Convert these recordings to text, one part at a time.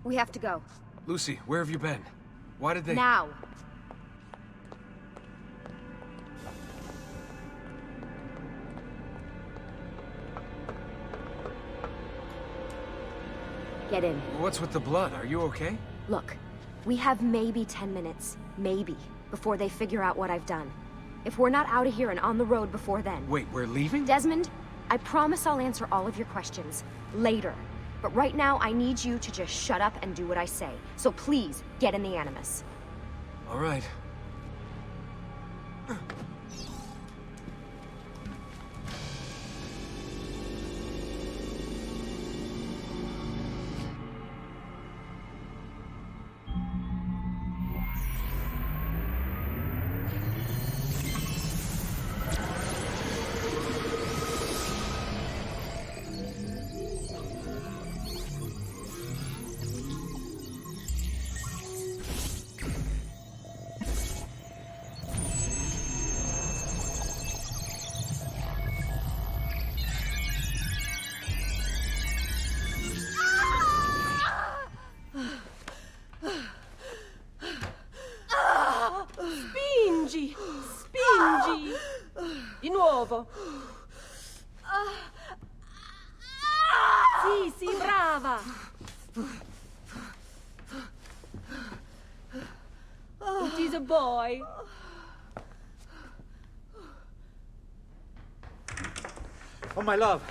We have to go. Lucy, where have you been? Why did they... Now! Get in. What's with the blood? Are you okay? Look, we have maybe 10 minutes, maybe, before they figure out what I've done. If we're not out of here and on the road before then... Wait, we're leaving? Desmond, I promise I'll answer all of your questions later. But right now, I need you to just shut up and do what I say. So please, get in the Animus. All right. Spingi! Di nuovo! Sì, brava! It is a boy. Oh, my love.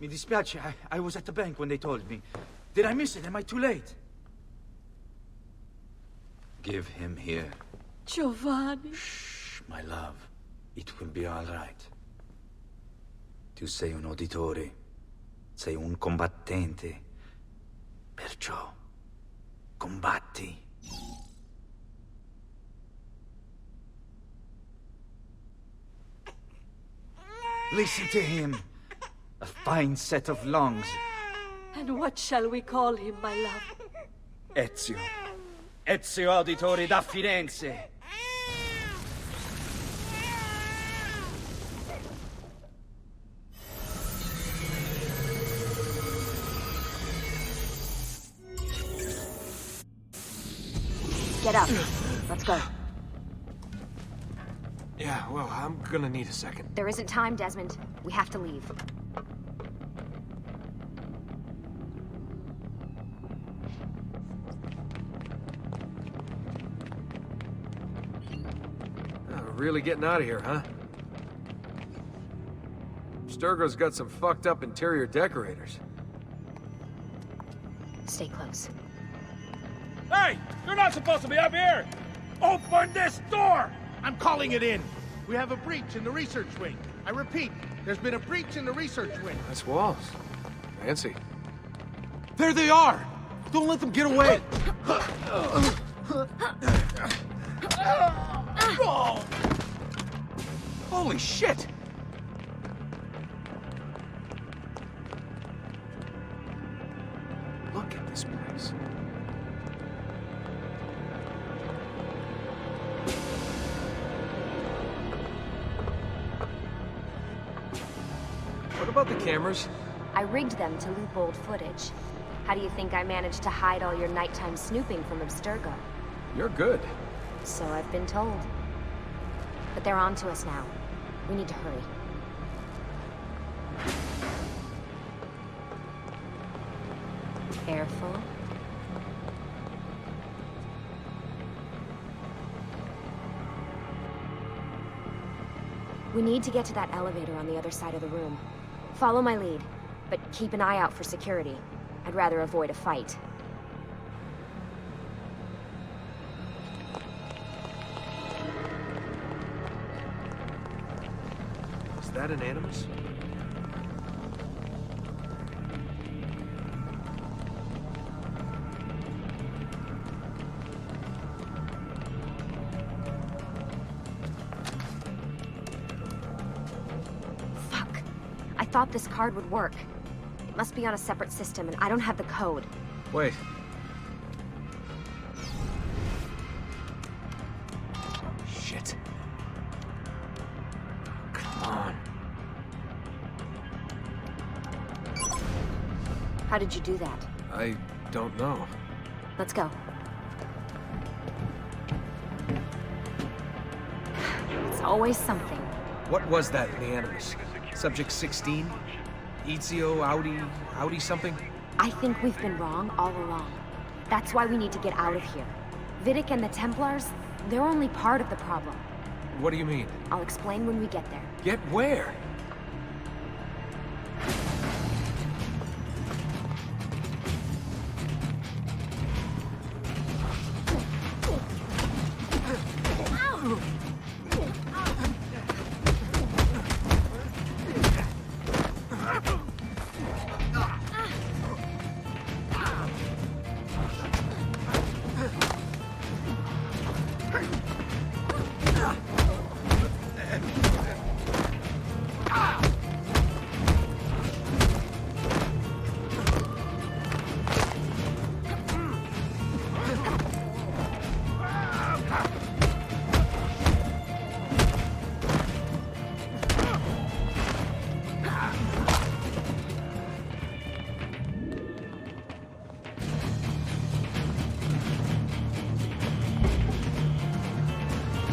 Mi dispiace. I was at the bank when they told me. Did I miss it? Am I too late? Give him here. Giovanni. Shh, my love. It will be all right. Tu sei un uditore. Sei un combattente. Perciò, combatti. Listen to him. A fine set of lungs. And what shall we call him, my love? Ezio. Ezio Auditore da Firenze. Get up. Let's go. Yeah, well, I'm gonna need a second. There isn't time, Desmond. We have to leave. Really getting out of here, huh? Sturgo's got some fucked up interior decorators. Stay close. Hey! You're not supposed to be up here! Open this door! I'm calling it in! We have a breach in the research wing. I repeat, there's been a breach in the research wing. Nice walls. Fancy. There they are! Don't let them get away! Holy shit! Look at this place. What about the cameras? I rigged them to loop old footage. How do you think I managed to hide all your nighttime snooping from Abstergo? You're good. So I've been told. But they're on to us now. We need to hurry. Careful. We need to get to that elevator on the other side of the room. Follow my lead, but keep an eye out for security. I'd rather avoid a fight. Is that an Animus? Fuck. I thought this card would work. It must be on a separate system, and I don't have the code. Wait. Shit. Come on. How did you do that? I don't know. Let's go. It's always something. What was that in the Animus? Subject 16? Ezio, Audi something? I think we've been wrong all along. That's why we need to get out of here. Vidic and the Templars, they're only part of the problem. What do you mean? I'll explain when we get there. Get where?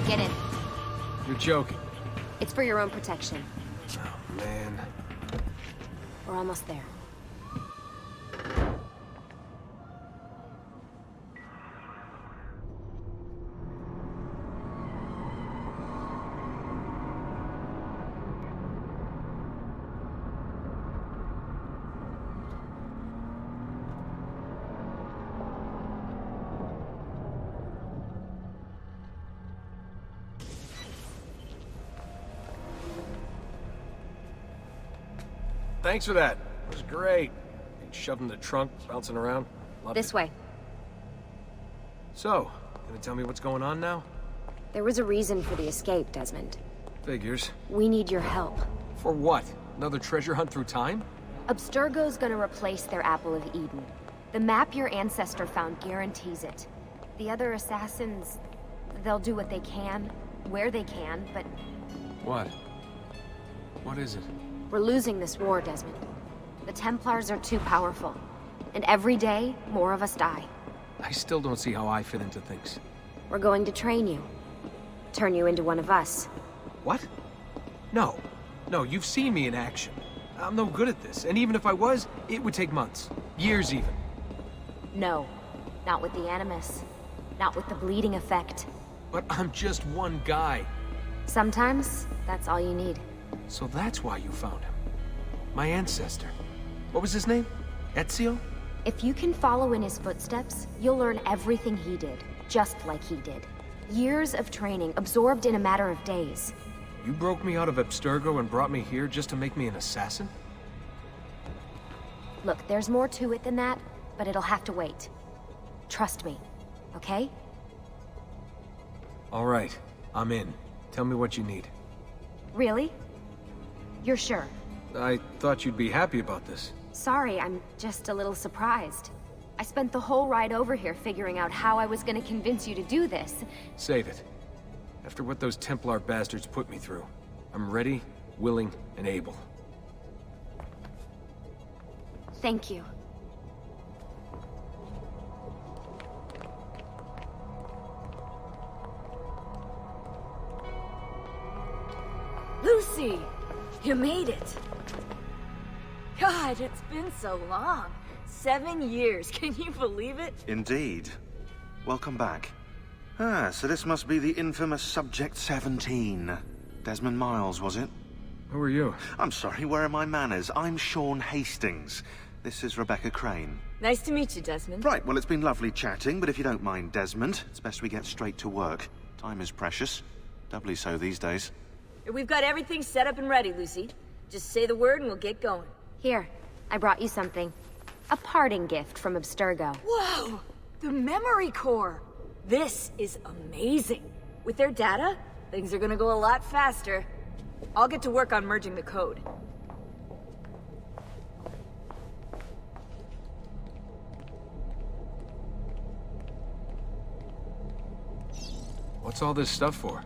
Get in. You're joking. It's for your own protection. Oh, man. We're almost there. Thanks for that. It was great. Being shoved in the trunk, bouncing around. Loved This it. way. So, gonna tell me what's going on now? There was a reason for the escape, Desmond. Figures. We need your help. For what? Another treasure hunt through time? Abstergo's gonna replace their Apple of Eden. The map your ancestor found guarantees it. The other assassins, they'll do what they can, where they can, but What? What is it? we're losing this war, Desmond. The Templars are too powerful. And every day, more of us die. I still don't see how I fit into things. We're going to train you. Turn you into one of us. What? No. No, you've seen me in action. I'm no good at this, and even if I was, it would take months. Years even. No. Not with the Animus. Not with the bleeding effect. But I'm just one guy. Sometimes, that's all you need. So that's why you found him. My ancestor. What was his name? Ezio? If you can follow in his footsteps, you'll learn everything he did, just like he did. Years of training, absorbed in a matter of days. You broke me out of Abstergo and brought me here just to make me an assassin? Look, there's more to it than that, but it'll have to wait. Trust me, okay? All right, I'm in. Tell me what you need. Really? You're sure? I thought you'd be happy about this. Sorry, I'm just a little surprised. I spent the whole ride over here figuring out how I was gonna convince you to do this. Save it. After what those Templar bastards put me through, I'm ready, willing, and able. Thank you. Lucy! You made it! God, it's been so long. 7 years, can you believe it? Indeed. Welcome back. Ah, so this must be the infamous Subject 17. Desmond Miles, was it? Who are you? I'm sorry, where are my manners? I'm Sean Hastings. This is Rebecca Crane. Nice to meet you, Desmond. Right, well, it's been lovely chatting, but if you don't mind, Desmond, it's best we get straight to work. Time is precious. Doubly so these days. We've got everything set up and ready, Lucy. Just say the word and we'll get going. Here, I brought you something. A parting gift from Abstergo. Whoa! The memory core! This is amazing. With their data, things are gonna go a lot faster. I'll get to work on merging the code. What's all this stuff for?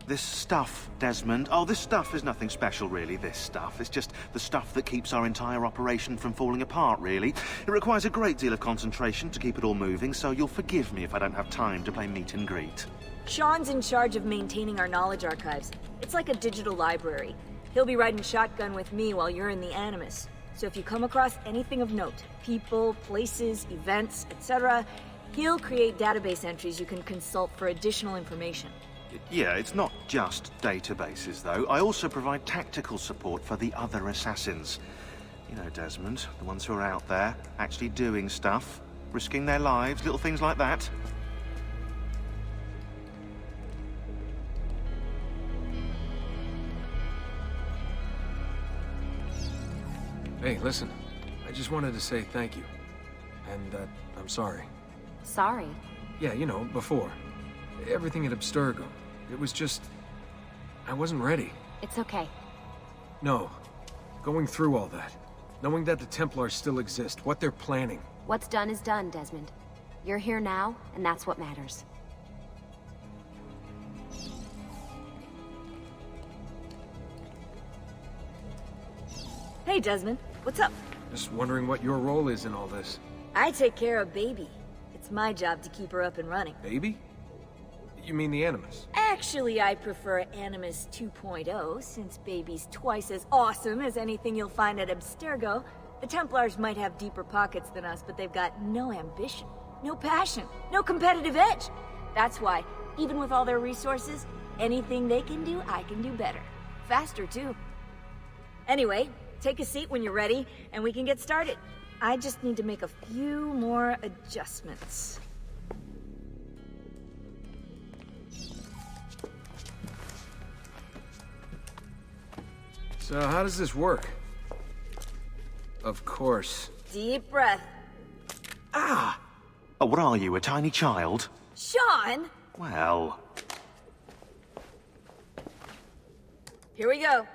This stuff, Desmond. Oh, this stuff is nothing special, really, this stuff. It's just the stuff that keeps our entire operation from falling apart, really. It requires a great deal of concentration to keep it all moving, so you'll forgive me if I don't have time to play meet and greet. Sean's in charge of maintaining our knowledge archives. It's like a digital library. He'll be riding shotgun with me while you're in the Animus. So if you come across anything of note, people, places, events, etc., he'll create database entries you can consult for additional information. Yeah, it's not just databases, though. I also provide tactical support for the other assassins. You know, Desmond, the ones who are out there, actually doing stuff, risking their lives, little things like that. Hey, listen. I just wanted to say thank you. And that I'm sorry. Sorry. Yeah, you know, before. Everything at Abstergo. It was just... I wasn't ready. It's okay. No. Going through all that. Knowing that the Templars still exist, what they're planning. What's done is done, Desmond. You're here now, and that's what matters. Hey, Desmond. What's up? Just wondering what your role is in all this. I take care of Baby. It's my job to keep her up and running. Baby? You mean the Animus? Actually, I prefer Animus 2.0, since Baby's twice as awesome as anything you'll find at Abstergo. The Templars might have deeper pockets than us, but they've got no ambition, no passion, no competitive edge. That's why, even with all their resources, anything they can do, I can do better. Faster, too. Anyway, take a seat when you're ready, and we can get started. I just need to make a few more adjustments. So how does this work? Of course. Deep breath. Ah! Oh, what are you, a tiny child? Sean! Well... Here we go.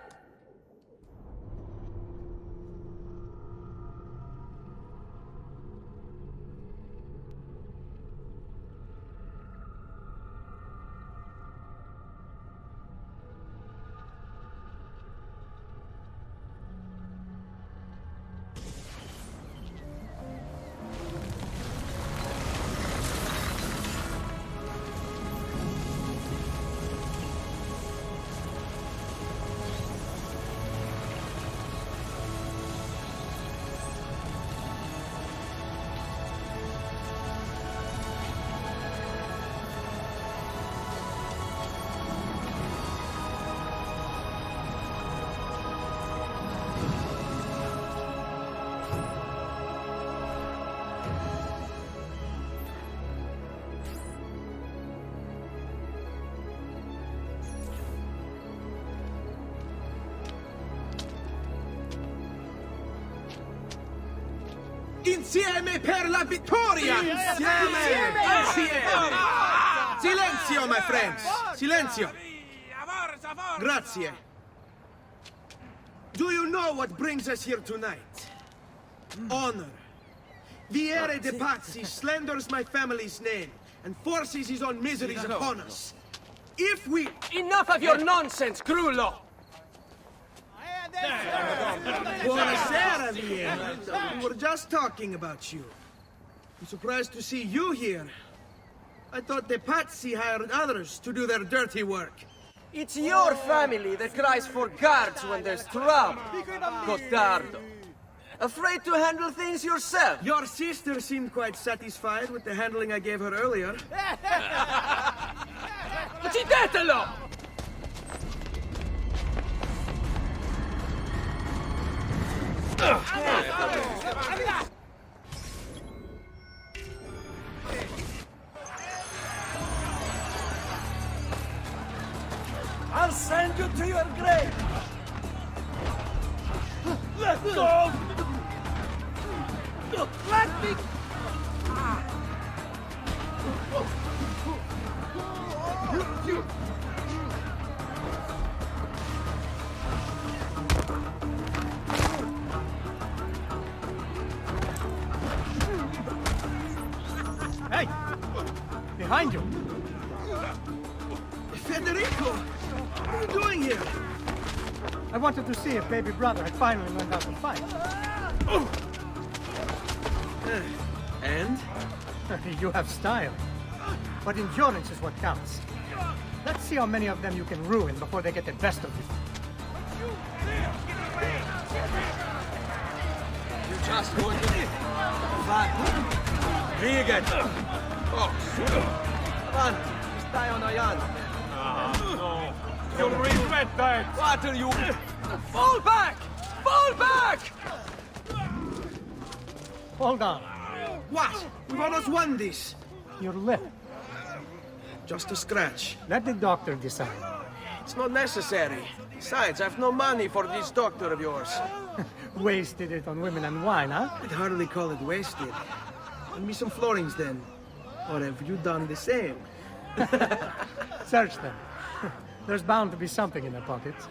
Insieme per la vittoria! Insieme! Silenzio, my friends! Silenzio! Grazie. Do you know what brings us here tonight? Honor. Viere de Pazzi slanders my family's name and forces his own miseries upon us. If we... Enough of your nonsense, Grullo! Buonasera, Viera. We were just talking about you. I'm surprised to see you here. I thought the Pazzi hired others to do their dirty work. It's your family that cries for guards when there's trouble, Gottardo. Afraid to handle things yourself? Your sister seemed quite satisfied with the handling I gave her earlier. Uccidetelo! I'll send you to your grave! Let go! Let me... Hey! Behind you! Federico! What are you doing here? I wanted to see if baby brother had finally learned how to fight. And? You have style. But endurance is what counts. Let's see how many of them you can ruin before they get the best of you. You just going to... Riget! Oh, Avanti, stai on ayan. No. You'll regret that! What are you... Fall back! Fall back! Hold on. What? We've almost won this. Your lip. Just a scratch. Let the doctor decide. It's not necessary. Besides, I've no money for this doctor of yours. Wasted it on women and wine, huh? I'd hardly call it wasted. Lend me some florins then. Or have you done the same? Search them. There's bound to be something in their pockets.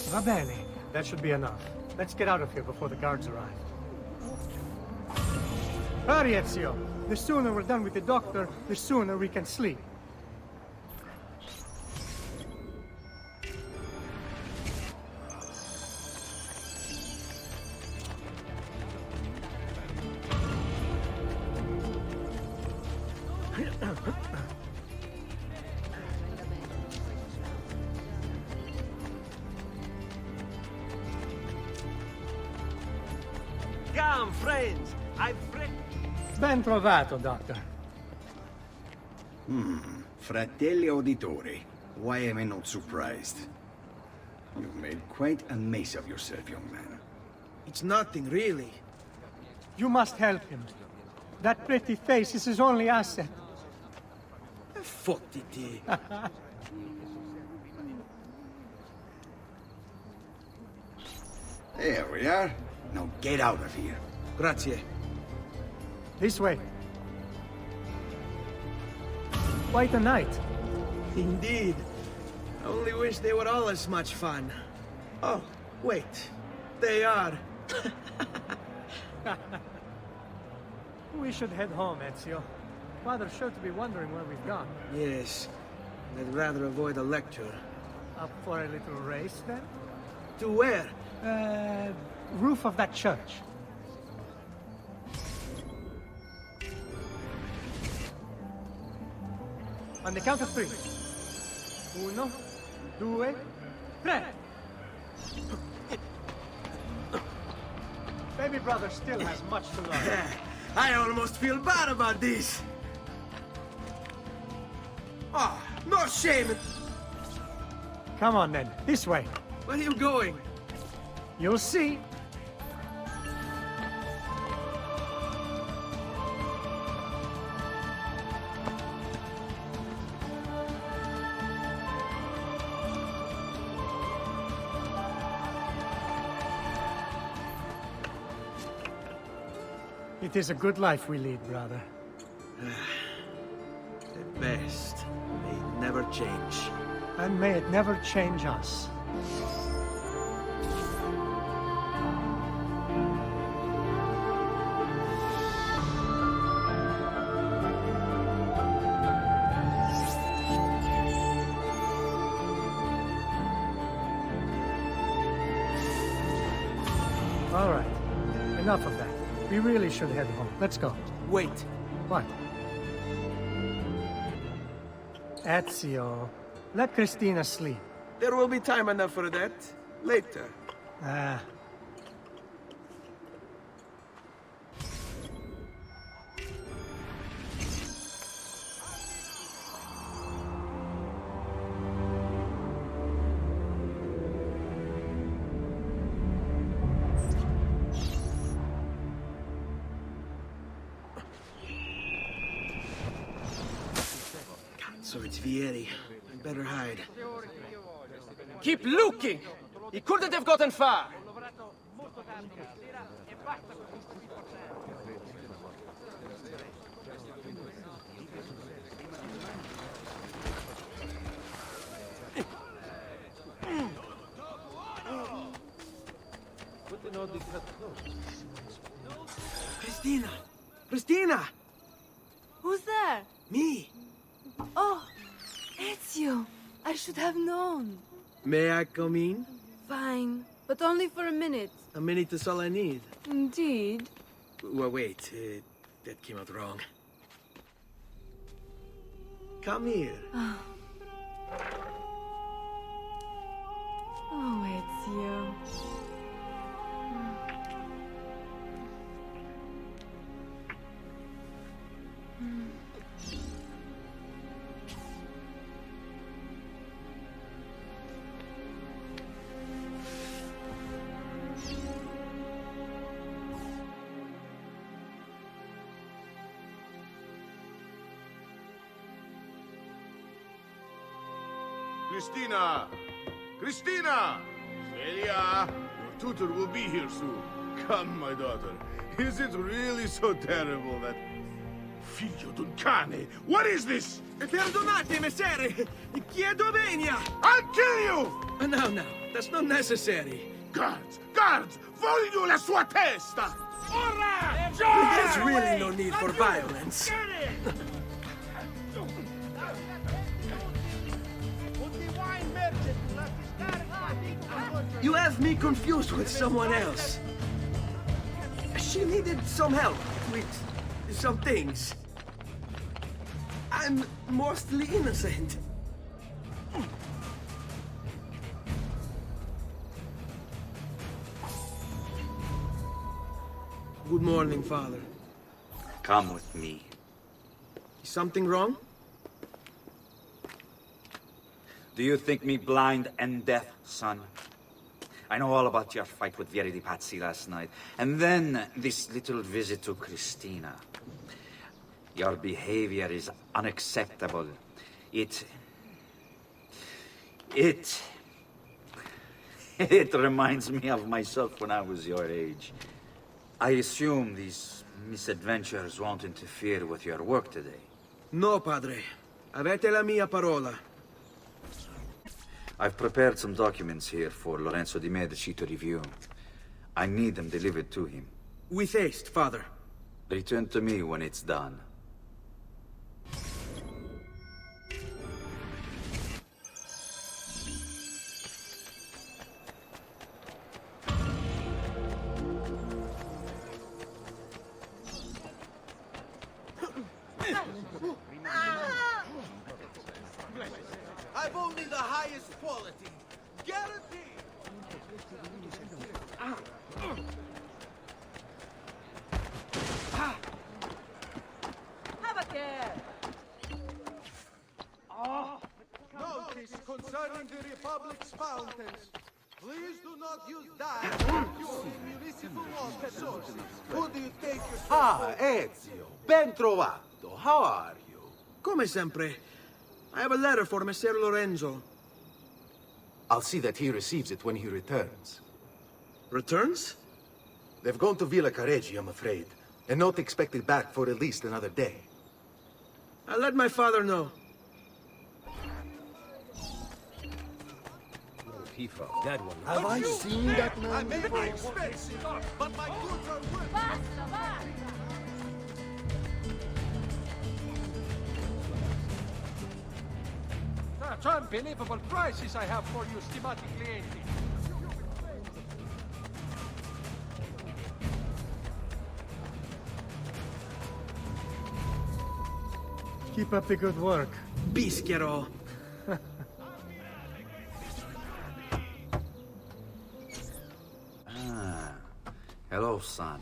Va bene. That should be enough. Let's get out of here before the guards arrive. Hurry, Ezio! The sooner we're done with the doctor, the sooner we can sleep. Come, friends! I've read... Ben trovato, Doctor. Fratelli auditori, why am I not surprised? You've made quite a mess of yourself, young man. It's nothing, really. You must help him. That pretty face is his only asset. Fottiti. There we are. Now get out of here. Grazie. This way. Quite a night. Indeed. I only wish they were all as much fun. Oh, wait. They are. We should head home, Ezio. Father's sure to be wondering where we've gone. Yes. I'd rather avoid a lecture. Up for a little race, then? To where? Roof of that church. On the count of 3. 1, 2, 3. Baby brother still has much to learn. I almost feel bad about this. Ah, no shame. Come on, then. This way. Where are you going? You'll see. It is a good life we lead, brother. At best, may it never change. And may it never change us. All right. Enough of that. We really should head home. Let's go. Wait. What? Ezio, let Christina sleep. There will be time enough for that. Later. Ah. So it's Vieri. I'd better hide. Keep looking! He couldn't have gotten far! Who's there? Me. Oh, Ezio. I should have known. May I come in? Fine, but only for a minute. A minute is all I need. Indeed. Well, wait. That came out wrong. Come here. Oh, Ezio. Christina! Christina! Celia! Your tutor will be here soon. Come, my daughter. Is it really so terrible that... Figlio d'un cane! What is this? Perdonate, messere! Chiedo venia! I'll kill you! No, that's not necessary. Guards! Guards! Voglio la sua testa! Ora! There's really no need for violence. You have me confused with someone else. She needed some help with some things. I'm mostly innocent. Good morning, Father. Come with me. Is something wrong? Do you think me blind and deaf, son? I know all about your fight with Vieri di Pazzi last night. And then this little visit to Christina. Your behavior is unacceptable. It reminds me of myself when I was your age. I assume these misadventures won't interfere with your work today. No, Padre. Avete la mia parola. I've prepared some documents here for Lorenzo di Medici to review. I need them delivered to him. With haste, Father. Return to me when it's done. I've only the highest quality. Guaranteed! Have a care. Notice concerning the Republic's fountains. Please do not use dye to fuel municipal water sources. Who do you take yourself? Ah, Ezio. Ben trovato. How are you? Come sempre. I have a letter for Messer Lorenzo. I'll see that he receives it when he returns. Returns? They've gone to Villa Careggi, I'm afraid, and not expected back for at least another day. I'll let my father know. He found that one. Have I seen that man? I may be expensive, but my goods are worth it. Such unbelievable prices I have for you, stimati clienti. Keep up the good work. Bischiero. Hello, son.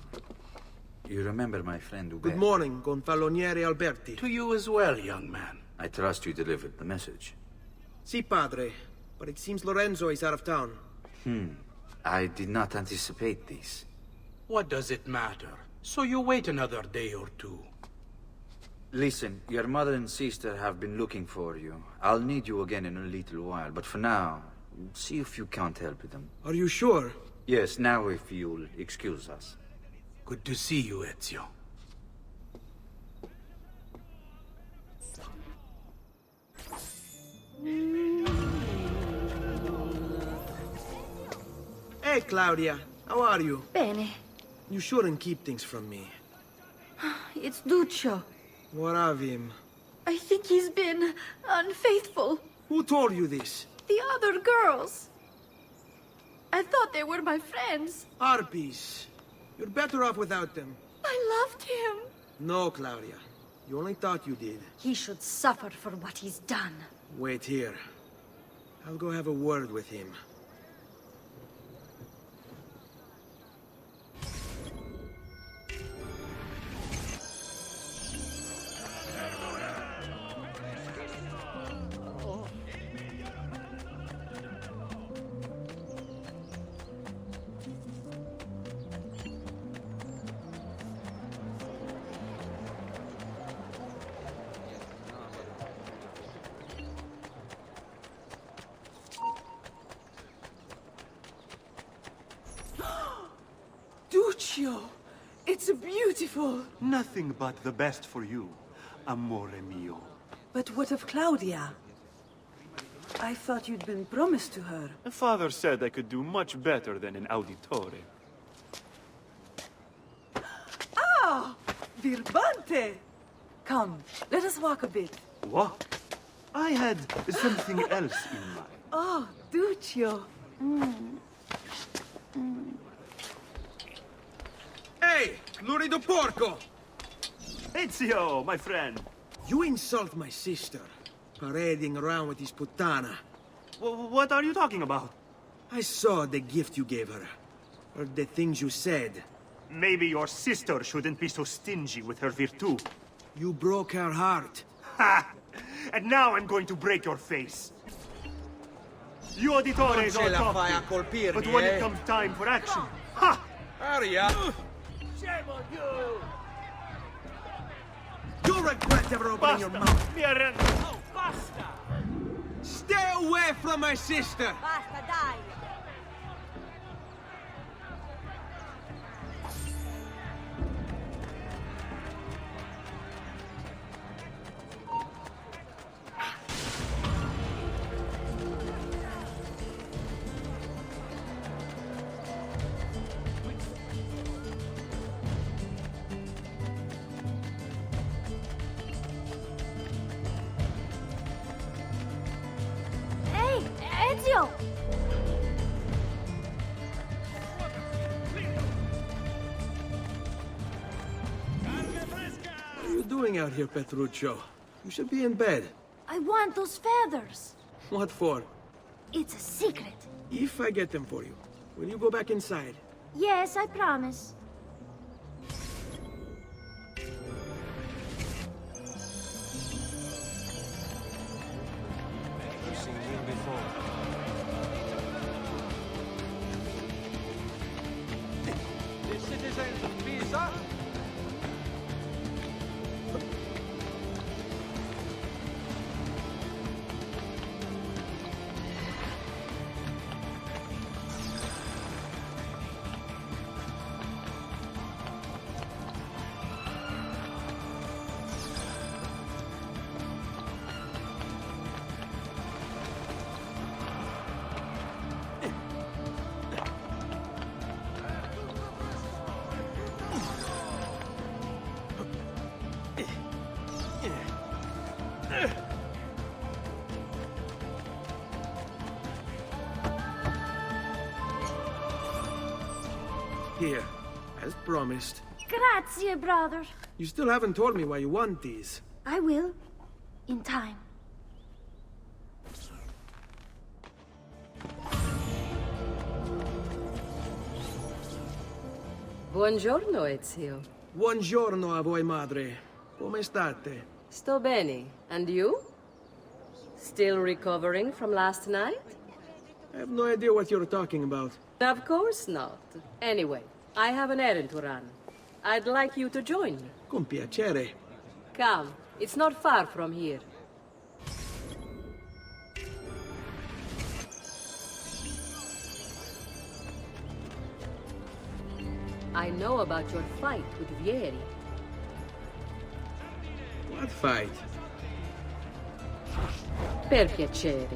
You remember my friend Ube? Good morning, Gonfaloniere Alberti. To you as well, young man. I trust you delivered the message. Si, padre. But it seems Lorenzo is out of town. I did not anticipate this. What does it matter? So you wait another day or two. Listen, your mother and sister have been looking for you. I'll need you again in a little while, but for now, see if you can't help them. Are you sure? Yes, now if you'll excuse us. Good to see you, Ezio. Hey, Claudia. How are you? Bene. You shouldn't keep things from me. It's Duccio. What of him? I think he's been unfaithful. Who told you this? The other girls. I thought they were my friends. Harpies. You're better off without them. I loved him. No, Claudia. You only thought you did. He should suffer for what he's done. Wait here. I'll go have a word with him. Duccio, it's beautiful. Nothing but the best for you, amore mio. But what of Claudia? I thought you'd been promised to her. Father said I could do much better than an auditore. Ah! Birbante! Come, let us walk a bit. What? I had something else in mind. Oh, Duccio. Hey, lurido porco! Ezio, my friend. You insult my sister, parading around with this puttana. What are you talking about? I saw the gift you gave her. Heard the things you said. Maybe your sister shouldn't be so stingy with her virtù. You broke her heart. Ha! And now I'm going to break your face. You auditores are talking, but when it comes time for action, ha! Aria! You'll regret ever opening your mouth. Mi arrendo. Stay away from my sister! Basta, dai! Hey, Ezio! What are you doing out here, Petruccio? You should be in bed. I want those feathers. What for? It's a secret. If I get them for you, will you go back inside? Yes, I promise. The citizens of Pisa. Here, as promised. Grazie, brother. You still haven't told me why you want these. I will. In time. Buongiorno, Ezio. Buongiorno a voi, madre. Come state? Sto bene. And you? Still recovering from last night? I have no idea what you're talking about. Of course not. Anyway, I have an errand to run. I'd like you to join me. Con piacere. Come, it's not far from here. I know about your fight with Vieri. What fight? Per piacere.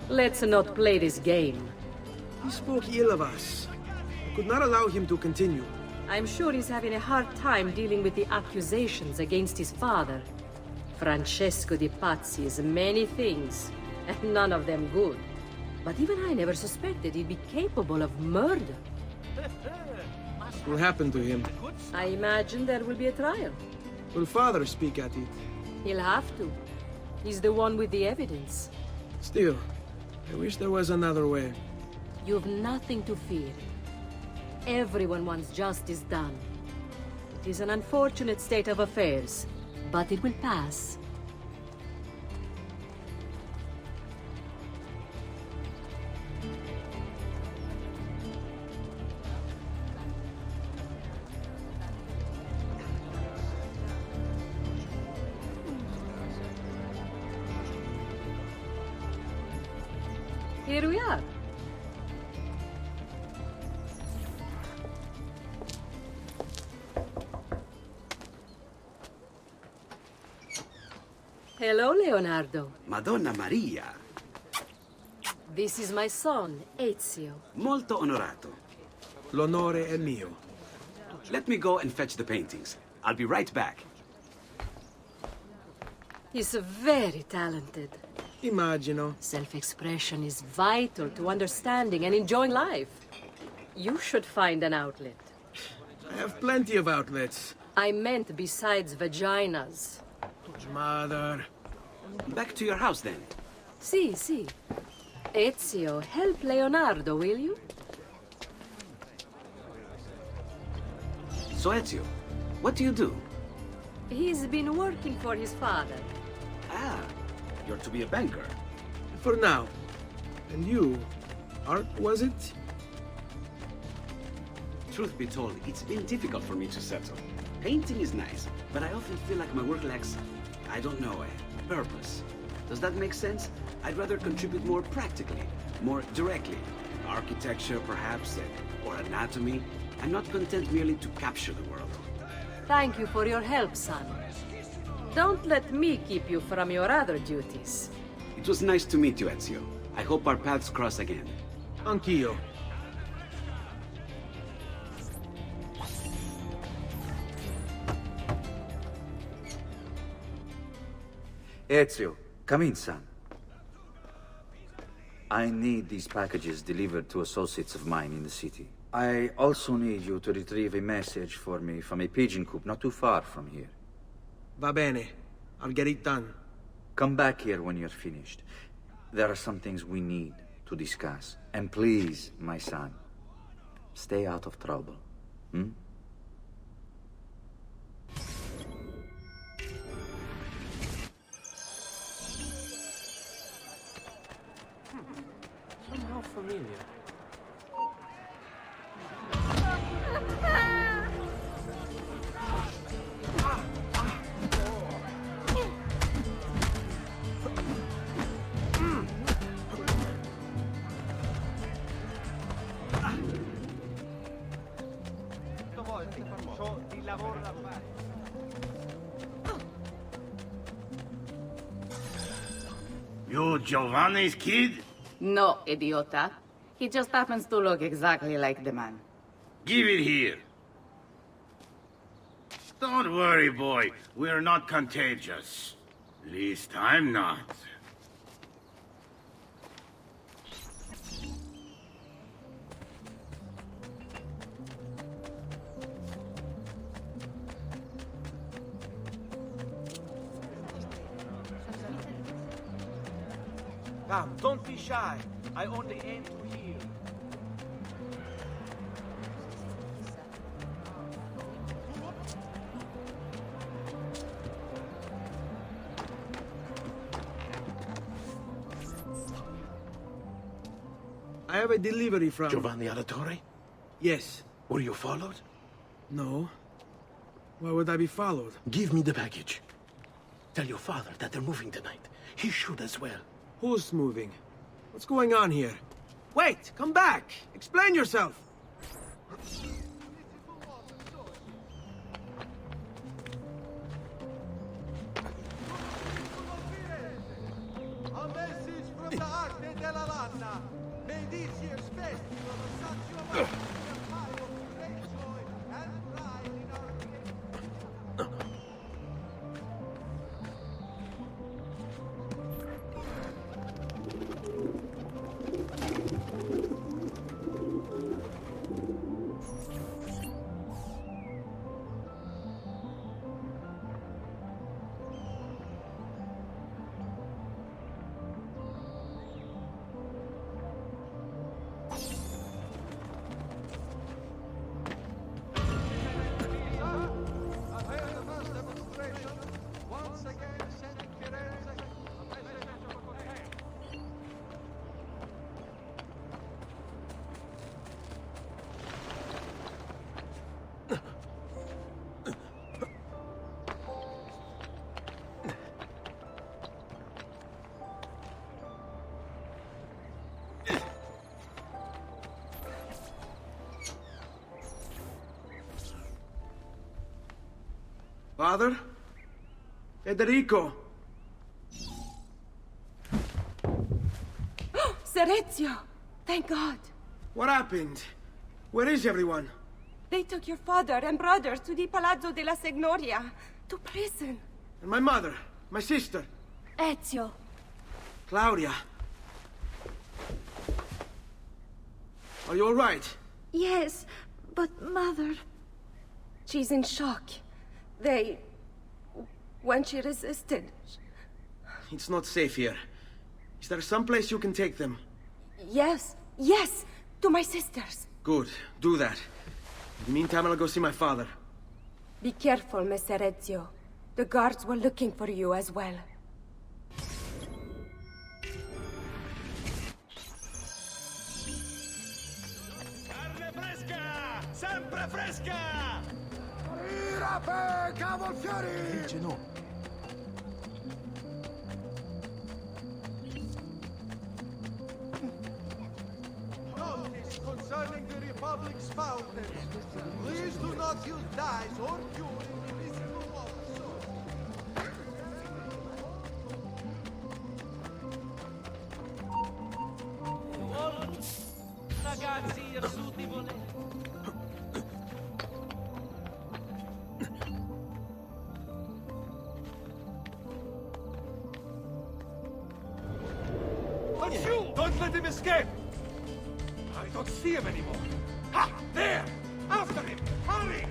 Let's not play this game. He spoke ill of us. I could not allow him to continue. I'm sure he's having a hard time dealing with the accusations against his father. Francesco di Pazzi is many things, and none of them good. But even I never suspected he'd be capable of murder. What will happen to him? I imagine there will be a trial. Will father speak at it? He'll have to. He's the one with the evidence. Still, I wish there was another way. You've nothing to fear. Everyone wants justice done. It is an unfortunate state of affairs, but it will pass. Here we are. Hello, Leonardo. Madonna Maria. This is my son, Ezio. Molto onorato. L'onore è mio. Let me go and fetch the paintings. I'll be right back. He's very talented. Immagino. Self-expression is vital to understanding and enjoying life. You should find an outlet. I have plenty of outlets. I meant besides vaginas. Mother. Back to your house, then. Si, si. Ezio, help Leonardo, will you? So, Ezio, what do you do? He's been working for his father. Ah, you're to be a banker. For now. And you? Art, was it? Truth be told, it's been difficult for me to settle. Painting is nice, but I often feel like my work lacks, I don't know, a purpose. Does that make sense? I'd rather contribute more practically, more directly. Architecture, perhaps, or anatomy. I'm not content merely to capture the world. Thank you for your help, son. Don't let me keep you from your other duties. It was nice to meet you, Ezio. I hope our paths cross again. Anch'io. Ezio, come in, son. I need these packages delivered to associates of mine in the city. I also need you to retrieve a message for me from a pigeon coop not too far from here. Va bene. I'll get it done. Come back here when you're finished. There are some things we need to discuss. And please, my son, stay out of trouble. Hmm? Somehow familiar. You Giovanni's kid? No, idiota. He just happens to look exactly like the man. Give it here. Don't worry, boy. We're not contagious. Least I'm not. Come, don't be shy. I only aim to heal. I have a delivery from... Giovanni Altair? Yes. Were you followed? No. Why would I be followed? Give me the package. Tell your father that they're moving tonight. He should as well. Who's moving? What's going on here? Wait! Come back! Explain yourself! A message from the Arte della Lana. May this year's festival of such a great joy and pride in our Father? Federico! Ser Ezio! Thank God. What happened? Where is everyone? They took your father and brothers to the Palazzo della Signoria, to prison. And my mother? My sister? Ezio. Claudia? Are you all right? Yes, but Mother... She's in shock. When she resisted... It's not safe here. Is there some place you can take them? Yes, to my sisters. Good, do that. In the meantime, I'll go see my father. Be careful, Messer Ezio. The guards were looking for you as well. Carne fresca! Sempre fresca! Rape, cavolfiori! No. Notice concerning the Republic's fountains. Please do not use dyes or fuel in municipal water sources. Ragazzi, irsuti volenti. Don't let him escape! I don't see him anymore. Ha! There! After him! Hurry!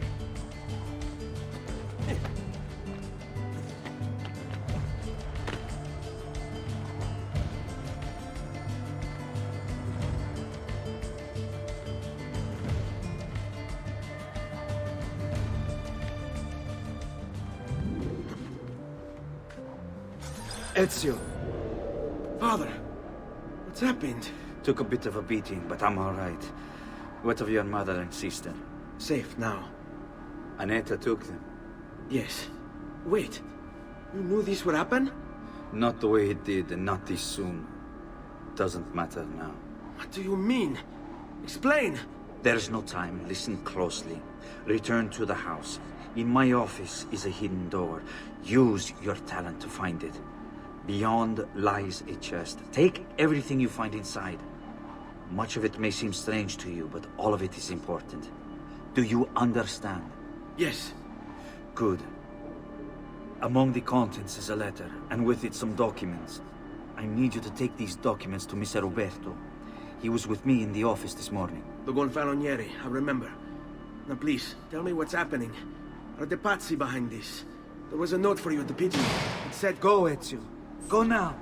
Ezio. Father. What's happened? Took a bit of a beating, but I'm all right. What of your mother and sister? Safe now. Aneta took them. Yes. Wait. You knew this would happen? Not the way it did, and not this soon. Doesn't matter now. What do you mean? Explain! There's no time. Listen closely. Return to the house. In my office is a hidden door. Use your talent to find it. Beyond lies a chest. Take everything you find inside. Much of it may seem strange to you, but all of it is important. Do you understand? Yes. Good. Among the contents is a letter, and with it some documents. I need you to take these documents to Mr. Roberto. He was with me in the office this morning. The Gonfalonieri, I remember. Now please, tell me what's happening. Are the Pazzi behind this? There was a note for you at the pigeon. It said, "Go, Ezio. Go now."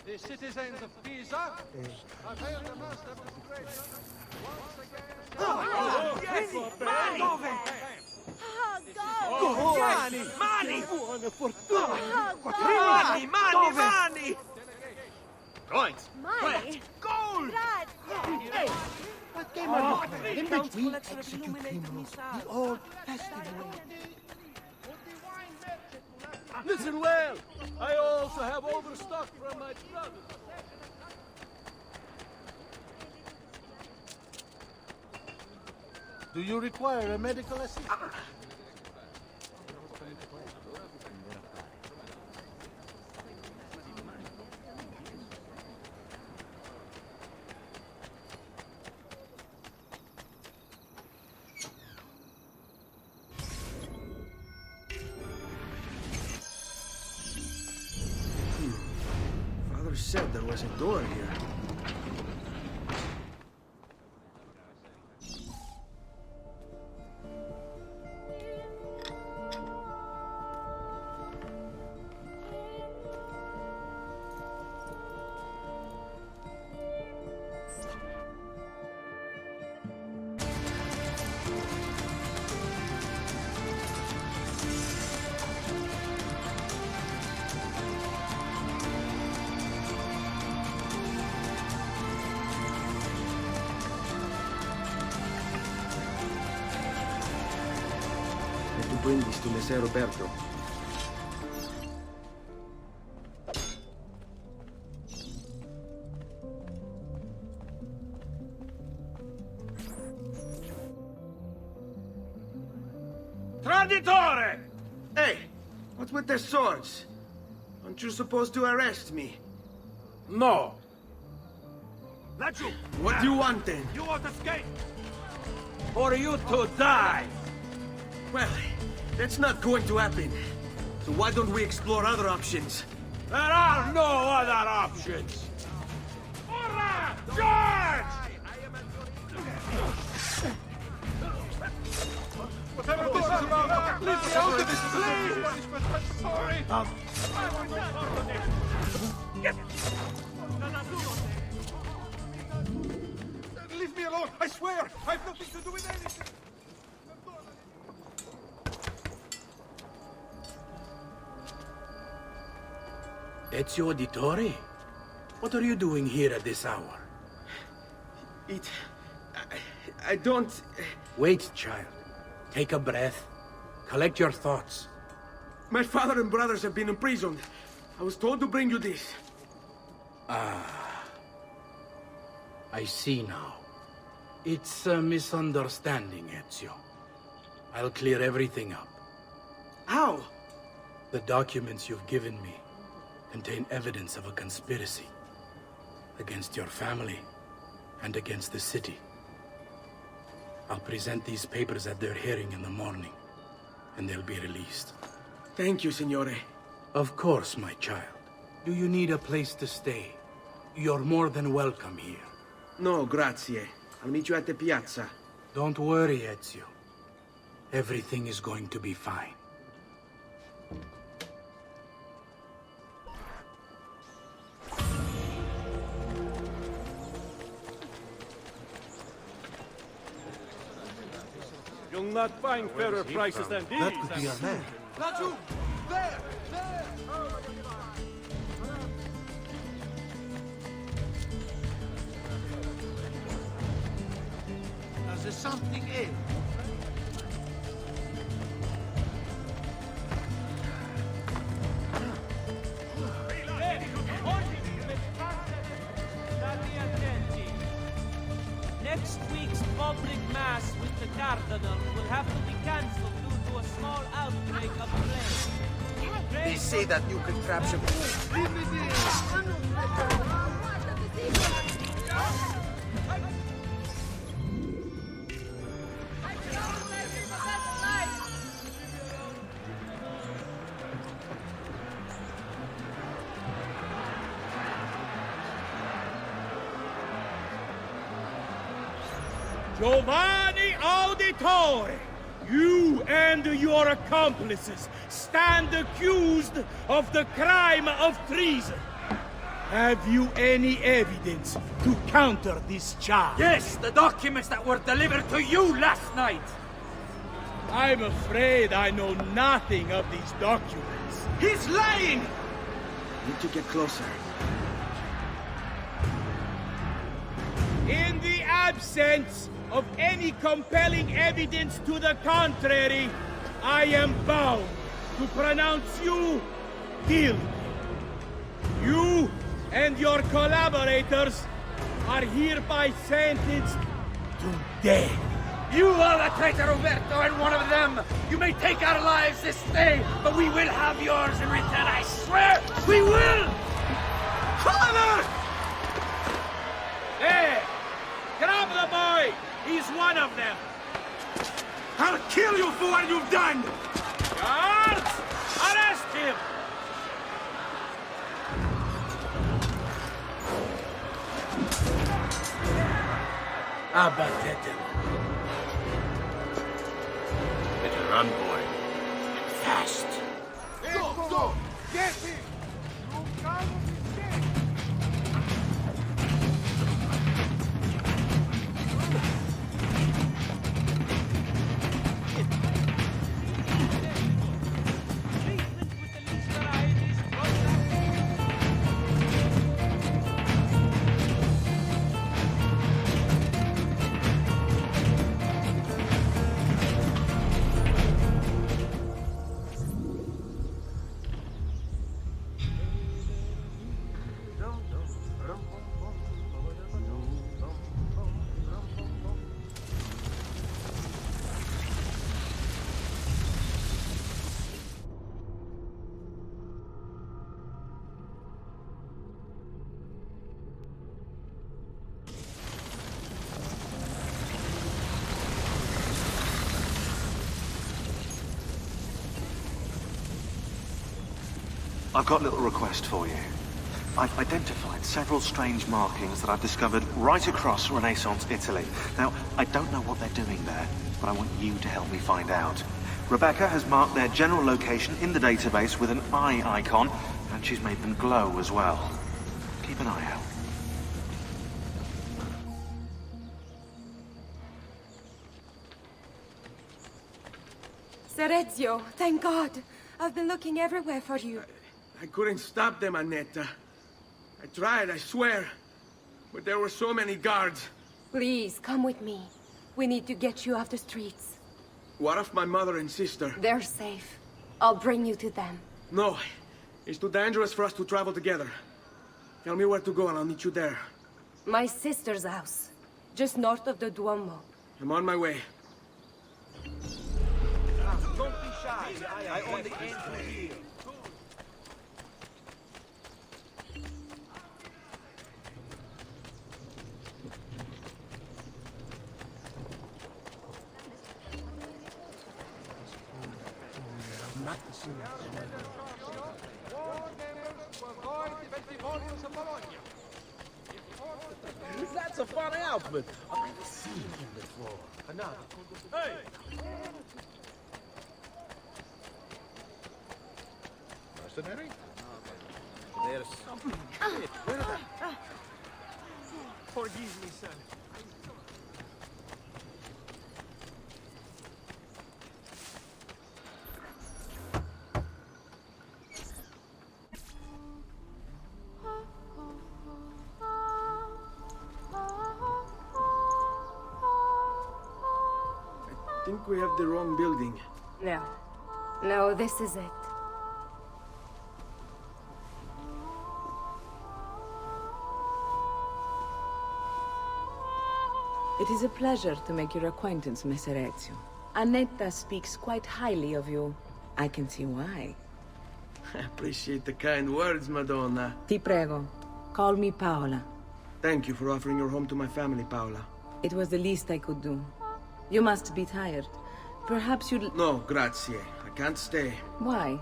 The citizens of Pisa have hailed the master demonstration once again. Yes! Mani! Mani! Mani! Buona fortuna! Mani! Mani! Mani! Right! Mine? Gold! Grazie! What game are you playing? In which we execute criminals, the old festival. Listen well! I also have overstock from my brothers. Do you require a medical assistance? Father said there was a door here. Bring this to Messer Roberto. Traditore! Hey, what's with the swords? Aren't you supposed to arrest me? No. Let you. What do you want then? You want to escape? For you to die. Well, that's not going to happen. So why don't we explore other options? There are no other options. Hurrah! Charge! Whatever this is about, leave me out of this, please! I'm sorry! Leave me alone, I swear! I have nothing to do with anything! Ezio Auditore? What are you doing here at this hour? I don't... Wait, child. Take a breath. Collect your thoughts. My father and brothers have been imprisoned. I was told to bring you this. Ah. I see now. It's a misunderstanding, Ezio. I'll clear everything up. How? The documents you've given me contain evidence of a conspiracy against your family and against the city. I'll present these papers at their hearing in the morning, and they'll be released. Thank you, Signore. Of course, my child. Do you need a place to stay? You're more than welcome here. No, grazie. I'll meet you at the piazza. Don't worry, Ezio. Everything is going to be fine. You'll not find fairer prices than these. That could be our man. Laggiù! There! There! There's something in. Next week's public mass with the Cardinal will have to be cancelled due to a small outbreak of plague. They say that new contraption. Giovanni Auditore, you and your accomplices stand accused of the crime of treason. Have you any evidence to counter this charge? Yes, the documents that were delivered to you last night. I'm afraid I know nothing of these documents. He's lying! Need to get closer. In the absence of any compelling evidence to the contrary, I am bound to pronounce you guilty. You and your collaborators are hereby sentenced to death. You are the traitor, Roberto, and one of them. You may take our lives this day, but we will have yours in return, I swear! We will! Father! There! Grab the boy! He's one of them! I'll kill you for what you've done! Guards! Arrest him! Abatetelo. Better run, boy. And fast. Go, go! Get him! I've got a little request for you. I've identified several strange markings that I've discovered right across Renaissance Italy. Now, I don't know what they're doing there, but I want you to help me find out. Rebecca has marked their general location in the database with an eye icon, and she's made them glow as well. Keep an eye out. Sir Ezio, thank God. I've been looking everywhere for you. I couldn't stop them, Annetta. I tried, I swear. But there were so many guards. Please, come with me. We need to get you off the streets. What of my mother and sister? They're safe. I'll bring you to them. No. It's too dangerous for us to travel together. Tell me where to go and I'll meet you there. My sister's house. Just north of the Duomo. I'm on my way. Don't be shy. I own the entry here. That's a fun outfit. I've never seen him before. Hey! Mercenary? There's something. Where are they? Forgive me, son. I think we have the wrong building. No. No, this is it. It is a pleasure to make your acquaintance, Messer Ezio. Annetta speaks quite highly of you. I can see why. I appreciate the kind words, Madonna. Ti prego, call me Paola. Thank you for offering your home to my family, Paola. It was the least I could do. You must be tired. Perhaps you'd... No, grazie. I can't stay. Why?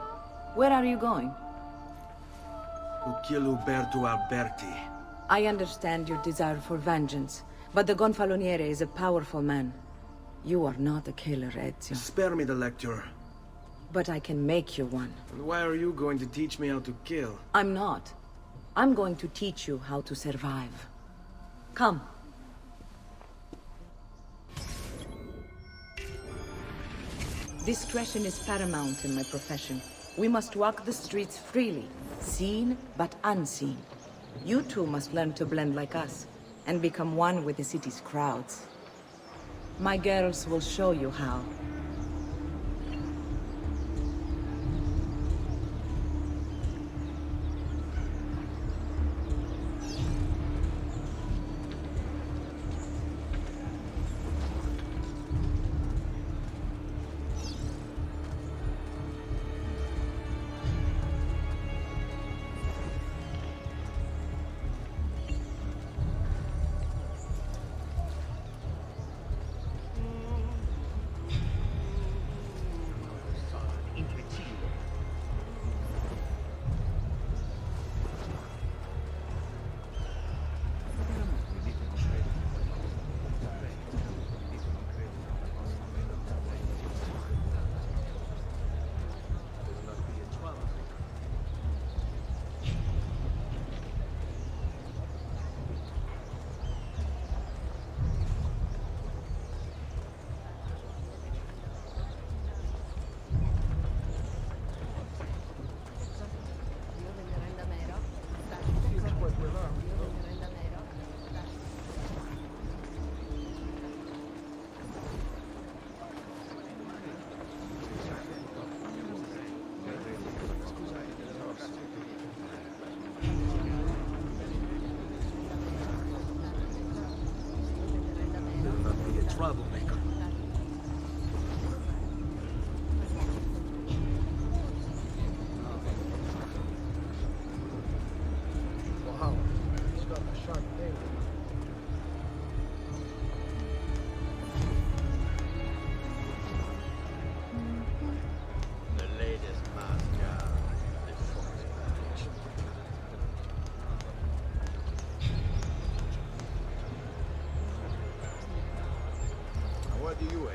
Where are you going? To kill Uberto Alberti. I understand your desire for vengeance, but the Gonfaloniere is a powerful man. You are not a killer, Ezio. Spare me the lecture. But I can make you one. And why are you going to teach me how to kill? I'm not. I'm going to teach you how to survive. Come. Discretion is paramount in my profession. We must walk the streets freely, seen but unseen. You too must learn to blend like us, and become one with the city's crowds. My girls will show you how. Troublemaker. Wow, he's got a sharp tail. The latest master. do you have?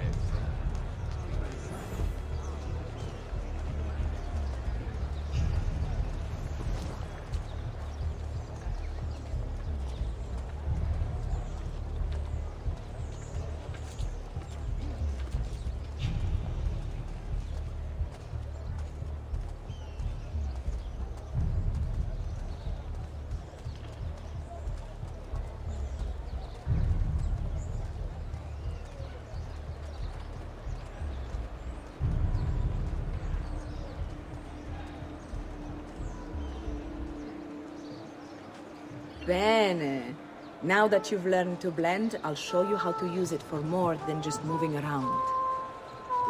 Bene. Now that you've learned to blend, I'll show you how to use it for more than just moving around.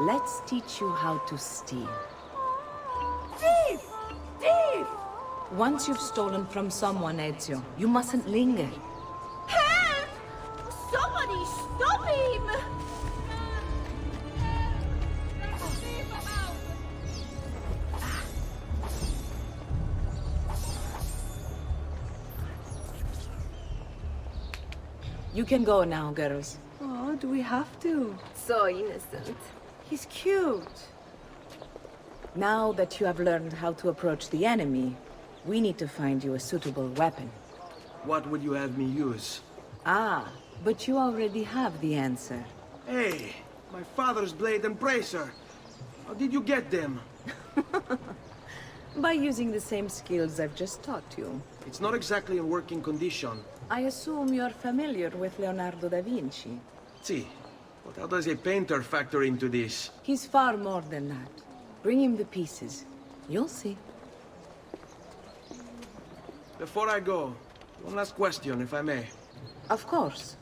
Let's teach you how to steal. Thief! Thief! Once you've stolen from someone, Ezio, you mustn't linger. Help! Somebody stop him! You can go now, girls. Oh, do we have to? So innocent. He's cute. Now that you have learned how to approach the enemy, we need to find you a suitable weapon. What would you have me use? Ah, but you already have the answer. Hey, my father's blade and bracer. How did you get them? By using the same skills I've just taught you. It's not exactly in working condition. I assume you're familiar with Leonardo da Vinci. See, but how does a painter factor into this? He's far more than that. Bring him the pieces. You'll see. Before I go, one last question, if I may. Of course.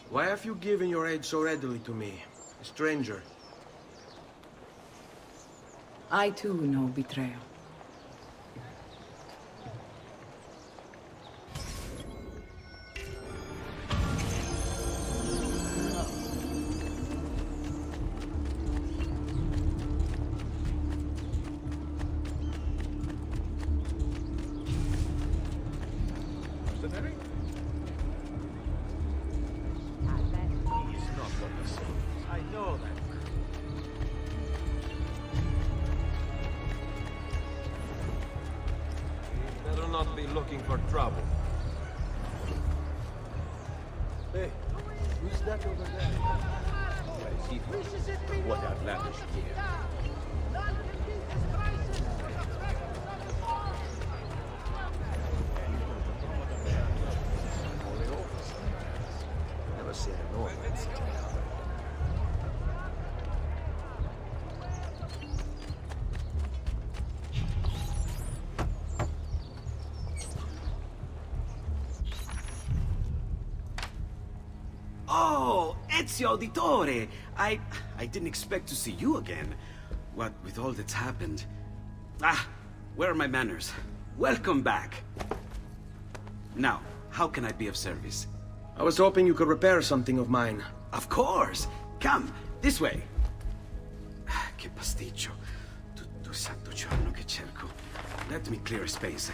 Why have you given your aid so readily to me, a stranger? I too know betrayal. Not be looking for trouble. Hey, who's that over there? What outlandish gear. Never seen a Norman such a coward. Oh, Ezio Auditore! I didn't expect to see you again. What with all that's happened. Ah, where are my manners? Welcome back. Now, how can I be of service? I was hoping you could repair something of mine. Of course! Come, this way! Che pasticcio. Tutto il santo giorno che cerco. Let me clear a space.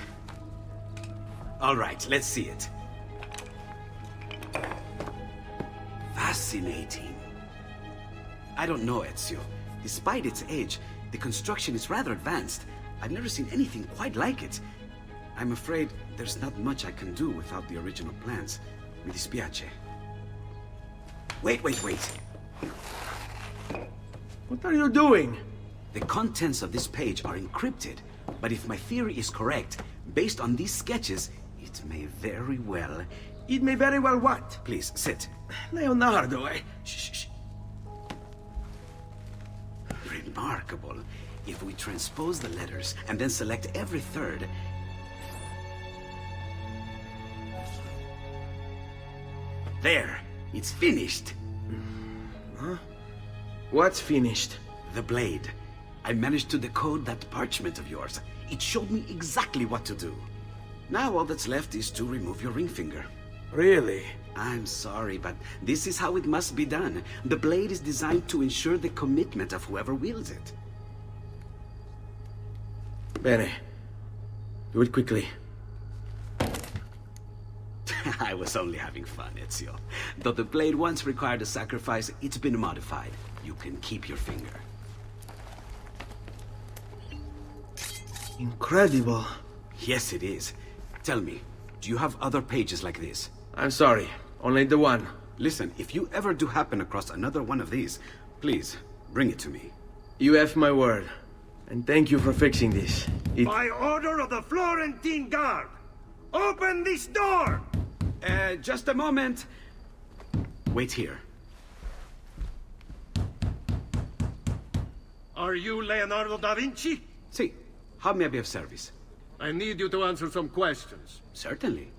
Alright, let's see it. Fascinating. I don't know, Ezio. Despite its age, the construction is rather advanced. I've never seen anything quite like it. I'm afraid there's not much I can do without the original plans. Mi dispiace. Wait. What are you doing? The contents of this page are encrypted, but if my theory is correct, based on these sketches, it may very well... It may very well what? Please, sit. Leonardo, eh? Shh. Remarkable. If we transpose the letters and then select every third... There! It's finished! Huh? What's finished? The blade. I managed to decode that parchment of yours. It showed me exactly what to do. Now all that's left is to remove your ring finger. Really? I'm sorry, but this is how it must be done. The blade is designed to ensure the commitment of whoever wields it. Bene. Do it quickly. I was only having fun, Ezio. Though the blade once required a sacrifice, it's been modified. You can keep your finger. Incredible. Yes, it is. Tell me, do you have other pages like this? I'm sorry, only the one. Listen, if you ever do happen across another one of these, please, bring it to me. You have my word. And thank you for fixing this. By order of the Florentine Guard, open this door! Just a moment. Wait here. Are you Leonardo da Vinci? Si. How may I be of service? I need you to answer some questions. Certainly.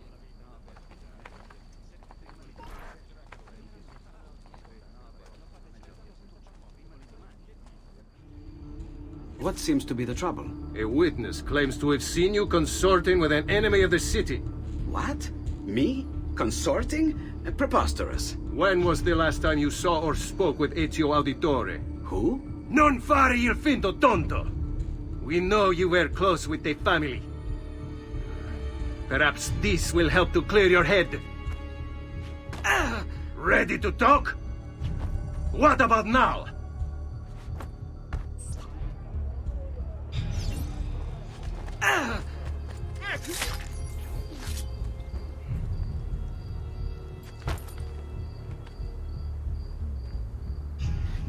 What seems to be the trouble? A witness claims to have seen you consorting with an enemy of the city. What? Me? Consorting? Preposterous. When was the last time you saw or spoke with Ezio Auditore? Who? Non fare il finto tonto! We know you were close with the family. Perhaps this will help to clear your head. Ready to talk? What about now?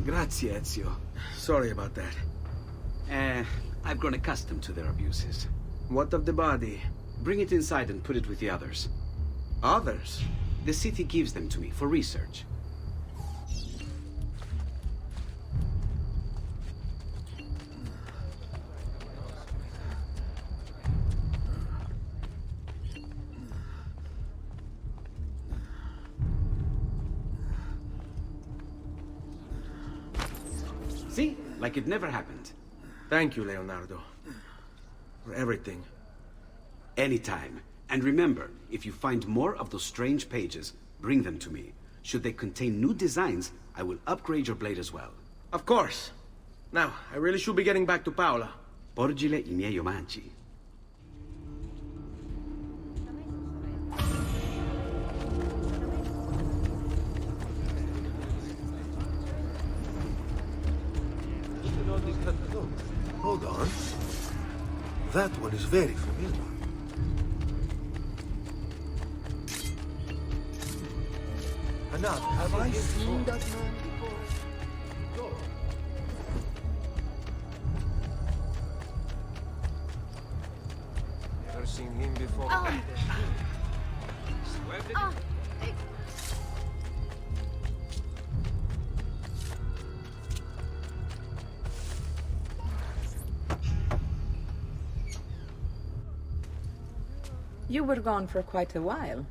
Grazie, Ezio. Sorry about that. I've grown accustomed to their abuses. What of the body? Bring it inside and put it with the others. Others? The city gives them to me for research. See? Like it never happened. Thank you, Leonardo. For everything. Anytime. And remember, if you find more of those strange pages, bring them to me. Should they contain new designs, I will upgrade your blade as well. Of course. Now, I really should be getting back to Paola. Porgile I miei omaggi. Hold on. That one is very familiar. Enough. Have I seen that man before? Go. Never seen him before. You were gone for quite a while.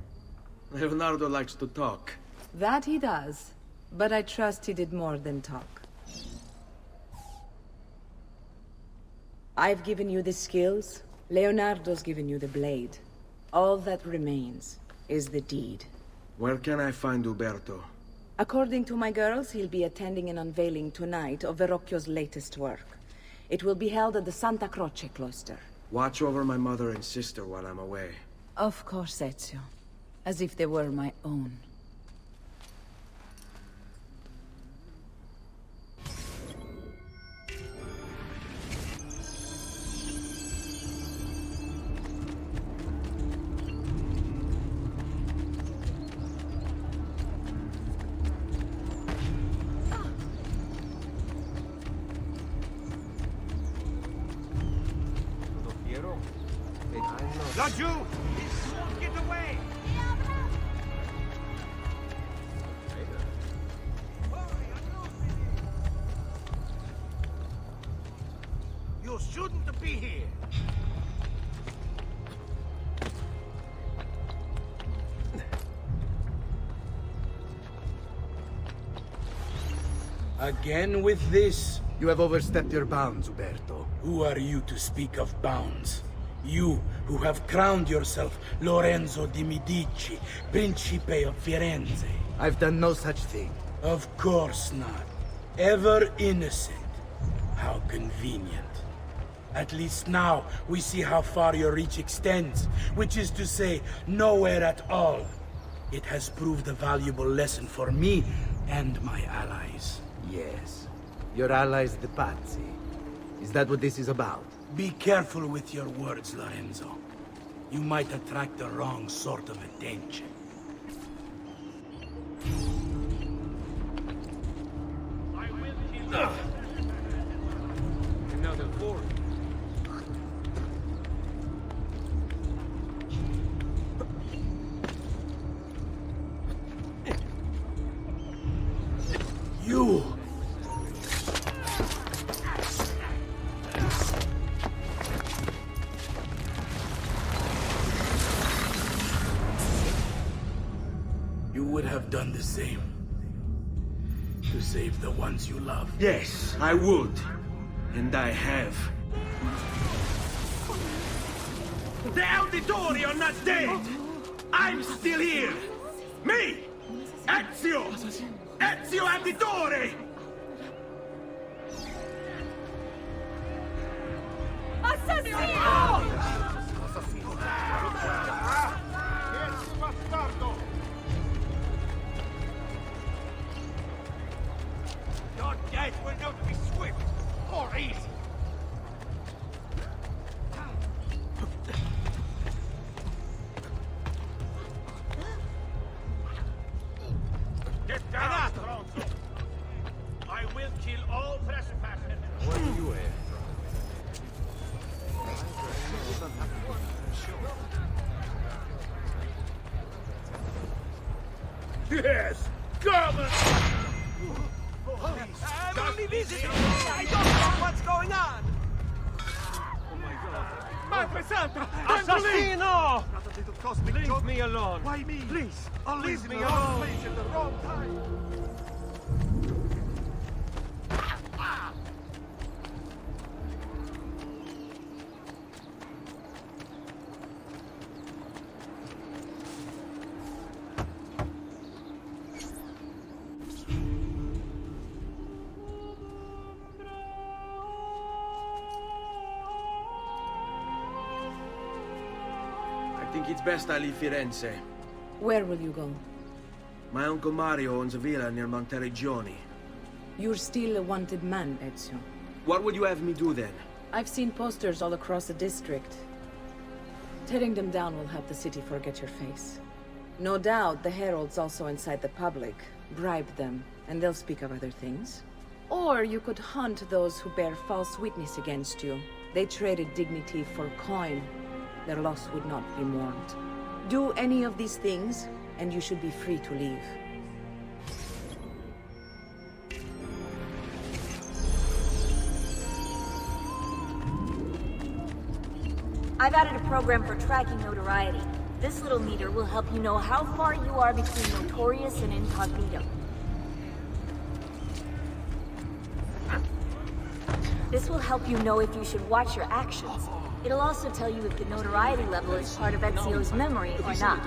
Leonardo likes to talk. That he does. But I trust he did more than talk. I've given you the skills. Leonardo's given you the blade. All that remains is the deed. Where can I find Uberto? According to my girls, he'll be attending an unveiling tonight of Verrocchio's latest work. It will be held at the Santa Croce cloister. Watch over my mother and sister while I'm away. Of course, Ezio. As if they were my own. Laggiù! Get away! You shouldn't be here! Again with this? You have overstepped your bounds, Uberto. Who are you to speak of bounds? You, who have crowned yourself Lorenzo di Medici, Principe of Firenze. I've done no such thing. Of course not. Ever innocent. How convenient. At least now we see how far your reach extends, which is to say, nowhere at all. It has proved a valuable lesson for me and my allies. Yes. Your allies, the Pazzi. Is that what this is about? Be careful with your words, Lorenzo. You might attract the wrong sort of attention. Another board. You! You would have done the same. To save the ones you love. Yes, I would. And I have. The Auditori are not dead! I'm still here! Me! Ezio! Ezio Auditore! Assassino! Your death will not be swift or easy. Get down, Stronzo! I will kill all trespassers. What are you at? Yes! Come on! I'm only visiting! I don't know what's going on! Madre Santa! Assassino! Leave me alone! Why me? Please! Leave me alone! Place at the wrong time! I think it's best I leave Firenze. Where will you go? My Uncle Mario owns a villa near Monteriggioni. You're still a wanted man, Ezio. What would you have me do then? I've seen posters all across the district. Tearing them down will help the city forget your face. No doubt the heralds also incite the public. Bribe them, and they'll speak of other things. Or you could hunt those who bear false witness against you. They traded dignity for coin. Their loss would not be mourned. Do any of these things, and you should be free to leave. I've added a program for tracking notoriety. This little meter will help you know how far you are between notorious and incognito. This will help you know if you should watch your actions. It'll also tell you if the notoriety level is part of Ezio's memory or not.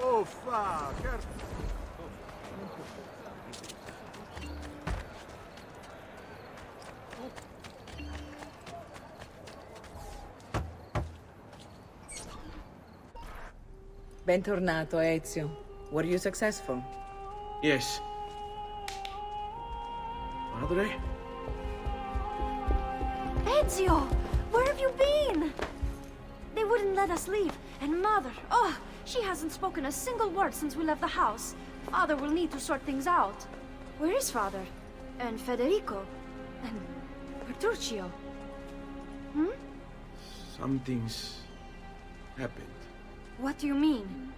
Oh, fuck. Bentornato, Ezio. Were you successful? Yes. Madre? Ezio! Where have you been? They wouldn't let us leave. And Mother, oh, she hasn't spoken a single word since we left the house. Father will need to sort things out. Where is Father? And Federico? And Petruccio? Hmm? Something's happened. What do you mean?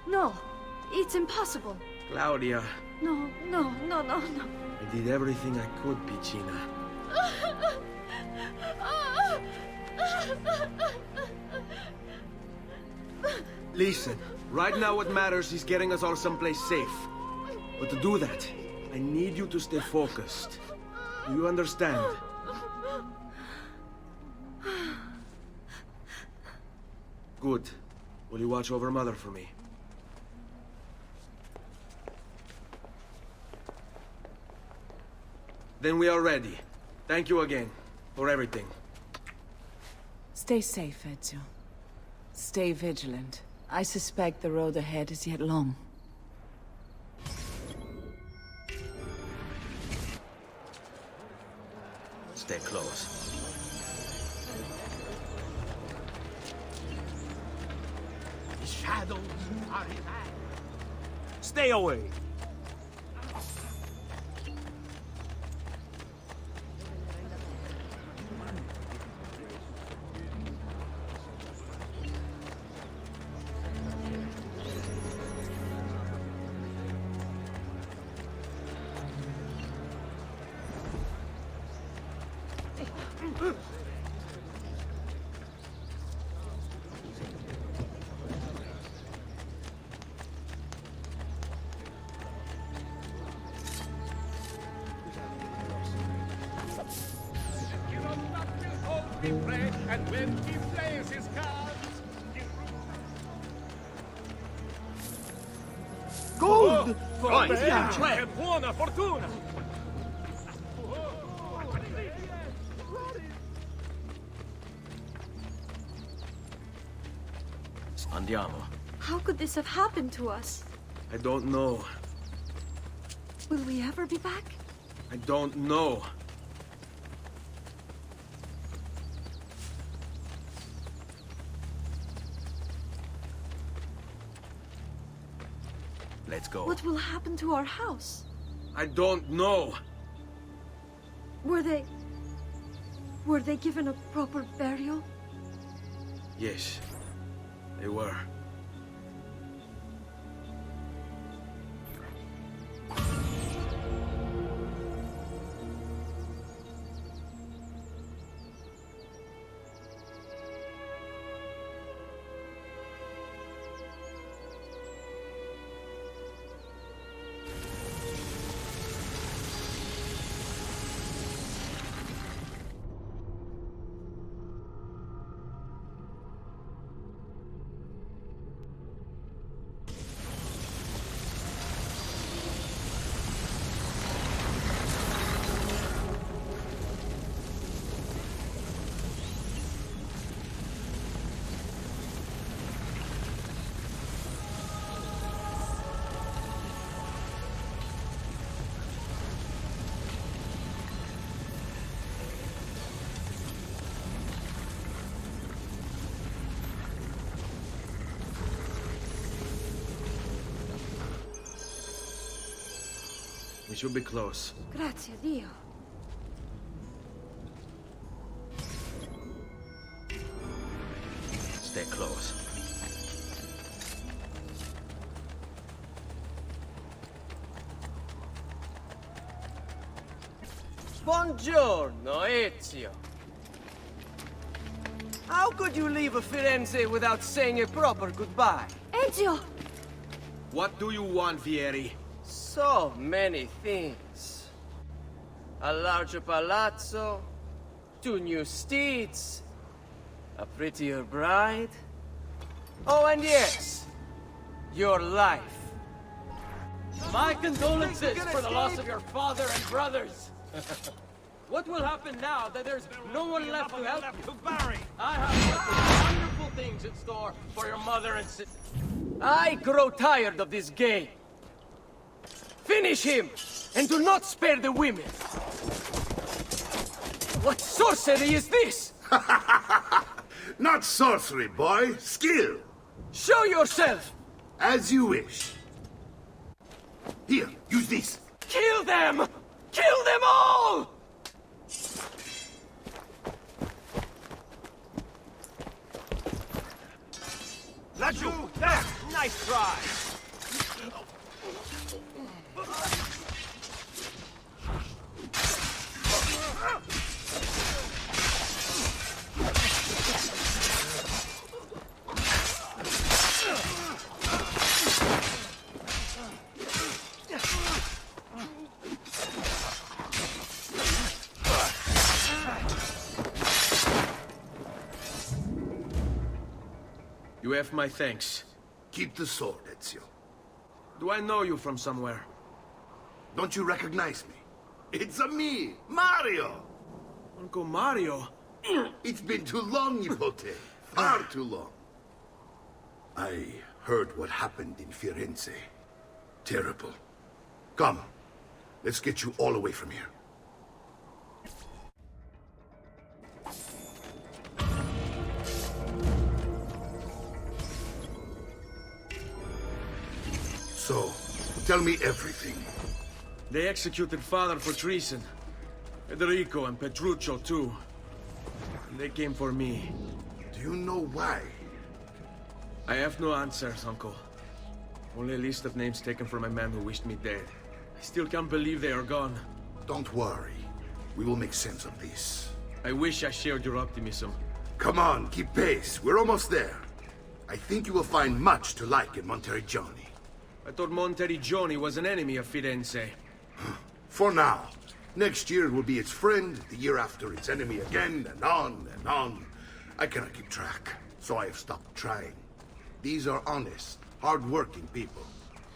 No, it's impossible. Claudia, No. I did everything I could, Piccina. Listen, right now what matters is getting us all someplace safe. But to do that, I need you to stay focused. Do you understand? Good. Will you watch over Mother for me? Then we are ready. Thank you again for everything. Stay safe, Ezio. Stay vigilant. I suspect the road ahead is yet long. Stay close. The shadows are in hand. Stay away. And when he plays his cards, Gold! che buona fortuna! Andiamo. How could this have happened to us? I don't know. Will we ever be back? I don't know. Let's go. What will happen to our house? I don't know. Were they given a proper burial? Yes, they were. We should be close. Grazie, Dio. Stay close. Buongiorno, Ezio. How could you leave a Firenze without saying a proper goodbye? Ezio! What do you want, Vieri? So many things. A larger palazzo, 2 new steeds, a prettier bride. Oh, and yes, your life. My condolences for the loss of your father and brothers. What will happen now that there's no one left to help you? I have wonderful things in store for your mother and sister. I grow tired of this game. Finish him, and do not spare the women. What sorcery is this? Not sorcery, boy. Skill. Show yourself. As you wish. Here, use this. Kill them! Kill them all! Laju! There! Nice try! You You have my thanks. Keep the sword, Ezio. Do I know you from somewhere? Don't you recognize me? It's me, Mario! Uncle Mario? It's been too long, Nipote. Far too long. I heard what happened in Firenze. Terrible. Come, let's get you all away from here. So, tell me everything. They executed Father for treason. Federico and Petruccio, too. And they came for me. Do you know why? I have no answers, Uncle. Only a list of names taken from a man who wished me dead. I still can't believe they are gone. Don't worry. We will make sense of this. I wish I shared your optimism. Come on, keep pace. We're almost there. I think you will find much to like in Monteriggioni. I thought Monteriggioni was an enemy of Firenze. For now. Next year it will be its friend, the year after its enemy again, and on and on. I cannot keep track, so I have stopped trying. These are honest, hard-working people.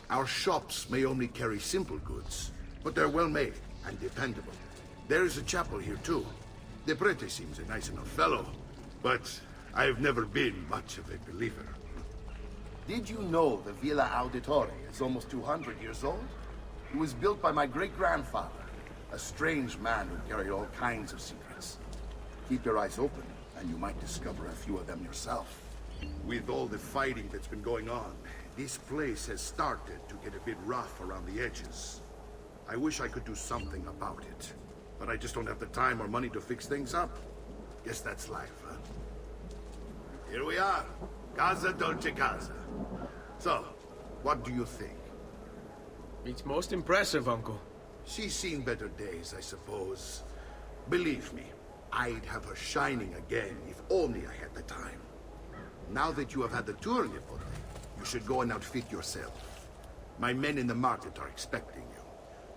Our shops may only carry simple goods, but they're well-made and dependable. There is a chapel here, too. The prete seems a nice enough fellow, but I've never been much of a believer. Did you know the Villa Auditore is almost 200 years old? It was built by my great-grandfather, a strange man who carried all kinds of secrets. Keep your eyes open, and you might discover a few of them yourself. With all the fighting that's been going on, this place has started to get a bit rough around the edges. I wish I could do something about it, but I just don't have the time or money to fix things up. Guess that's life, huh? Here we are. Casa Dolce Casa. So, what do you think? It's most impressive, Uncle. She's seen better days, I suppose. Believe me, I'd have her shining again if only I had the time. Now that you have had the tour, Nipote, you should go and outfit yourself. My men in the market are expecting you.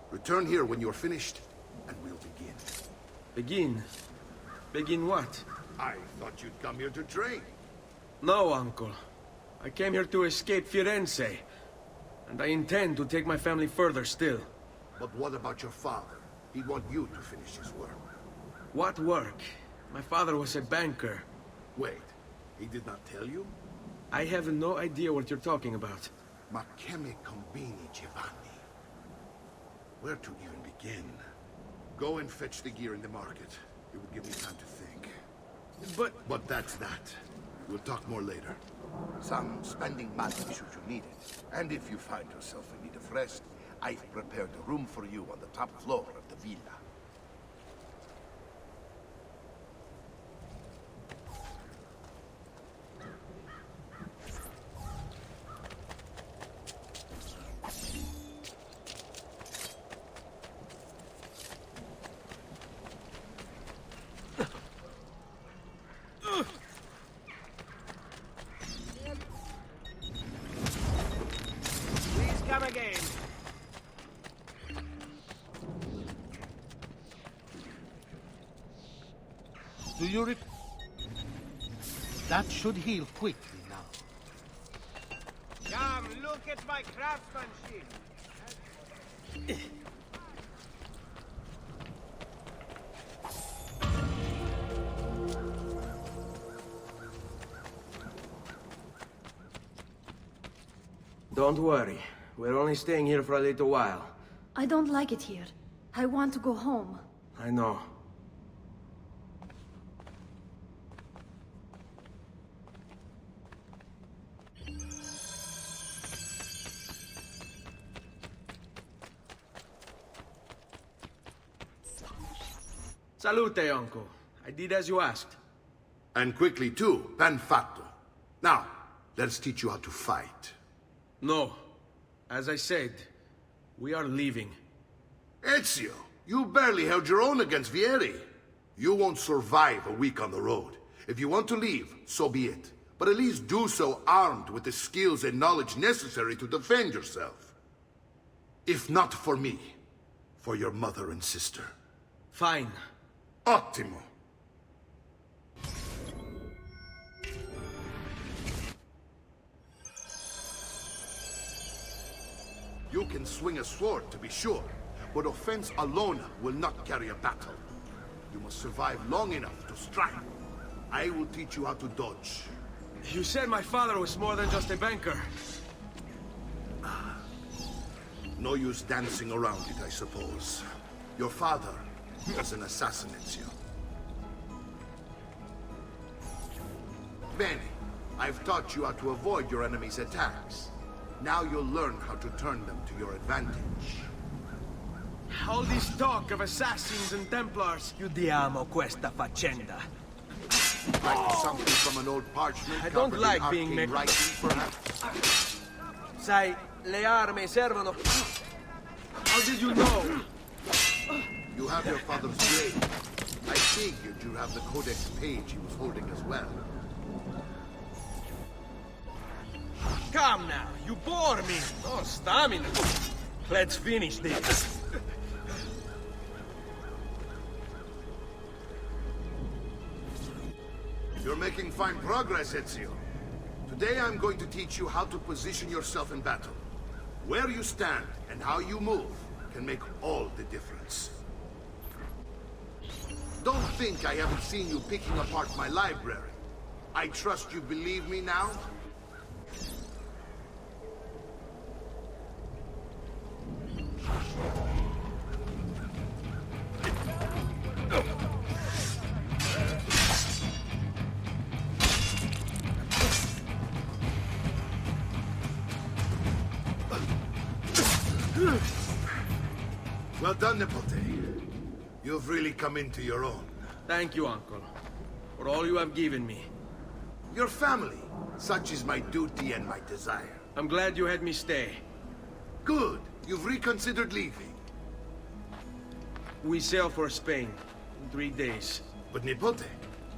Return here when you're finished, and we'll begin. Begin? Begin what? I thought you'd come here to train. No, Uncle. I came here to escape Firenze. And I intend to take my family further still. But what about your father? He'd want you to finish his work. What work? My father was a banker. Wait, he did not tell you? I have no idea what you're talking about. Ma che me combini, Giovanni? Where to even begin? Go and fetch the gear in the market. It would give me time to think. But that's that. We'll talk more later. Some spending money should you need it. And if you find yourself in need of rest, I've prepared a room for you on the top floor of the villa. Come again. Do you That should heal quickly now. Come, look at my craftsmanship. Don't worry. We're only staying here for a little while. I don't like it here. I want to go home. I know. Salute, Uncle. I did as you asked. And quickly too, ben fatto. Now, let's teach you how to fight. No. As I said, we are leaving. Ezio, you barely held your own against Vieri. You won't survive a week on the road. If you want to leave, so be it. But at least do so armed with the skills and knowledge necessary to defend yourself. If not for me, for your mother and sister. Fine. Ottimo. You can swing a sword, to be sure, but offense alone will not carry a battle. You must survive long enough to strike. I will teach you how to dodge. You said my father was more than just a banker. No use dancing around it, I suppose. Your father was an assassin, Ezio. Bene, I've taught you how to avoid your enemy's attacks. Now you'll learn how to turn them to your advantage. All this talk of assassins and Templars. Chiudiamo questa faccenda. Like something from an old parchment. I don't like being made. Writing, perhaps. Sai, le armi servono. How did you know? You have your father's blade. I figured you have the codex page he was holding as well. Come now, you bore me. Oh, stamina. Let's finish this. You're making fine progress, Ezio. Today I'm going to teach you how to position yourself in battle. Where you stand and how you move can make all the difference. Don't think I haven't seen you picking apart my library. I trust you believe me now? Well done, Nipote. You've really come into your own. Thank you, Uncle, for all you have given me. Your family. Such is my duty and my desire. I'm glad you had me stay. Good. You've reconsidered leaving. We sail for Spain in 3 days. But Nipote,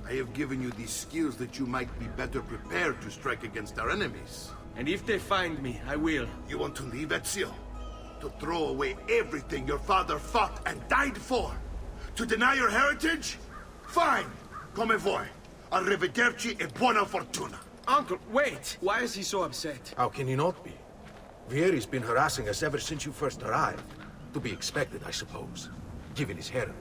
I have given you these skills that you might be better prepared to strike against our enemies. And if they find me, I will. You want to leave, Ezio? To throw away everything your father fought and died for? To deny your heritage? Fine! Come vuoi. Arrivederci e buona fortuna. Uncle, wait! Why is he so upset? How can he not be? Vieri's been harassing us ever since you first arrived. To be expected, I suppose, given his heritage.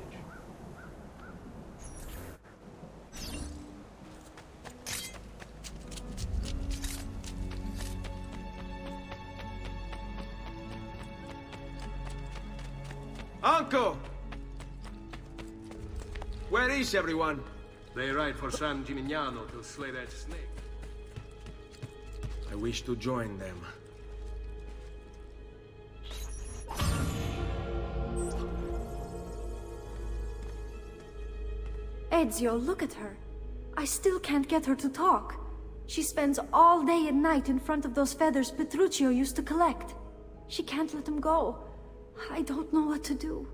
Uncle! Where is everyone? They ride for San Gimignano to slay that snake. I wish to join them. Ezio, look at her. I still can't get her to talk. She spends all day and night in front of those feathers Petruchio used to collect. She can't let them go. I don't know what to do.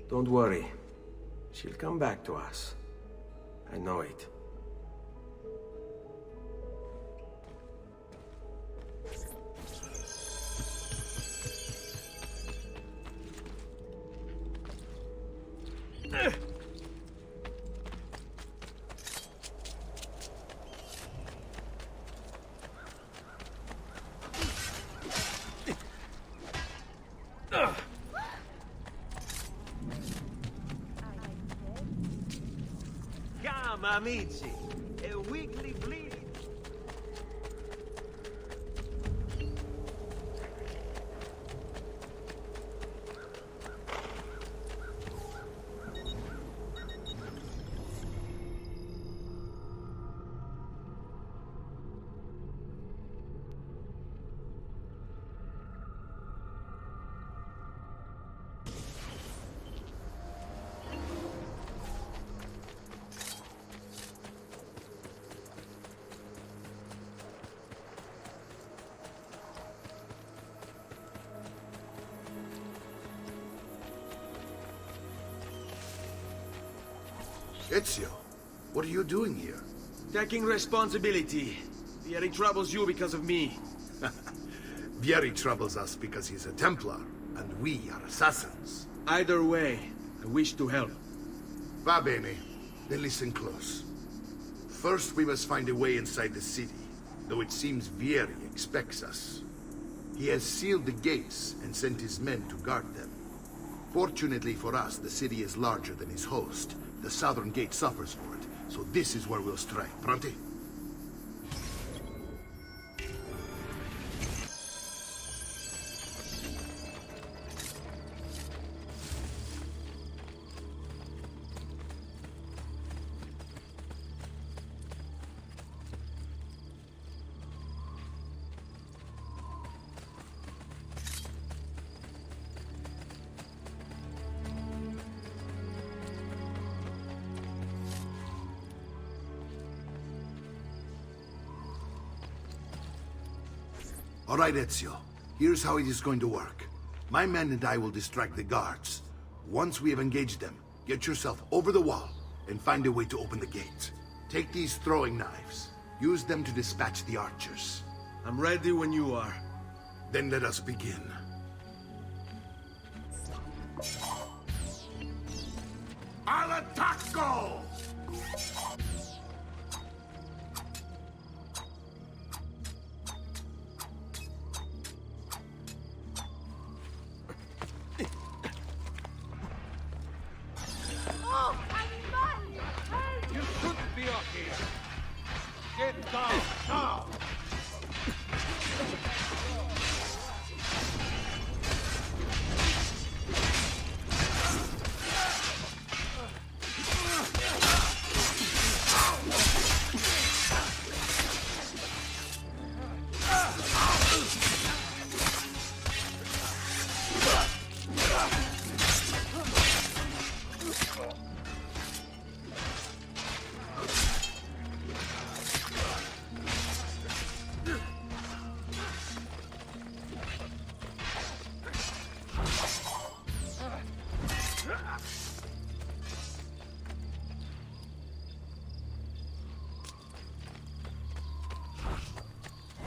Don't worry. She'll come back to us. I know it. Come, amici. A weekly bleeding. Ezio, what are you doing here? Taking responsibility. Vieri troubles you because of me. Vieri troubles us because he's a Templar, and we are assassins. Either way, I wish to help. Va bene. Then listen close. First, we must find a way inside the city, though it seems Vieri expects us. He has sealed the gates and sent his men to guard them. Fortunately for us, the city is larger than his host. The southern gate suffers for it, so this is where we'll strike. Pronti? All right, Ezio. Here's how it is going to work. My men and I will distract the guards. Once we have engaged them, get yourself over the wall and find a way to open the gate. Take these throwing knives. Use them to dispatch the archers. I'm ready when you are. Then let us begin. Al attacco! You shouldn't be up here. Get down now.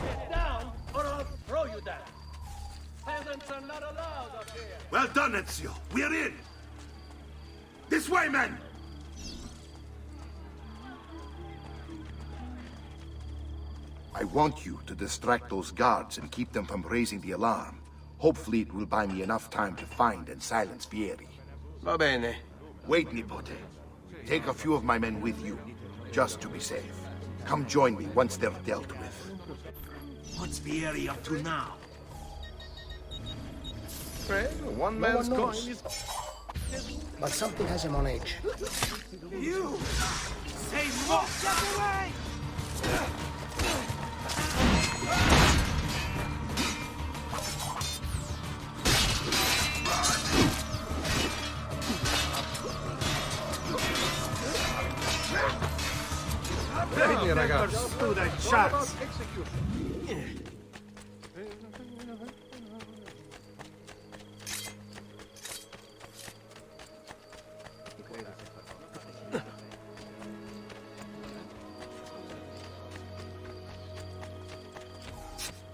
Get down, or I'll throw you down. Peasants are not allowed up here. Well done, Ezio. We're in! This way, men! I want you to distract those guards and keep them from raising the alarm. Hopefully it will buy me enough time to find and silence Vieri. Va bene. Wait, Nipote. Take a few of my men with you, just to be safe. Come join me once they're dealt with. What's Vieri up to now? One man's one coin knows. is... But something has him on edge. You! Say more! Get away! Bene, ragazzi. Stood a chance.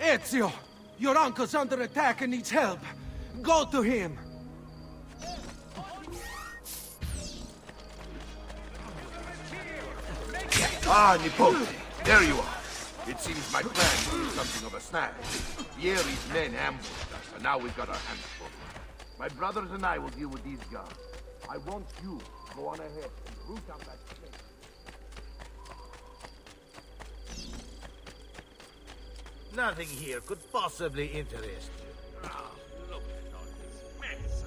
Ezio! Your uncle's under attack and needs help. Go to him! Ah, Nipote. There you are. It seems my plan was something of a snag. Vieri's men ambushed us, and now we've got our hands full. My brothers and I will deal with these guards. I want you to go on ahead and root out that snake. Nothing here could possibly interest you. Ah, look at all this mess.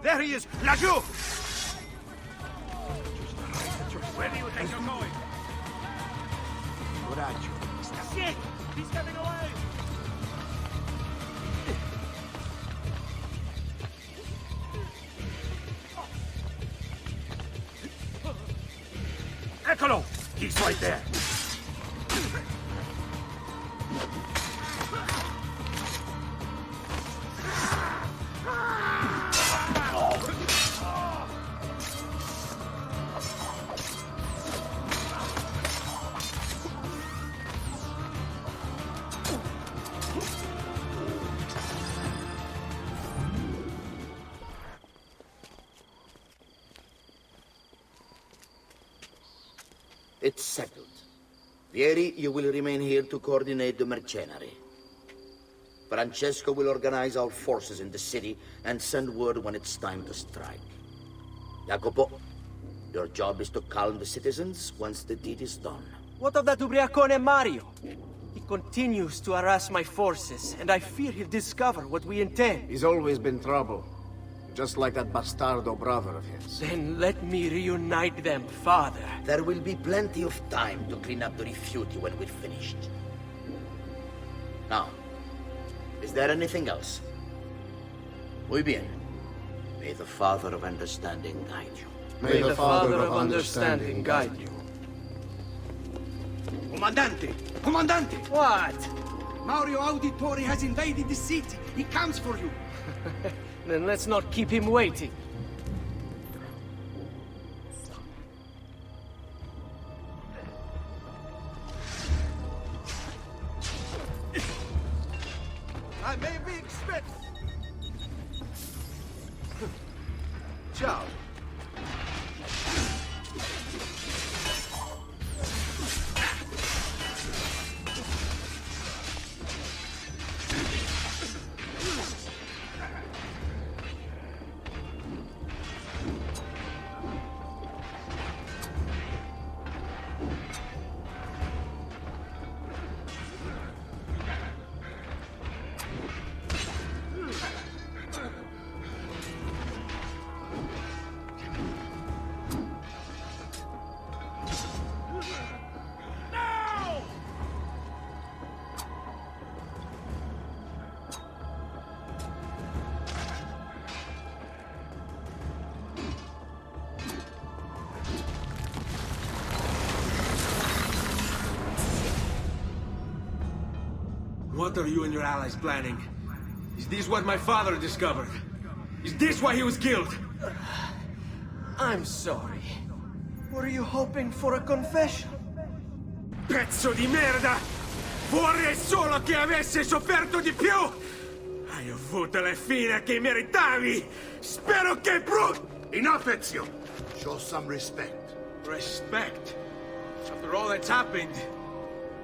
There he is! Laggiù! Where do you think you're going? Coraggio. Shit! He's getting away! Eccolo! He's right there! It's settled. Vieri, you will remain here to coordinate the mercenary. Francesco will organize our forces in the city and send word when it's time to strike. Jacopo, your job is to calm the citizens once the deed is done. What of that ubriacone Mario? He continues to harass my forces, and I fear he'll discover what we intend. He's always been trouble. Just like that bastardo brother of his. Then let me reunite them, father. There will be plenty of time to clean up the rifiuti when we're finished. Now, is there anything else? Muy bien. May the Father of Understanding guide you. May the Father of Understanding guide you. Comandante! Comandante! What? Mario Auditore has invaded the city. He comes for you. Then let's not keep him waiting. I may be expected. Ciao. What are you and your allies planning? Is this what my father discovered? Is this why he was killed? I'm sorry. Were you hoping for a confession? Pezzo di merda! Vorrei solo che avesse sofferto di più! Hai avuto la fine che meritavi! Spero che Enough, Ezio! Show some respect. Respect? After all that's happened,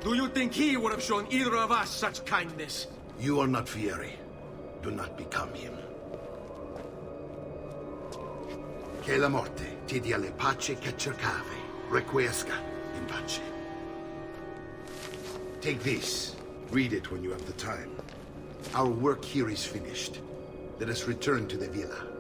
do you think he would have shown either of us such kindness? You are not Fieri. Do not become him. Che la morte ti dia le pace che cercavi. Requiesca in pace. Take this. Read it when you have the time. Our work here is finished. Let us return to the villa.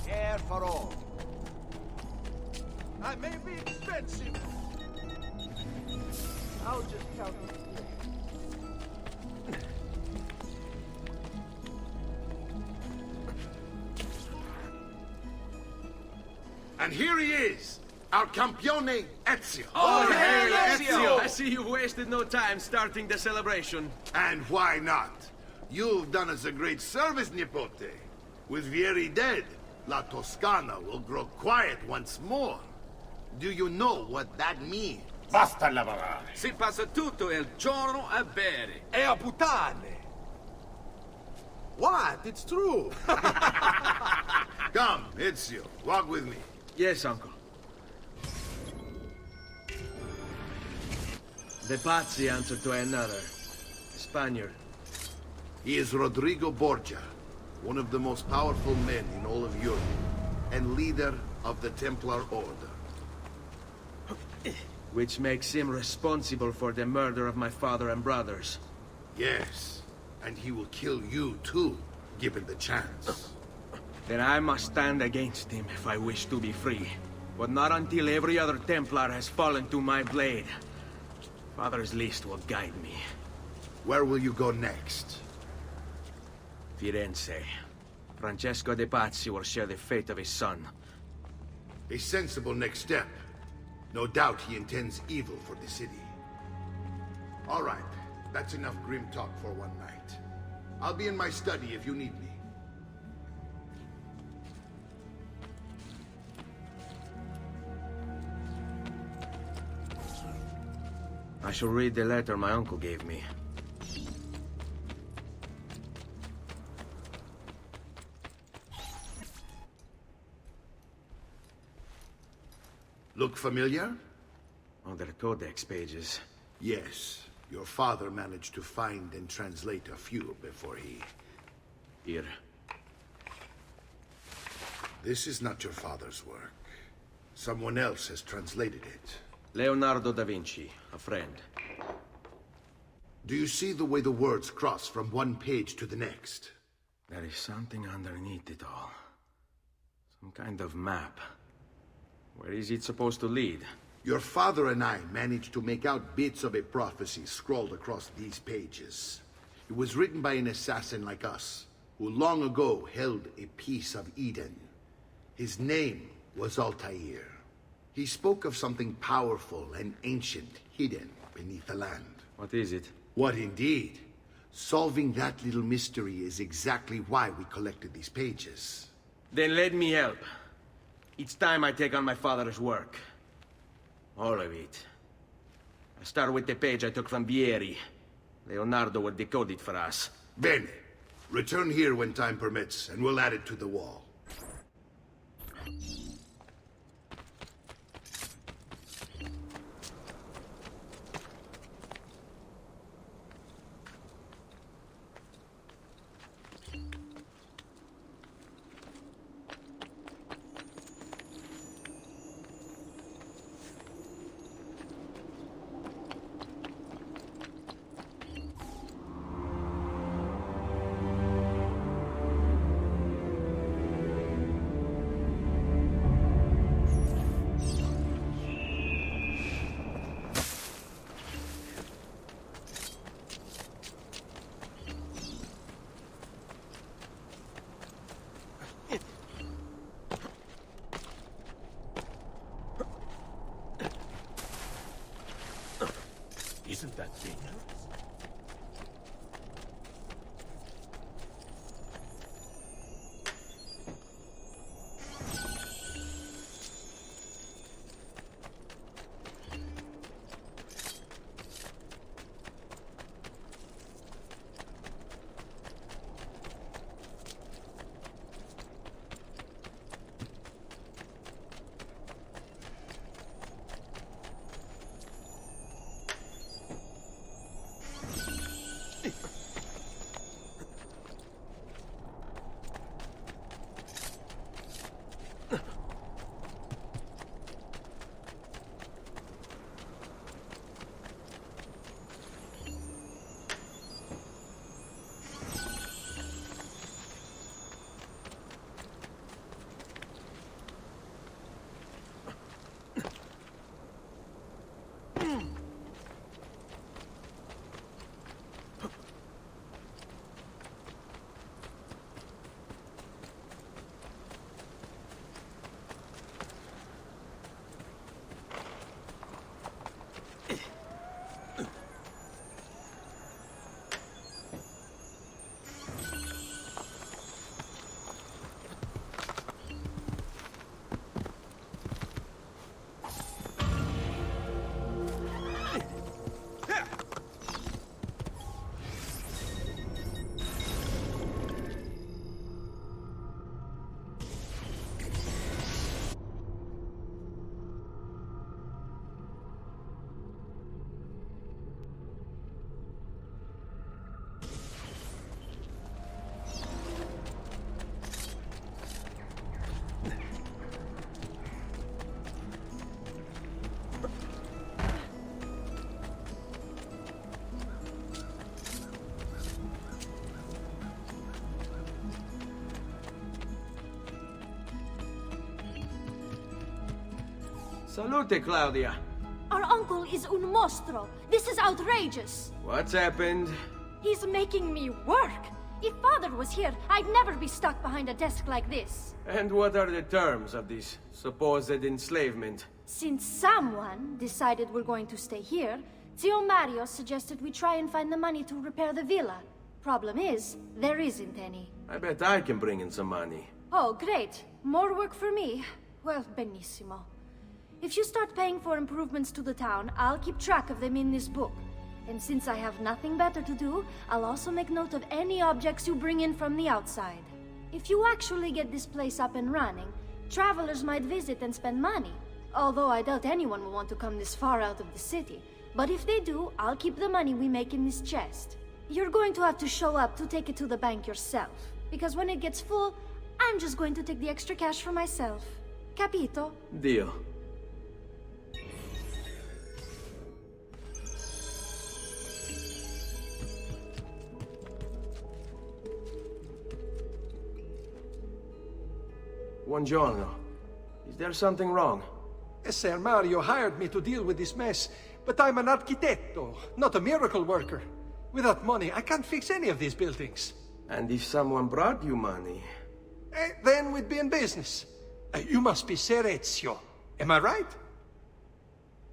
Air for all. I may be expensive. I'll just count it. And here he is, our campione Ezio. Oh, hey, Ezio! I see you've wasted no time starting the celebration. And why not? You've done us a great service, Nipote. With Vieri dead, La Toscana will grow quiet once more. Do you know what that means? Basta lavorare. Si passa tutto il giorno a bere. E a puttane. What? It's true. Come, Ezio, walk with me. Yes, uncle. The Pazzi answer to another. A Spaniard. He is Rodrigo Borgia, one of the most powerful men in all of Europe, and leader of the Templar Order. Which makes him responsible for the murder of my father and brothers. Yes, and he will kill you too, given the chance. Then I must stand against him if I wish to be free. But not until every other Templar has fallen to my blade. Father's list will guide me. Where will you go next? Firenze. Francesco de' Pazzi will share the fate of his son. A sensible next step. No doubt he intends evil for the city. All right, that's enough grim talk for one night. I'll be in my study if you need me. I shall read the letter my uncle gave me. Look familiar? Other codex pages. Yes. Your father managed to find and translate a few before he... Here. This is not your father's work. Someone else has translated it. Leonardo da Vinci, a friend. Do you see the way the words cross from one page to the next? There is something underneath it all. Some kind of map. Where is it supposed to lead? Your father and I managed to make out bits of a prophecy scrawled across these pages. It was written by an assassin like us, who long ago held a piece of Eden. His name was Altair. He spoke of something powerful and ancient hidden beneath the land. What is it? What indeed? Solving that little mystery is exactly why we collected these pages. Then let me help. It's time I take on my father's work. All of it. I start with the page I took from Vieri. Leonardo will decode it for us. Bene. Return here when time permits, and we'll add it to the wall. Isn't that dangerous? Salute, Claudia. Our uncle is un mostro. This is outrageous. What's happened? He's making me work. If Father was here, I'd never be stuck behind a desk like this. And what are the terms of this supposed enslavement? Since someone decided we're going to stay here, Zio Mario suggested we try and find the money to repair the villa. Problem is, there isn't any. I bet I can bring in some money. Oh, great. More work for me. Well, benissimo. If you start paying for improvements to the town, I'll keep track of them in this book. And since I have nothing better to do, I'll also make note of any objects you bring in from the outside. If you actually get this place up and running, travelers might visit and spend money. Although I doubt anyone will want to come this far out of the city. But if they do, I'll keep the money we make in this chest. You're going to have to show up to take it to the bank yourself. Because when it gets full, I'm just going to take the extra cash for myself. Capito? Deal. Buongiorno. Is there something wrong? Ser Mario hired me to deal with this mess, but I'm an architetto, not a miracle worker. Without money, I can't fix any of these buildings. And if someone brought you money? Then we'd be in business. You must be Ser Ezio. Am I right?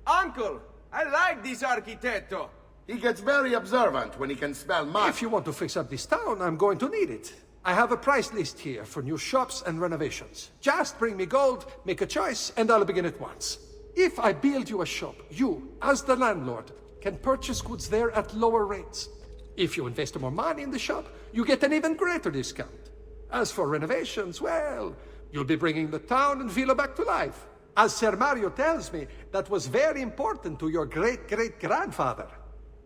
Uncle! I like this architetto! He gets very observant when he can smell money. If you want to fix up this town, I'm going to need it. I have a price list here for new shops and renovations. Just bring me gold, make a choice, and I'll begin at once. If I build you a shop, you, as the landlord, can purchase goods there at lower rates. If you invest more money in the shop, you get an even greater discount. As for renovations, well, you'll be bringing the town and villa back to life. As Ser Mario tells me, that was very important to your great-great-grandfather.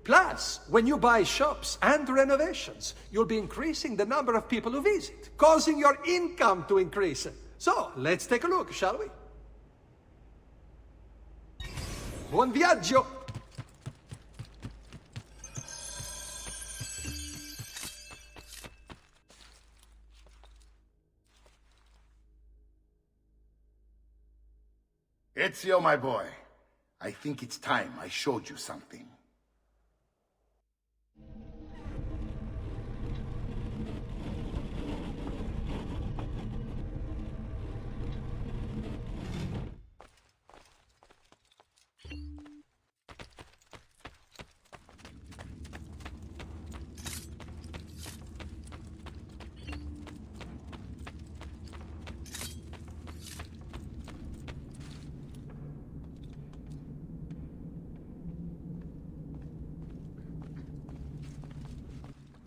Plus, when you buy shops and renovations, you'll be increasing the number of people who visit, causing your income to increase. So, let's take a look, shall we? Buon viaggio! Ezio, my boy, I think it's time I showed you something.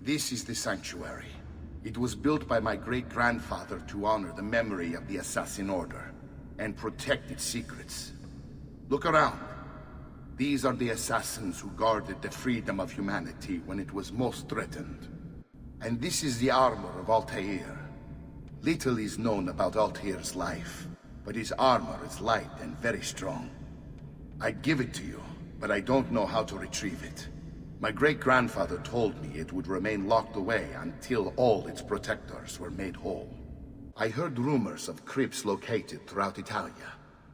This is the sanctuary. It was built by my great-grandfather to honor the memory of the Assassin Order and protect its secrets. Look around. These are the assassins who guarded the freedom of humanity when it was most threatened. And this is the armor of Altair. Little is known about Altair's life, but his armor is light and very strong. I'd give it to you, but I don't know how to retrieve it. My great-grandfather told me it would remain locked away until all its protectors were made whole. I heard rumors of crypts located throughout Italia,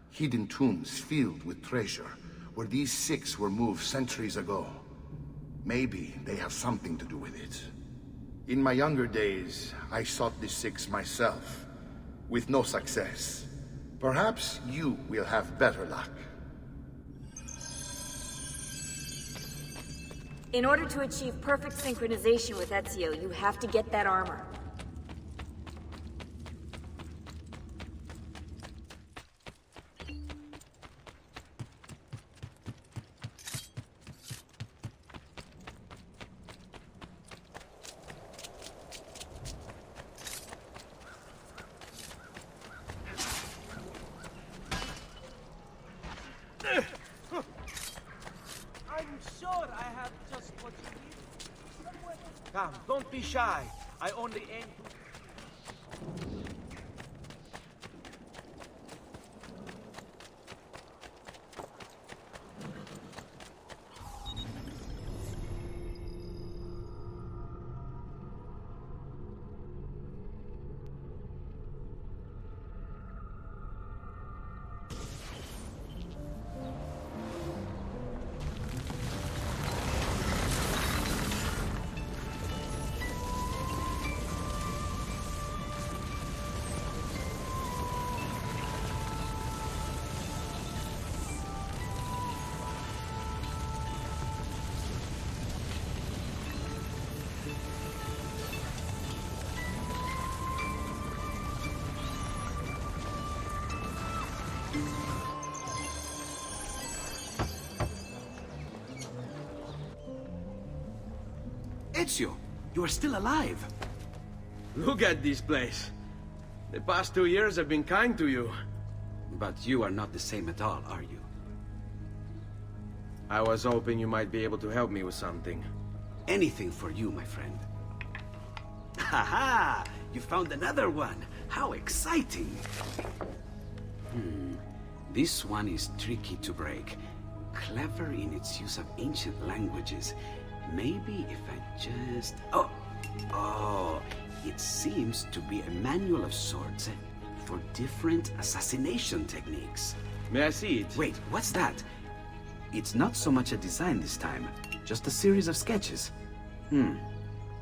hidden tombs filled with treasure, where these six were moved centuries ago. Maybe they have something to do with it. In my younger days, I sought the six myself, with no success. Perhaps you will have better luck. In order to achieve perfect synchronization with Ezio, you have to get that armor. Come, don't be shy. I only aim to... Ezio, you are still alive. Look at this place. The past 2 years have been kind to you. But you are not the same at all, are you? I was hoping you might be able to help me with something. Anything for you, my friend. Haha! You found another one! How exciting! This one is tricky to break. Clever in its use of ancient languages. Maybe if I just... Oh! It seems to be a manual of sorts for different assassination techniques. May I see it? Wait, what's that? It's not so much a design this time, just a series of sketches.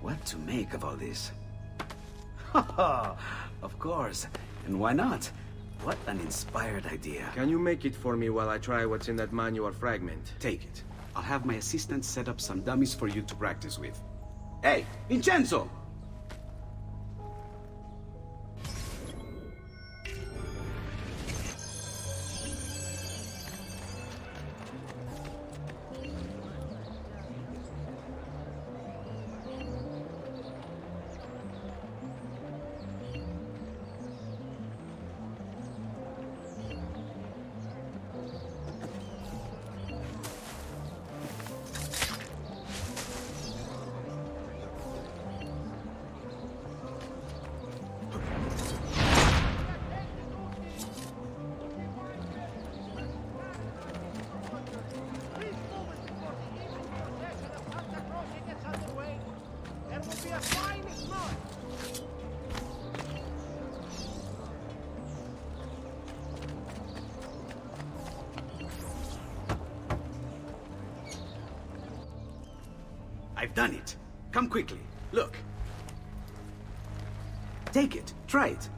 What to make of all this? Of course, and why not? What an inspired idea. Can you make it for me while I try what's in that manual fragment? Take it. I'll have my assistant set up some dummies for you to practice with. Hey, Vincenzo! I've done it. Come quickly. Look. Take it. Try it.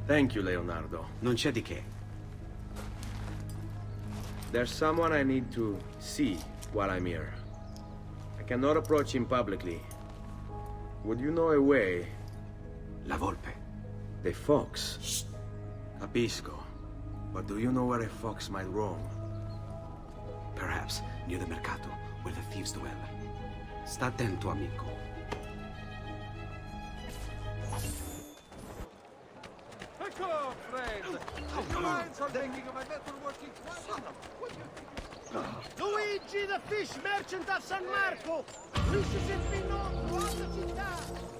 Thank you, Leonardo. Non c'è di che. There's someone I need to see while I'm here. I cannot approach him publicly. Would you know a way? La Volpe. The fox. Shh. Capisco. But do you know where a fox might roam? Perhaps near the Mercato, where the thieves dwell. Sta attento, amico. Ecco, friend! Your minds are thinking of a better working plan. Luigi, the fish merchant of San Marco! Lucius il Pinotto, alta città!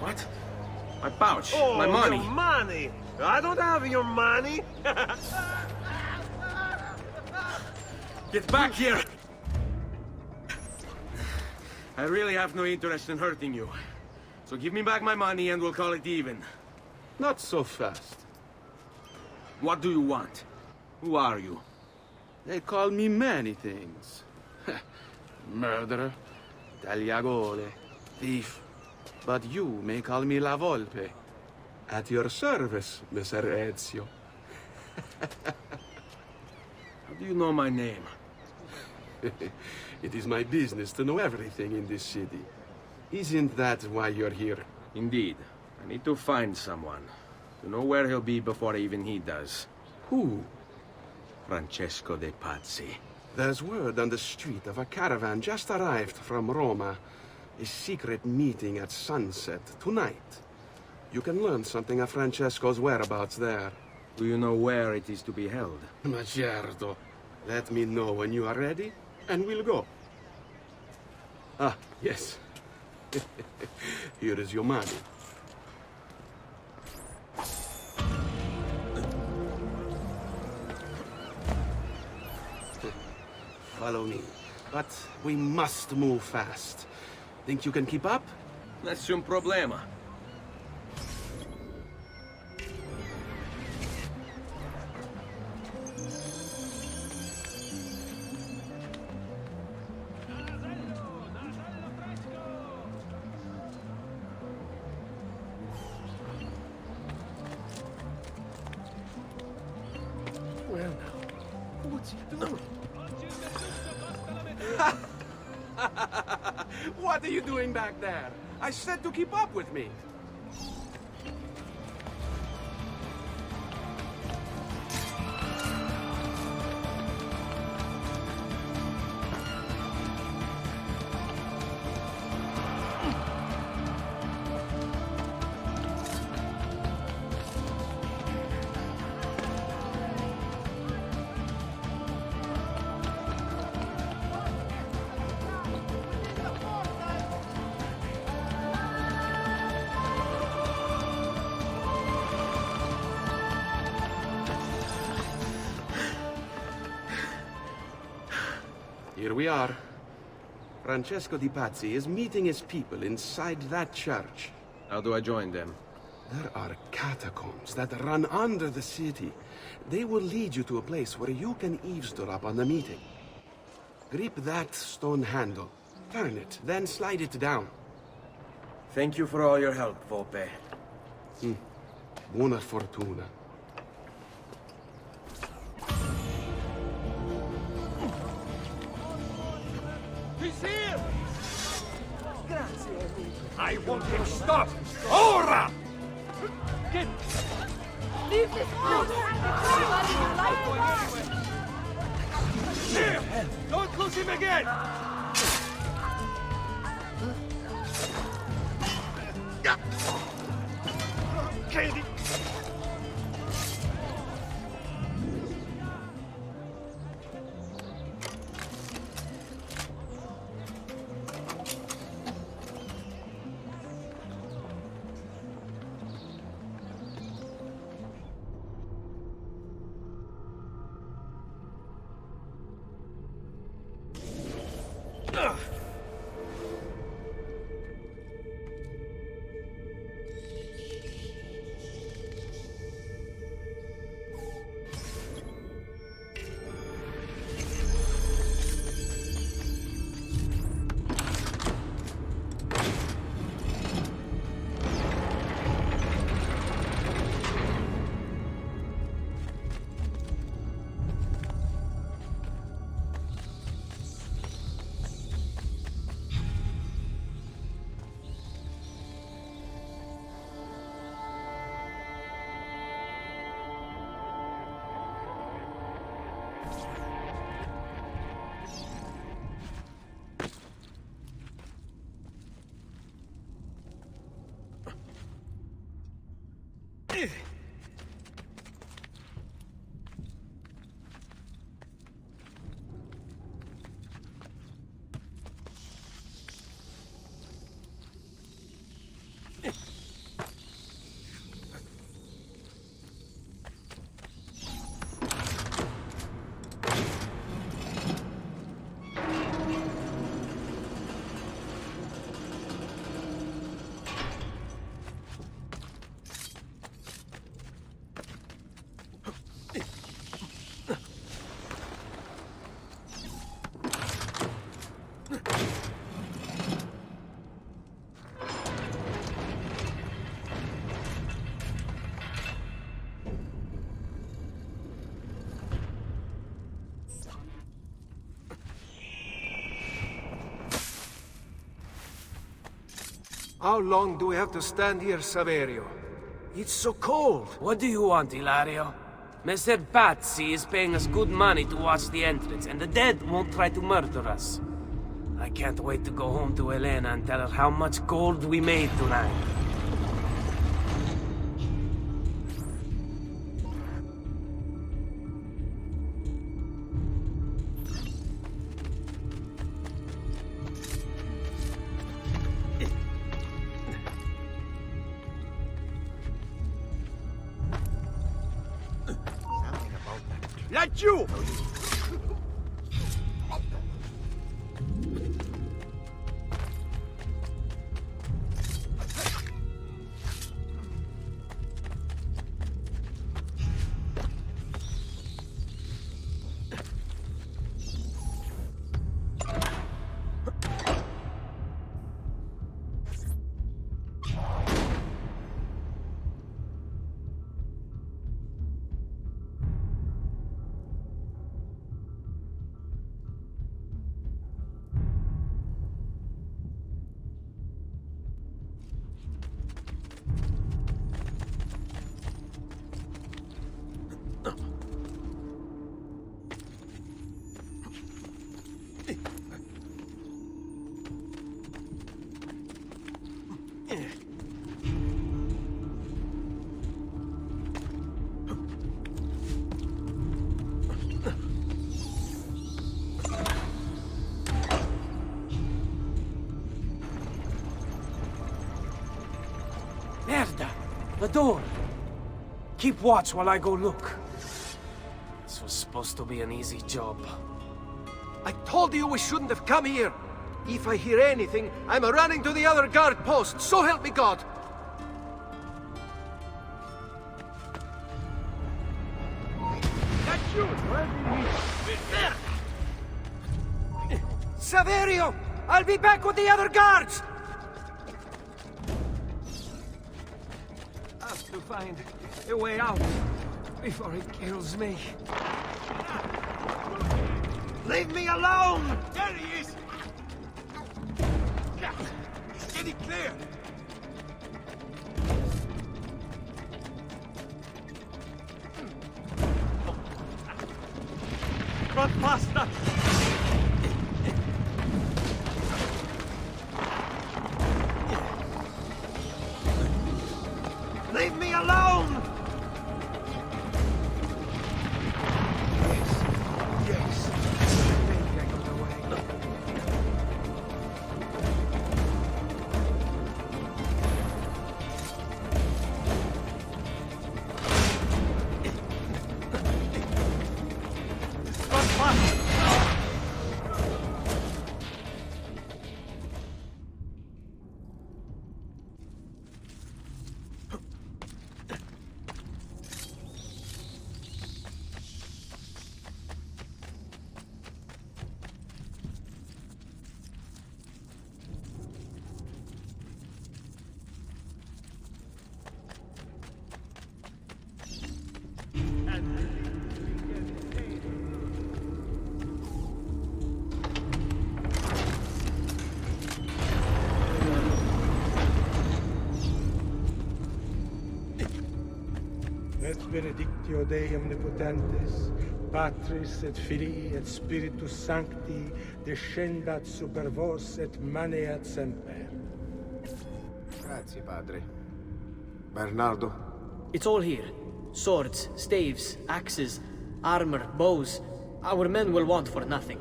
What? My pouch. Oh, my money. Your money! I don't have your money! Get back here! I really have no interest in hurting you. So give me back my money and we'll call it even. Not so fast. What do you want? Who are you? They call me many things. Murderer, tagliagole, thief. But you may call me La Volpe. At your service, Mr. Ezio. How do you know my name? It is my business to know everything in this city. Isn't that why you're here? Indeed. I need to find someone. To know where he'll be before even he does. Who? Francesco de Pazzi. There's word on the street of a caravan just arrived from Roma. A secret meeting at sunset tonight. You can learn something of Francesco's whereabouts there. Do you know where it is to be held? Ma certo. Let me know when you are ready, and we'll go. Ah, yes. Here is your money. Follow me. But we must move fast. Think you can keep up? Nessun problema. Well now, what's he doing? What are you doing back there? I said to keep up with me. Here we are. Francesco Di Pazzi is meeting his people inside that church. How do I join them? There are catacombs that run under the city. They will lead you to a place where you can eavesdrop on the meeting. Grip that stone handle. Turn it, then slide it down. Thank you for all your help, Volpe. Buona fortuna. He's here! I want him stopped! Ora! Get... Leave this house! Here! Don't lose him again! Katie! How long do we have to stand here, Saverio? It's so cold. What do you want, Ilario? Messer Pazzi is paying us good money to watch the entrance, and the dead won't try to murder us. I can't wait to go home to Elena and tell her how much gold we made tonight. Let you! The door. Keep watch while I go look. This was supposed to be an easy job. I told you we shouldn't have come here. If I hear anything, I'm running to the other guard post. So help me God. That's you! There! Saverio! I'll be back with the other guards! I have to find a way out before it kills me. Leave me alone! There he is! It's getting clear! Run faster! Leave me alone! Yes. Maybe I got away. Run faster! Et benedictio Dei omnipotentes, Patris et Filii et Spiritus Sancti, descendat super vos et maneat semper. Grazie, padre. Bernardo? It's all here. Swords, staves, axes, armor, bows. Our men will want for nothing.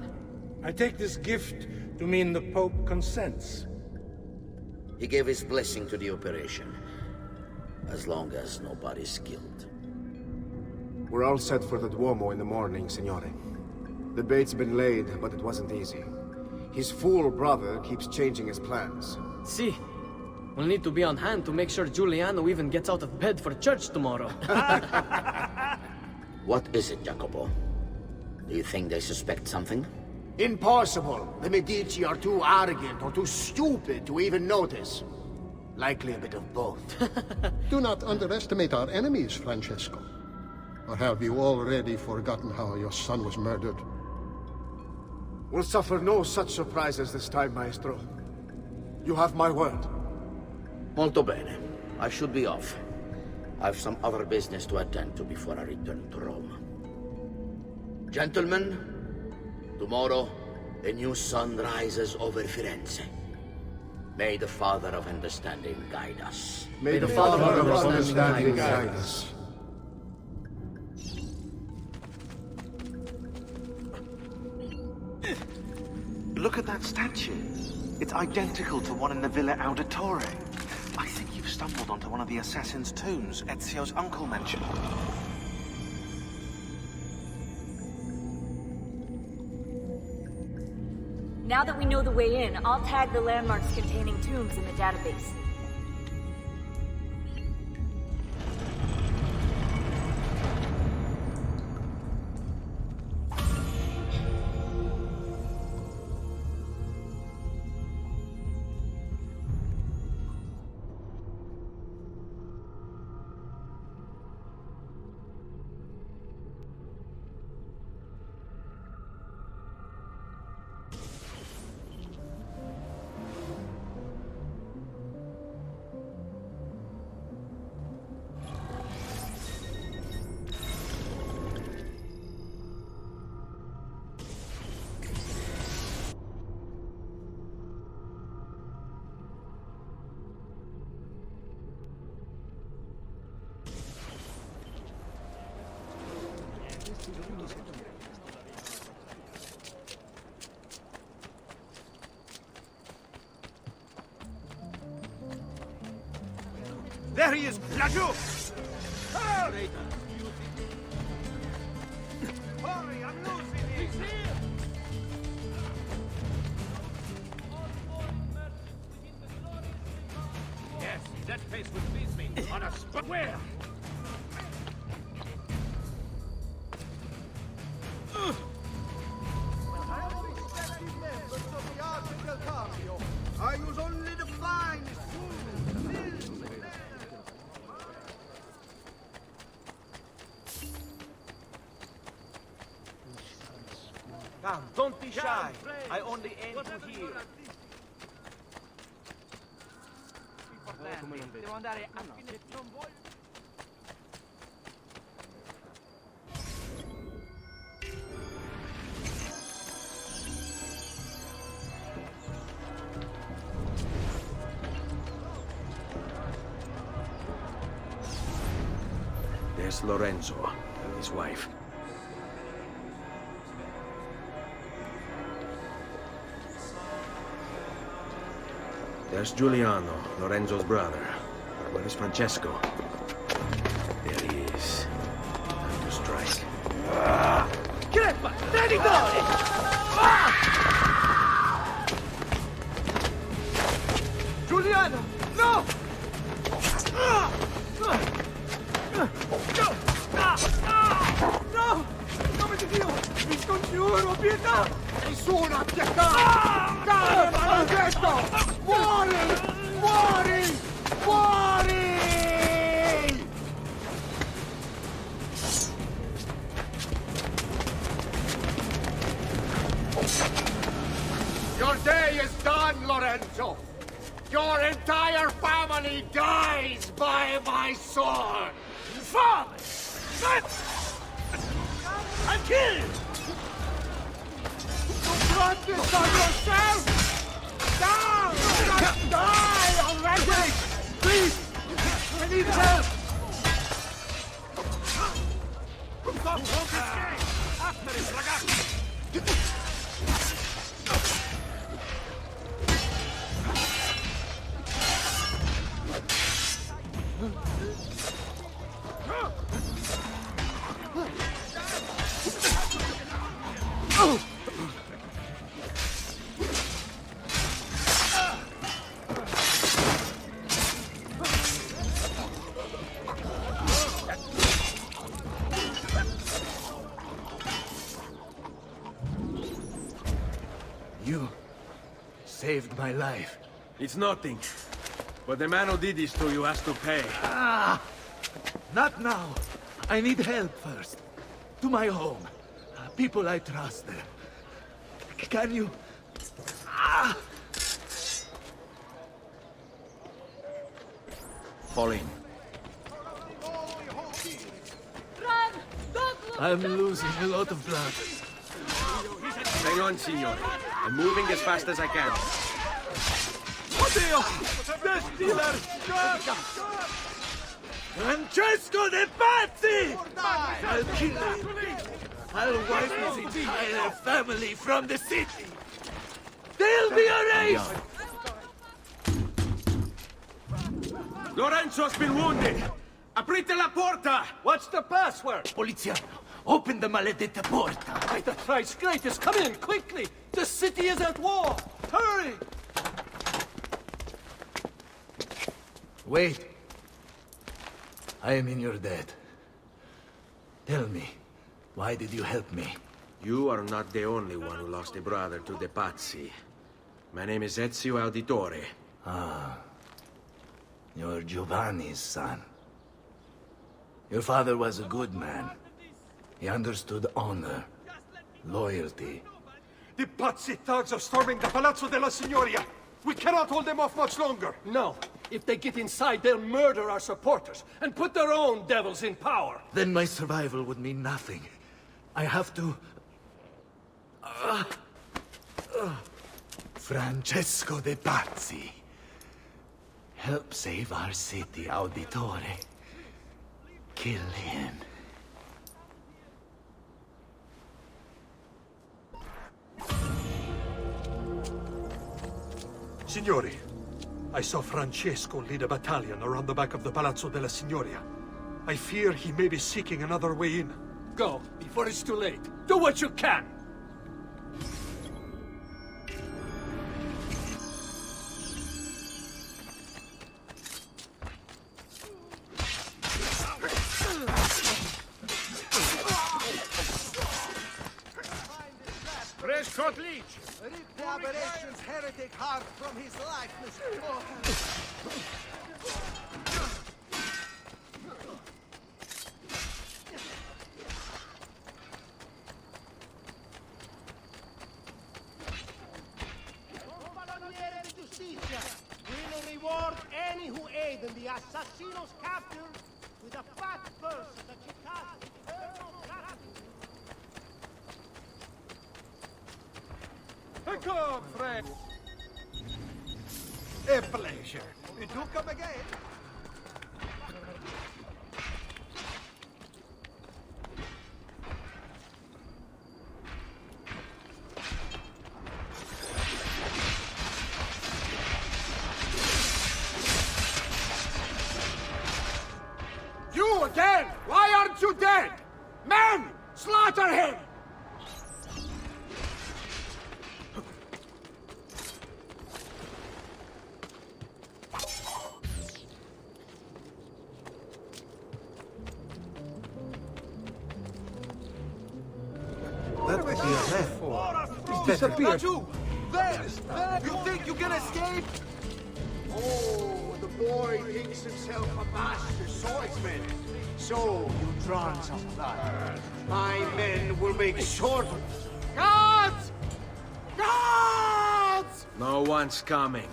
I take this gift to mean the Pope consents. He gave his blessing to the operation, as long as nobody's killed. We're all set for the Duomo in the morning, Signore. The bait's been laid, but it wasn't easy. His fool brother keeps changing his plans. See, we'll need to be on hand to make sure Giuliano even gets out of bed for church tomorrow. What is it, Jacopo? Do you think they suspect something? Impossible. The Medici are too arrogant or too stupid to even notice. Likely a bit of both. Do not underestimate our enemies, Francesco. Or have you already forgotten how your son was murdered? We'll suffer no such surprises this time, Maestro. You have my word. Molto bene. I should be off. I've some other business to attend to before I return to Rome. Gentlemen, tomorrow, a new sun rises over Firenze. May the Father of Understanding guide us. May the Father of Understanding guide us. Look at that statue. It's identical to one in the Villa Auditore. I think you've stumbled onto one of the assassin's tombs Ezio's uncle mentioned. Now that we know the way in, I'll tag the landmarks containing tombs in the database. There he is! Lagou! Hurry, I'm losing him! He's here! Yes, that face would please me. On a spot. Where? I use only the finest Come, don't be shy. I only aim to heal. Devo andare a fine. Non voglio. There's Lorenzo and his wife. There's Giuliano, Lorenzo's brother. Where is Francesco? There he is. Time to strike. Crepa! Traditore! Giuliano! No! No! Nome di Dio! Vi scongiuro, pietà! Nessuno attaccato! Caro maledetto! Muori! Muori! Muori! Your day is done, Lorenzo! Your entire family dies by my sword! Father! I'm killed! You brought this on yourself! Down! Just die already! Please! I need help! Don't escape! After it, ragazzi! You saved my life. It's nothing. But the man who did this to you has to pay. Ah! Not now. I need help first. To my home. People I trust there. Can you... Ah! Fall in. Run! Don't look! I'm losing a lot of blood. Hang on, signore. I'm moving as fast as I can. Oddio! The stealer! Francesco de Pazzi! I'll kill him. I'll wipe his entire family from the city. They'll be erased! Lorenzo's been wounded! Aprite la porta! What's the password? Poliziano, open the maledetta porta. By the thrice greatest, come in, quickly! The city is at war! Hurry! Wait. I am in your debt. Tell me, why did you help me? You are not the only one who lost a brother to the Pazzi. My name is Ezio Auditore. Ah. You're Giovanni's son. Your father was a good man. He understood honor, loyalty. The Pazzi thugs are storming the Palazzo della Signoria! We cannot hold them off much longer! No. If they get inside, they'll murder our supporters and put their own devils in power. Then my survival would mean nothing. I have to... Francesco de Pazzi. Help save our city, Auditore. Kill him. Signori, I saw Francesco lead a battalion around the back of the Palazzo della Signoria. I fear he may be seeking another way in. Go, before it's too late. Do what you can! Fresh-cut leech! Rip the aberration's heretic heart from his lifeless core. We will reward any who aid in the assassino's capture with a fat purse at the Chicago eternal gratitude. Come, friend. A pleasure. Do come again. You again! Why aren't you dead? Men! Slaughter him! That would be a man. He's disappeared. Not you! There! You think you can escape? Oh, the boy thinks himself a master swordsman. So you drawn some blood. My men will make short. Gods! Gods! No one's coming.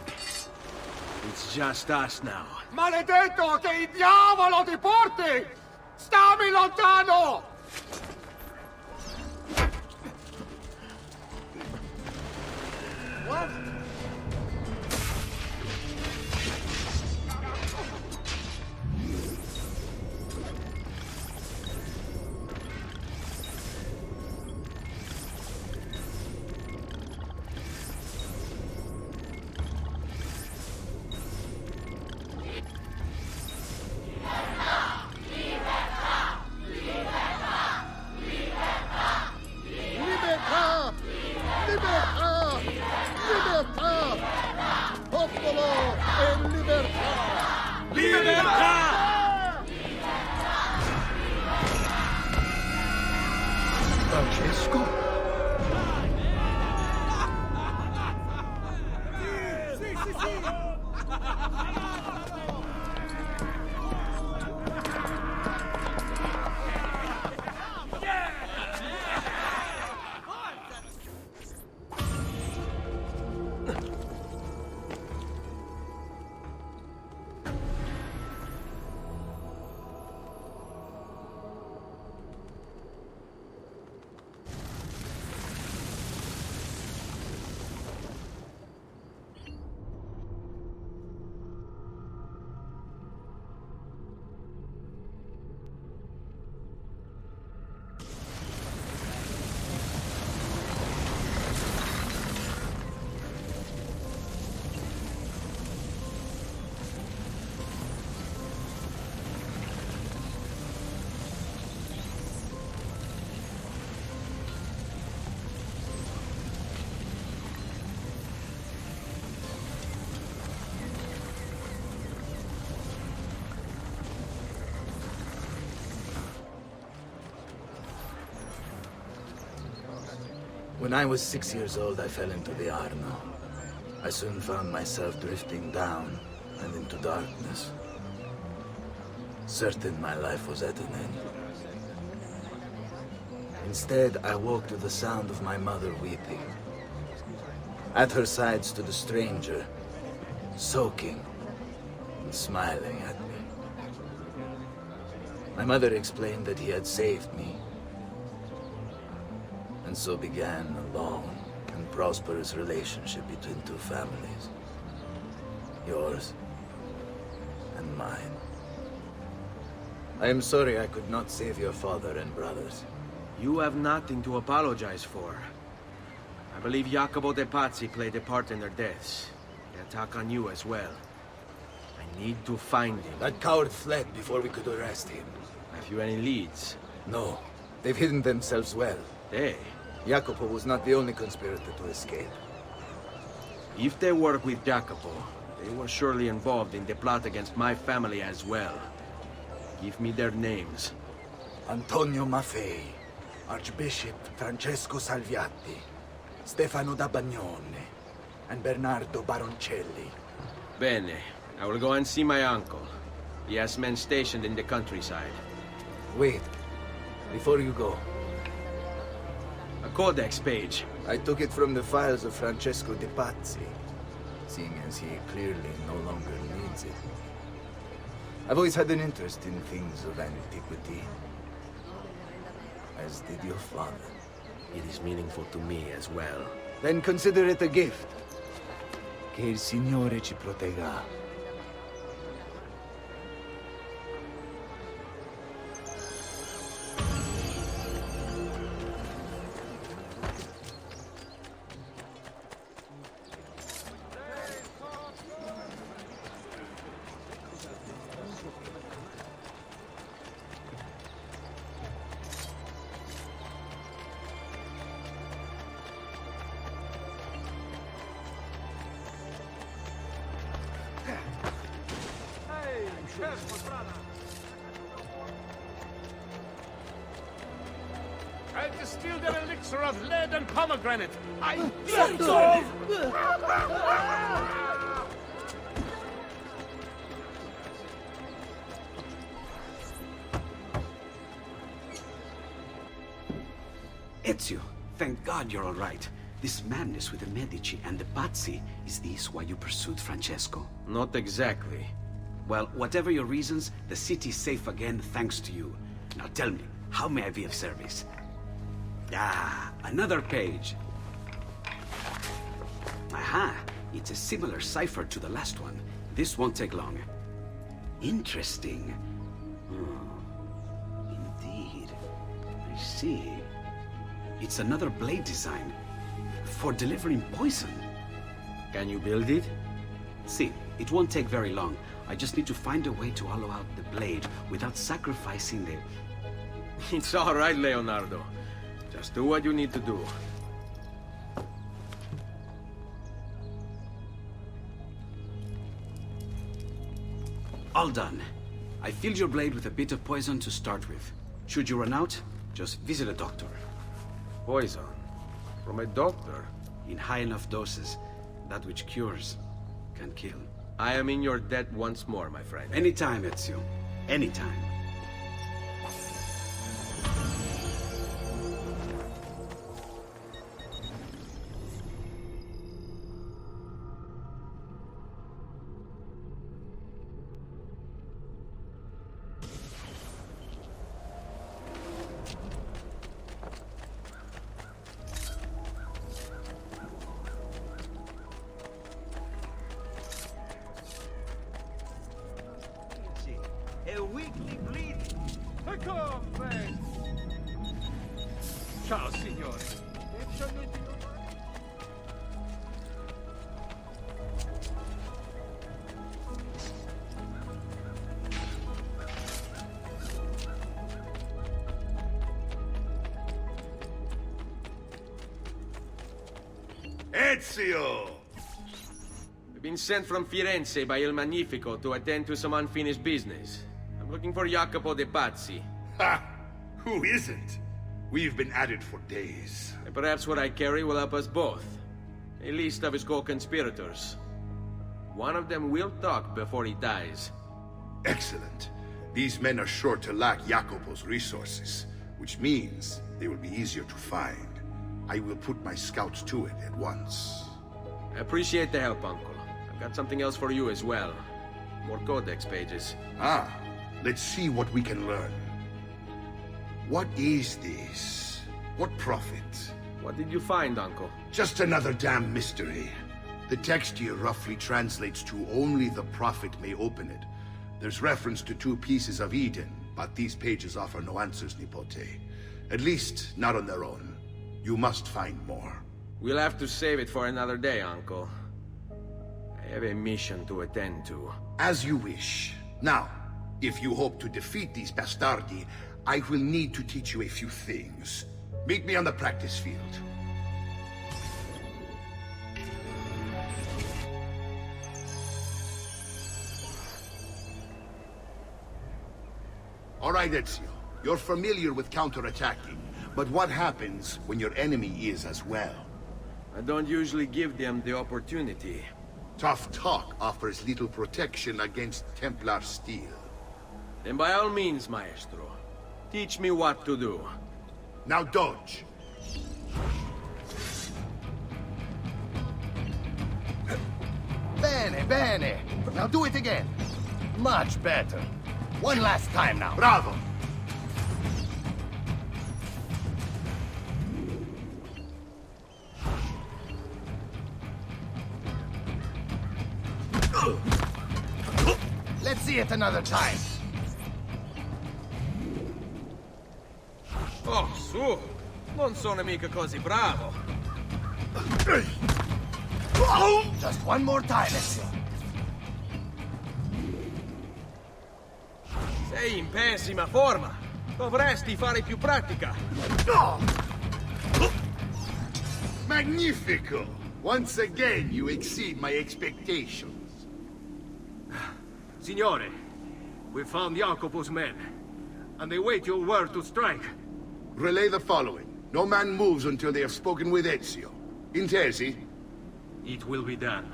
It's just us now. Maledetto che il diavolo ti porti! Stammi lontano! What? Libertà! Libertà! Libertà! Popolo e libertà! Libertà! Francesco? When I was 6 years old, I fell into the Arno. I soon found myself drifting down and into darkness. Certain my life was at an end. Instead, I woke to the sound of my mother weeping. At her side stood a stranger, soaking and smiling at me. My mother explained that he had saved me. And so began a long and prosperous relationship between two families. Yours and mine. I am sorry I could not save your father and brothers. You have nothing to apologize for. I believe Jacopo de Pazzi played a part in their deaths. They attack on you as well. I need to find him. That coward fled before we could arrest him. Have you any leads? No. They've hidden themselves well. They? Jacopo was not the only conspirator to escape. If they work with Jacopo, they were surely involved in the plot against my family as well. Give me their names. Antonio Maffei, Archbishop Francesco Salviati, Stefano da Bagnone, and Bernardo Baroncelli. Bene. I will go and see my uncle. He has men stationed in the countryside. Wait. Before you go. A codex page. I took it from the files of Francesco de Pazzi, seeing as he clearly no longer needs it. I've always had an interest in things of antiquity, as did your father. It is meaningful to me as well. Then consider it a gift. Che il Signore ci protegga. I distilled an elixir of lead and pomegranate. Ezio, thank God you're all right. This madness with the Medici and the Pazzi, is this why you pursued Francesco? Not exactly. Well, whatever your reasons, the city's safe again thanks to you. Now tell me, how may I be of service? Ah, another page. Aha, it's a similar cipher to the last one. This won't take long. Interesting. Indeed. I see. It's another blade design. For delivering poison. Can you build it? See, it won't take very long. I just need to find a way to hollow out the blade without sacrificing the... It's all right, Leonardo. Just do what you need to do. All done. I filled your blade with a bit of poison to start with. Should you run out, just visit a doctor. Poison? From a doctor? In high enough doses, that which cures can kill. I am in your debt once more, my friend. Anytime, Ezio. Anytime. A weekly bleed. Come, friends. Ciao, signore. Ezio! I've been sent from Firenze by Il Magnifico to attend to some unfinished business. I'm looking for Jacopo de Pazzi. Ha! Who isn't? We've been at it for days. And perhaps what I carry will help us both. A list of his co-conspirators. One of them will talk before he dies. Excellent. These men are sure to lack Jacopo's resources, which means they will be easier to find. I will put my scouts to it at once. I appreciate the help, Uncle. I've got something else for you as well. More codex pages. Ah, let's see what we can learn. What is this? What prophet? What did you find, Uncle? Just another damn mystery. The text here roughly translates to only the prophet may open it. There's reference to 2 pieces of Eden, but these pages offer no answers, Nipote. At least, not on their own. You must find more. We'll have to save it for another day, Uncle. I have a mission to attend to. As you wish. Now, if you hope to defeat these bastardi, I will need to teach you a few things. Meet me on the practice field. All right, Ezio. You're familiar with counterattacking, but what happens when your enemy is as well? I don't usually give them the opportunity. Tough talk offers little protection against Templar steel. Then by all means, Maestro. Teach me what to do. Now dodge. Bene, bene. Now do it again. Much better. One last time now. Bravo! Let's see it another time. Oh, su! Non sono mica così bravo. Just one more time, Ezio. Sei in pessima forma. Dovresti fare più pratica. Magnifico! Once again, you exceed my expectations. Signore, we found Jacopo's men, and they wait your word to strike. Relay the following. No man moves until they have spoken with Ezio. Intesi? It will be done.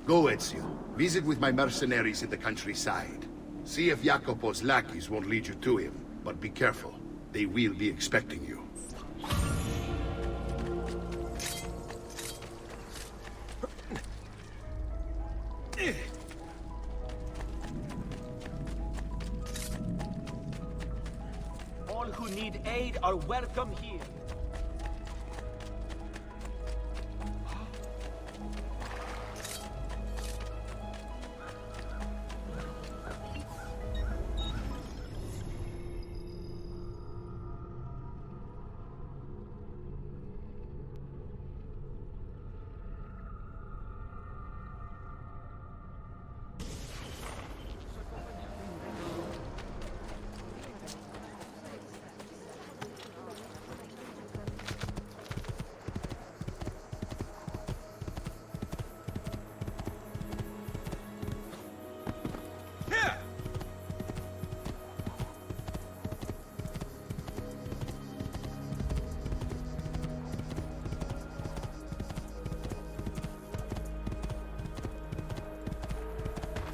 Go, Ezio. Visit with my mercenaries in the countryside. See if Jacopo's lackeys won't lead you to him. But be careful. They will be expecting you. All who need aid are welcome here.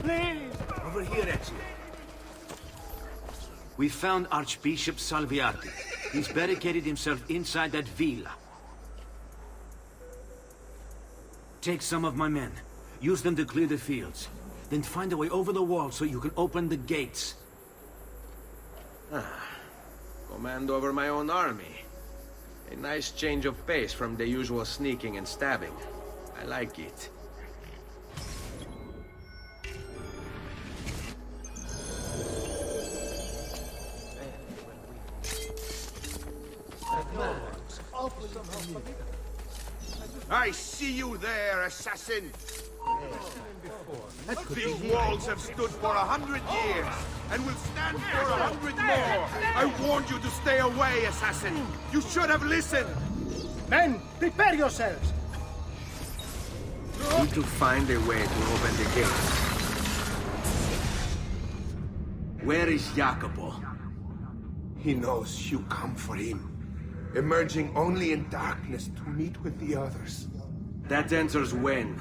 Please! Over here, Ezio. We found Archbishop Salviati. He's barricaded himself inside that villa. Take some of my men. Use them to clear the fields. Then find a way over the wall so you can open the gates. Command over my own army. A nice change of pace from the usual sneaking and stabbing. I like it. I see you there, assassin! These walls have stood for 100 years, and will stand for 100 more! I warned you to stay away, assassin! You should have listened! Men, prepare yourselves! Need to find a way to open the gates. Where is Jacopo? He knows you come for him, emerging only in darkness to meet with the others. That answers when.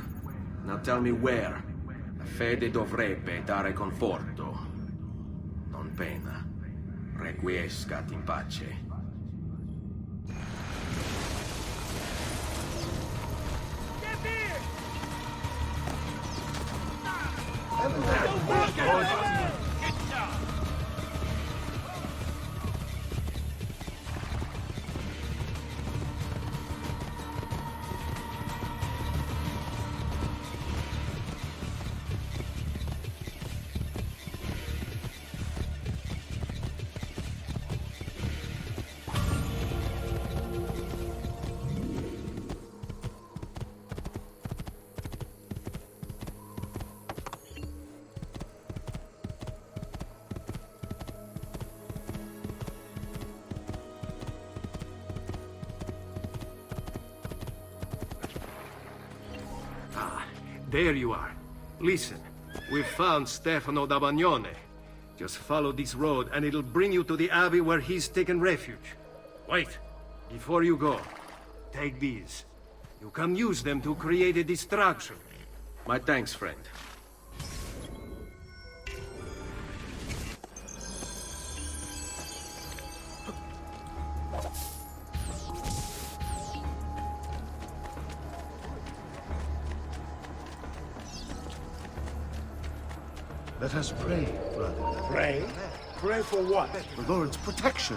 Now tell me where. La fede dovrebbe dare conforto, non pena. Requiescat in pace. There you are. Listen, we've found Stefano da Bagnone. Just follow this road and it'll bring you to the abbey where he's taken refuge. Wait, before you go, take these. You can use them to create a distraction. My thanks, friend. Let us pray, brother. Pray? Pray for what? The Lord's protection.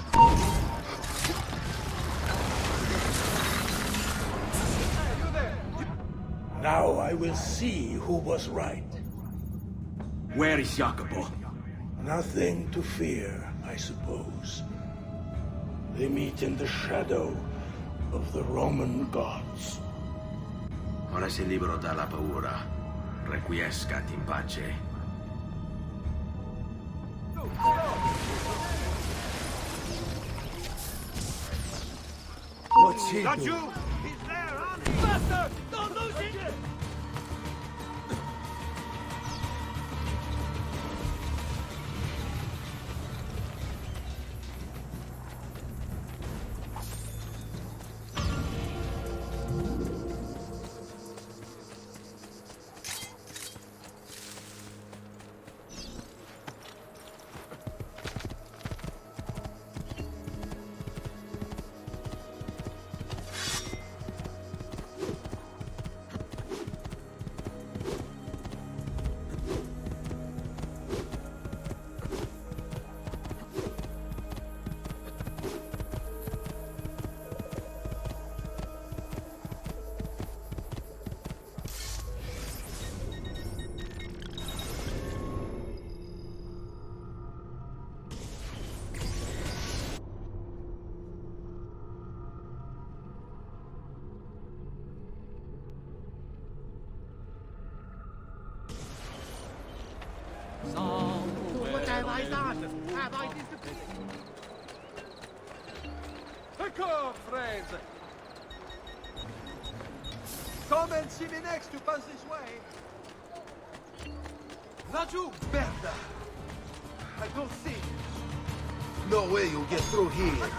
Now I will see who was right. Where is Jacopo? Nothing to fear, I suppose. They meet in the shadow of the Roman gods. Ora sei libero dalla paura. Requiescat in pace. What's he Not doing? you! He's there, aren't he? Master! Don't lose it! What have I done? Have I disappeared? Come, friends! Come and see me next to pass this way. Not you! Merda! I don't see. No way you'll get through here.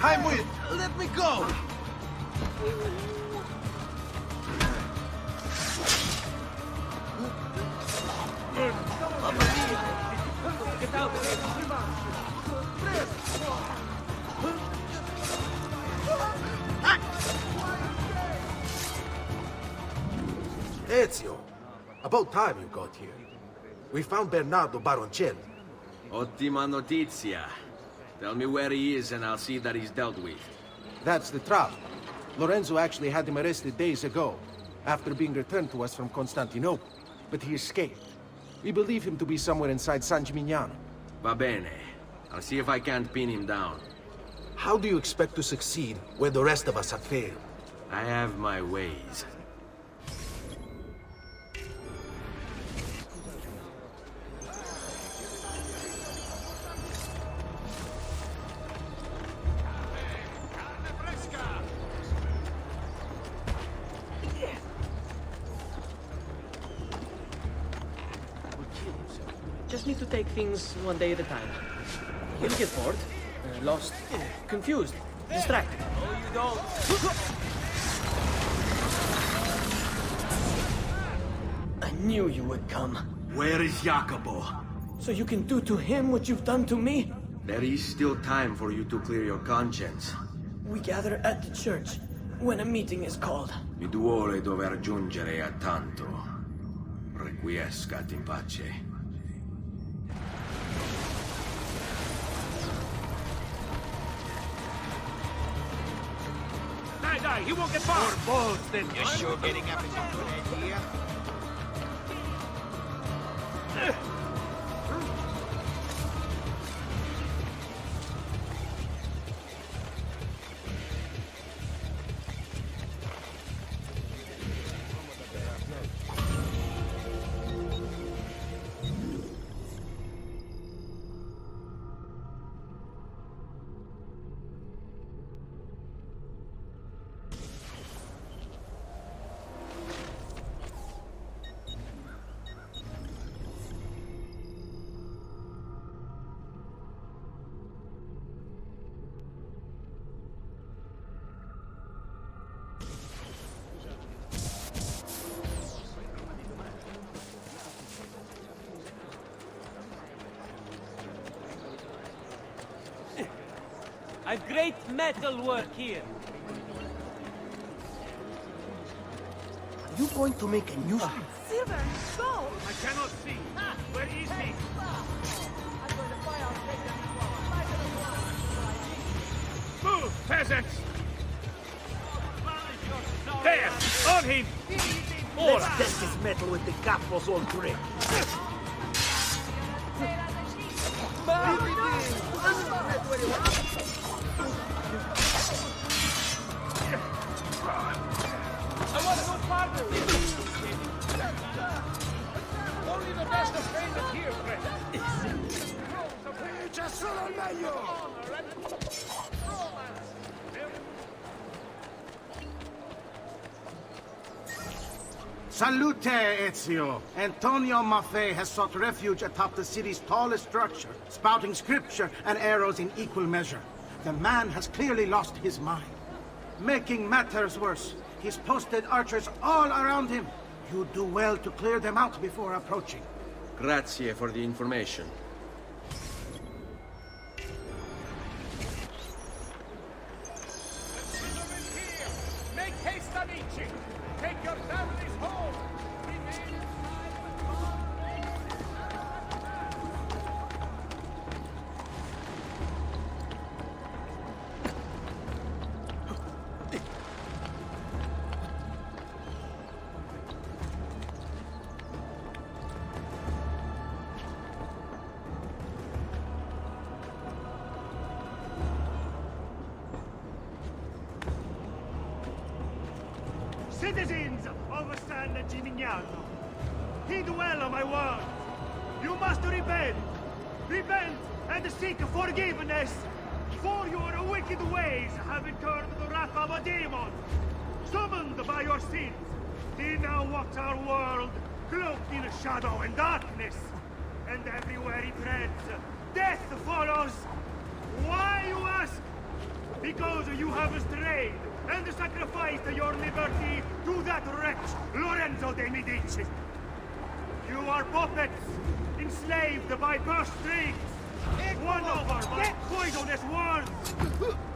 I'm with. Let me go! Get out! Ezio! About time you got here. We found Bernardo Baroncelli. Ottima notizia. Tell me where he is and I'll see that he's dealt with. That's the trouble. Lorenzo actually had him arrested days ago, after being returned to us from Constantinople. But he escaped. We believe him to be somewhere inside San Gimignano. Va bene. I'll see if I can't pin him down. How do you expect to succeed where the rest of us have failed? I have my ways. Just need to take things one day at a time. You'll get bored, lost, confused, distracted. No, you don't. I knew you would come. Where is Jacopo? So you can do to him what you've done to me? There is still time for you to clear your conscience. We gather at the church when a meeting is called. Mi duole dover giungere a tanto. Requiescat in pace. Die, he won't get far! More balls than you're sure getting up is a good idea. I've great metal work here. Are you going to make a new... Silver, gold! I cannot see. Where is he? Move, peasants! There! On him! More! Let's test this metal with the capos on grip. I want to go farther. Only the best of friends here, friend. C'è solo il meglio! Salute, Ezio! Antonio Maffei has sought refuge atop the city's tallest structure, spouting scripture and arrows in equal measure. The man has clearly lost his mind. Making matters worse, he's posted archers all around him. You do well to clear them out before approaching. Grazie for the information. Make haste, amici! Take your families home! Citizens of San Gimignano, heed well of my word. You must repent. Repent and seek forgiveness. For your wicked ways have incurred the wrath of a demon. Summoned by your sins, he now walks our world, cloaked in shadow and darkness. And everywhere he treads, death follows. Why, you ask? Because you have strayed and sacrificed your liberty to that wretch, Lorenzo de Medici. You are puppets, enslaved by purse strings, won over by poisonous words.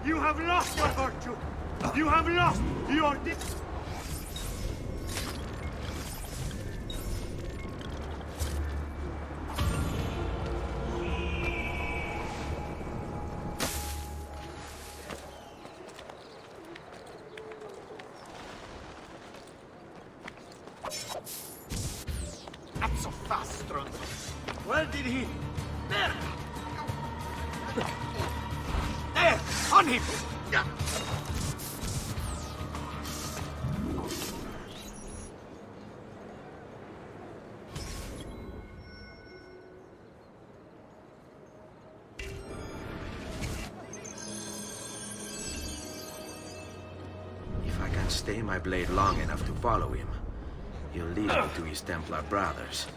You have lost your virtue. You have lost your That's so fast, Strong. Where did he... There! There! On him! If I can stay my blade long enough to follow him, he'll lead me to his Templar brothers.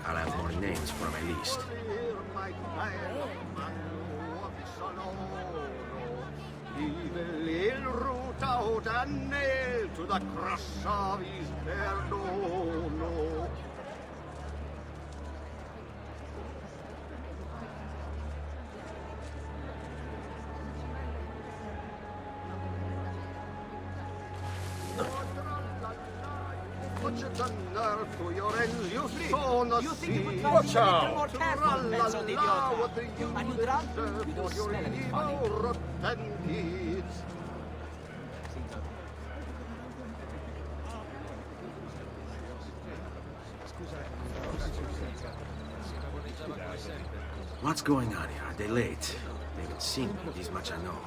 I'll have more names for my list. To the crush of his perdono. You think you could try to make a more careful, mezzo d'idiota? Are you drunk? You don't smell any funny. What's going on here? Are they late? They haven't seen me, this much I know.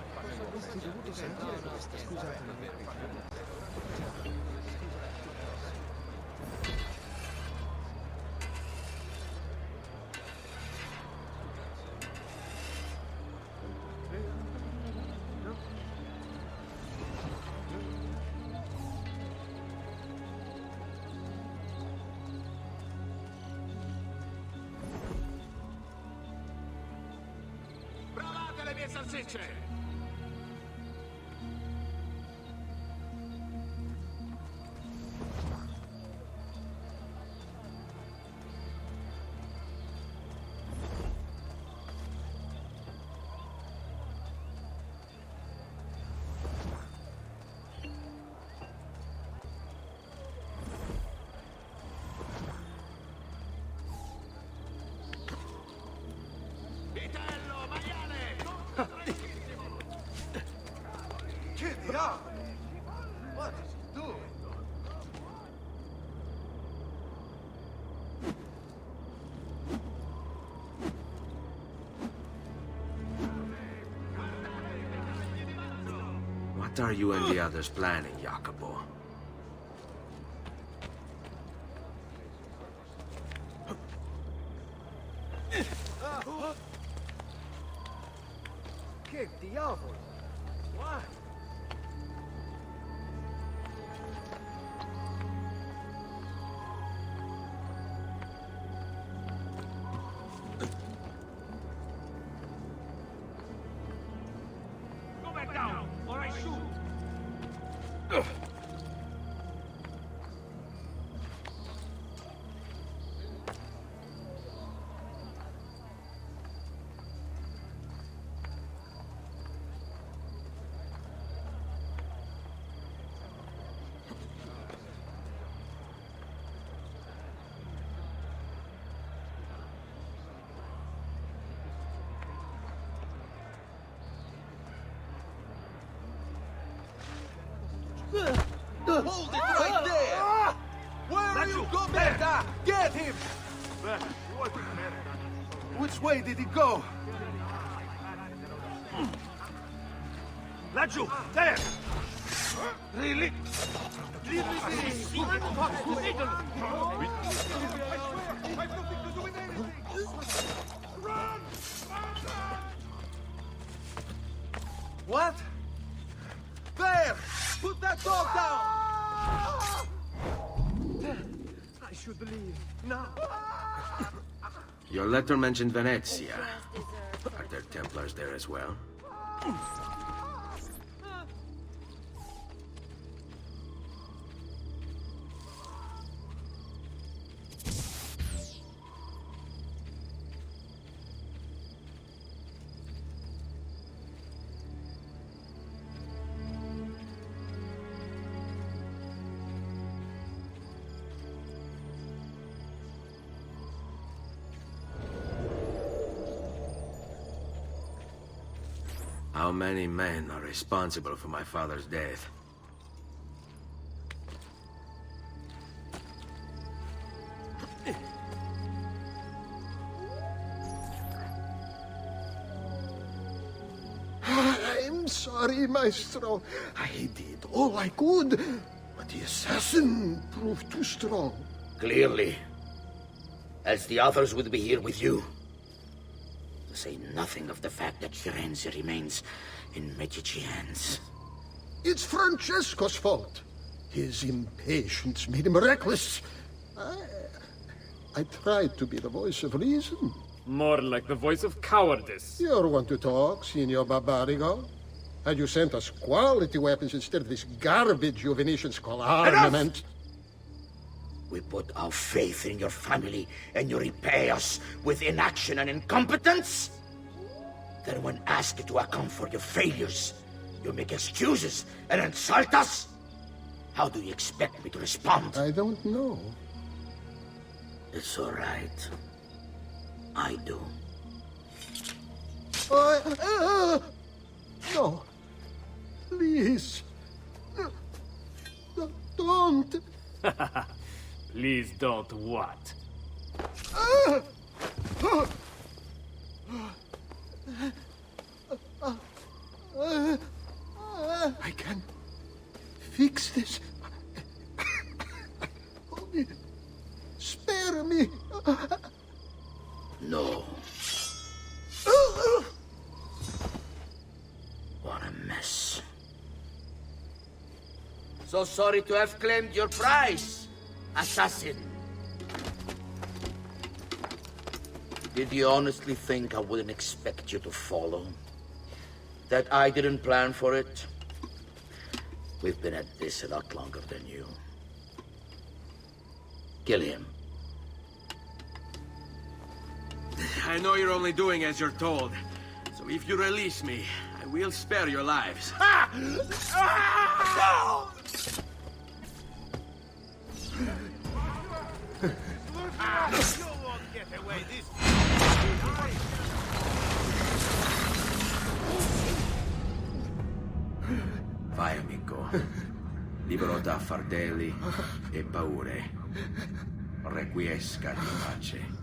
Provate le mie salsicce! Yeah. What is he doing? What are you and the others planning, Jacopo? Che diavolo? Why? Go back down, or I shoot! Hold it right there! Where are you? Go back! Get him! Which way did he go? Laggiù! There! Really? Leave me be! What? There! Put that dog down! I should leave now. Your letter mentioned Venezia. Are there Templars there as well? How many men are responsible for my father's death? I'm sorry, Maestro. I did all I could, but the assassin proved too strong. Clearly. Else the others would be here with you. To say nothing of the fact that Firenze remains in Medici hands. It's Francesco's fault. His impatience made him reckless. I tried to be the voice of reason. More like the voice of cowardice. You're one to talk, Signor Barbarigo. Had you sent us quality weapons instead of this garbage you Venetians call armament... We put our faith in your family, and you repay us with inaction and incompetence? Then when asked to account for your failures, you make excuses and insult us? How do you expect me to respond? I don't know. It's all right. I do. No. Please. Don't. Please don't what? I can fix this. Only spare me. No. What a mess. So sorry to have claimed your prize, assassin. Did you honestly think I wouldn't expect you to follow? That I didn't plan for it? We've been at this a lot longer than you. Kill him. I know you're only doing as you're told. So if you release me, I will spare your lives. You won't get away this If I am nemico. Libero da fardelli e paure. Requiesca di pace.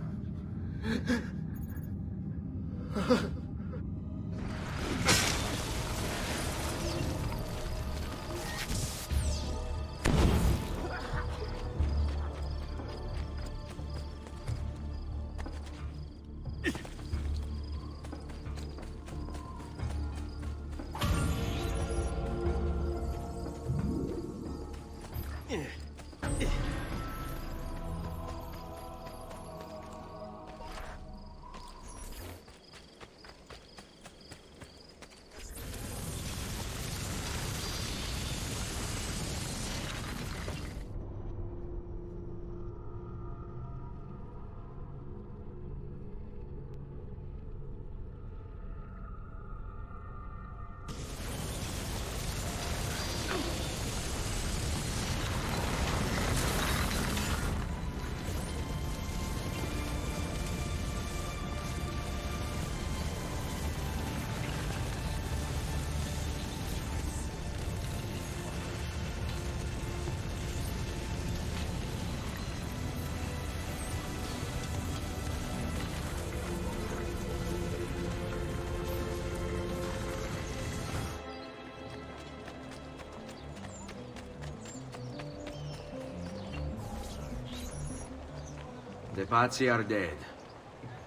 The Pazzi are dead.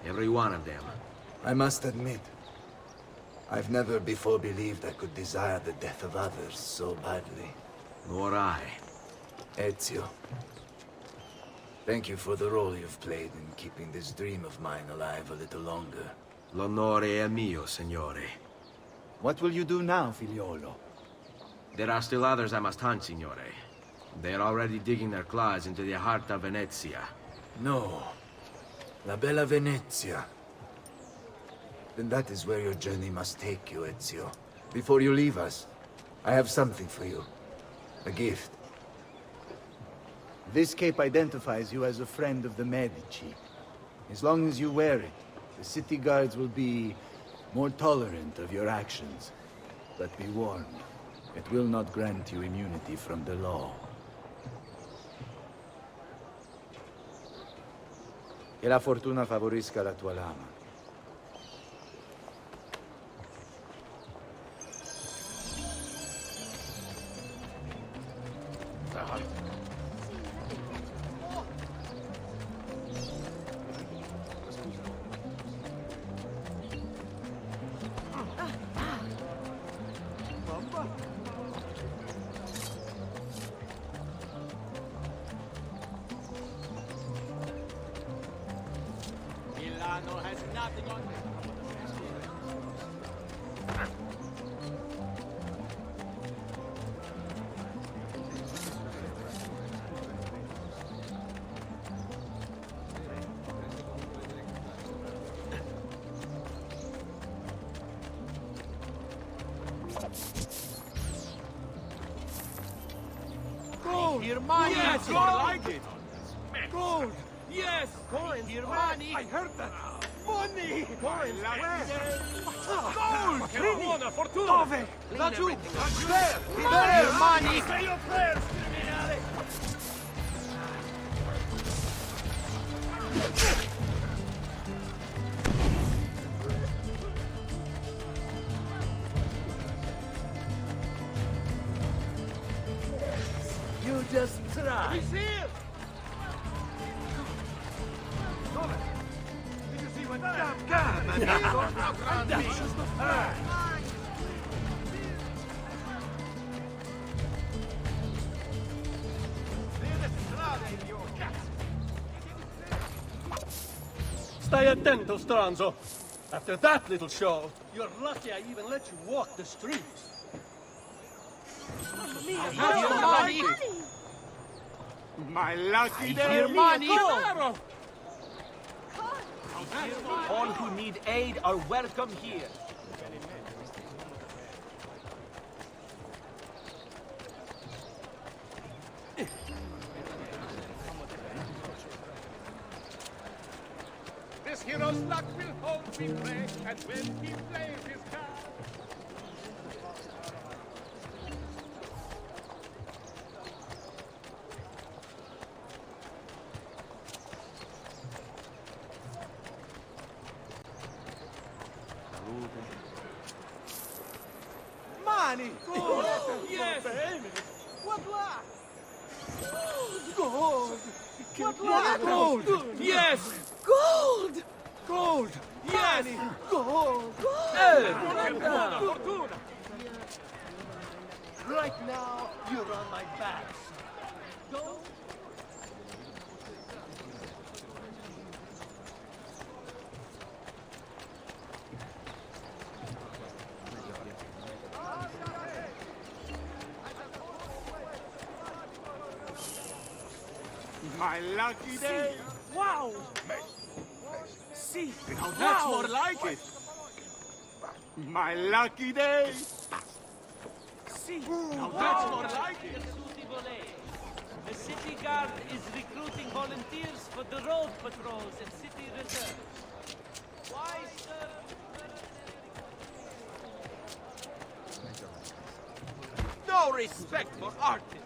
Every one of them. I must admit, I've never before believed I could desire the death of others so badly. Nor I. Ezio, thank you for the role you've played in keeping this dream of mine alive a little longer. L'onore è mio, signore. What will you do now, figliolo? There are still others I must hunt, signore. They are already digging their claws into the heart of Venezia. No. La bella Venezia. Then that is where your journey must take you, Ezio. Before you leave us, I have something for you. A gift. This cape identifies you as a friend of the Medici. As long as you wear it, the city guards will be more tolerant of your actions. But be warned, it will not grant you immunity from the law. Che la fortuna favorisca la tua lama. Milano has nothing on me. Gold! Your money! Yes, I gold! like it! Gold! Yes! Coins! Your money! I heard that! Money! Coins! Gold! Buona fortuna! Dove? Laggiù! There! Your money! Say your prayers, criminale! You just try! He's here! Dove? Did you see what Stai attento, stronzo! After that little show, you're lucky I even let you walk the streets. Have your money! My lucky day! Your money! Claro! All who need aid are welcome here. This hero's luck will hold me play, and when he plays his card... Money! Yes! What luck! Gold! What luck! Gold! Yes! Gold! Gold! Yes! Money! Gold! Fortuna! Right now, you're on my back. Don't. My lucky day! Wow! See! Now that's more like it! My lucky day! See! Now that's more like it! The city guard is recruiting volunteers for the road patrols and city reserve. Why, sir? No respect for artists!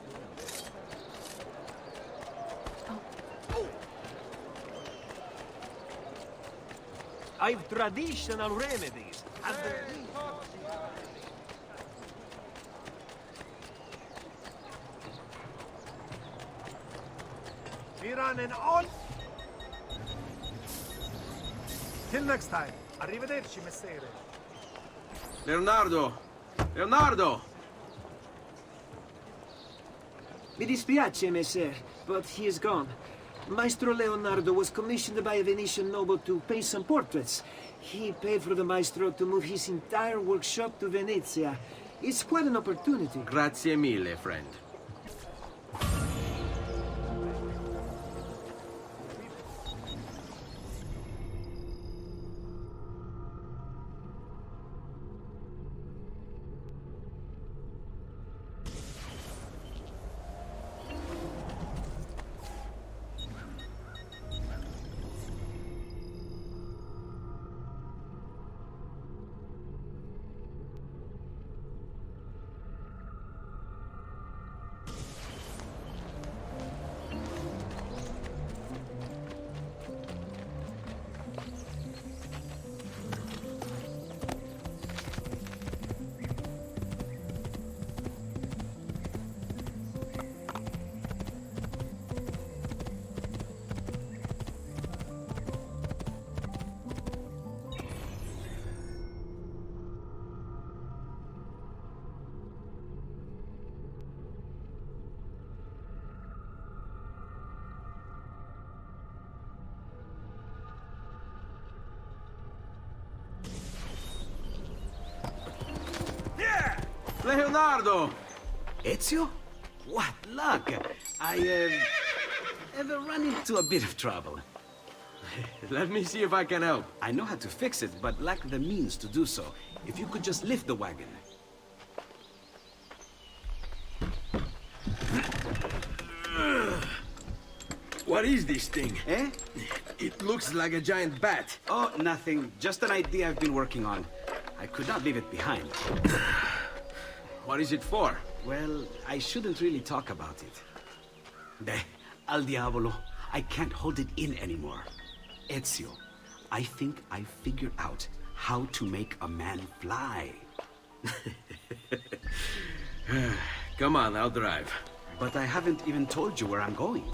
I've traditional remedies. We're on an on. Till next time. Arrivederci, messere. Leonardo! Leonardo! Mi dispiace, messer, but he is gone. Maestro Leonardo was commissioned by a Venetian noble to paint some portraits. He paid for the maestro to move his entire workshop to Venezia. It's quite an opportunity. Grazie mille, friend. Leonardo! Ezio? What luck! I have run into a bit of trouble. Let me see if I can help. I know how to fix it, but lack the means to do so. If you could just lift the wagon. What is this thing? Eh? It looks like a giant bat. Oh, nothing. Just an idea I've been working on. I could not leave it behind. What is it for? Well, I shouldn't really talk about it. Al diavolo. I can't hold it in anymore. Ezio, I think I figured out how to make a man fly. Come on, I'll drive. But I haven't even told you where I'm going.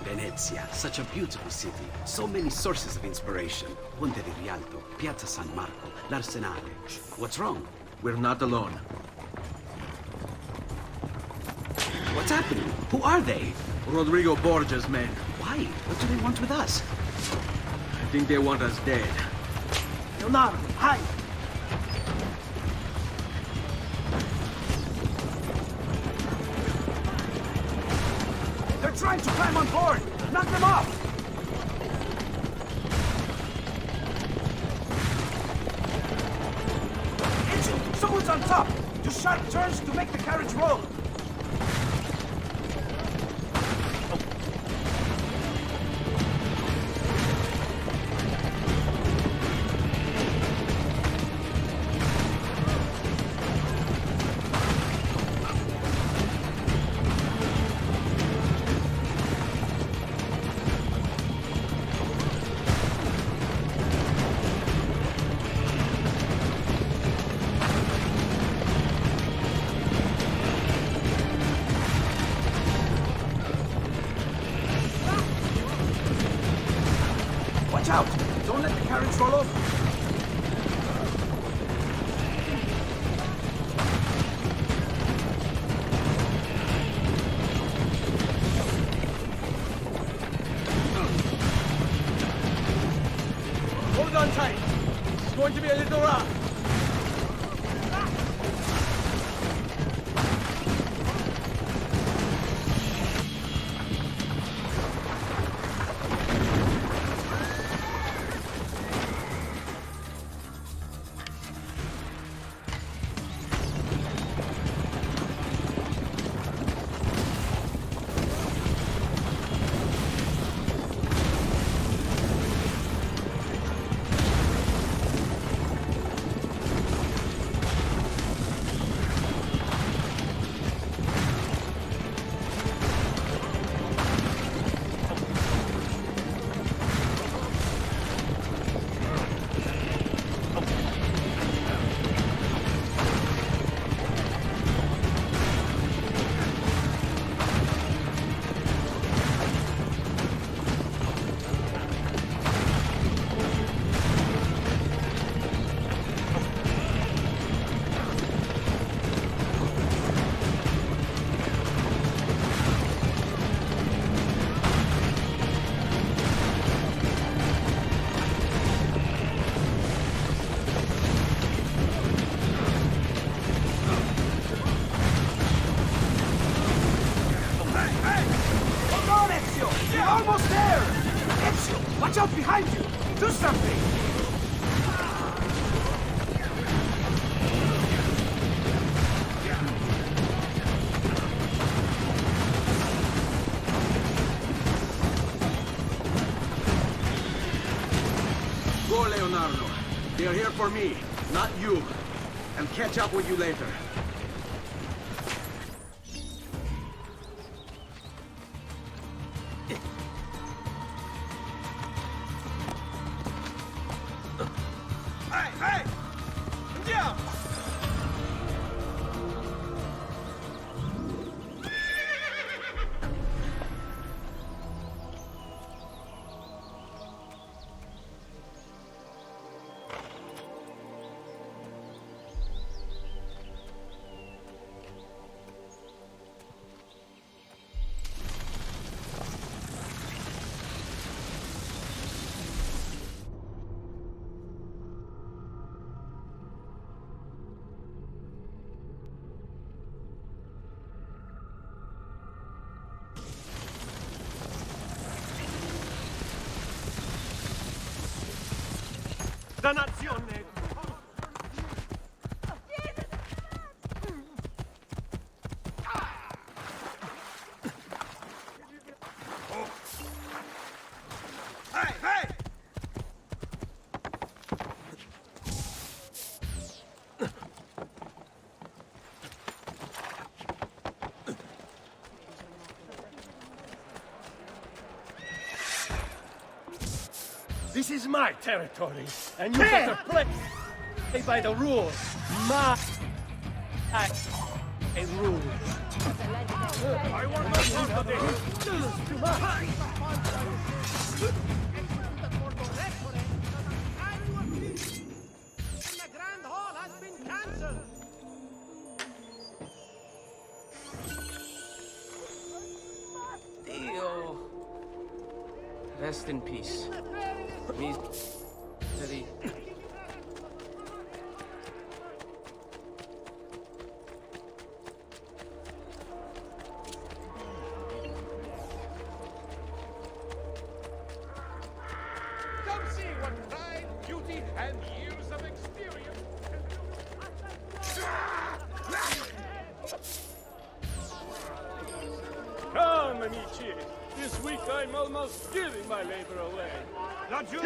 Venezia, such a beautiful city. So many sources of inspiration. Ponte di Rialto, Piazza San Marco, l'Arsenale. What's wrong? We're not alone. What's happening? Who are they? Rodrigo Borgia's men. Why? What do they want with us? I think they want us dead. Leonardo, hide! They're trying to climb on board! Knock them off! Engine! Someone's on top! Do sharp turns to make the carriage roll! Piccolo? Hold on tight. It's going to be a little rough. Watch out behind you! Do something! Go, Leonardo. They are here for me, not you. I'll catch up with you later. Dannazione! Hey, hey! This is my territory, and you better play by the rules. My rules. I want no part of The Grand Hall has been cancelled. Dio. Rest in peace. Misery. Come see what pride, beauty, and years of experience Come, amici. This week I'm almost giving my labor away. Laggiù!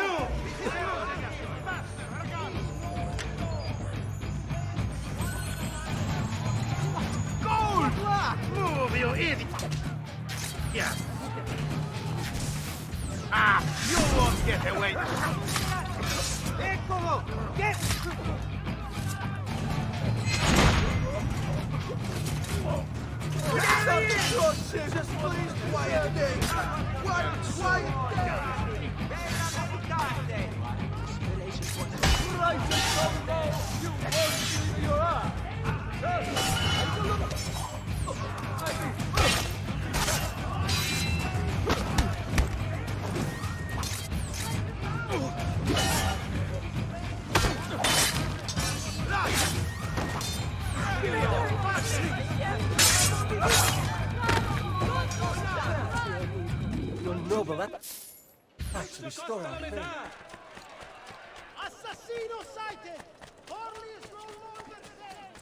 Gold! Move, you idiot! Yeah. Ah, you won't get away! Eccolo! Get! Just please, quiet day! Quiet day! I just don't know you won't in your eye. You're noble, that's restore our faith. Assassino sighted! Forli is no longer safe!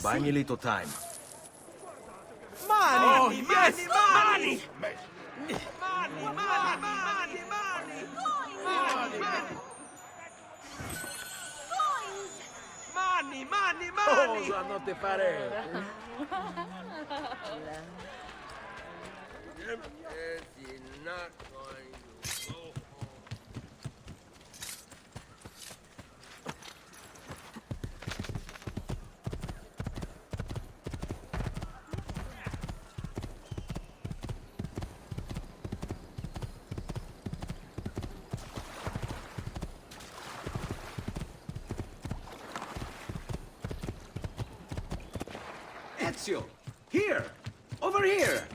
Buy me a little time. Money! Oh, money, yes! money! Money! Cosa non ti pare? Ezio! Here! Over here!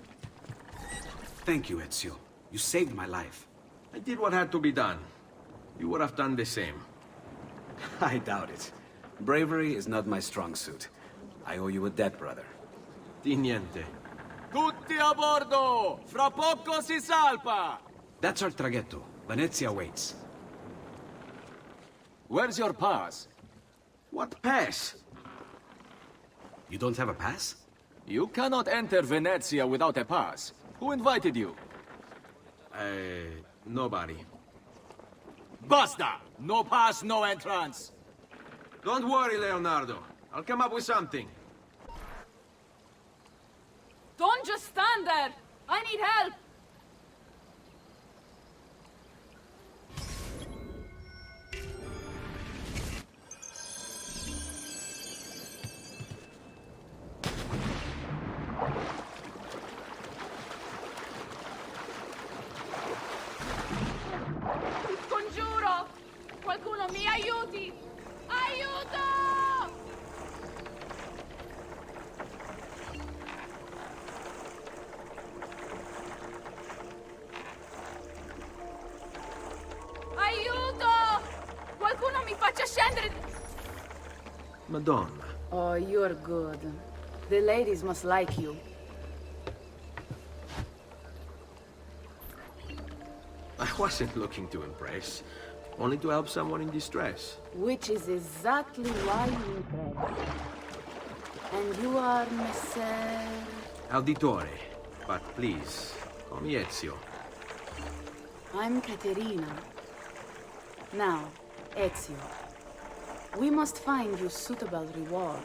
Thank you, Ezio. You saved my life. I did what had to be done. You would have done the same. I doubt it. Bravery is not my strong suit. I owe you a debt, brother. Di niente. Tutti a bordo! Fra poco si salpa! That's our traghetto. Venezia waits. Where's your pass? What pass? You don't have a pass? You cannot enter Venezia without a pass. Who invited you? Nobody. Basta! No pass, no entrance! Don't worry, Leonardo. I'll come up with something. Don't just stand there! I need help! Congiuro! Qualcuno mi aiuti! Aiuto! Aiuto! Qualcuno mi faccia scendere! Madonna. Oh, you're good. The ladies must like you. I wasn't looking to impress. Only to help someone in distress. Which is exactly why you impress. And you are Messer... Auditore. But please, call me Ezio. I'm Caterina. Now, Ezio, we must find you suitable reward.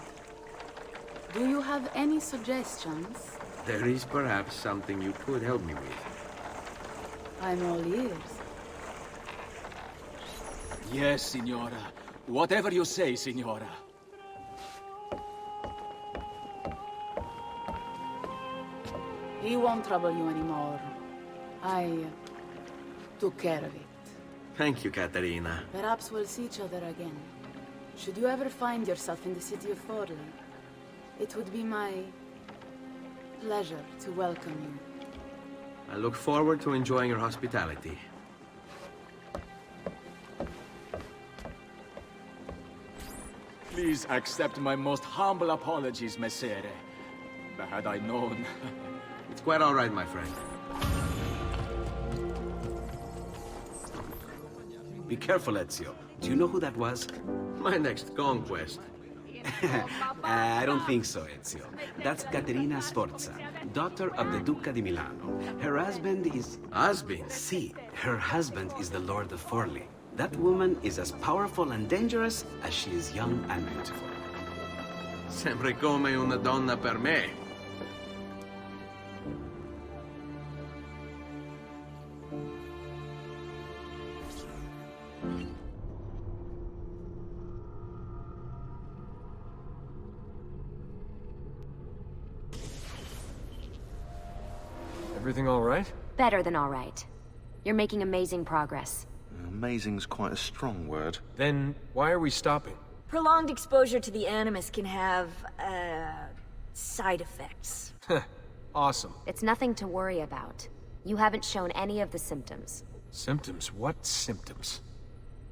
Do you have any suggestions? There is perhaps something you could help me with. I'm all ears. Yes, Signora. Whatever you say, Signora. He won't trouble you anymore. I took care of it. Thank you, Caterina. Perhaps we'll see each other again. Should you ever find yourself in the city of Forli, it would be my pleasure to welcome you. I look forward to enjoying your hospitality. Please accept my most humble apologies, Messere. Had I known... It's quite all right, my friend. Be careful, Ezio. Do you know who that was? My next conquest. I don't think so, Ezio. That's Caterina Sforza, daughter of the Duca di Milano. Her husband is... Husband? Si, her husband is the Lord of Forli. That woman is as powerful and dangerous as she is young and beautiful. Sempre come una donna per me. Everything all right? Better than all right. You're making amazing progress. Amazing's quite a strong word. Then why are we stopping? Prolonged exposure to the Animus can have, side effects. Awesome. It's nothing to worry about. You haven't shown any of the symptoms. Symptoms? What symptoms?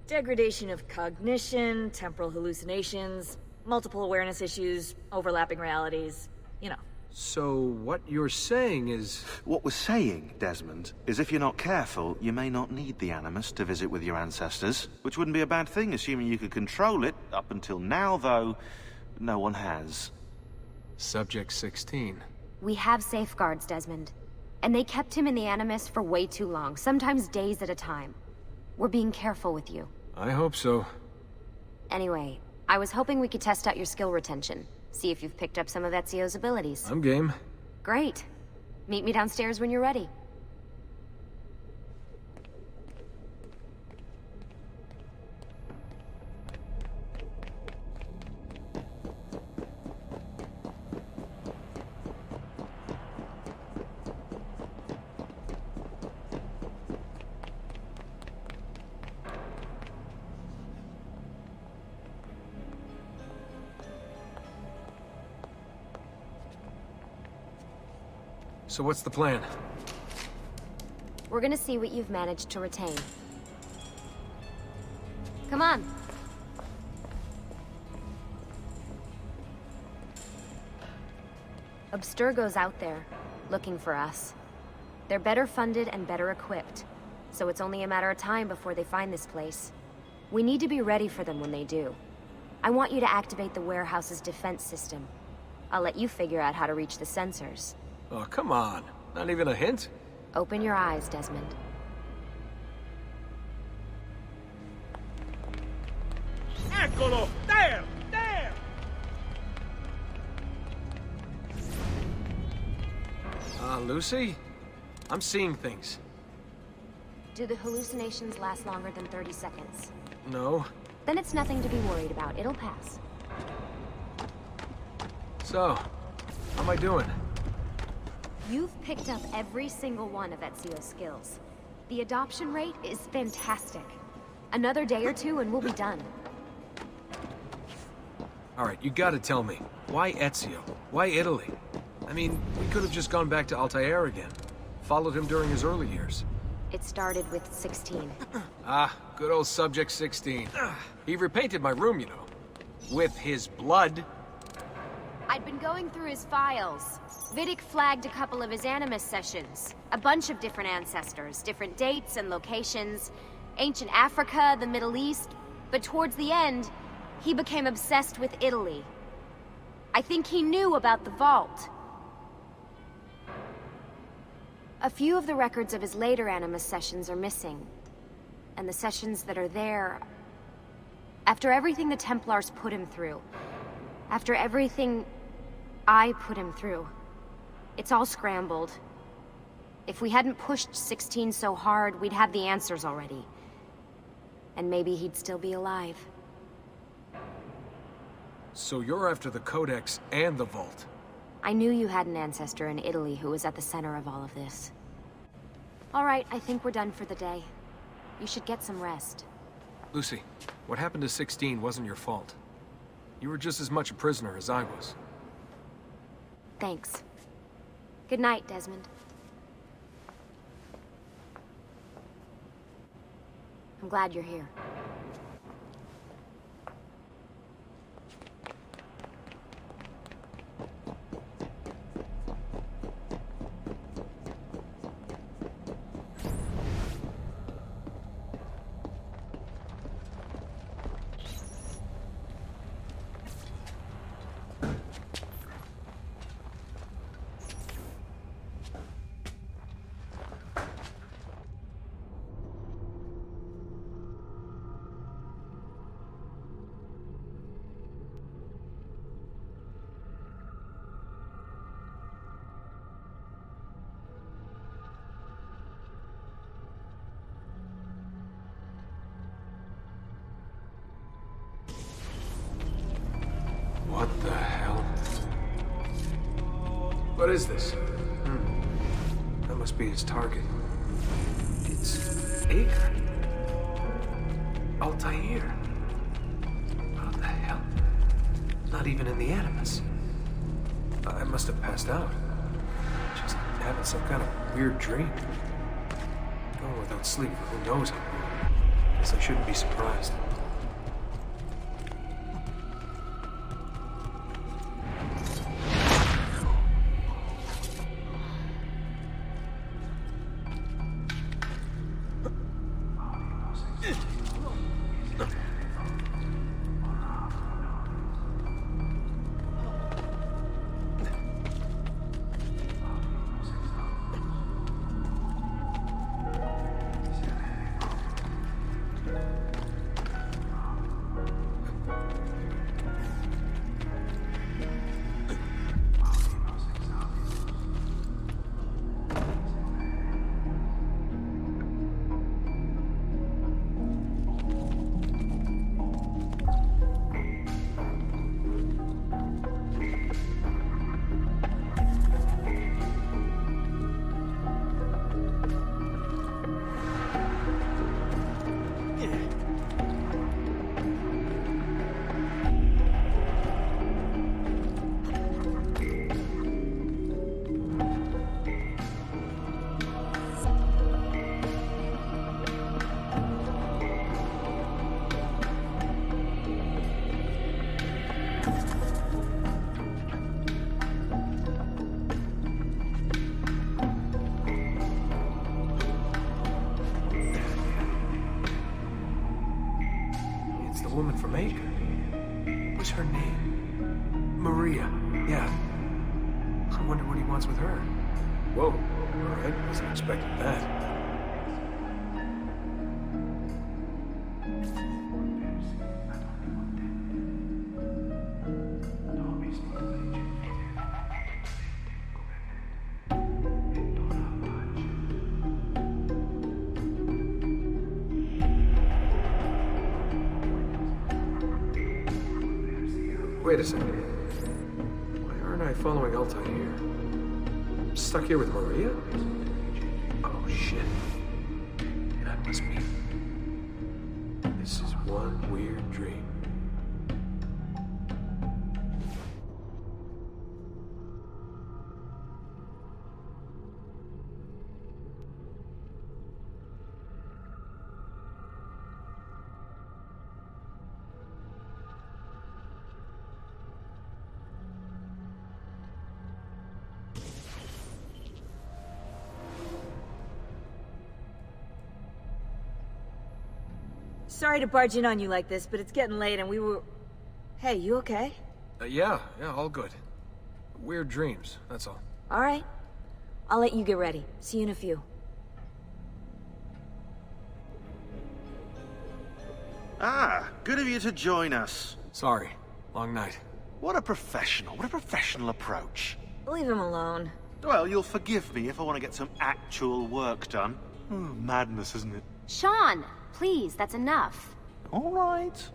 Degradation of cognition, temporal hallucinations, multiple awareness issues, overlapping realities, you know. So what you're saying is... What we're saying, Desmond, is if you're not careful, you may not need the Animus to visit with your ancestors, which wouldn't be a bad thing, assuming you could control it. Up until now, though, no one has. Subject 16. We have safeguards, Desmond. And they kept him in the Animus for way too long, sometimes days at a time. We're being careful with you. I hope so. Anyway, I was hoping we could test out your skill retention. See if you've picked up some of Ezio's abilities. I'm game. Great. Meet me downstairs when you're ready. So what's the plan? We're gonna see what you've managed to retain. Come on. Abstergo's out there, looking for us. They're better funded and better equipped, so it's only a matter of time before they find this place. We need to be ready for them when they do. I want you to activate the warehouse's defense system. I'll let you figure out how to reach the sensors. Oh, come on. Not even a hint? Open your eyes, Desmond. Eccolo! There! There! Lucy? I'm seeing things. Do the hallucinations last longer than 30 seconds? No. Then it's nothing to be worried about. It'll pass. So, how am I doing? You've picked up every single one of Ezio's skills. The adoption rate is fantastic. Another day or two and we'll be done. Alright, you gotta tell me. Why Ezio? Why Italy? I mean, we could have just gone back to Altair again. Followed him during his early years. It started with 16. Ah, good old Subject 16. He repainted my room, you know. With his blood. I'd been going through his files. Vidic flagged a couple of his Animus sessions. A bunch of different ancestors, different dates and locations. Ancient Africa, the Middle East. But towards the end, he became obsessed with Italy. I think he knew about the vault. A few of the records of his later Animus sessions are missing. And the sessions that are there... After everything the Templars put him through, after everything I put him through, it's all scrambled. If we hadn't pushed 16 so hard, we'd have the answers already. And maybe he'd still be alive. So you're after the Codex and the Vault? I knew you had an ancestor in Italy who was at the center of all of this. All right, I think we're done for the day. You should get some rest. Lucy, what happened to 16 wasn't your fault. You were just as much a prisoner as I was. Thanks. Good night, Desmond. I'm glad you're here. What the hell? What is this? That must be his target. Did It's Ager. Altair. What the hell? Not even in the Animus. I must have passed out. Just having some kind of weird dream. Going without sleep for who knows how long. Guess I shouldn't be surprised. Woman from Acre. What's her name? Maria. Yeah. I wonder what he wants with her. Whoa. All right. Wasn't expecting that. Wait a second. Why aren't I following Altair? I'm stuck here with Maria? Oh, shit. That must mean this is one weird dream. Sorry to barge in on you like this, but it's getting late and we were... Hey, you okay? Yeah, all good. Weird dreams, that's all. All right. I'll let you get ready. See you in a few. Ah, good of you to join us. Sorry, long night. What a professional approach. Leave him alone. Well, you'll forgive me if I want to get some actual work done. Madness, isn't it? Sean, please, that's enough. All right.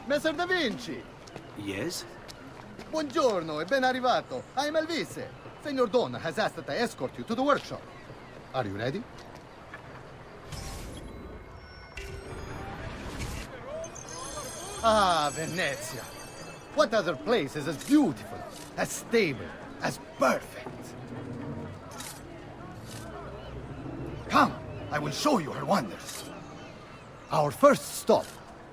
Messer Da Vinci! Yes? Buongiorno e ben arrivato. I am Elvise. Senor Don has asked that I escort you to the workshop. Are you ready? Ah, Venezia. What other place is as beautiful, as stable, as perfect? Come, I will show you her wonders. Our first stop,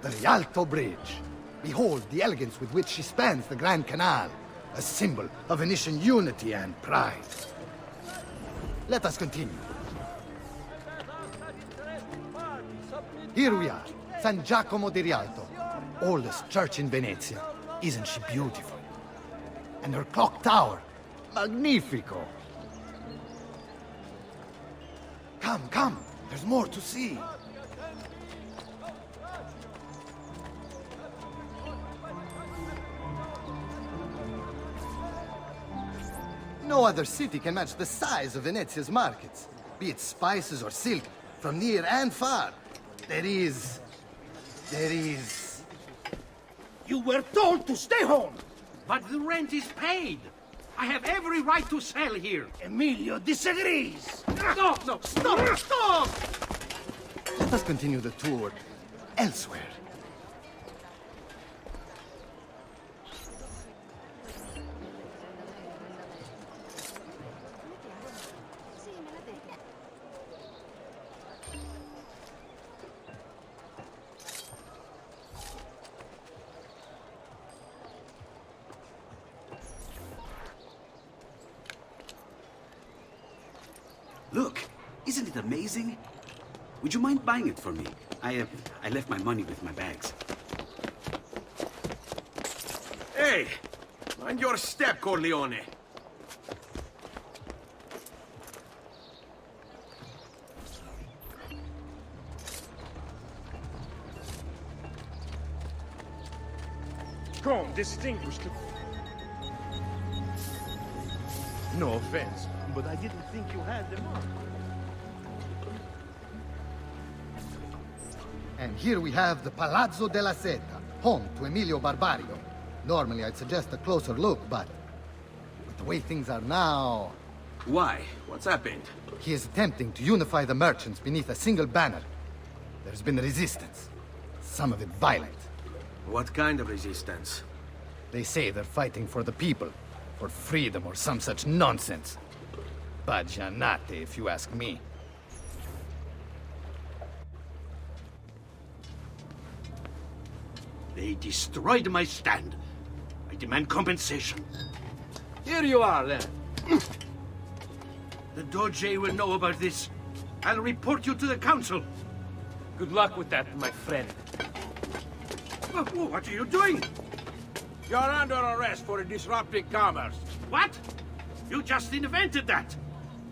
The Rialto Bridge. Behold the elegance with which she spans the Grand Canal, a symbol of Venetian unity and pride. Let us continue. Here we are, San Giacomo di Rialto, oldest church in Venezia. Isn't she beautiful? And her clock tower, magnifico. Come, come, there's more to see. No other city can match the size of Venezia's markets, be it spices or silk, from near and far. There is... You were told to stay home, but the rent is paid. I have every right to sell here. Emilio disagrees. No, no, stop, stop! Let us continue the tour elsewhere. Look, isn't it amazing? Would you mind buying it for me? I left my money with my bags. Hey! Mind your step, Corleone. Come, distinguished. No offense, but I didn't think you had them on. And here we have the Palazzo della Seta, home to Emilio Barbario. Normally I'd suggest a closer look, but with the way things are now... Why? What's happened? He is attempting to unify the merchants beneath a single banner. There's been resistance, some of it violent. What kind of resistance? They say they're fighting for the people, for freedom or some such nonsense. Baggianate, if you ask me. They destroyed my stand. I demand compensation. Here you are, then. The Doge will know about this. I'll report you to the council. Good luck with that, my friend. What are you doing? You're under arrest for disrupting commerce. What? You just invented that.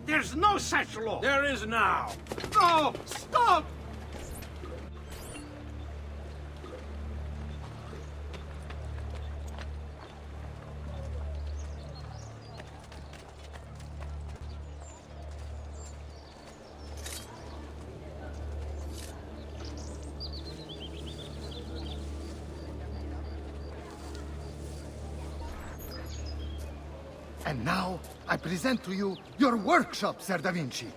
There's no such law. There is now. No! Stop! And now, I present to you your workshop, Ser da Vinci.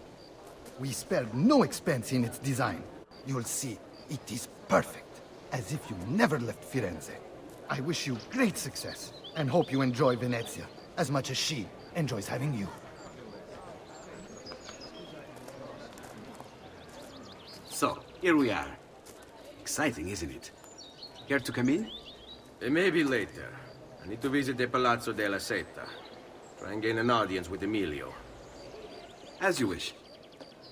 We spared no expense in its design. You'll see, it is perfect, as if you never left Firenze. I wish you great success, and hope you enjoy Venezia, as much as she enjoys having you. So, here we are. Exciting, isn't it? Care to come in? Maybe later. I need to visit the Palazzo della Seta. Try and gain an audience with Emilio. As you wish.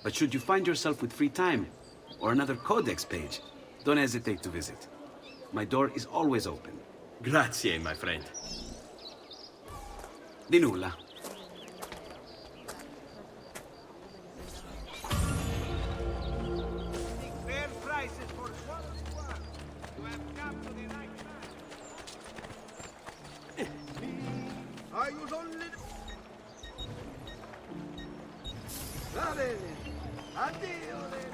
But should you find yourself with free time, or another codex page, don't hesitate to visit. My door is always open. Grazie, my friend. Di nulla. Fair prices for quality work. You have come to the right man. I use only... Va bene. Addio, then.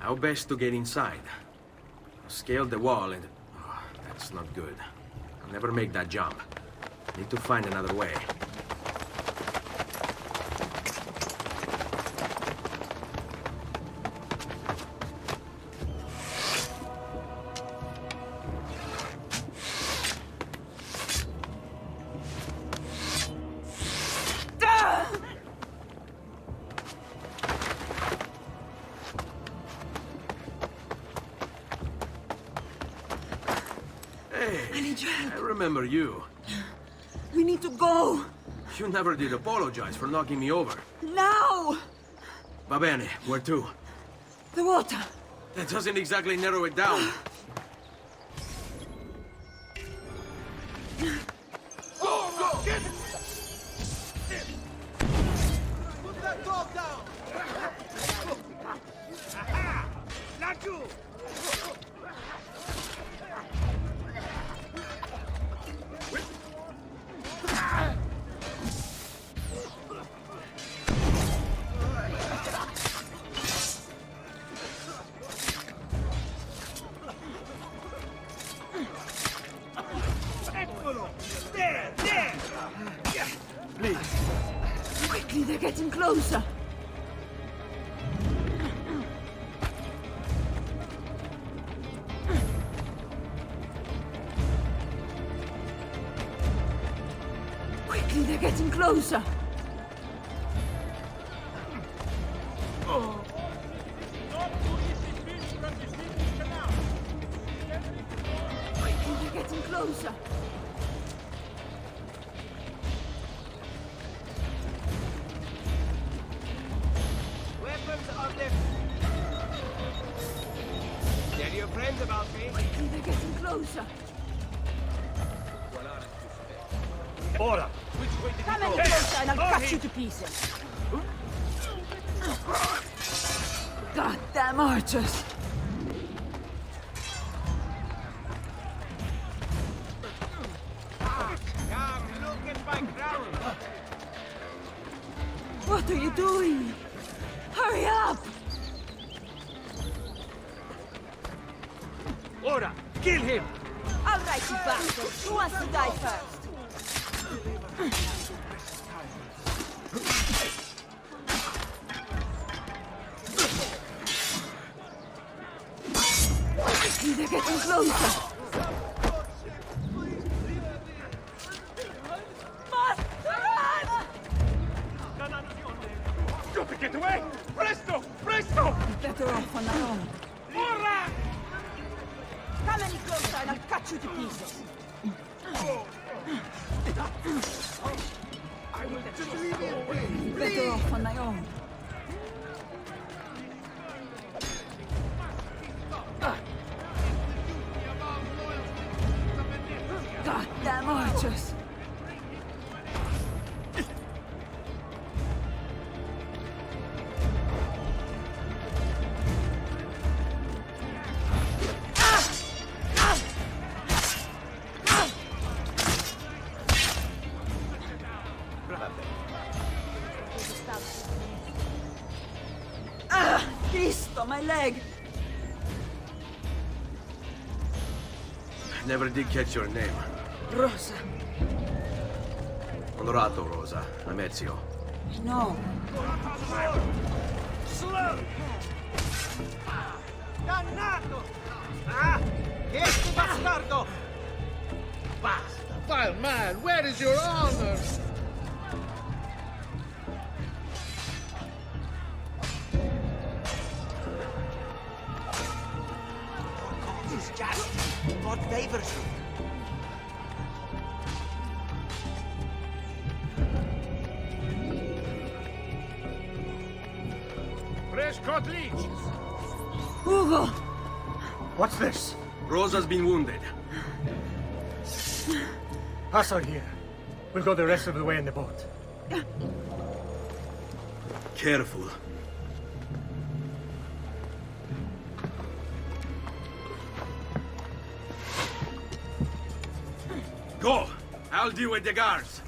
How best to get inside? I scaled the wall and... Oh, that's not good. I'll never make that jump. Need to find another way. Can't you help? I remember you. We need to go. You never did apologize for knocking me over. Now! Va bene, where to? The water. That doesn't exactly narrow it down. Go, go! Get it! Put that dog down! Aha! Lagu! There! There! Please. Quickly, they're getting closer. Quickly, they're getting closer. Quickly, they're getting closer. Weapons on them. Tell your friends about me. Quickly, they're getting closer. Ora, which way did Come you any go? closer and I'll cut Hurry! you to pieces. Goddamn archers. Come, look at my crown. What are you doing? Hurry up! Ora, kill him. All right, you bastards. Who wants to die first? They're getting closer. Got to get away! Presto! Presto! We're better off on our own. Ora! Come any closer and I'll cut you to pieces. I will just leave me in peace. Better off on my own. Goddamn archers! Cristo, my leg! Never did catch your name. Rosa. Onorato, Rosa. I'm Ezio. No. Slow! Dannato! Ah! Este bastardo! Basta! Vile man, where is your honor? This just what favors you. Fresh caught leech! Hugo! What's this? Rosa's been wounded. Us are here. We'll go the rest of the way in the boat. Careful. Go! I'll deal with the guards.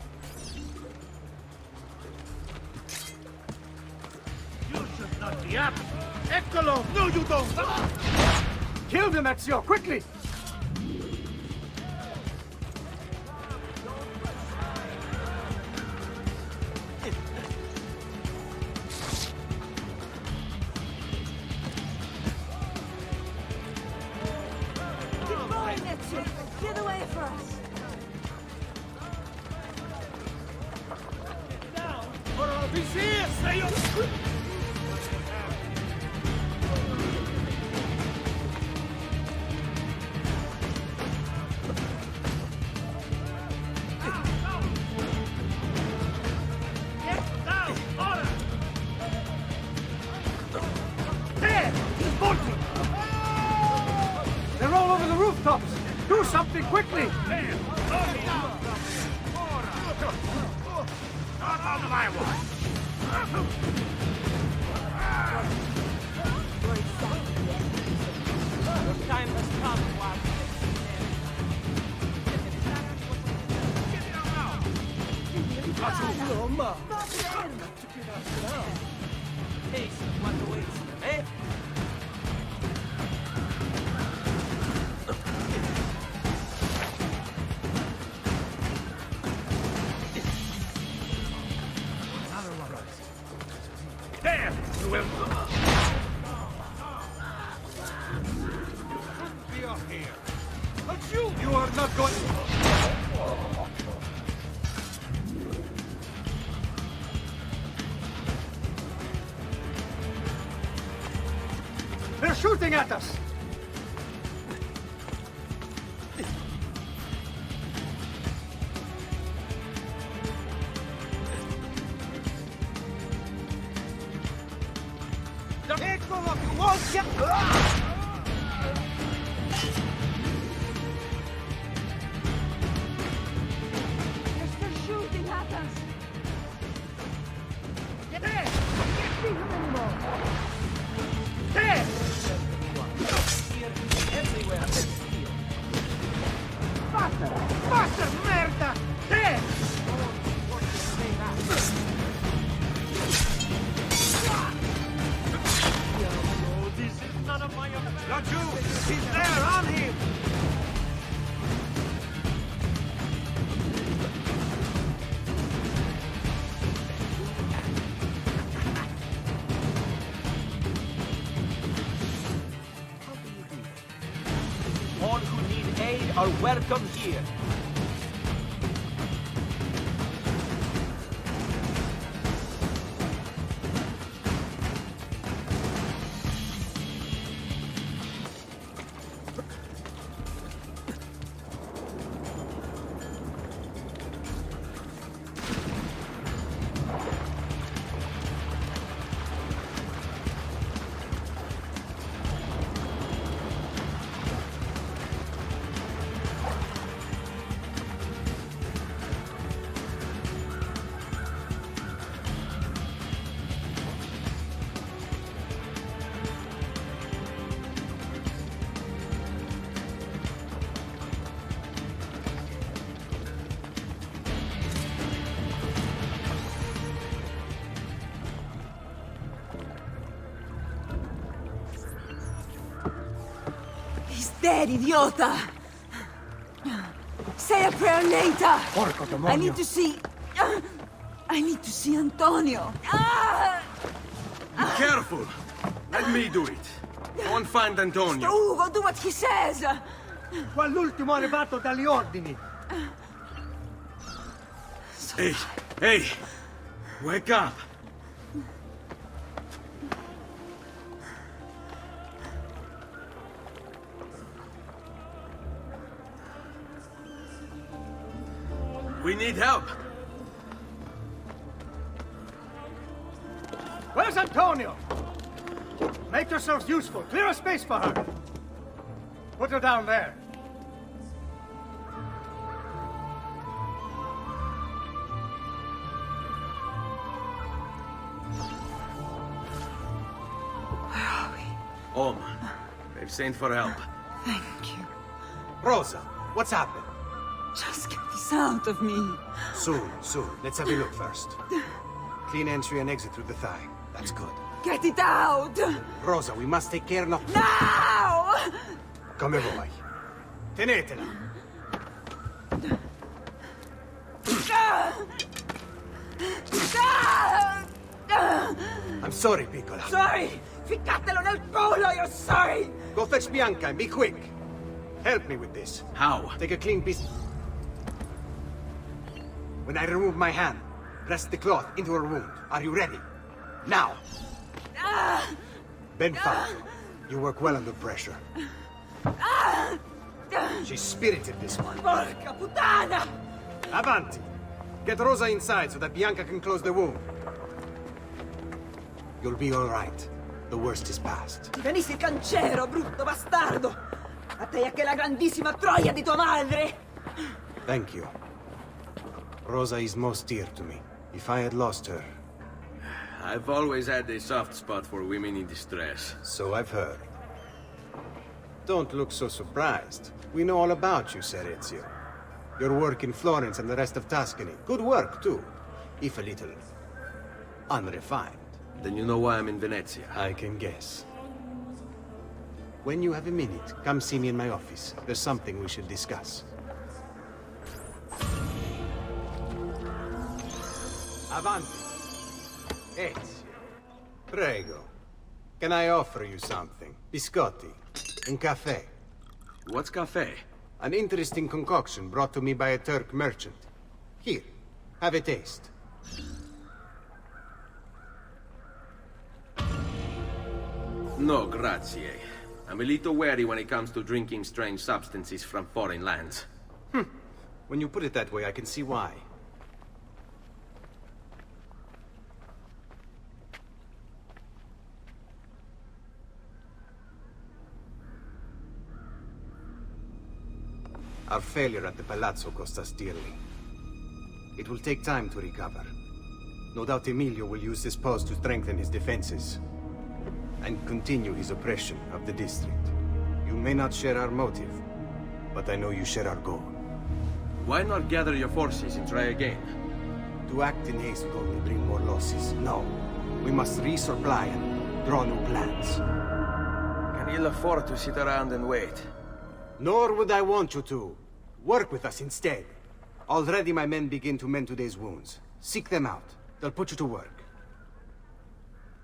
You should not be up. Eccolo! No, you don't! Kill them, Ezio, quickly! Keep going, Ezio! Clear the way for us! He's here, Sayo! Quickly! Not out of my way! Your time has come, Juan. Taste of what awaits them, eh? There! You will... We are here. But you are not going... They're shooting at us! Eccolo, you won't get... They're still shooting at us. Get there! Can't see him anymore. There! Everywhere. Faster! Faster, merda! There! This is none of my affair! Not you! He's there! On him! All who need aid are welcome here. He's dead, idiota! Say a prayer later! Porco I demonio! need to see... I need to see Antonio! Ah! Be careful! Let me do it. Go and find Antonio. Ugo, do what he says! Qua l'ultimo arrivato dagli ordini! Hey, hey! Wake up! We need help! Where's Antonio? Make yourselves useful. Clear a space for her. Put her down there. Where are we? Home. They've sent for help. Thank you. Rosa, what's happened? Just get this out of me. Soon, soon. Let's have a look first. Clean entry and exit through the thigh. That's good. Get it out! Rosa, we must take care of... Now! Come vuoi. Tenetela. I'm sorry, piccola. Sorry! Ficcatelo nel culo, you're sorry! Go fetch Bianca and be quick. Help me with this. How? Take a clean piece. When I remove my hand, press the cloth into her wound. Are you ready? Now! Ben Falco, you work well under pressure. She's spirited, this one. Porca puttana! Avanti! Get Rosa inside so that Bianca can close the wound. You'll be all right. The worst is past. Ti venissi cancero, brutto bastardo! A te e a quella grandissima troia di tua madre! Thank you. Rosa is most dear to me. If I had lost her... I've always had a soft spot for women in distress. So I've heard. Don't look so surprised. We know all about you, Ser Ezio. Your work in Florence and the rest of Tuscany. Good work, too. If a little... unrefined. Then you know why I'm in Venezia. I can guess. When you have a minute, come see me in my office. There's something we should discuss. Avanti. Ezio. Prego. Can I offer you something? Biscotti. Un caffè. What's cafe? An interesting concoction brought to me by a Turk merchant. Here, have a taste. No, grazie. I'm a little wary when it comes to drinking strange substances from foreign lands. When you put it that way, I can see why. Our failure at the Palazzo cost us dearly. It will take time to recover. No doubt Emilio will use this pause to strengthen his defenses and continue his oppression of the district. You may not share our motive, but I know you share our goal. Why not gather your forces and try again? To act in haste would only bring more losses. No. We must resupply and draw new plans. Can ill afford to sit around and wait. Nor would I want you to. Work with us instead. Already my men begin to mend today's wounds. Seek them out. They'll put you to work.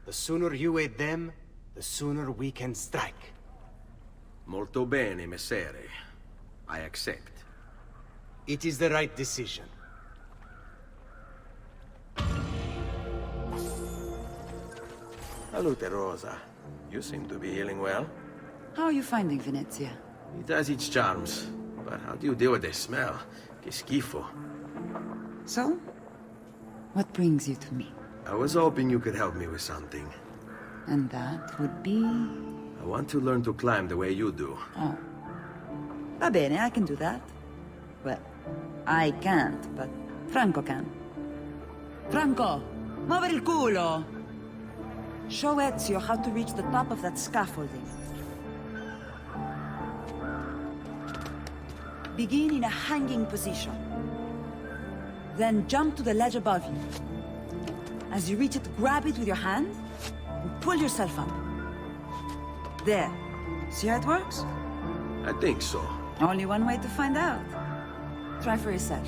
The sooner you aid them, the sooner we can strike. Molto bene, messere. I accept. It is the right decision. Salute, Rosa. You seem to be healing well. How are you finding Venezia? It has its charms. But how do you deal with the smell? Que schifo. So? What brings you to me? I was hoping you could help me with something. And that would be... I want to learn to climb the way you do. Oh. Va bene, I can do that. Well, I can't, but Franco can. Franco, muovere il culo! Show Ezio how to reach the top of that scaffolding. Begin in a hanging position. Then jump to the ledge above you. As you reach it, grab it with your hand and pull yourself up. There. See how it works? I think so. Only one way to find out. Try for yourself.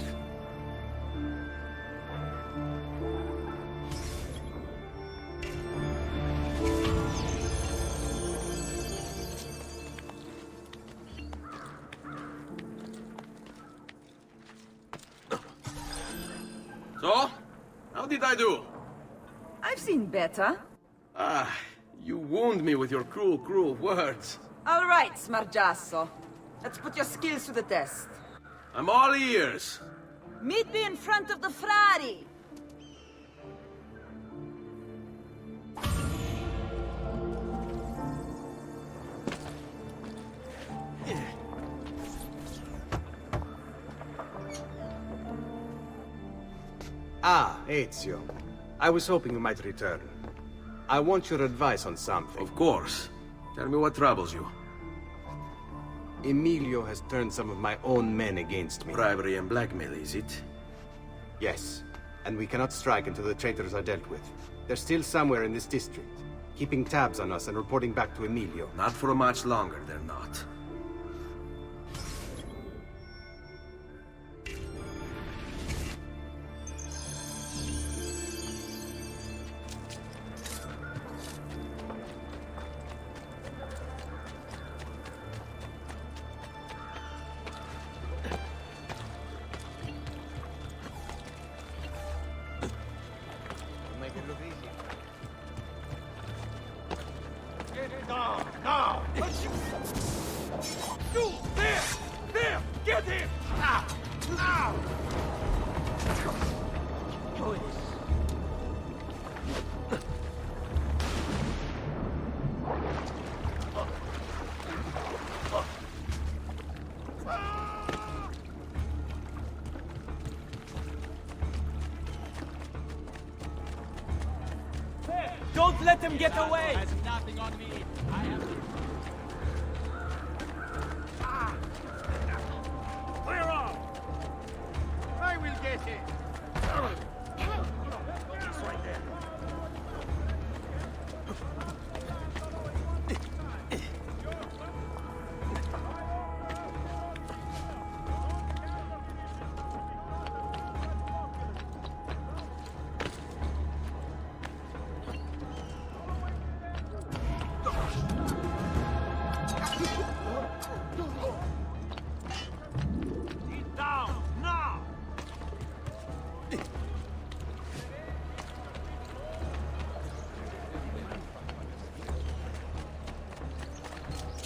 So? How did I do? I've seen better. Ah, you wound me with your cruel, cruel words. All right, Smargiasso. Let's put your skills to the test. I'm all ears. Meet me in front of the Frari. Ah, Ezio. I was hoping you might return. I want your advice on something. Of course. Tell me what troubles you. Emilio has turned some of my own men against me. Bribery and blackmail, is it? Yes. And we cannot strike until the traitors are dealt with. They're still somewhere in this district, keeping tabs on us and reporting back to Emilio. Not for much longer, they're not. Get it down, now! Don't let him get away! Has nothing on me. I have... Clear off! I will get it! It's right there.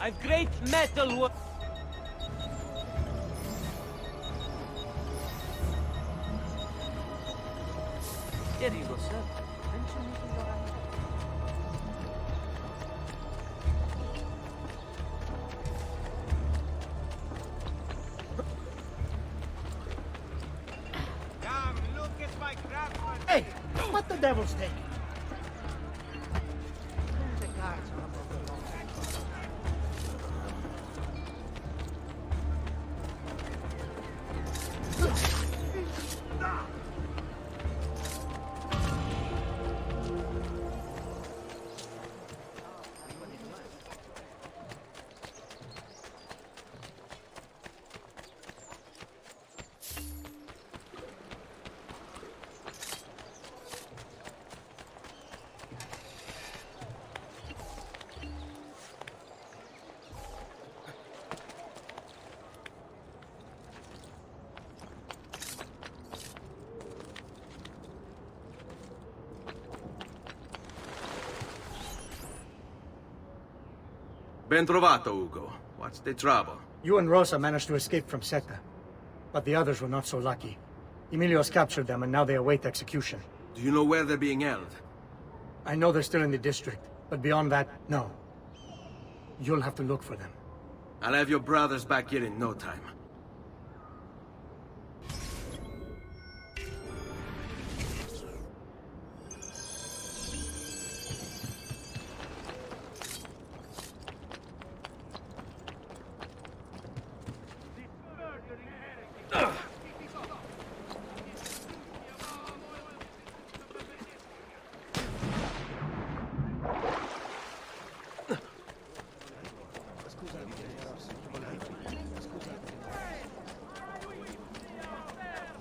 I've great metal work. There you go, sir. Come, look at my craftsman. Hey, what the devil's taking? Ben trovato, Ugo. What's the trouble? You and Rosa managed to escape from Seta, but the others were not so lucky. Emilio's captured them, and now they await execution. Do you know where they're being held? I know they're still in the district, but beyond that, no. You'll have to look for them. I'll have your brothers back here in no time.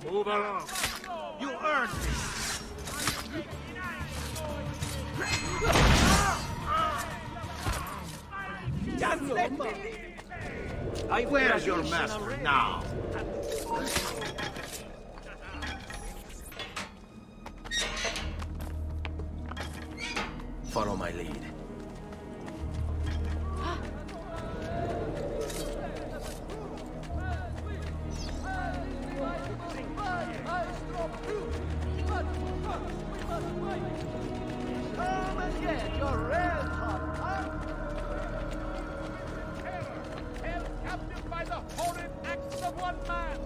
Move along. You earned this. Just let me. Where's your master now? Follow my lead. Come and get your red hot, huh? Held captive by the horrid acts of one man.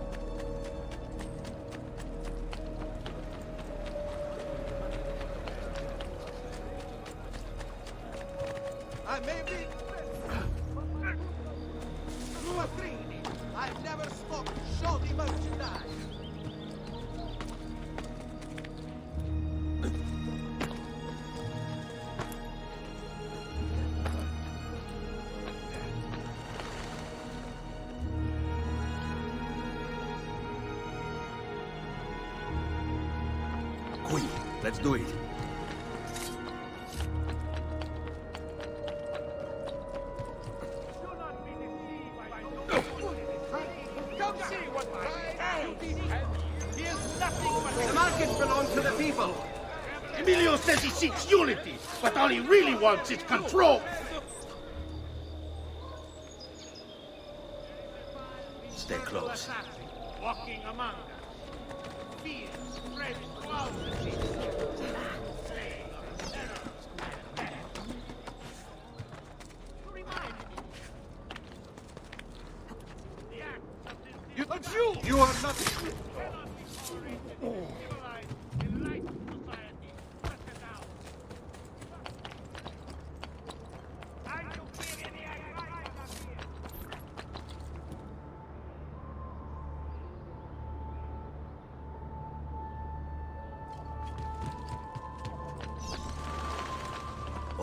I may be... Quattrini, I've never smoked shoddy merchandise. Quick, let's do it. Come see what pride he is nothing but... The markets belong to the people. Emilio says he seeks unity, but all he really wants is control. Stay close. Walking among us. Fear spread throughout the city. You are not...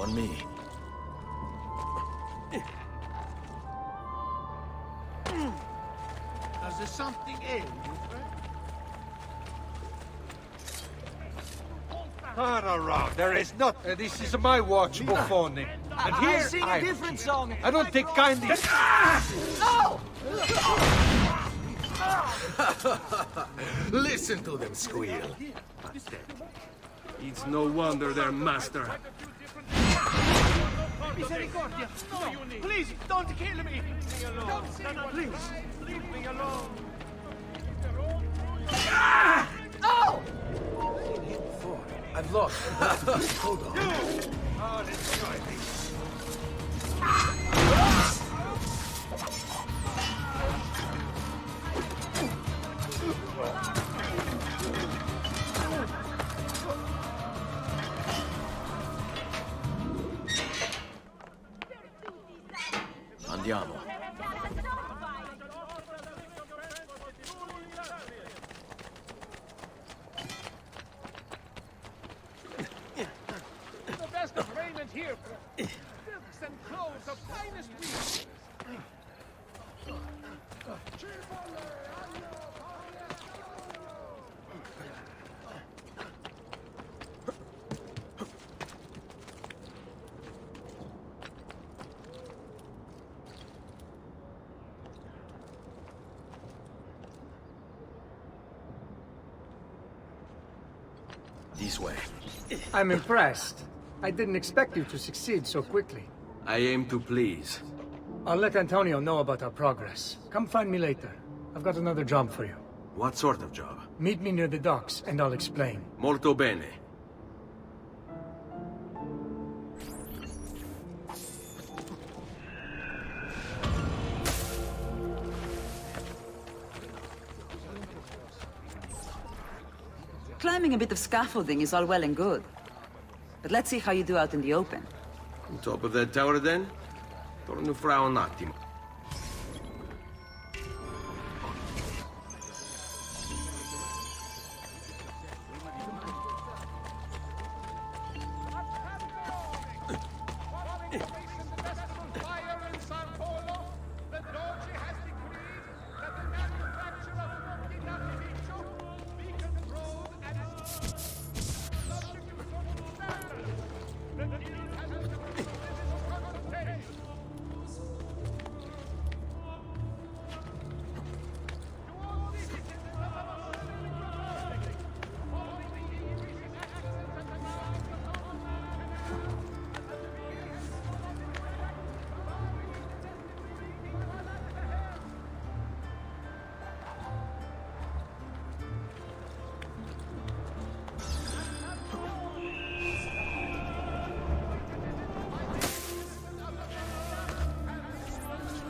On me. Does there something ail you, friend? Turn around. There is not. This is my watch, Buffoni. And here I sing a different song. I don't take kindly. No! Listen to them squeal. It's no wonder their master. Misericordia! No, please, don't kill me! Leave me alone. No, please, leave me alone. No! I've lost. Hold on. I'll enjoy this. Andiamo. The best of raiment here. Silks and clothes of finest weave. This way. I'm impressed. I didn't expect you to succeed so quickly. I aim to please. I'll let Antonio know about our progress. Come find me later. I've got another job for you. What sort of job? Meet me near the docks, and I'll explain. Molto bene. Climbing a bit of scaffolding is all well and good. But let's see how you do out in the open. On top of that tower, then? Torno fra un attimo.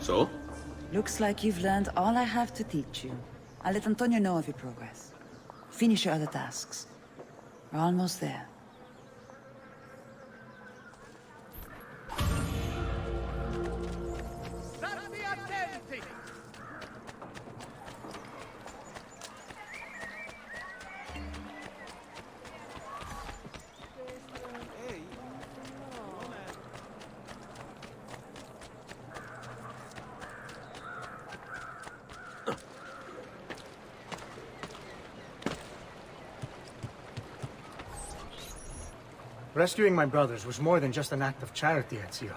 So? Looks like you've learned all I have to teach you. I'll let Antonio know of your progress. Finish your other tasks. We're almost there. Rescuing my brothers was more than just an act of charity, Ezio.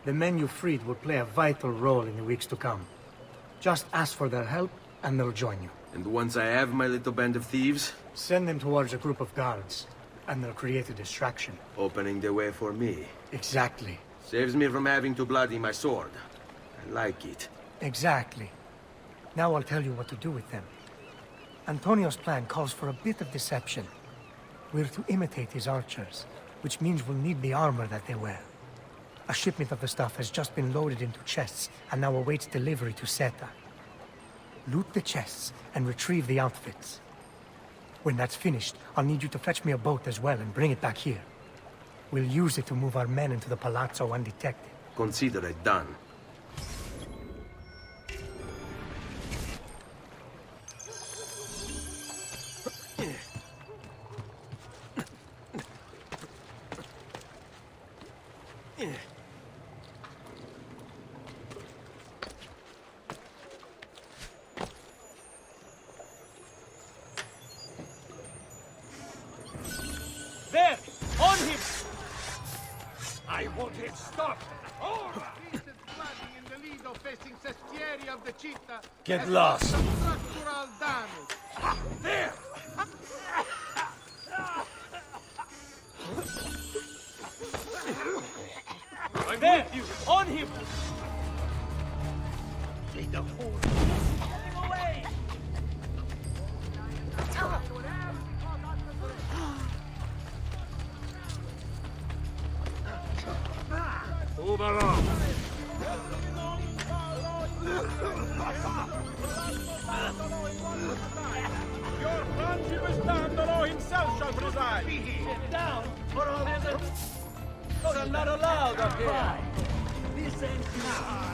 The men you freed will play a vital role in the weeks to come. Just ask for their help, and they'll join you. And once I have my little band of thieves? Send them towards a group of guards, and they'll create a distraction. Opening the way for me. Exactly. Saves me from having to bloody my sword. I like it. Exactly. Now I'll tell you what to do with them. Antonio's plan calls for a bit of deception. We're to imitate his archers, which means we'll need the armor that they wear. A shipment of the stuff has just been loaded into chests and now awaits delivery to Seta. Loot the chests and retrieve the outfits. When that's finished, I'll need you to fetch me a boat as well and bring it back here. We'll use it to move our men into the palazzo undetected. Consider it done. There! On him! I want him stopped! Get lost. Structural damage. There! I'm there! You! On him! Lead the horse. Away! Move along. Your Principus Dandolo himself shall preside! Sit down, or all hands are not allowed up here! This ends now!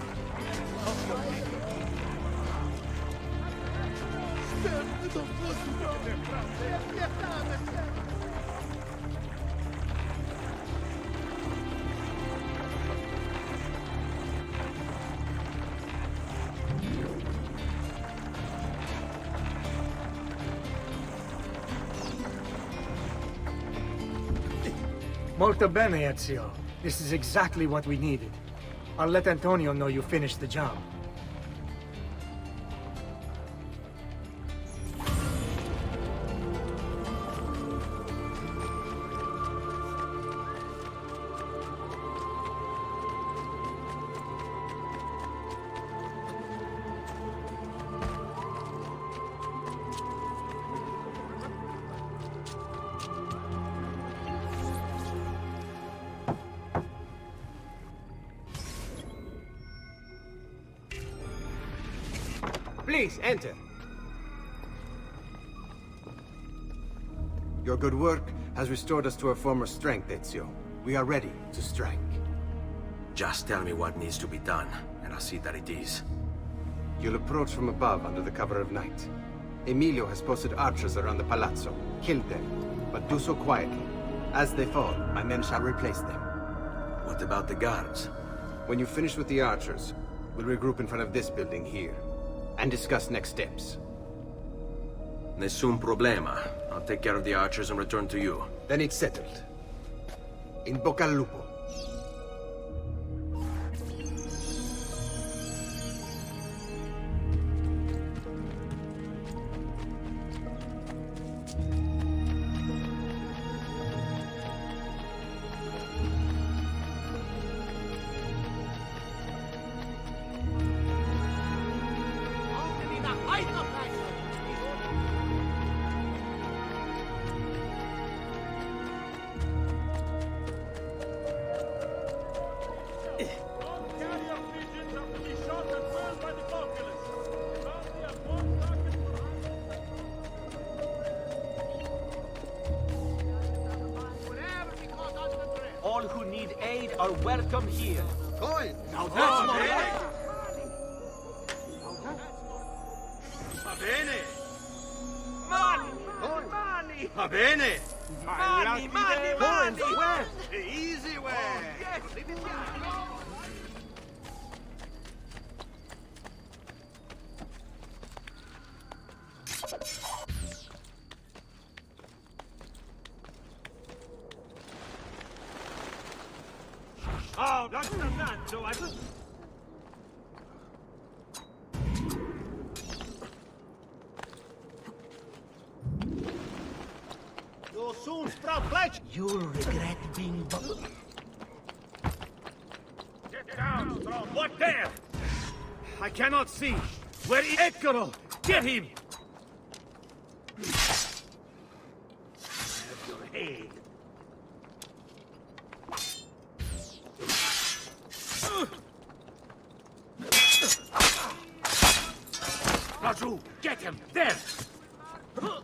Molto bene, Ezio. This is exactly what we needed. I'll let Antonio know you finished the job. Please, enter. Your good work has restored us to our former strength, Ezio. We are ready to strike. Just tell me what needs to be done, and I'll see that it is. You'll approach from above under the cover of night. Emilio has posted archers around the palazzo. Kill them, but do so quietly. As they fall, my men shall replace them. What about the guards? When you finish with the archers, we'll regroup in front of this building here, and discuss next steps. Nessun problema. I'll take care of the archers and return to you. Then it's settled. In bocca al lupo. All who need aid are welcome here. Coin! Now that's more like... Va bene! Money! Va bene! Money! Where? The easy way! Yes! Oh, that's the man, so I could... You'll soon sprout flesh! You'll regret being... Get down, strong! What there? I cannot see! Where is Edgaro? Get him! Have your head. Raju, get him! There!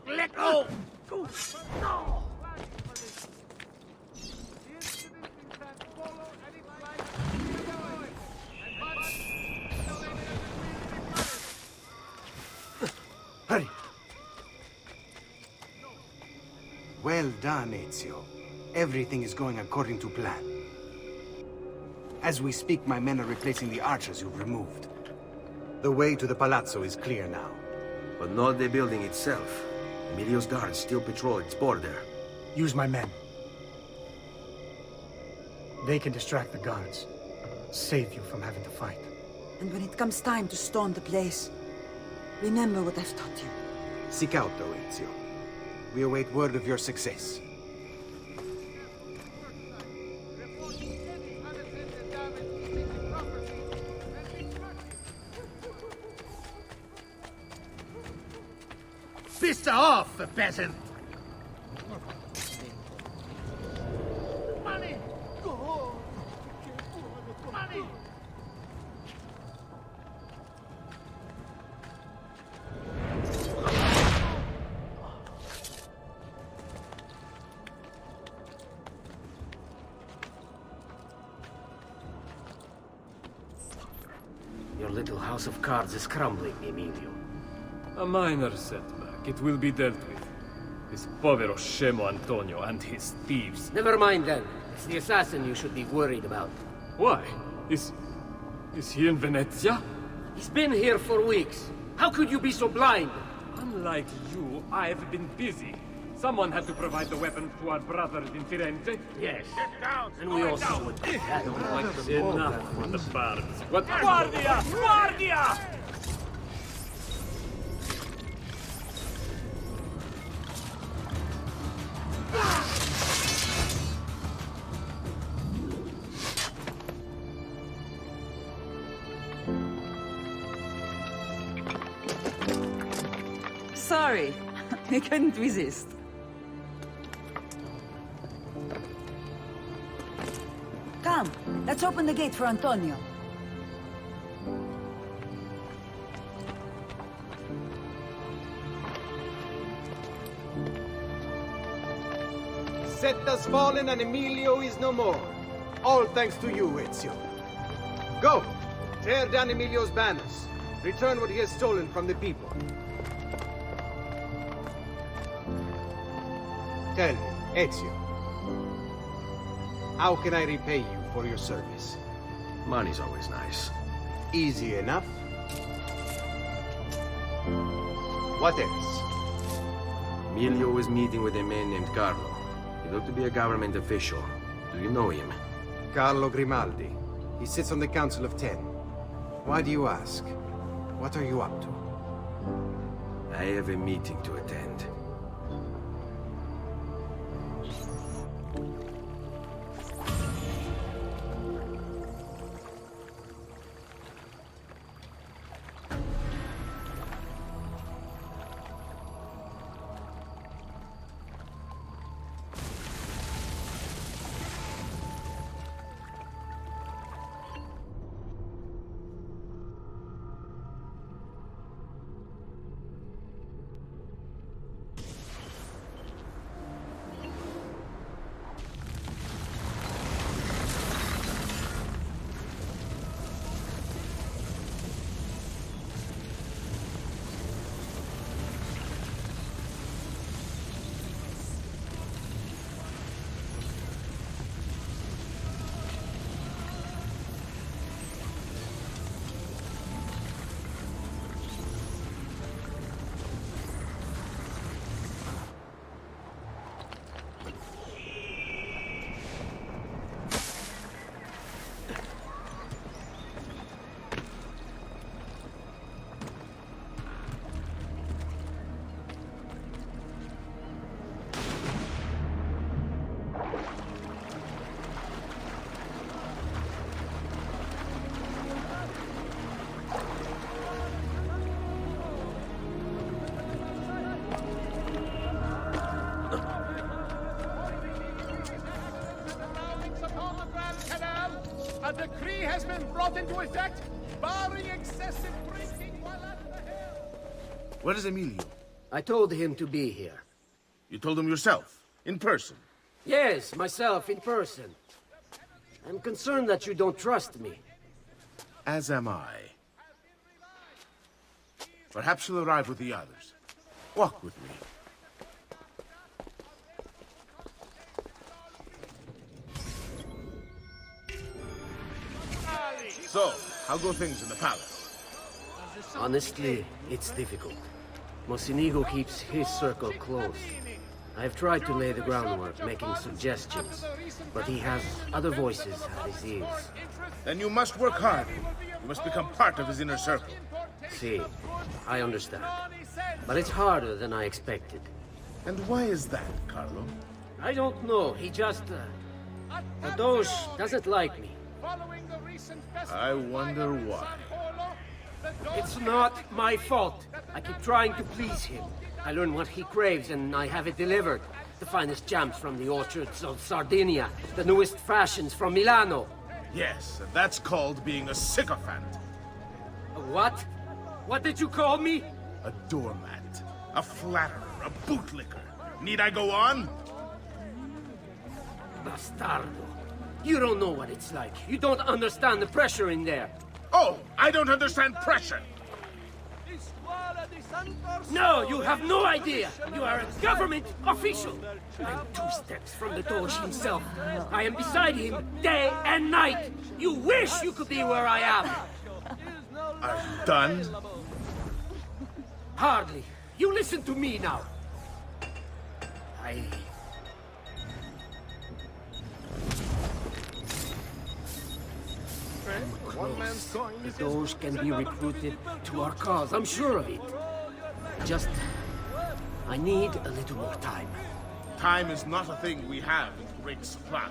Let go! No! Hurry! Well done, Ezio. Everything is going according to plan. As we speak, my men are replacing the archers you've removed. The way to the palazzo is clear now. But not the building itself. Emilio's guards still patrol its border. Use my men. They can distract the guards. Save you from having to fight. And when it comes time to storm the place, remember what I've taught you. Seek out, though, Ezio. We await word of your success. Piss off, peasant! Money! Go! Money! Your little house of cards is crumbling, Emilio. A minor setback. It will be dealt with. This povero scemo Antonio and his thieves. Never mind then. It's the assassin you should be worried about. Why? Is he in Venezia? He's been here for weeks. How could you be so blind? Unlike you, I've been busy. Someone had to provide the weapons to our brothers in Firenze. Yes. Get down! And we also would do that. Enough on the bards. What? Guardia! Guardia! Sorry, I couldn't resist. Come, let's open the gate for Antonio. Set has fallen and Emilio is no more. All thanks to you, Ezio. Go! Tear down Emilio's banners. Return what he has stolen from the people. Tell me, Ezio. How can I repay you for your service? Money's always nice. Easy enough. What else? Emilio was meeting with a man named Carlo. He looked to be a government official. Do you know him? Carlo Grimaldi. He sits on the Council of 10. Why do you ask? What are you up to? I have a meeting to attend. A decree has been brought into effect, barring excessive drinking while at the helm. Where is Emilio? I told him to be here. You told him yourself, in person? Yes, myself, in person. I'm concerned that you don't trust me. As am I. Perhaps you'll arrive with the others. Walk with me. So, how go things in the palace? Honestly, it's difficult. Mocenigo keeps his circle close. I've tried to lay the groundwork, making suggestions, but he has other voices at his ears. Then you must work hard. You must become part of his inner circle. See, I understand. But it's harder than I expected. And why is that, Carlo? I don't know. He just... the Doge doesn't like me. I wonder why. It's not my fault. I keep trying to please him. I learn what he craves and I have it delivered. The finest jams from the orchards of Sardinia. The newest fashions from Milano. Yes, and that's called being a sycophant. A what? What did you call me? A doormat. A flatterer. A bootlicker. Need I go on? Bastardo. You don't know what it's like. You don't understand the pressure in there. Oh, I don't understand pressure. No, you have no idea. You are a government official. I'm 2 steps from the Doge himself. I am beside him day and night. You wish you could be where I am. Are you done? Hardly. You listen to me now. The Doge can be recruited to our cause, I'm sure of it. Just... I need a little more time. Time is not a thing we have in great supply.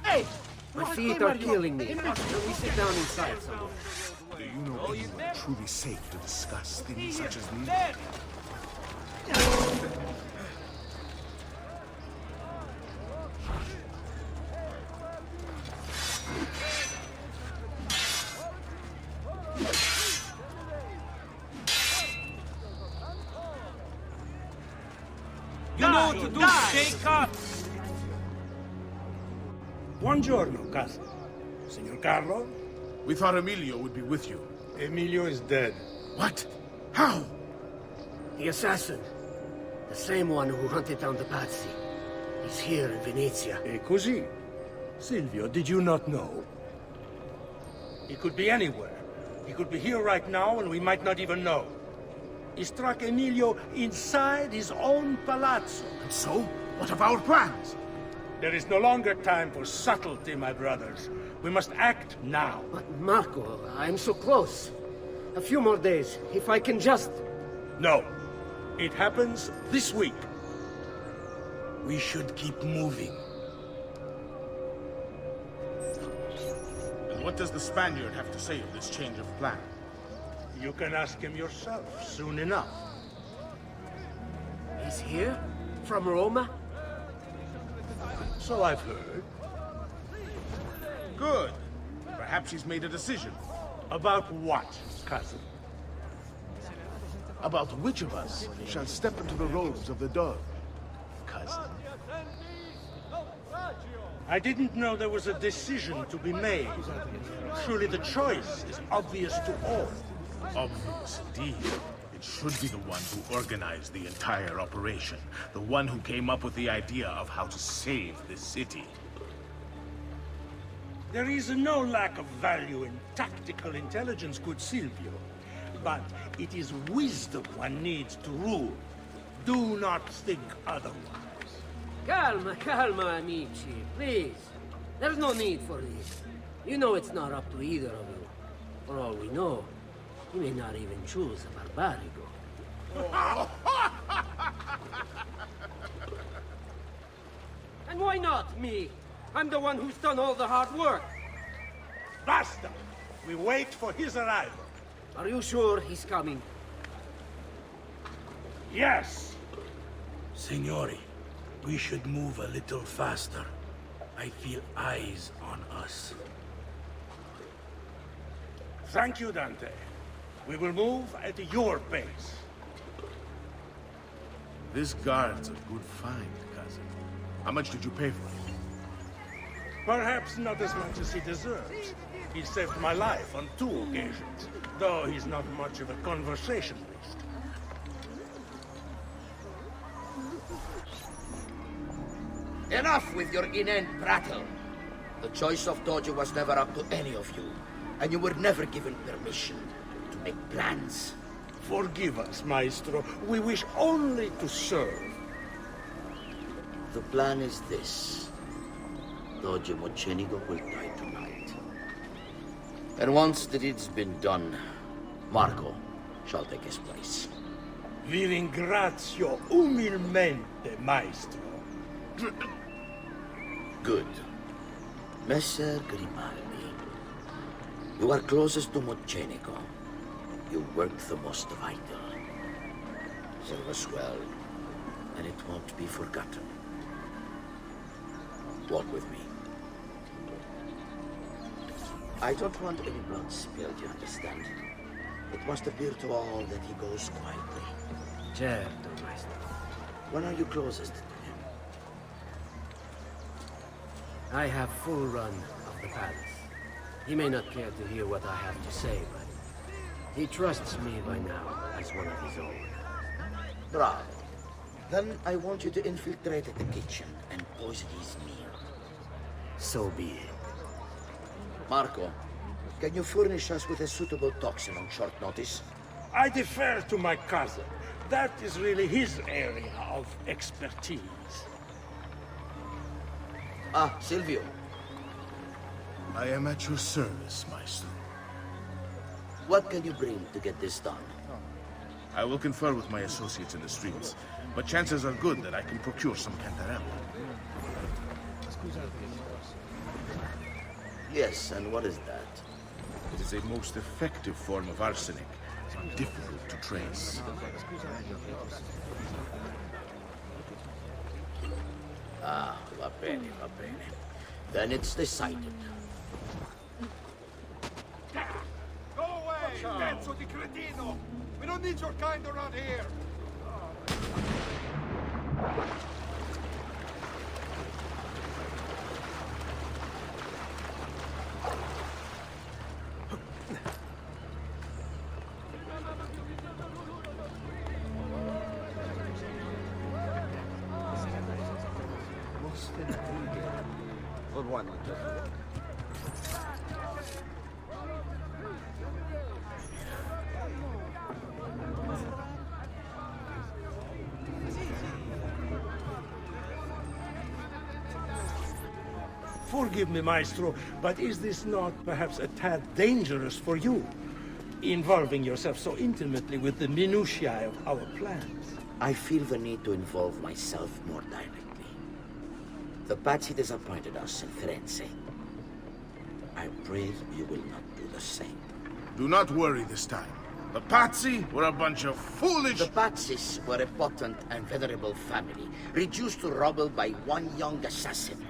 Hey! My feet are killing me. Can we sit down inside somewhere? Do you know anyone truly safe to discuss things such as these? You know what to do, shake up! Buongiorno, cousin. Signor Carlo? We thought Emilio would be with you. Emilio is dead. What? How? The assassin. The same one who hunted down the Pazzi. He's here in Venezia. E così? Silvio, did you not know? He could be anywhere. He could be here right now and we might not even know. He struck Emilio inside his own palazzo. And so? What of our plans? There is no longer time for subtlety, my brothers. We must act now. But Marco, I'm so close. A few more days, if I can just... No. It happens this week. We should keep moving. And what does the Spaniard have to say of this change of plan? You can ask him yourself soon enough. He's here? From Roma? So I've heard. Good. Perhaps he's made a decision. About what, cousin? About which of us shall step into the robes of the dog, cousin. I didn't know there was a decision to be made. Surely the choice is obvious to all. Obvious indeed. It should be the one who organized the entire operation. The one who came up with the idea of how to save the city. There is no lack of value in tactical intelligence, good Silvio. But it is wisdom one needs to rule. Do not think otherwise. Calma, calma, amici. Please. There's no need for this. You know it's not up to either of you. For all we know, he may not even choose a barbarigo. And why not me? I'm the one who's done all the hard work. Basta! We wait for his arrival. Are you sure he's coming? Yes! Signori, we should move a little faster. I feel eyes on us. Thank you, Dante. We will move at your pace. This guard's a good find, cousin. How much did you pay for it? Perhaps not as much as he deserves. He saved my life on 2 occasions, though he's not much of a conversationalist. Enough with your inane prattle. The choice of Dojo was never up to any of you, and you were never given permission to make plans. Forgive us, Maestro. We wish only to serve. The plan is this. Dojo Mochenigo will die tonight. And once the deed's been done, Marco shall take his place. Vi ringrazio umilmente, Maestro. Good. Messer Grimaldi, you are closest to Mochenico. You work the most vital. Serve us well, and it won't be forgotten. Walk with me. I don't want any blood spilled, you understand? It must appear to all that he goes quietly. Certo, Maestro. When are you closest to him? I have full run of the palace. He may not care to hear what I have to say, but he trusts me by now as one of his own. Bravo. Then I want you to infiltrate the kitchen and poison his meal. So be it. Marco, can you furnish us with a suitable toxin on short notice? I defer to my cousin. That is really his area of expertise. Ah, Silvio. I am at your service, Maestro. What can you bring to get this done? I will confer with my associates in the streets, but chances are good that I can procure some cantarella. Yes, and what is that? It is a most effective form of arsenic, difficult to trace. Ah, va bene, va bene. Then it's decided. Go away, pezzo di cretino! We don't need your kind around here! Forgive me, Maestro, but is this not perhaps a tad dangerous for you? Involving yourself so intimately with the minutiae of our plans. I feel the need to involve myself more directly. The Pazzi disappointed us in Firenze. I pray you will not do the same. Do not worry this time. The Pazzi were a bunch of foolish... The Pazzis were a potent and venerable family, reduced to rubble by one young assassin.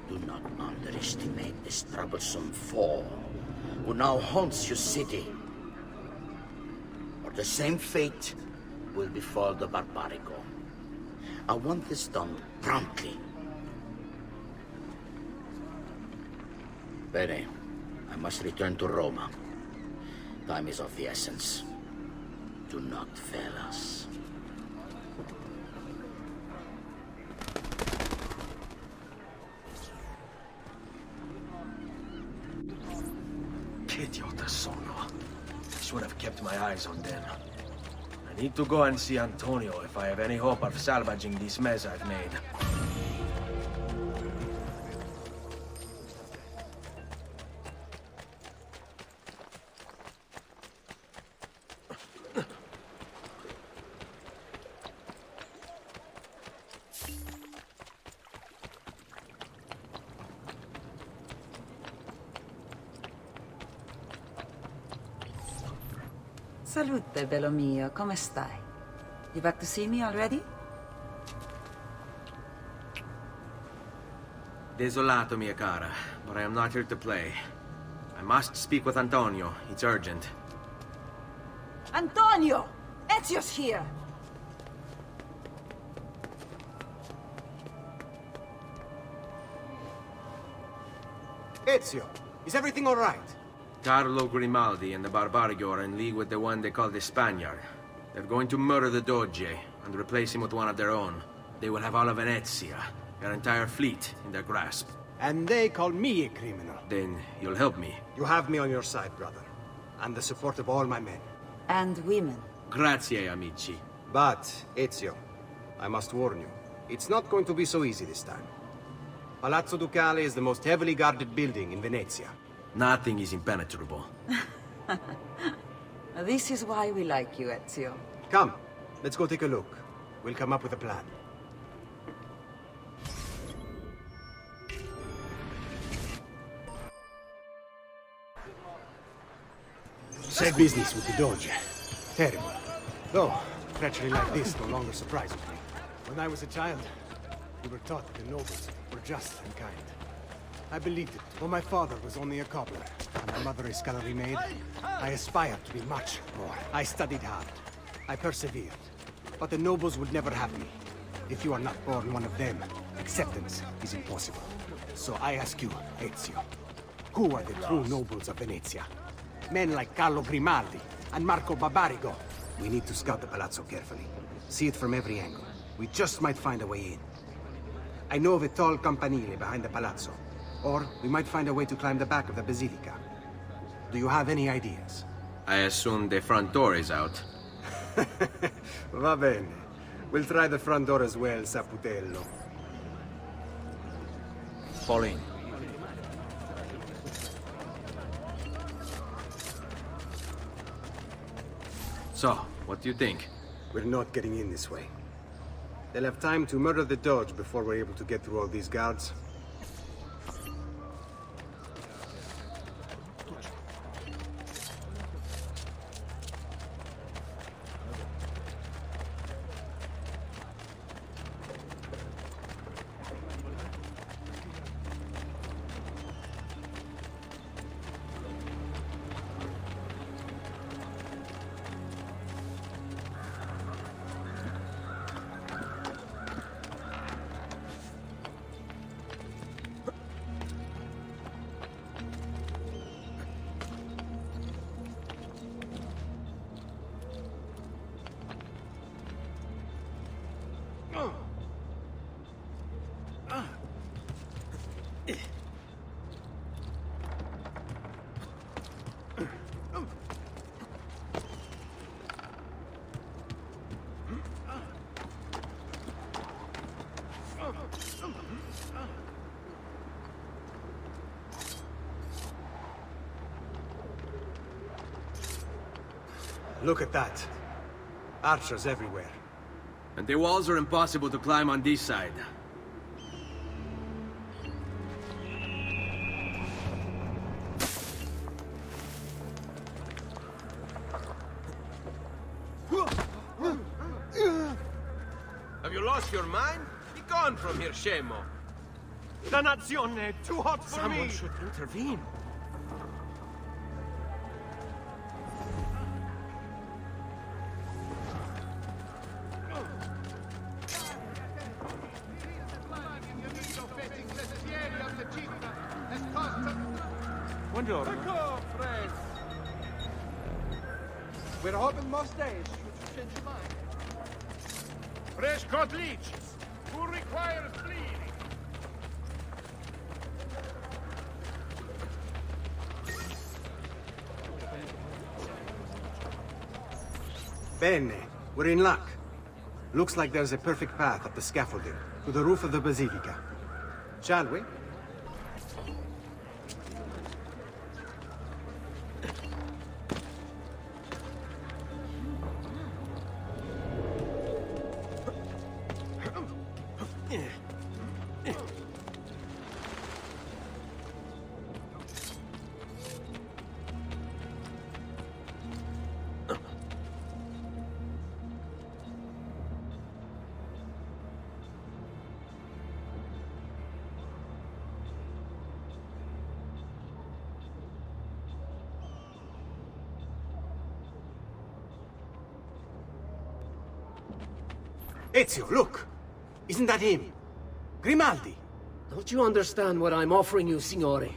Do not underestimate this troublesome foe, who now haunts your city. Or the same fate will befall the Barbarico. I want this done promptly. Bene, I must return to Roma. Time is of the essence. Do not fail us. Che idiota sono. I should have kept my eyes on them. I need to go and see Antonio if I have any hope of salvaging this mess I've made. Salute, bello mio. Come stai? You back to see me already? Desolato, mia cara, but I am not here to play. I must speak with Antonio. It's urgent. Antonio! Ezio's here! Ezio, is everything all right? Carlo Grimaldi and the Barbarigo are in league with the one they call the Spaniard. They're going to murder the Doge. and replace him with one of their own. They will have all of Venezia, their entire fleet, in their grasp. And they call me a criminal. Then you'll help me. You have me on your side, brother. And the support of all my men. And women. Grazie, amici. But, Ezio, I must warn you, it's not going to be so easy this time. Palazzo Ducale is the most heavily guarded building in Venezia. Nothing is impenetrable. This is why we like you, Ezio. Come, let's go take a look. We'll come up with a plan. Sad business with the Doge. Terrible. Though, treachery like this no longer surprises me. When I was a child, we were taught that the nobles were just and kind. I believed it, though my father was only a cobbler, and my mother a scullery maid. I aspired to be much more. I studied hard. I persevered. But the nobles would never have me. If you are not born one of them, acceptance is impossible. So I ask you, Ezio, who are the true nobles of Venezia? Men like Carlo Grimaldi and Marco Barbarigo. We need to scout the palazzo carefully. See it from every angle. We just might find a way in. I know of a tall campanile behind the palazzo. Or we might find a way to climb the back of the basilica. Do you have any ideas? I assume the front door is out. Va bene. We'll try the front door as well, Saputello. Fall in. So, what do you think? We're not getting in this way. They'll have time to murder the Doge before we're able to get through all these guards. Look at that. Archers everywhere. And the walls are impossible to climb on this side. Have you lost your mind? Be gone from here, Scemo. Dannazione, too hot for Someone me! should intervene. Buongiorno. We're hoping most days should change your mind. Fresh cut leeches. Who requires bleeding? Bene. We're in luck. Looks like there's a perfect path up the scaffolding to the roof of the basilica. Shall we? Ezio, look! Isn't that him? Grimaldi! Don't you understand what I'm offering you, Signore?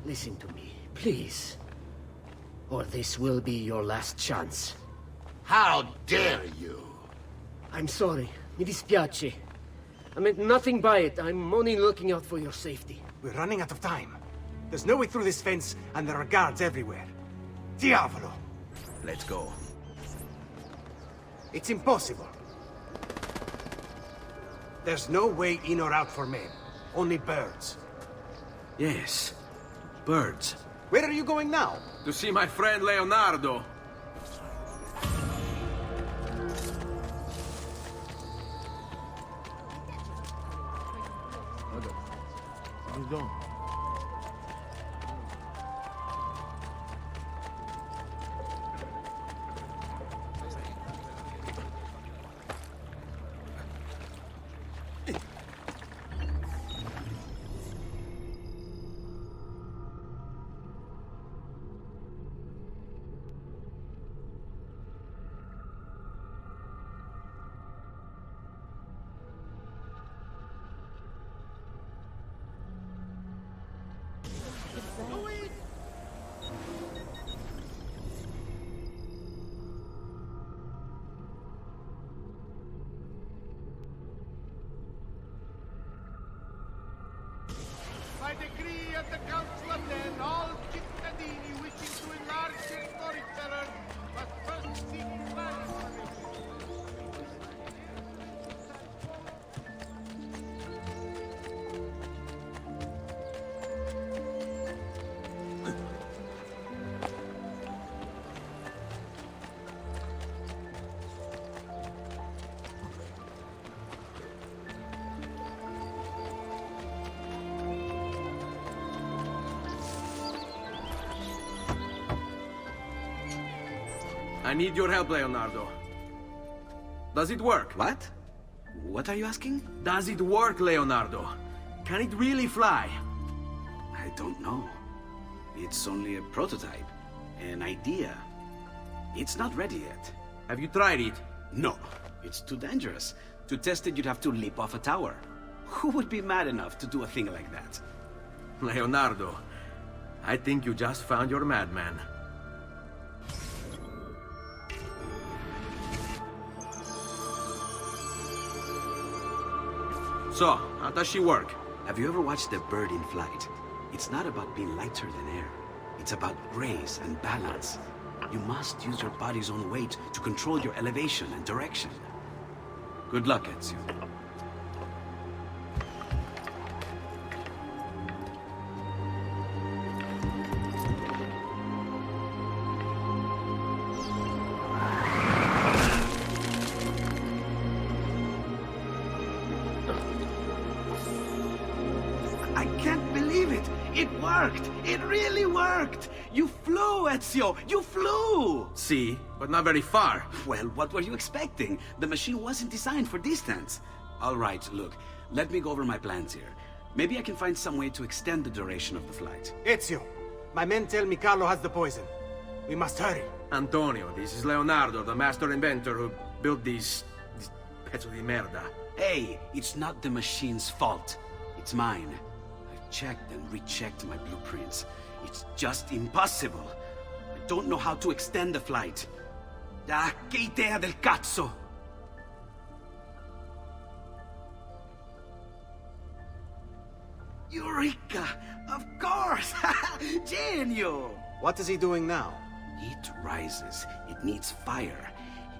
Listen to me, please. Or this will be your last chance. How dare you? I'm sorry. Mi dispiace. I meant nothing by it. I'm only looking out for your safety. We're running out of time. There's no way through this fence, and there are guards everywhere. Diavolo! Let's go. It's impossible. There's no way in or out for men. Only birds. Yes. Birds. Where are you going now? To see my friend Leonardo. Pardon. By decree of the Council of Men, all cittadini wishing to enlarge their storyteller must first seek land permission. I need your help, Leonardo. Does it work? What? What are you asking? Does it work, Leonardo? Can it really fly? I don't know. It's only a prototype, an idea. It's not ready yet. Have you tried it? No, it's too dangerous. To test it, you'd have to leap off a tower. Who would be mad enough to do a thing like that? Leonardo, I think you just found your madman. So, how does she work? Have you ever watched a bird in flight? It's not about being lighter than air. It's about grace and balance. You must use your body's own weight to control your elevation and direction. Good luck, Ezio. I can't believe it! It worked! It really worked! You flew, Ezio! You flew! See, but not very far. Well, what were you expecting? The machine wasn't designed for distance. All right, look, let me go over my plans here. Maybe I can find some way to extend the duration of the flight. Ezio, my men tell me Carlo has the poison. We must hurry. Antonio, this is Leonardo, the master inventor who built these pezzo di merda. Hey, it's not the machine's fault. It's mine. I've checked and rechecked my blueprints. It's just impossible. I don't know how to extend the flight. Ah, che idea del cazzo! Eureka! Of course! Genio! What is he doing now? It rises. It needs fire.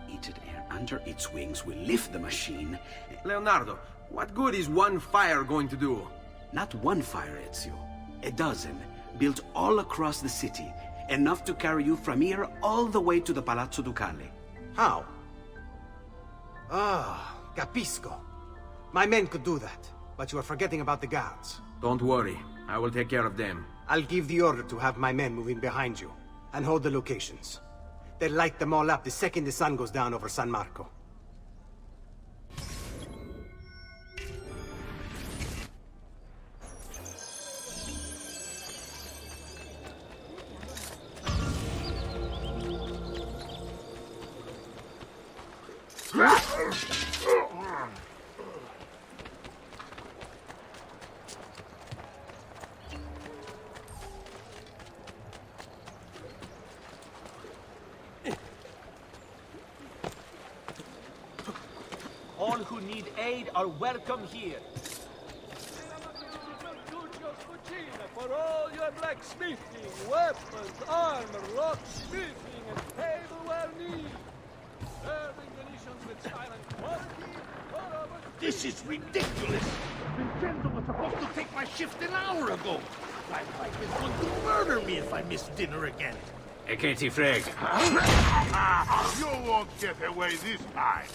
Heated air under its wings will lift the machine. Leonardo, what good is one fire going to do? Not one fire, Ezio. A dozen, built all across the city. Enough to carry you from here all the way to the Palazzo Ducale. How? Ah, capisco. My men could do that, but you are forgetting about the guards. Don't worry, I will take care of them. I'll give the order to have my men move in behind you, and hold the locations. They'll light them all up the second the sun goes down over San Marco. All who need aid are welcome here. For all your blacksmithing, weapons, armor, locksmithing, and tableware needs. Serving Venetians with silent quality. This is ridiculous! Vincenzo was supposed to take my shift an hour ago! My wife is going to murder me if I miss dinner again! Katie Freg. You won't get away this time!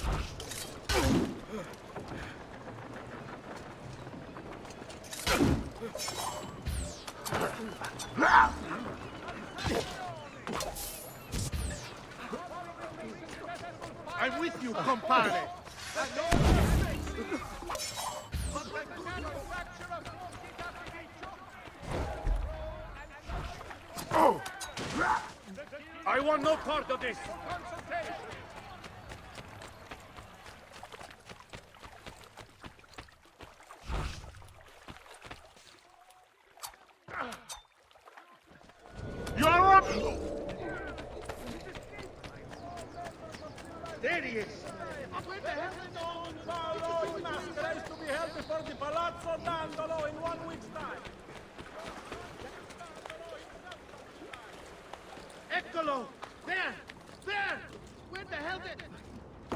I'm with you, compadre! Oh! I want no part of this! You are up! There he is! When the hell is Don Paolo in Maschera is to be held before the Palazzo Dandolo in 1 week's time? Eccolo! There! There! Where the hell did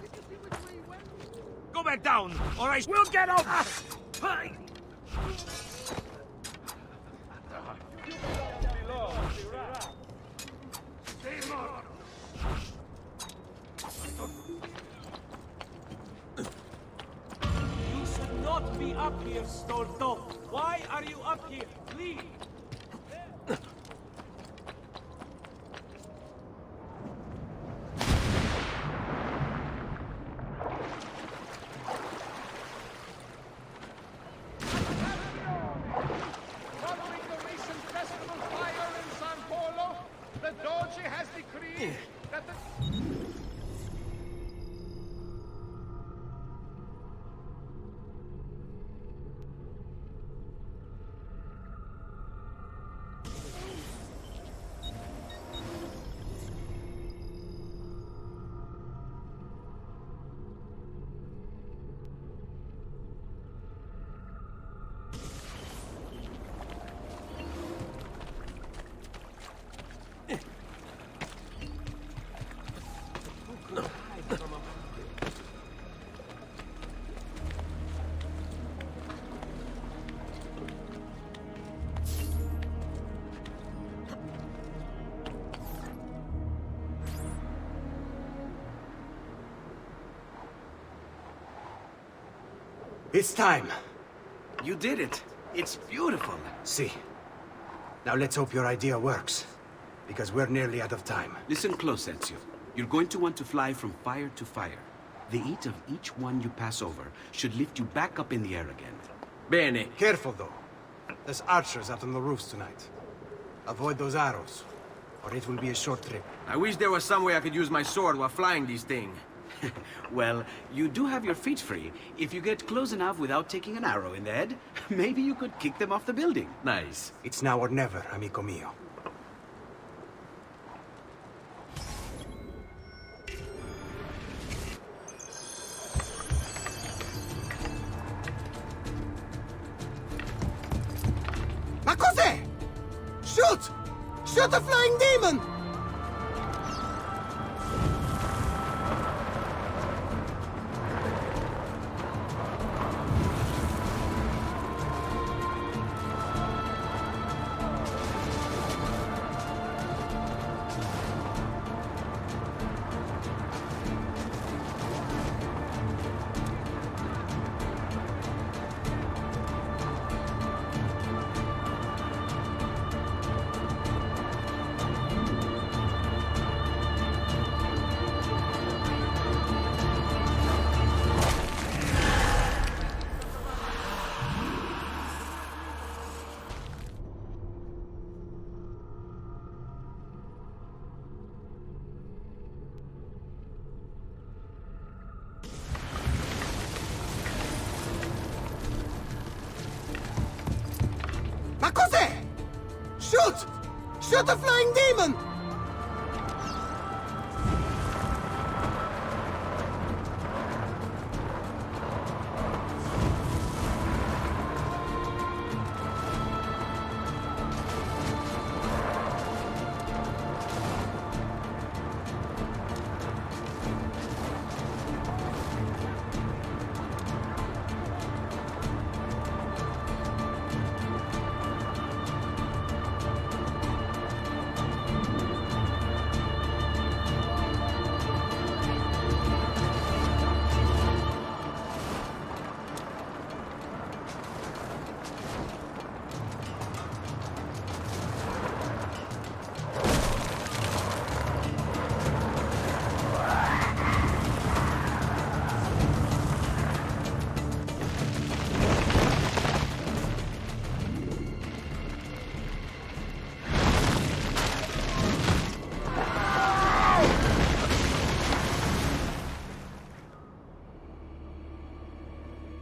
you see which way he went? Go back down, or I will get out! Hi! You should not be up here, Stolto. Why are you up here? Leave. Following the recent festival fire in San Polo, the Doge has decreed that the... It's time. You did it. It's beautiful. See. Now let's hope your idea works. Because we're nearly out of time. Listen close, Ezio. You're going to want to fly from fire to fire. The heat of each one you pass over should lift you back up in the air again. Bene. Careful, though. There's archers out on the roofs tonight. Avoid those arrows, or it will be a short trip. I wish there was some way I could use my sword while flying these things. Well, you do have your feet free. If you get close enough without taking an arrow in the head, maybe you could kick them off the building. Nice. It's now or never, amico mio. Ma cos'è? Shoot! Shoot a flying demon! Ma cos'è? Shoot! Shoot a flying demon!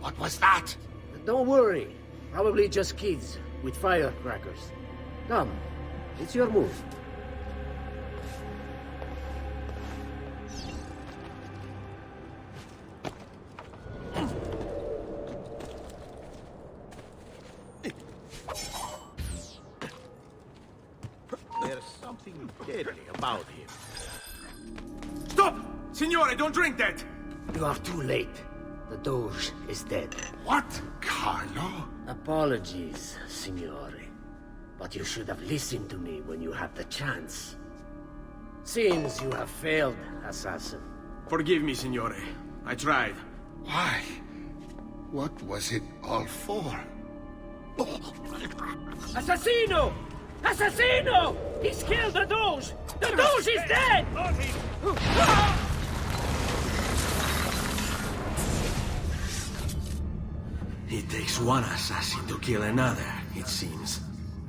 What was that? Don't worry. Probably just kids with firecrackers. Come, it's your move. There's something deadly about him. Stop! Signore, don't drink that! You are too late. The Doge is dead. What? Carlo? Apologies, Signore. But you should have listened to me when you had the chance. Since you have failed, assassin. Forgive me, Signore. I tried. Why? What was it all for? Assassino! Assassino! He's killed the Doge! The Doge is dead! It takes one assassin to kill another, it seems.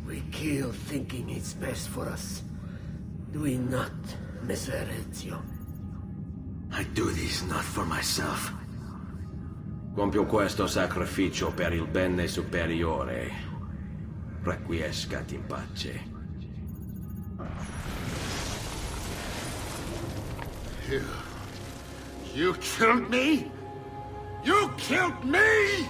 We kill thinking it's best for us. Do we not, Messer Ezio? I do this not for myself. Compio questo sacrificio per il bene superiore. Requiescat in pace. You killed me? You killed me?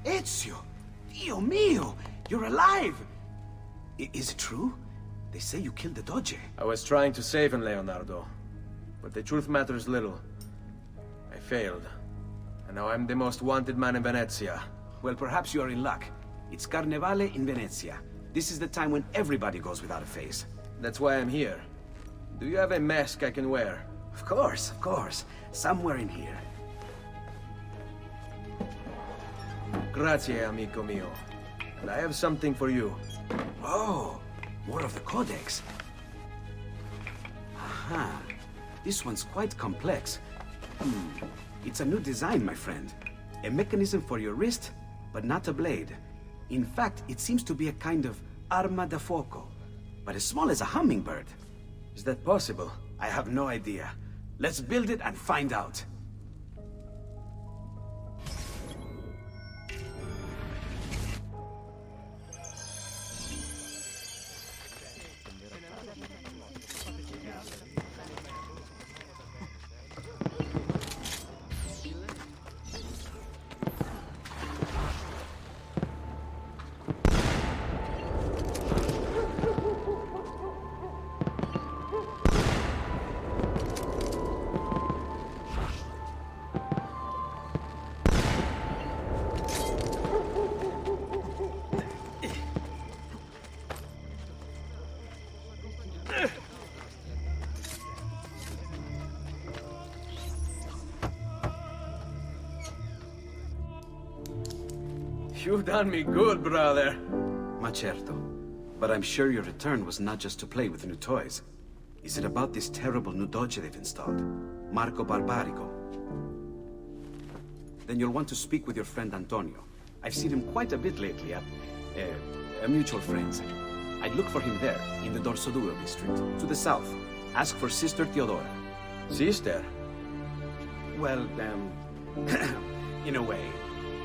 Ezio! Dio mio! You're alive! Is it true? They say you killed the Doge. I was trying to save him, Leonardo. But the truth matters little. I failed. And now I'm the most wanted man in Venezia. Well, perhaps you are in luck. It's Carnevale in Venezia. This is the time when everybody goes without a face. That's why I'm here. Do you have a mask I can wear? Of course, of course. Somewhere in here. Grazie, amico mio. And I have something for you. Oh, more of the Codex. Aha. This one's quite complex. It's a new design, my friend. A mechanism for your wrist, but not a blade. In fact, it seems to be a kind of arma da fuoco, but as small as a hummingbird. Is that possible? I have no idea. Let's build it and find out. You've done me good, brother. Ma certo. But I'm sure your return was not just to play with new toys. Is it about this terrible new Doge they've installed? Marco Barbarico. Then you'll want to speak with your friend Antonio. I've seen him quite a bit lately at a mutual friend's. I'd look for him there, in the Dorsoduro district, to the south. Ask for Sister Theodora. Sister? Well, in a way,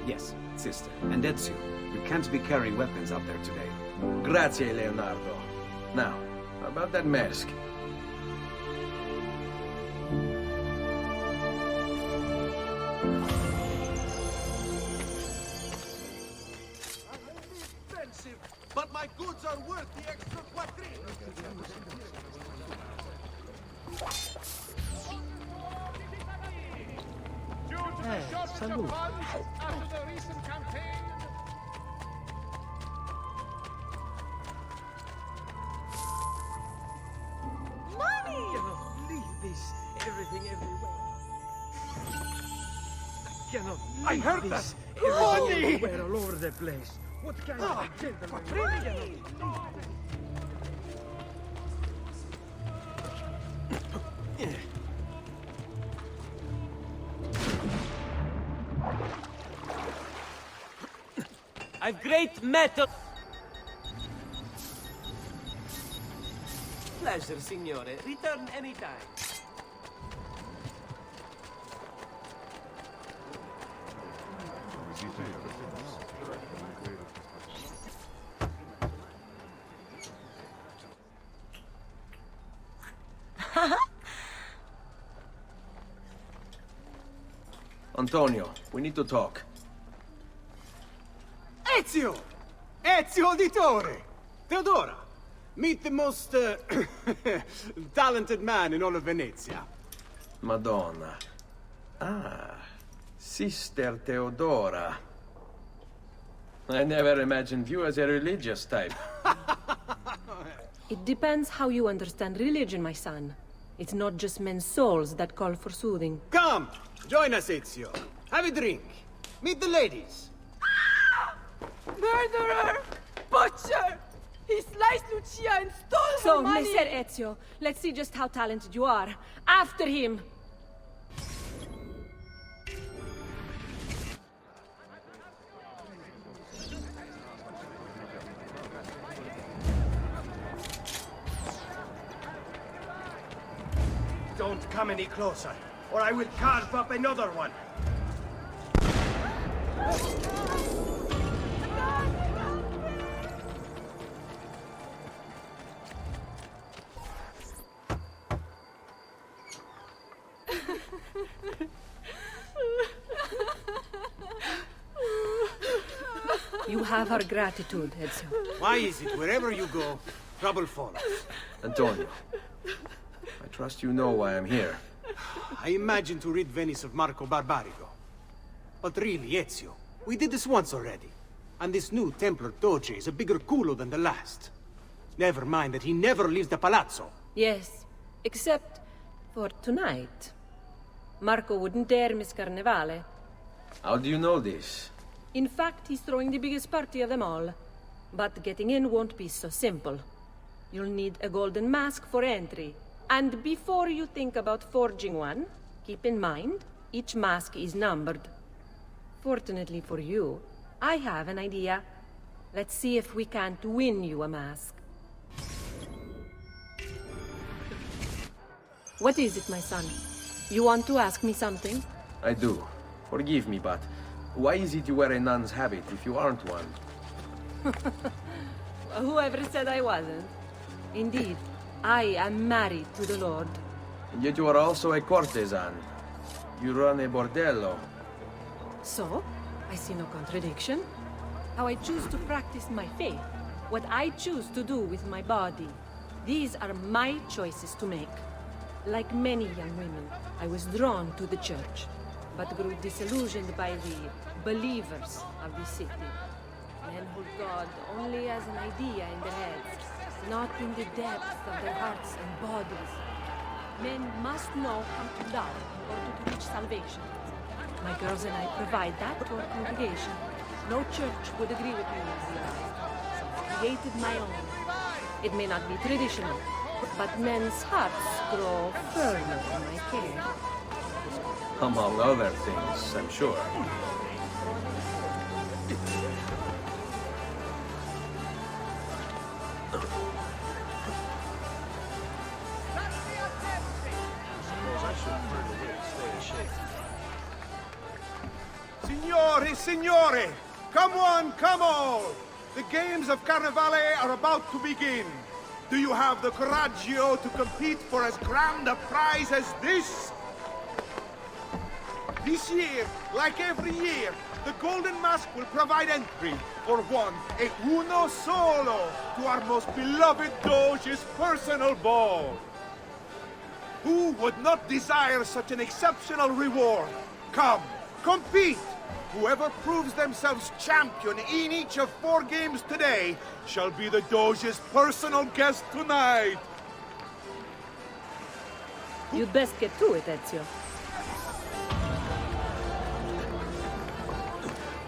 yes, sister. And Ezio, you can't be carrying weapons out there today. Grazie, Leonardo. Now, about that mask. Expensive, but my goods are worth the extra quattrini. Salute. After the recent campaign, Money! Leave this. Everything everywhere. I cannot I heard leave that. this. Everything Money! everywhere, all over the place. What kind of a gentleman? I've great metal. Pleasure, signore. Return anytime. Antonio, we need to talk. Ezio! Ezio Auditore! Theodora! Meet the most talented man in all of Venezia. Madonna. Ah, Sister Theodora. I never imagined you as a religious type. It depends how you understand religion, my son. It's not just men's souls that call for soothing. Come! Join us, Ezio. Have a drink. Meet the ladies. Murderer! Butcher! He sliced Lucia and stole So, her money! Messer Ezio, let's see just how talented you are. After him! Don't come any closer, or I will carve up another one. You have our gratitude, Ezio. Why is it wherever you go, trouble follows? Antonio, I trust you know why I'm here. I imagine to rid Venice of Marco Barbarigo. But really, Ezio, we did this once already. And this new Templar Doge is a bigger culo than the last. Never mind that he never leaves the palazzo. Yes, except for tonight. Marco wouldn't dare miss Carnevale. How do you know this? In fact, he's throwing the biggest party of them all. But getting in won't be so simple. You'll need a golden mask for entry. And before you think about forging one, keep in mind, each mask is numbered. Fortunately for you, I have an idea. Let's see if we can't win you a mask. What is it, my son? You want to ask me something? I do. Forgive me, but why is it you wear a nun's habit if you aren't one? Whoever said I wasn't? Indeed, I am married to the Lord. And yet you are also a courtesan. You run a bordello. So, I see no contradiction. How I choose to practice my faith, what I choose to do with my body. These are my choices to make. Like many young women, I was drawn to the church, but grew disillusioned by the believers of the city. Men hold God only as an idea in their heads, not in the depths of their hearts and bodies. Men must know how to love in order to reach salvation. My girls and I provide that to our congregation. No church would agree with me on this, so I created my own. It may not be traditional, but men's hearts grow firmer in my care. Among other things, I'm sure. Signori, signore! Come on, come all! The games of Carnevale are about to begin. Do you have the coraggio to compete for as grand a prize as this? This year, like every year, the Golden Mask will provide entry for one, e uno solo, to our most beloved Doge's personal ball. Who would not desire such an exceptional reward? Come, compete! Whoever proves themselves champion in each of 4 games today shall be the Doge's personal guest tonight. You'd best get to it, Ezio.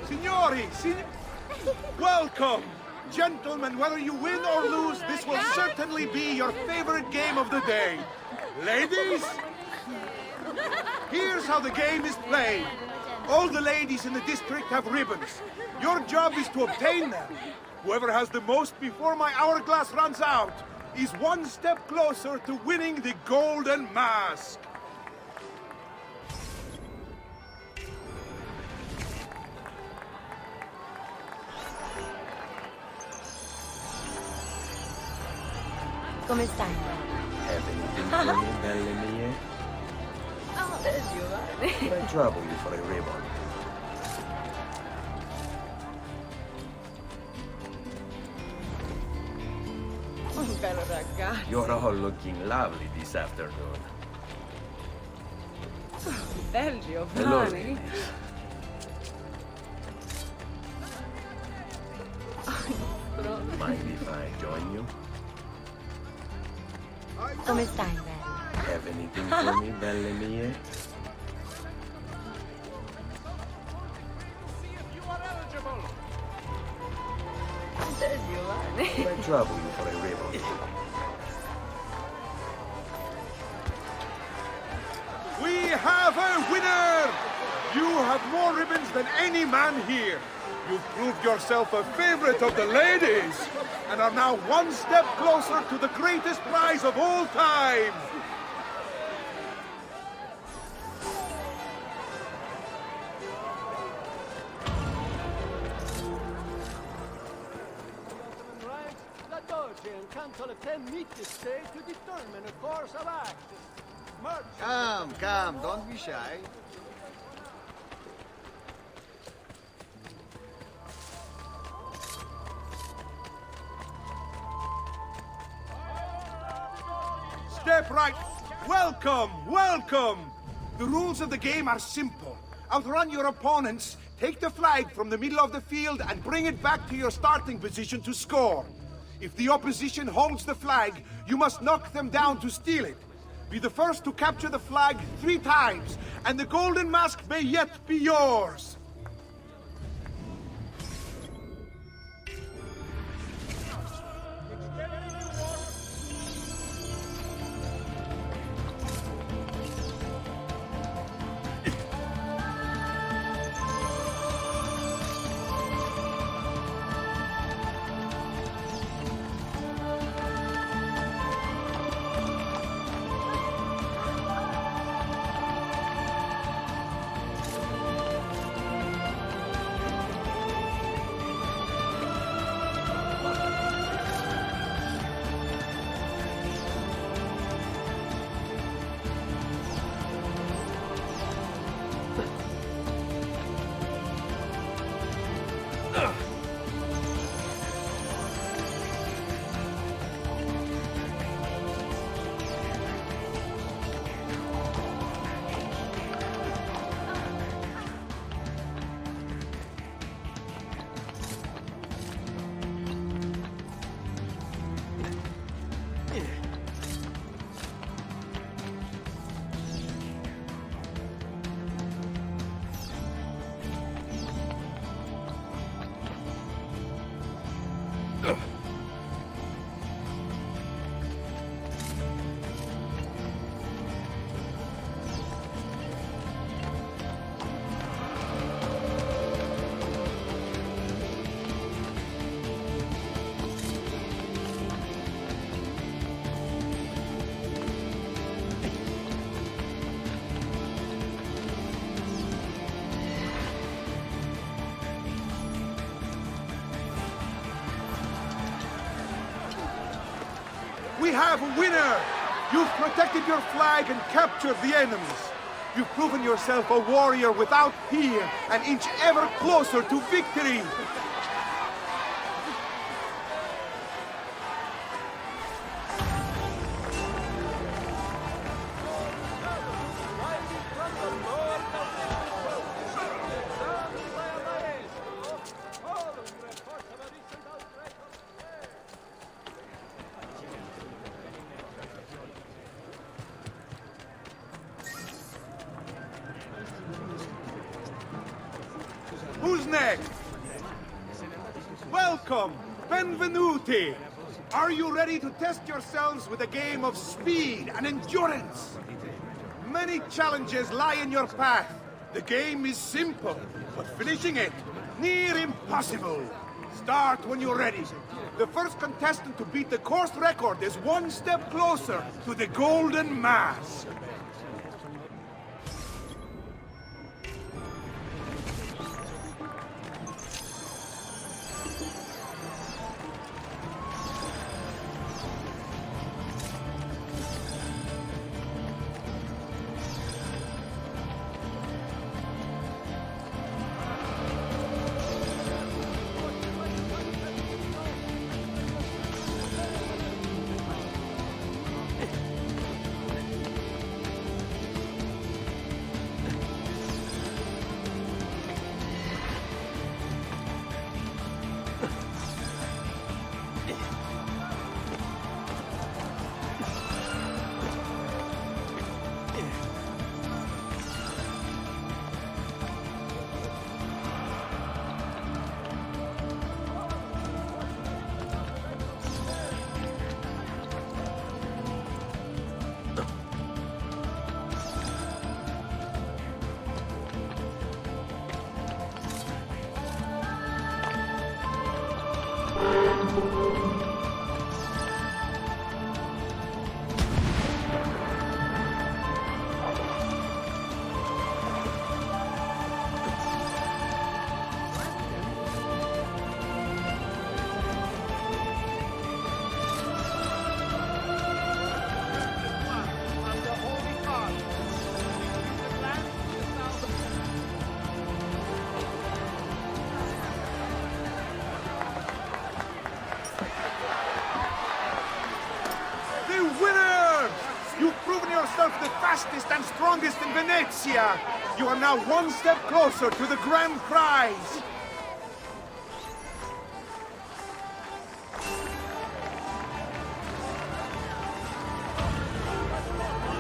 Signori, welcome! Gentlemen, whether you win or lose, this will certainly be your favorite game of the day. Ladies, here's how the game is played. All the ladies in the district have ribbons. Your job is to obtain them. Whoever has the most before my hourglass runs out is one step closer to winning the Golden Mask. Come stai? Have anything for me, belle mie? Oh, there's Giovanni. Could I trouble you for a ribbon? Un bello ragazzo. You're all looking lovely this afternoon. Bel Hello, Giovanni. ladies. Mind if I join you? Come stai, bella? Have anything for me, belle mie? There's Giovanni. Could I trouble you for a ribbon? We have a winner! You have more ribbons than any man here. You've proved yourself a favorite of the ladies, and are now one step closer to the greatest prize of all time. La Doge and Council of 10 meet this day to determine a course of action. Come, don't be shy. Step right. Welcome, welcome. The rules of the game are simple. Outrun your opponents, take the flag from the middle of the field and bring it back to your starting position to score. If the opposition holds the flag, you must knock them down to steal it. Be the first to capture the flag 3 times, and the Golden Mask may yet be yours. have a winner! You've protected your flag and captured the enemies. You've proven yourself a warrior without fear, an inch ever closer to victory! Who's next? Welcome! Benvenuti! Are you ready to test yourselves with a game of speed and endurance? Many challenges lie in your path. The game is simple, but finishing it, near impossible. Start when you're ready. The first contestant to beat the course record is one step closer to the Golden Mask. The fastest and strongest in Venezia! You are now one step closer to the grand prize!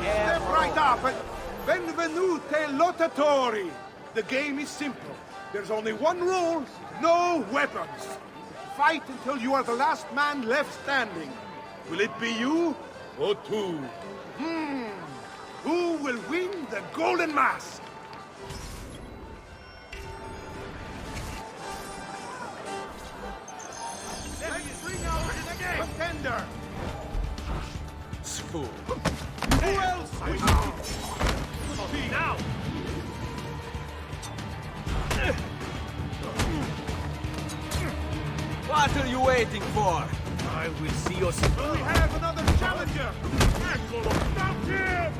Step right up and benvenute lottatori! The game is simple. There's only one rule, no weapons. Fight until you are the last man left standing. Will it be you or two? Who will win the Golden Mask? Contender! Fool. Who else? Now! What are you waiting for? I will see you soon. We have another challenger! Stop him!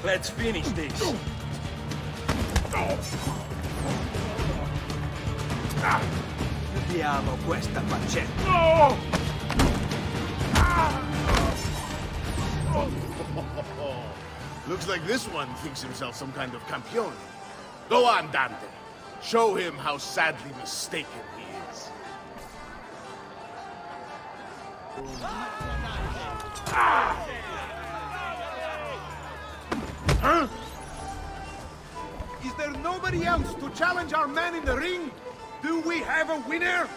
Let's finish this. Chiudiamo questa faccenda. Looks like this one thinks himself some kind of campione. Go on, Dante. Show him how sadly mistaken he is. Huh? Is there nobody else to challenge our man in the ring? Do we have a winner?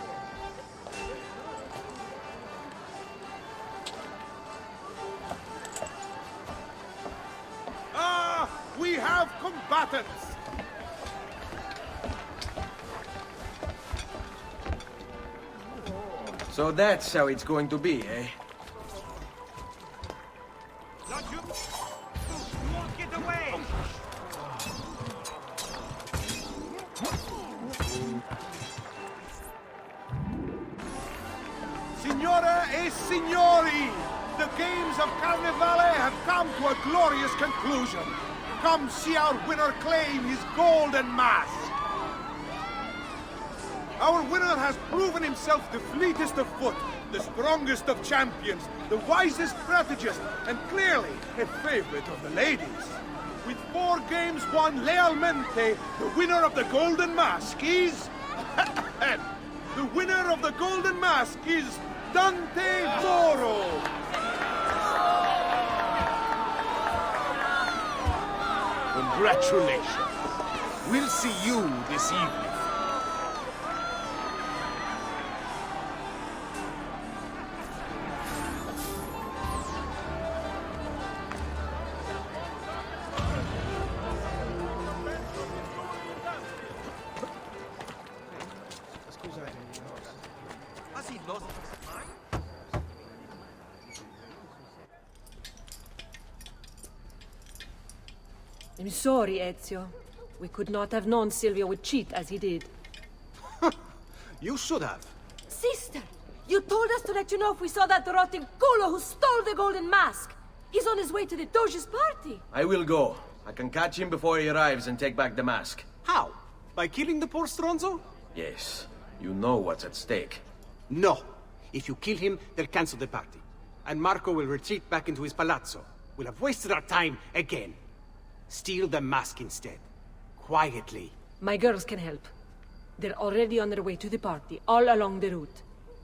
We have combatants! So that's how it's going to be, eh? You won't get away! Signore e signori, The games of Carnivale have come to a glorious conclusion. Come see our winner claim his golden mask. Our winner has proven himself the fleetest of foot, the strongest of champions, the wisest strategist, and clearly a favorite of the ladies. With 4 games won lealmente, the winner of the Golden Mask is... the winner of the Golden Mask is Dante Moro! Congratulations. We'll see you this evening. I'm sorry, Ezio. We could not have known Silvio would cheat as he did. You should have. Sister, you told us to let you know if we saw that rotting culo who stole the golden mask. He's on his way to the Doge's party. I will go. I can catch him before he arrives and take back the mask. How? By killing the poor Stronzo? Yes. You know what's at stake. No. If you kill him, they'll cancel the party. And Marco will retreat back into his palazzo. We'll have wasted our time again. Steal the mask instead. Quietly. My girls can help. They're already on their way to the party, all along the route.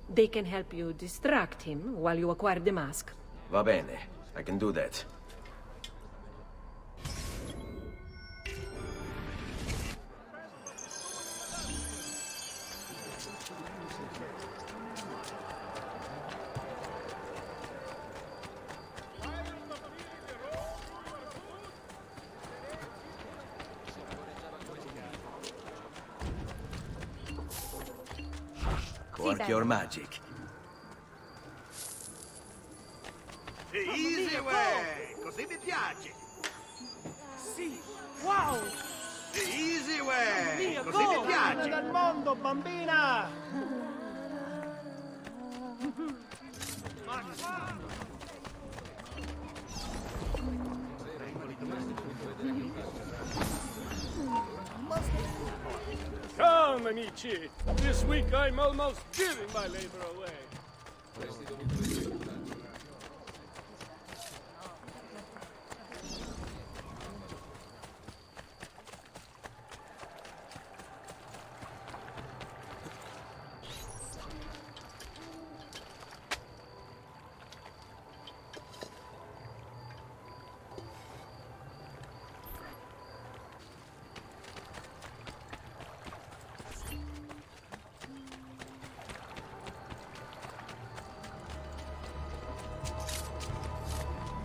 They can help you distract him while you acquire the mask. Va bene. I can do that. Work your magic. The easy way, così mi piace. Sì, wow! The easy way, Mia, così mi go! piace. Dal mondo, bambina! Come, amici. This week I'm almost giving my labor away.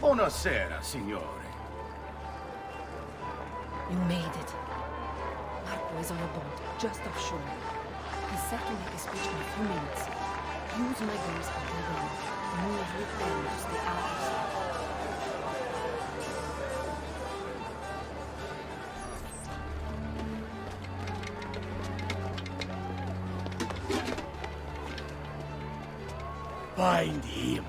Buonasera, signore. You made it. Marco is on a boat just offshore. He's set to make a speech in a few minutes. Use my girls until then. Move with them to stay out of sight. Find him.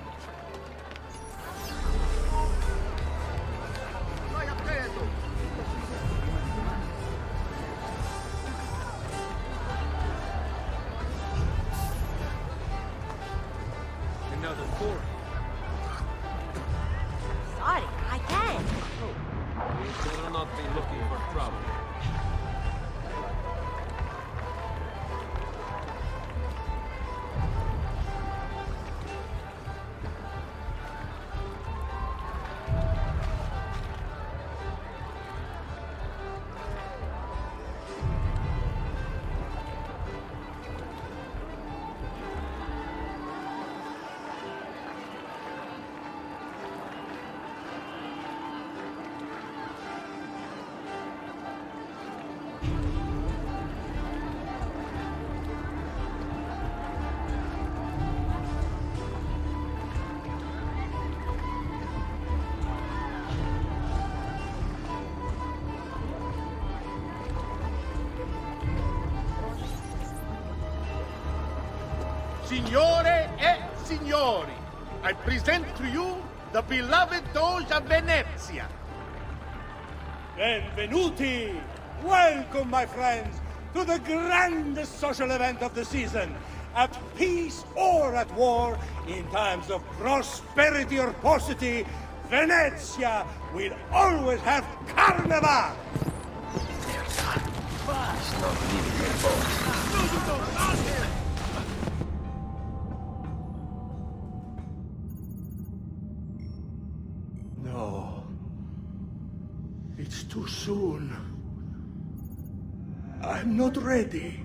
Another 4. Sorry, I can't. We better not be looking for trouble. Signore e signori, I present to you the beloved Doge of Venezia. Benvenuti! Welcome, my friends, to the grandest social event of the season. At peace or at war, in times of prosperity or paucity, Venezia will always have Carnival! No. It's too soon. I'm not ready.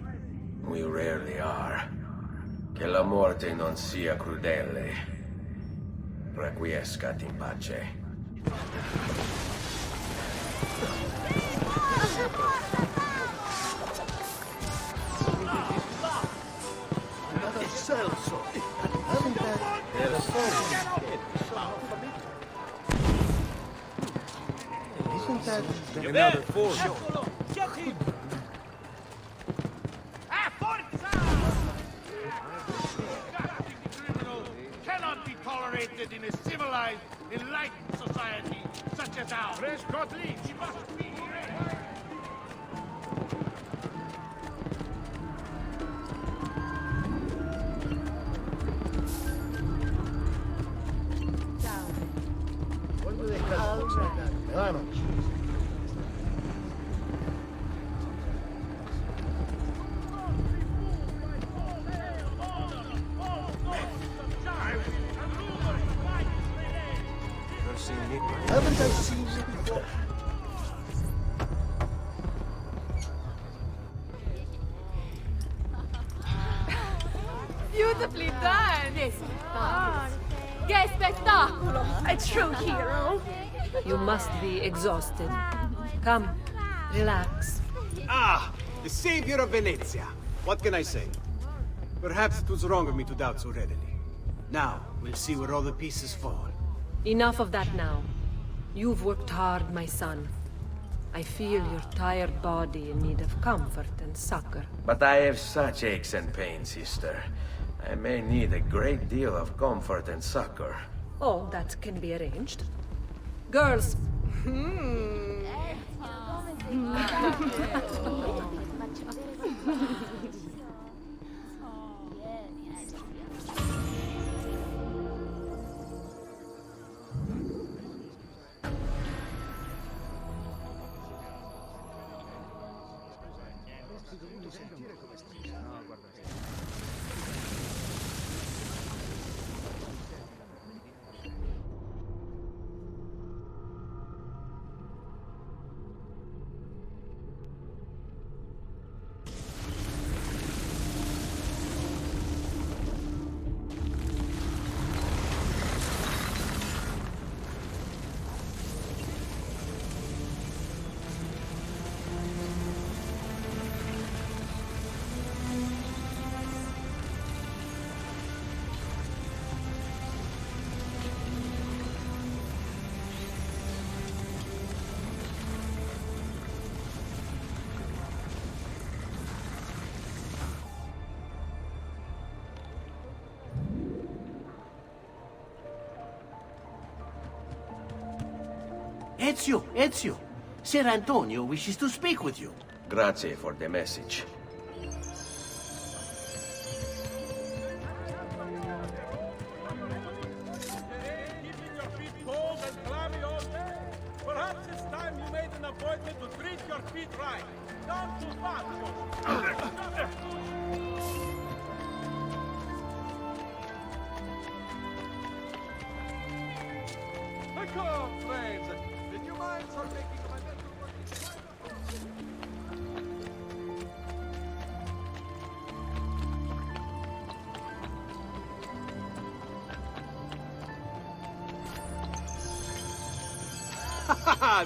We rarely are. Che la morte non sia crudele. Requiescat in pace. Celso! Isn't that another four? Cannot be tolerated in a civilized, enlightened society such as ours. She must be erased. Haven't I seen you before? Beautifully done! Che spettacolo! A true hero! You must be exhausted. Come, relax. Ah, the savior of Venezia. What can I say? Perhaps it was wrong of me to doubt so readily. Now, we'll see where all the pieces fall. Enough of that now. You've worked hard, my son. I feel your tired body in need of comfort and succor. But I have such aches and pains, sister. I may need a great deal of comfort and succor. Oh, that can be arranged. Girls. Ezio! Ser Antonio wishes to speak with you. Grazie for the message. Keeping your feet cold and clammy all day? Perhaps it's time you made an appointment to treat your feet right. Not too fast. Come, friends. Did you mind taking my mental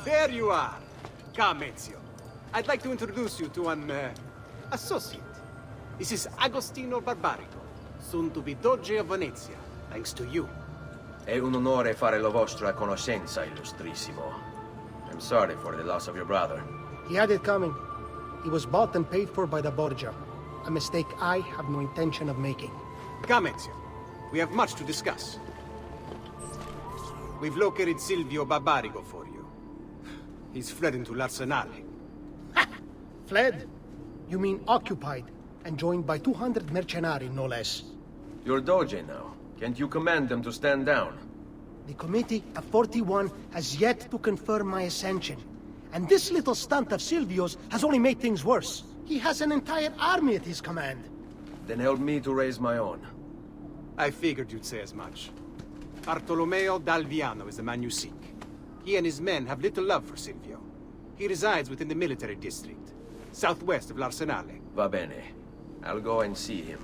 There you are! Come, Ezio. I'd like to introduce you to an, associate. This is Agostino Barbarico, soon to be Doge of Venezia, thanks to you. È un onore fare la vostra conoscenza, illustrissimo. I'm sorry for the loss of your brother. He had it coming. He was bought and paid for by the Borgia. A mistake I have no intention of making. Come, Ezio. We have much to discuss. We've located Silvio Barbarigo for you. He's fled into l'Arsenale. Fled? You mean occupied, and joined by 200 mercenari, no less. You're Doge now. Can't you command them to stand down? The Committee of 41 has yet to confirm my ascension. And this little stunt of Silvio's has only made things worse. He has an entire army at his command. Then help me to raise my own. I figured you'd say as much. Bartolomeo d'Alviano is the man you seek. He and his men have little love for Silvio. He resides within the military district, southwest of l'Arsenale. Va bene. I'll go and see him.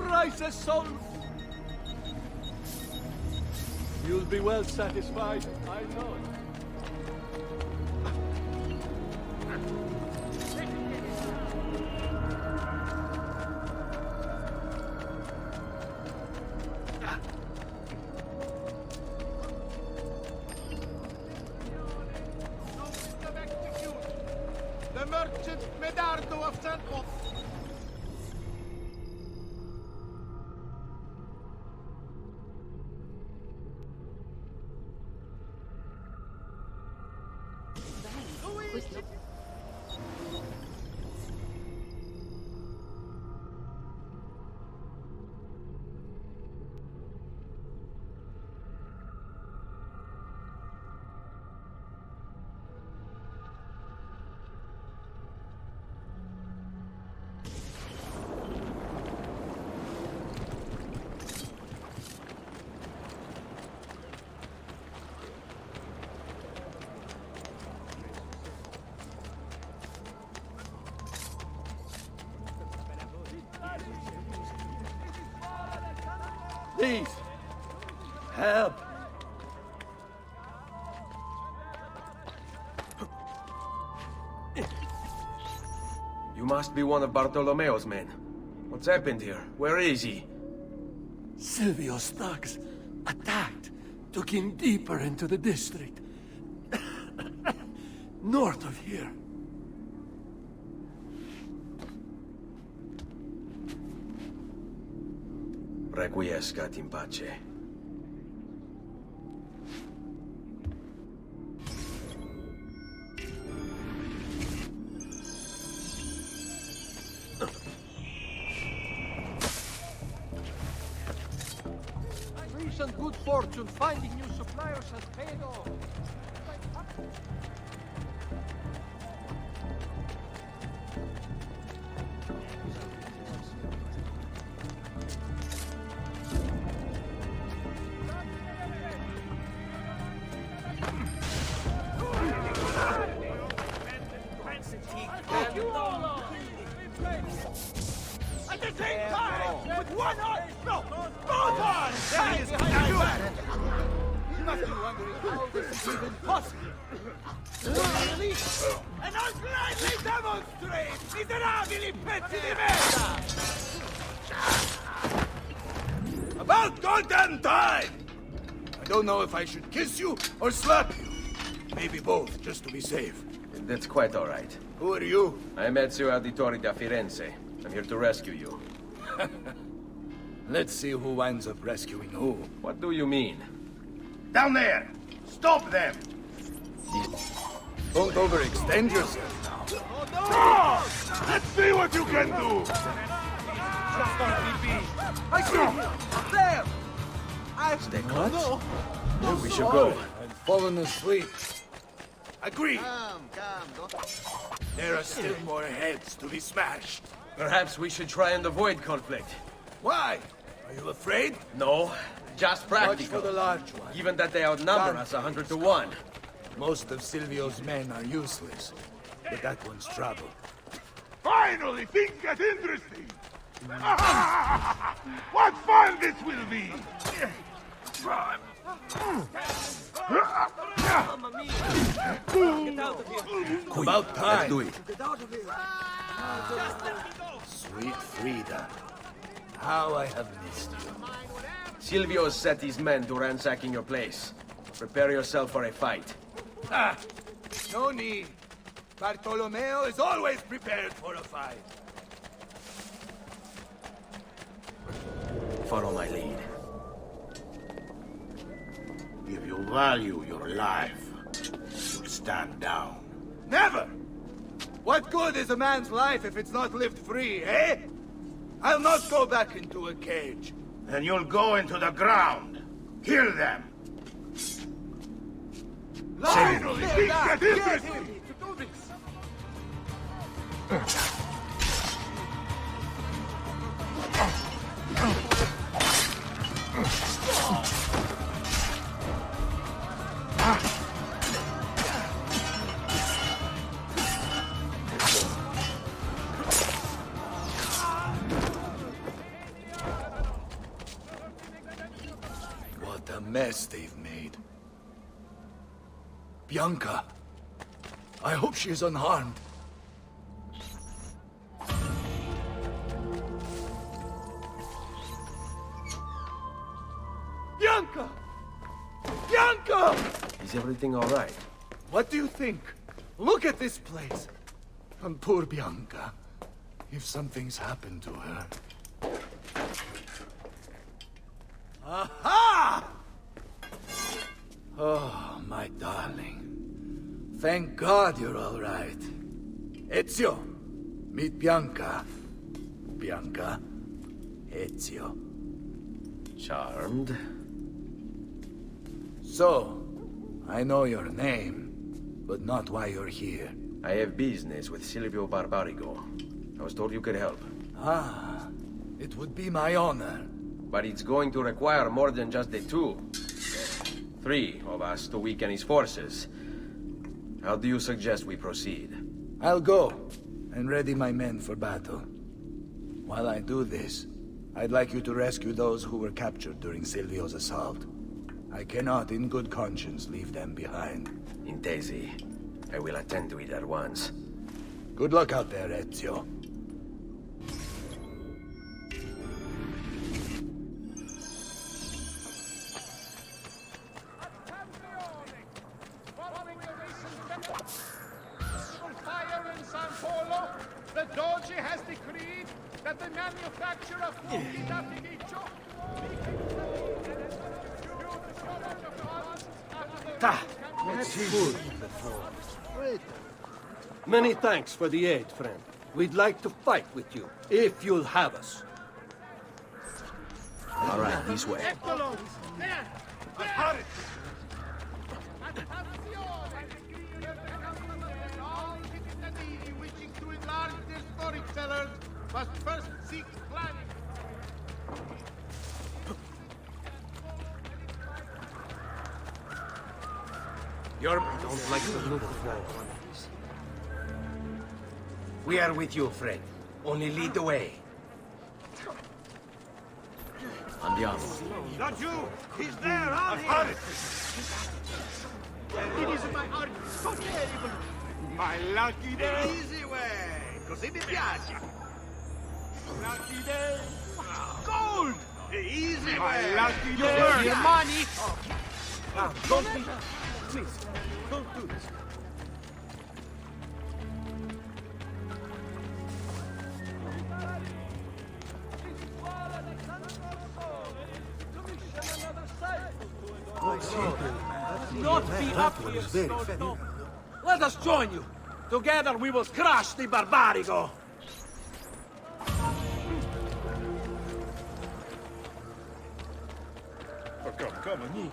Rise, son! You'll be well satisfied, I know. The merchant Medardo of St. Paul. Please, help. You must be one of Bartolomeo's men. What's happened here? Where is he? Silvio's thugs attacked, took him deeper into the district. North of here. Requiescat in pace. Recent good fortune finding new suppliers has paid off. At the same time! With one arm! No! Both arms! That is bad! You must be wondering how this is even possible. Really? And I'll gladly demonstrate! Miserabili pezzi di merda! About goddamn time! I don't know if I should kiss you or slap you. Maybe both, just to be safe. That's quite all right. Who are you? I'm Ezio Auditore da Firenze. I'm here to rescue you. Let's see who winds up rescuing who. What do you mean? Down there! Stop them! Don't overextend yourself now. Oh, no! Let's see what you can do! I see him! There! Stay close. No. Here we should go. I've fallen asleep. Agree. There are still more heads to be smashed. Perhaps we should try and avoid conflict. Why? Are you afraid? No, just practical. Much for the large one. Given that they outnumber us 100 to 1. Most of Silvio's men are useless, but that one's trouble. Finally, things get interesting! What fun this will be! About time. Let's do it. Sweet Frida. How I have missed you. Silvio's set his men to ransacking your place. Prepare yourself for a fight. Ah, no need. Bartolomeo is always prepared for a fight. Follow my lead. If you value your life, you'll stand down. Never! What good is a man's life if it's not lived free, eh? I'll not go back into a cage. Then you'll go into the ground. Kill them. Finally! Get Get him! him! What a mess they've made. Bianca. I hope she is unharmed. Bianca! Bianca! Is everything all right? What do you think? Look at this place. And poor Bianca. If something's happened to her. Aha! Oh, my darling. Thank God you're all right. Ezio, meet Bianca. Bianca, Ezio. Charmed. So, I know your name, but not why you're here. I have business with Silvio Barbarigo. I was told you could help. Ah, it would be my honor. But it's going to require more than just the two. 3 of us to weaken his forces. How do you suggest we proceed? I'll go and ready my men for battle. While I do this, I'd like you to rescue those who were captured during Silvio's assault. I cannot, in good conscience, leave them behind. Intesi. I will attend to it at once. Good luck out there, Ezio. Fire in San Polo, the Doge has decreed that the manufacture of frutti da finiccio Many thanks for the aid, friend. We'd like to fight with you, if you'll have us. All right, this way. All cittadini wishing to enlarge their storage cellars must first seek planning. I don't like the look of war. We are with you, friend. Only lead the way. Andiamo. Laggiù! He's there! I've had it! It is my art so terrible! My lucky day! Easy way! Così mi piace! Lucky day! Gold! Easy My way! lucky You day! earned your money! Now, don't be... Please, don't do this. Not be up here, Snowdome. Let us join you. Together we will crush the Barbarigo. Oh, come, Annie.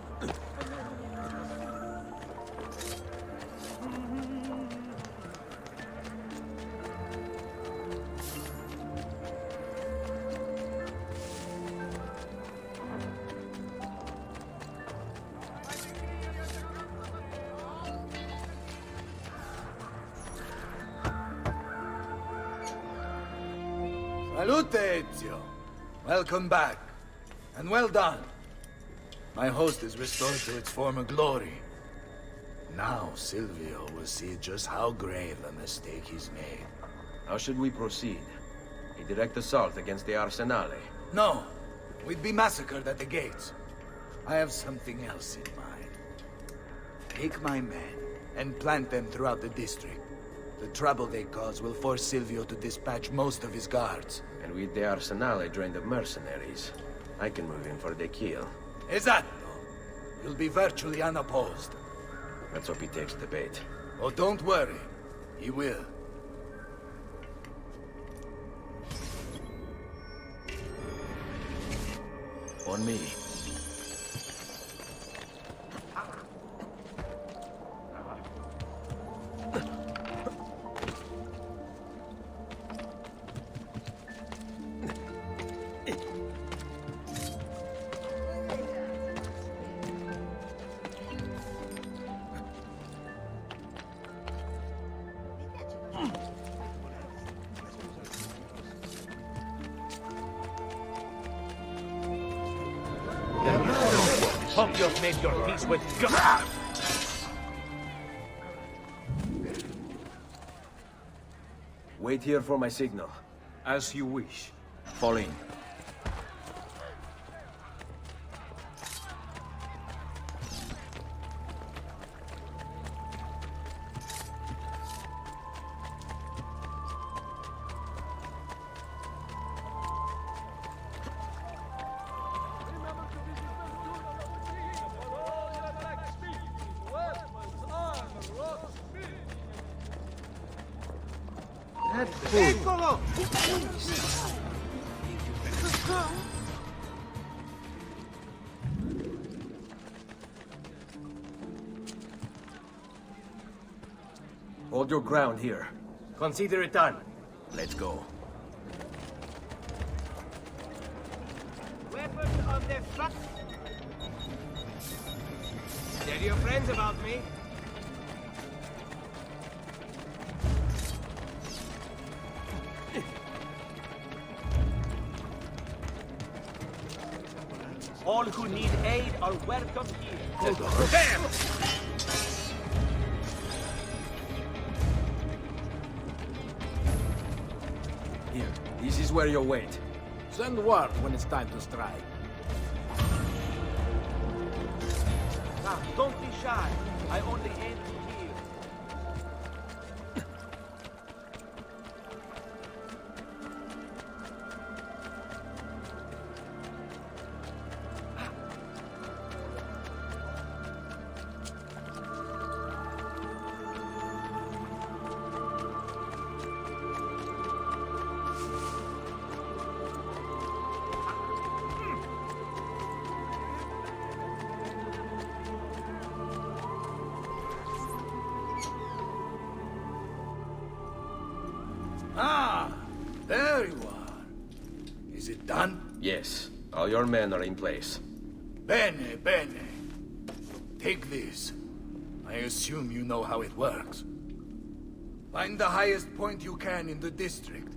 Salute, Ezio. Welcome back. And well done. My host is restored to its former glory. Now Silvio will see just how grave a mistake he's made. How should we proceed? A direct assault against the Arsenale. No. We'd be massacred at the gates. I have something else in mind. Take my men and plant them throughout the district. The trouble they cause will force Silvio to dispatch most of his guards. And with the arsenale drained of mercenaries, I can move in for the kill. Esatto. You'll be virtually unopposed. Let's hope he takes the bait. Oh, don't worry. He will. On me. Hope you've made your peace with God. Wait here for my signal. As you wish. Fall in. Eccolo! Hold your ground here. Consider it done. Let's go. Weapons on the front. Tell your friends about me. All who need aid are welcome here. Damn! Here, this is where you'll wait. Send word when it's time to strike. Now, don't be shy. I only aim to heal. Ah, there you are. Is it done? Yes. All your men are in place. Bene, bene. Take this. I assume you know how it works. Find the highest point you can in the district,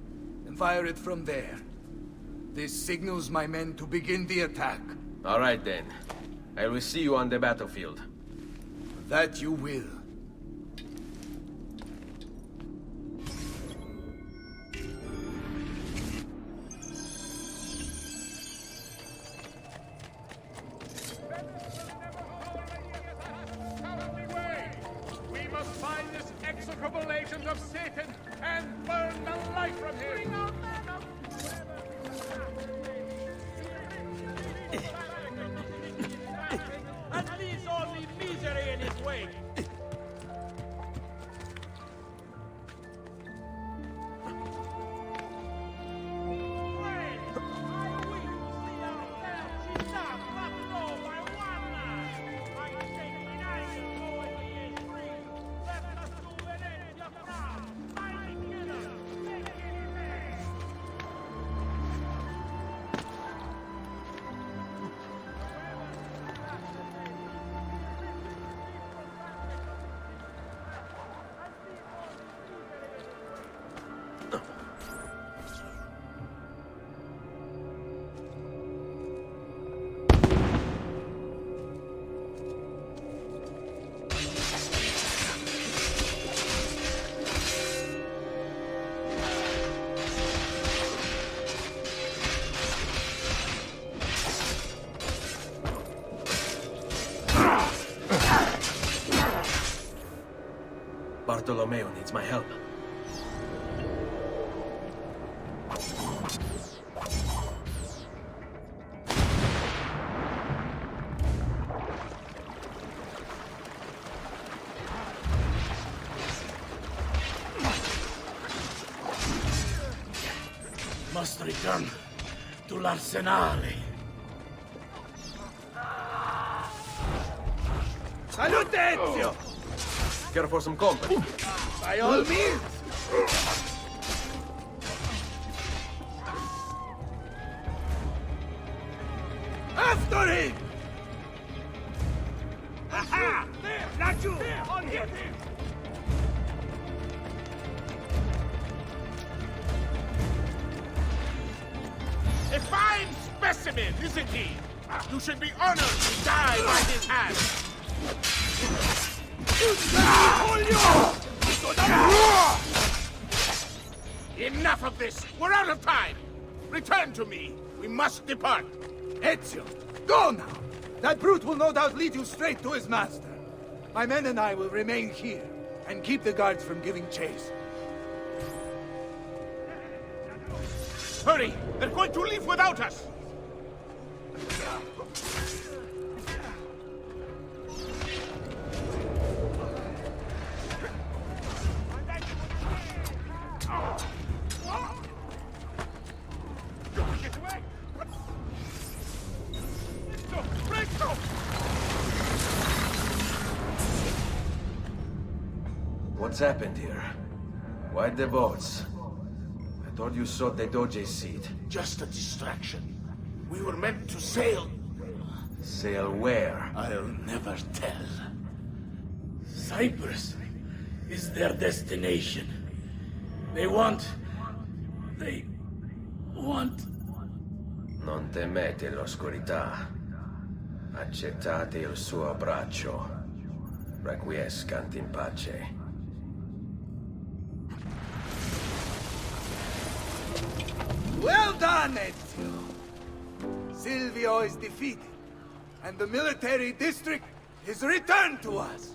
and fire it from there. This signals my men to begin the attack. All right, then. I will see you on the battlefield. That you will. We must find this execrable agent of Satan and burn the life from him! And leaves only misery in his wake. Bartolomeo needs my help. Must return to l'Arsenale. Salute, Ezio! Care for some company? By all means! After him! Aha! There! Not you! There! On him! A fine specimen, isn't he? You should be honored to die by his hand. Enough of this! We're out of time! Return to me! We must depart! Ezio, go now! That brute will no doubt lead you straight to his master. My men and I will remain here, and keep the guards from giving chase. Hurry! They're going to leave without us! What's happened here? Why the boats? I thought you sought the Doge's seat. Just a distraction. We were meant to sail. Sail where? I'll never tell. Cyprus is their destination. They want... Non temete l'oscurità. Accettate il suo abbraccio. Requiescant in pace. Well done, Ezio! Silvio is defeated, and the military district is returned to us.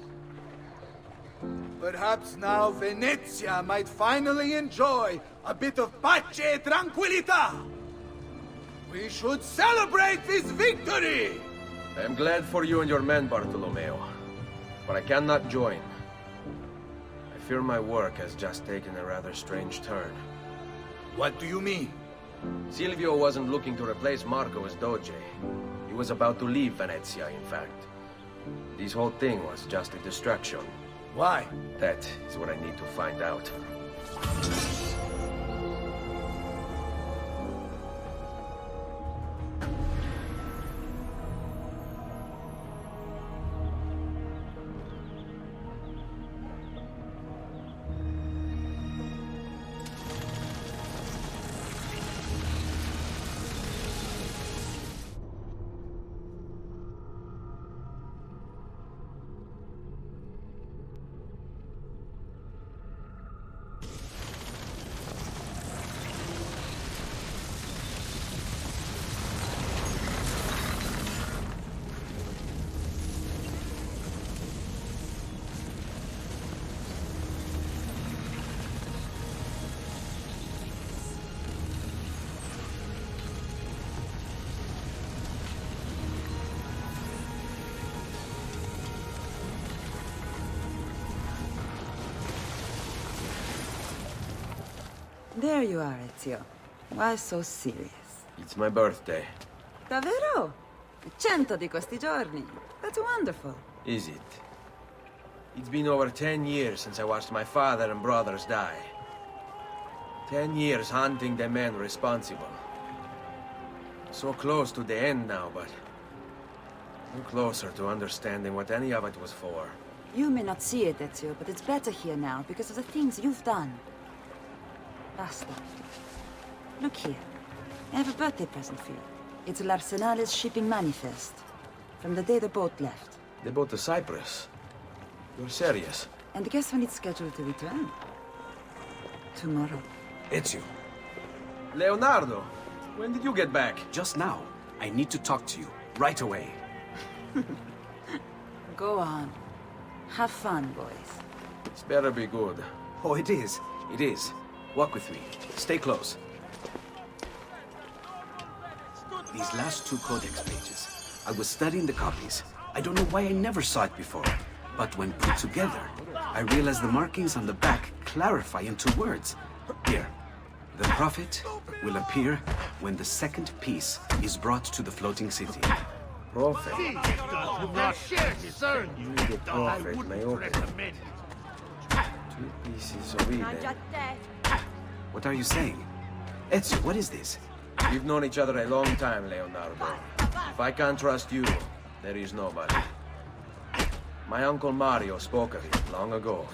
Perhaps now Venezia might finally enjoy a bit of pace e tranquillità. We should celebrate this victory! I am glad for you and your men, Bartolomeo. But I cannot join. I fear my work has just taken a rather strange turn. What do you mean? Silvio wasn't looking to replace Marco as Doge. He was about to leave Venezia, in fact. This whole thing was just a distraction. Why? That is what I need to find out. There you are, Ezio. Why so serious? It's my birthday. Davvero? 100 di questi giorni. That's wonderful. Is it? It's been over 10 years since I watched my father and brothers die. 10 years hunting the men responsible. So close to the end now, but... no closer to understanding what any of it was for. You may not see it, Ezio, but it's better here now because of the things you've done. Basta. Look here. I have a birthday present for you. It's l'Arsenale's shipping manifest. From the day the boat left. The boat to Cyprus? You're serious? And guess when it's scheduled to return? Tomorrow. Ezio. Leonardo! When did you get back? Just now. I need to talk to you. Right away. Go on. Have fun, boys. This better be good. Oh, it is. It is. Walk with me. Stay close. These last 2 codex pages. I was studying the copies. I don't know why I never saw it before. But when put together, I realized the markings on the back clarify into words. Here. The prophet will appear when the second piece is brought to the floating city. Prophet? Do not concern you. The prophet may open recommend. 2 pieces of it. What are you saying? Ezio, what is this? We've known each other a long time, Leonardo. If I can't trust you, there is nobody. My uncle Mario spoke of it long ago.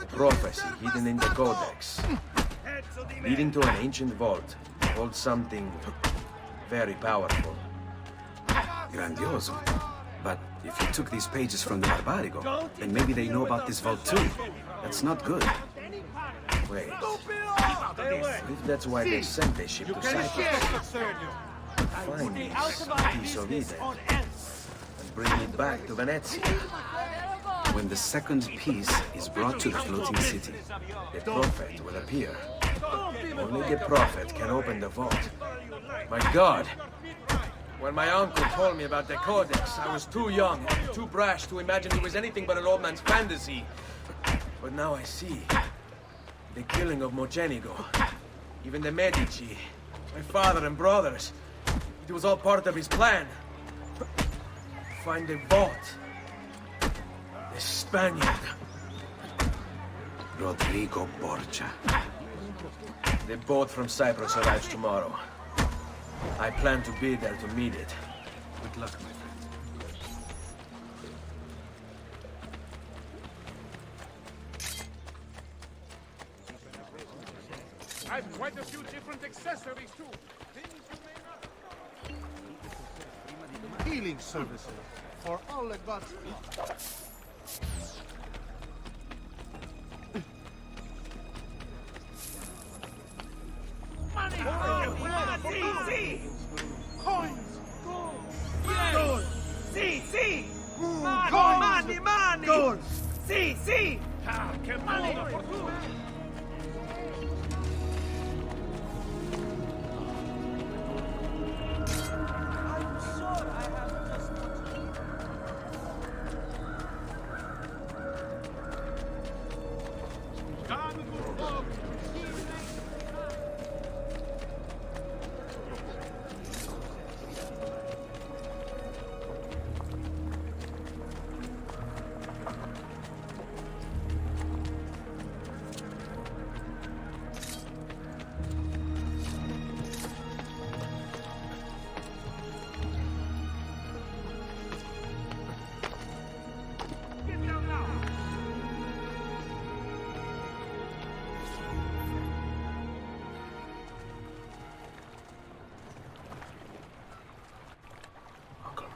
A prophecy hidden in the Codex, leading to an ancient vault, holds something very powerful. Grandioso. But if you took these pages from the Barbarigo, then maybe they know about this vault too. That's not good. Wait. If that's why they sent the ship to Cyprus, find this piece of Eden and bring it back to Venezia. When the second piece is brought to the floating city, the prophet will appear. Only the prophet can open the vault. My God! When my uncle told me about the Codex, I was too young, too brash to imagine it was anything but an old man's fantasy. But now I see. The killing of Mocenigo, even the Medici, my father and brothers. It was all part of his plan. Find the vault. The Spaniard. Rodrigo Borgia. The boat from Cyprus arrives tomorrow. I plan to be there to meet it. Good luck, my friend. I've quite a few different accessories too. Healing services for all the gods. Money! Money! Coins! Gold! Sì! Money! Gold! Sì! Ah, che buona fortuna!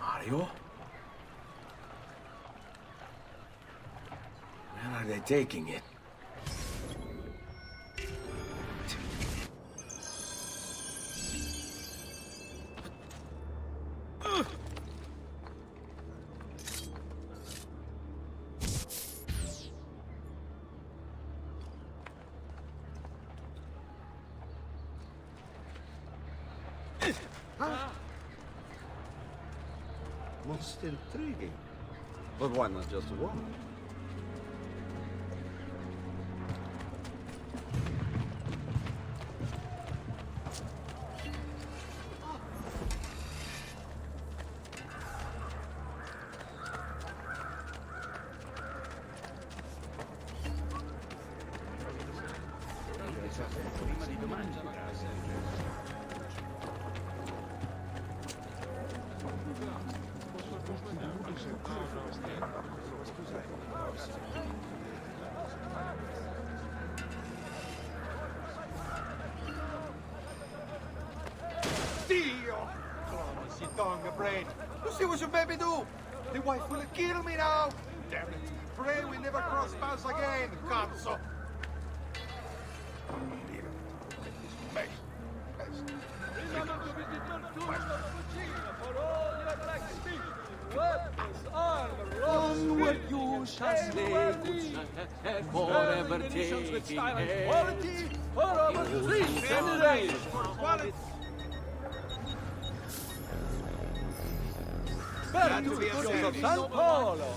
Mario? Where are they taking it? Most intriguing. But why not just one? Dio! Clones, you tongue brain. You see what your baby do? The wife will kill me now. Damn it. Pray we never cross paths again, cazzo. weapons, armor, onward you shall slay, and forever taking quality for our trees and rain. Back to the shores of San Paulo.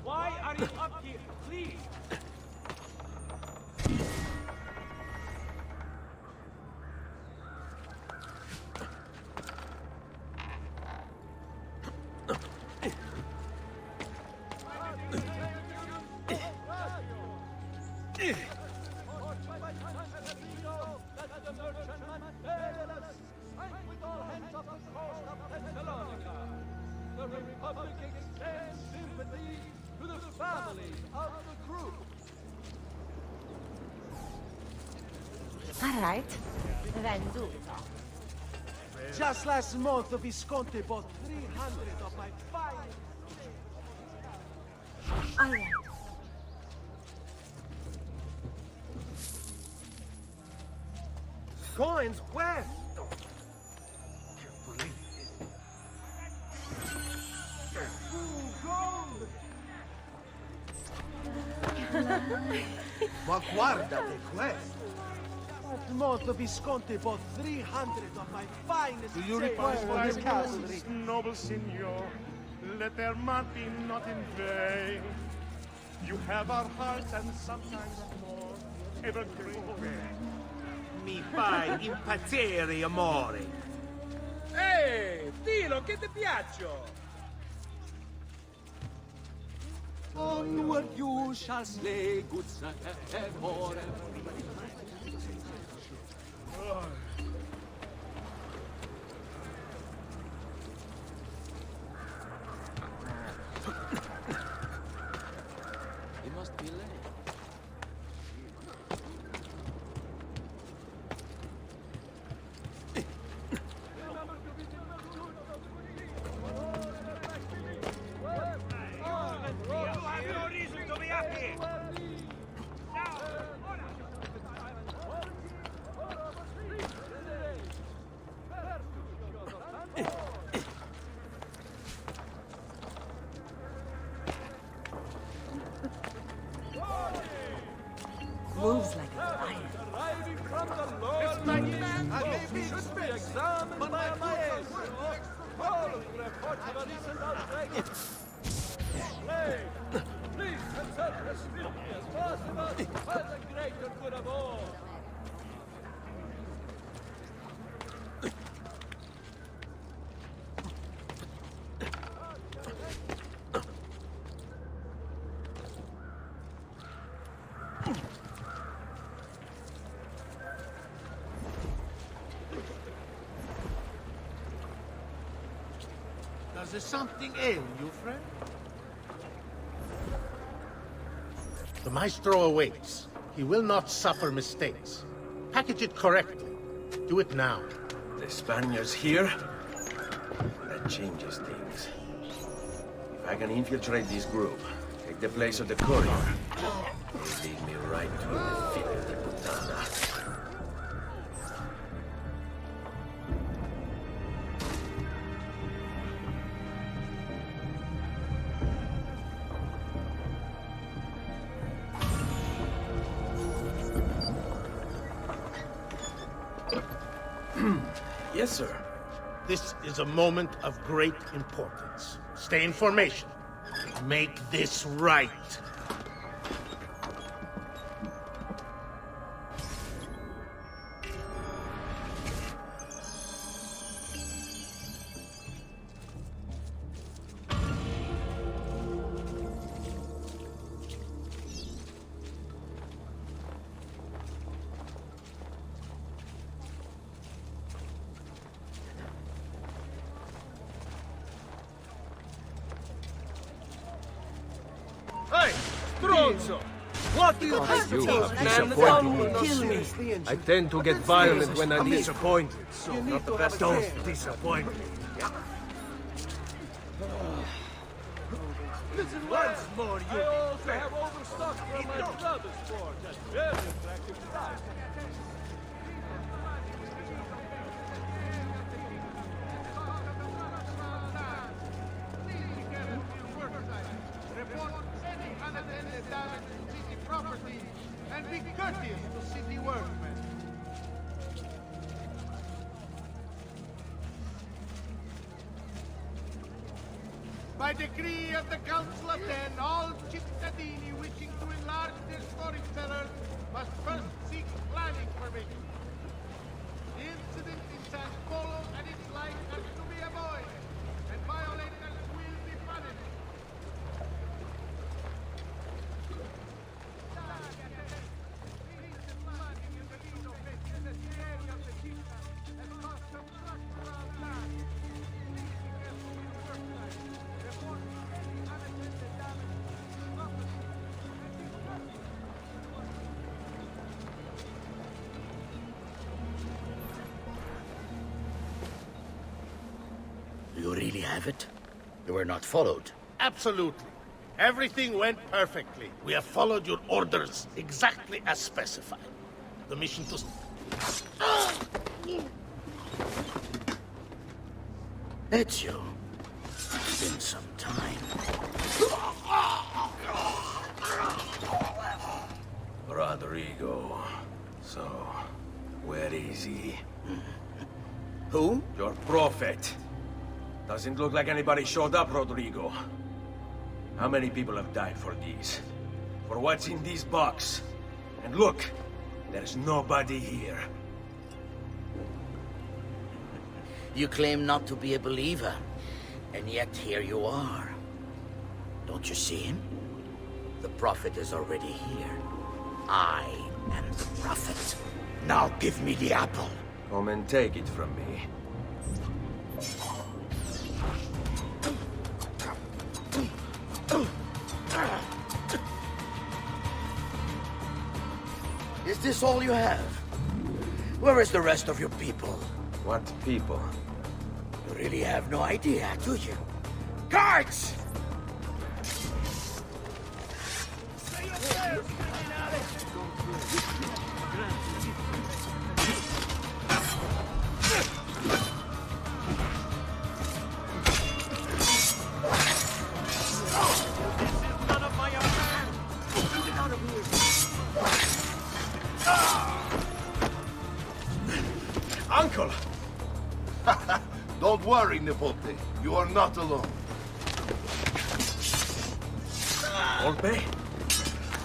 Why are you up here? Please! The Republic extends sympathy to the families of the group. All right. Venduto. Just last month, Visconti bought 300 of my finest. All right. Coins where? Ma guardate questo! Last month, Visconti bought 300 of my finest. Do you sails require for his this cavalry? Noble signor, let their mark be not in vain. You have our hearts and sometimes more. Ever grateful. Mi fai impazzire, amore. Ehi, dillo che ti piaccio. Onward you shall slay, good son, and forever. It must be late. Moves like a lion. Arriving from the Lord, my maybe should be examined by a maestro. Following reports of a recent outbreak. Slave, please consult as swiftly as possible for the greater good of all. Does there something ail you, friend? The Maestro awaits. He will not suffer mistakes. Package it correctly. Do it now. The Spaniards here? That changes things. If I can infiltrate this group, take the place of the courier, they lead me right to the feet of the Putana. Yes, sir. This is a moment of great importance. Stay in formation. Make this right. also! What do you think? You have disappointed me. Kill me. I tend to get violent when I'm disappointed. Not the best. Don't disappoint me. Listen, once more, you have overstocked from my brother's forge at very attractive price. Report any unattended damage to city property and be courteous to city workmen. By decree of the Council of Ten, all cittadini wishing to enlarge their storage cellars must first seek planning permission. The incident in San Polo and its like are to be avoided, and violators will be punished. You really have it? You were not followed. Absolutely. Everything went perfectly. We have followed your orders exactly as specified. The mission to... Ezio. It's been some time. Rodrigo. So, where is he? Who? Your prophet. Doesn't look like anybody showed up, Rodrigo. How many people have died for these? For what's in this box? And look, there's nobody here. You claim not to be a believer, and yet here you are. Don't you see him? The prophet is already here. I am the prophet. Now give me the apple. Come and take it from me. Is this all you have? Where is the rest of your people? What people? You really have no idea, do you? Guards! Uncle! Don't worry, Nipote. You are not alone. Olpe?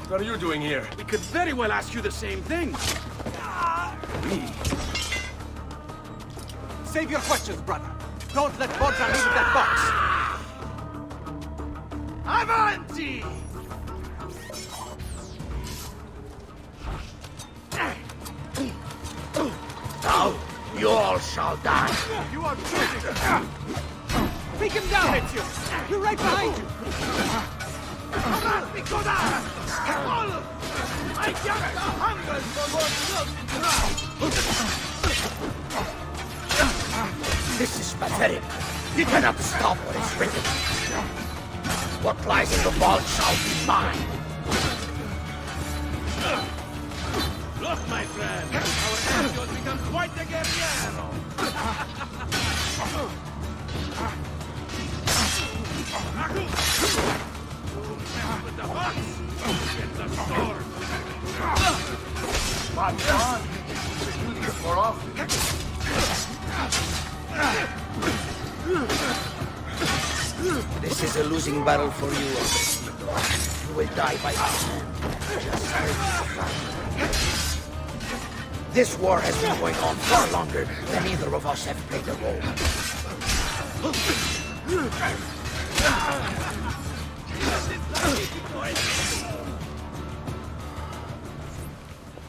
What are you doing here? We could very well ask you the same thing. Me? Save your questions, brother. Don't let Bodra leave that box. Avanti! Now, you all shall die. You are choosing. Take him down, Ezio. You're right behind you. Come on, go down. I jumped 100 for more close This is pathetic. You cannot stop what is written. What lies in the vault shall be mine. Look, my friend, our Ezio has become quite a guerrero. With the box, get the sword. But on, we should do this more often. This is a losing battle for you, Altair. You will die by my hand. Just like this war has been going on far longer than either of us have played a role.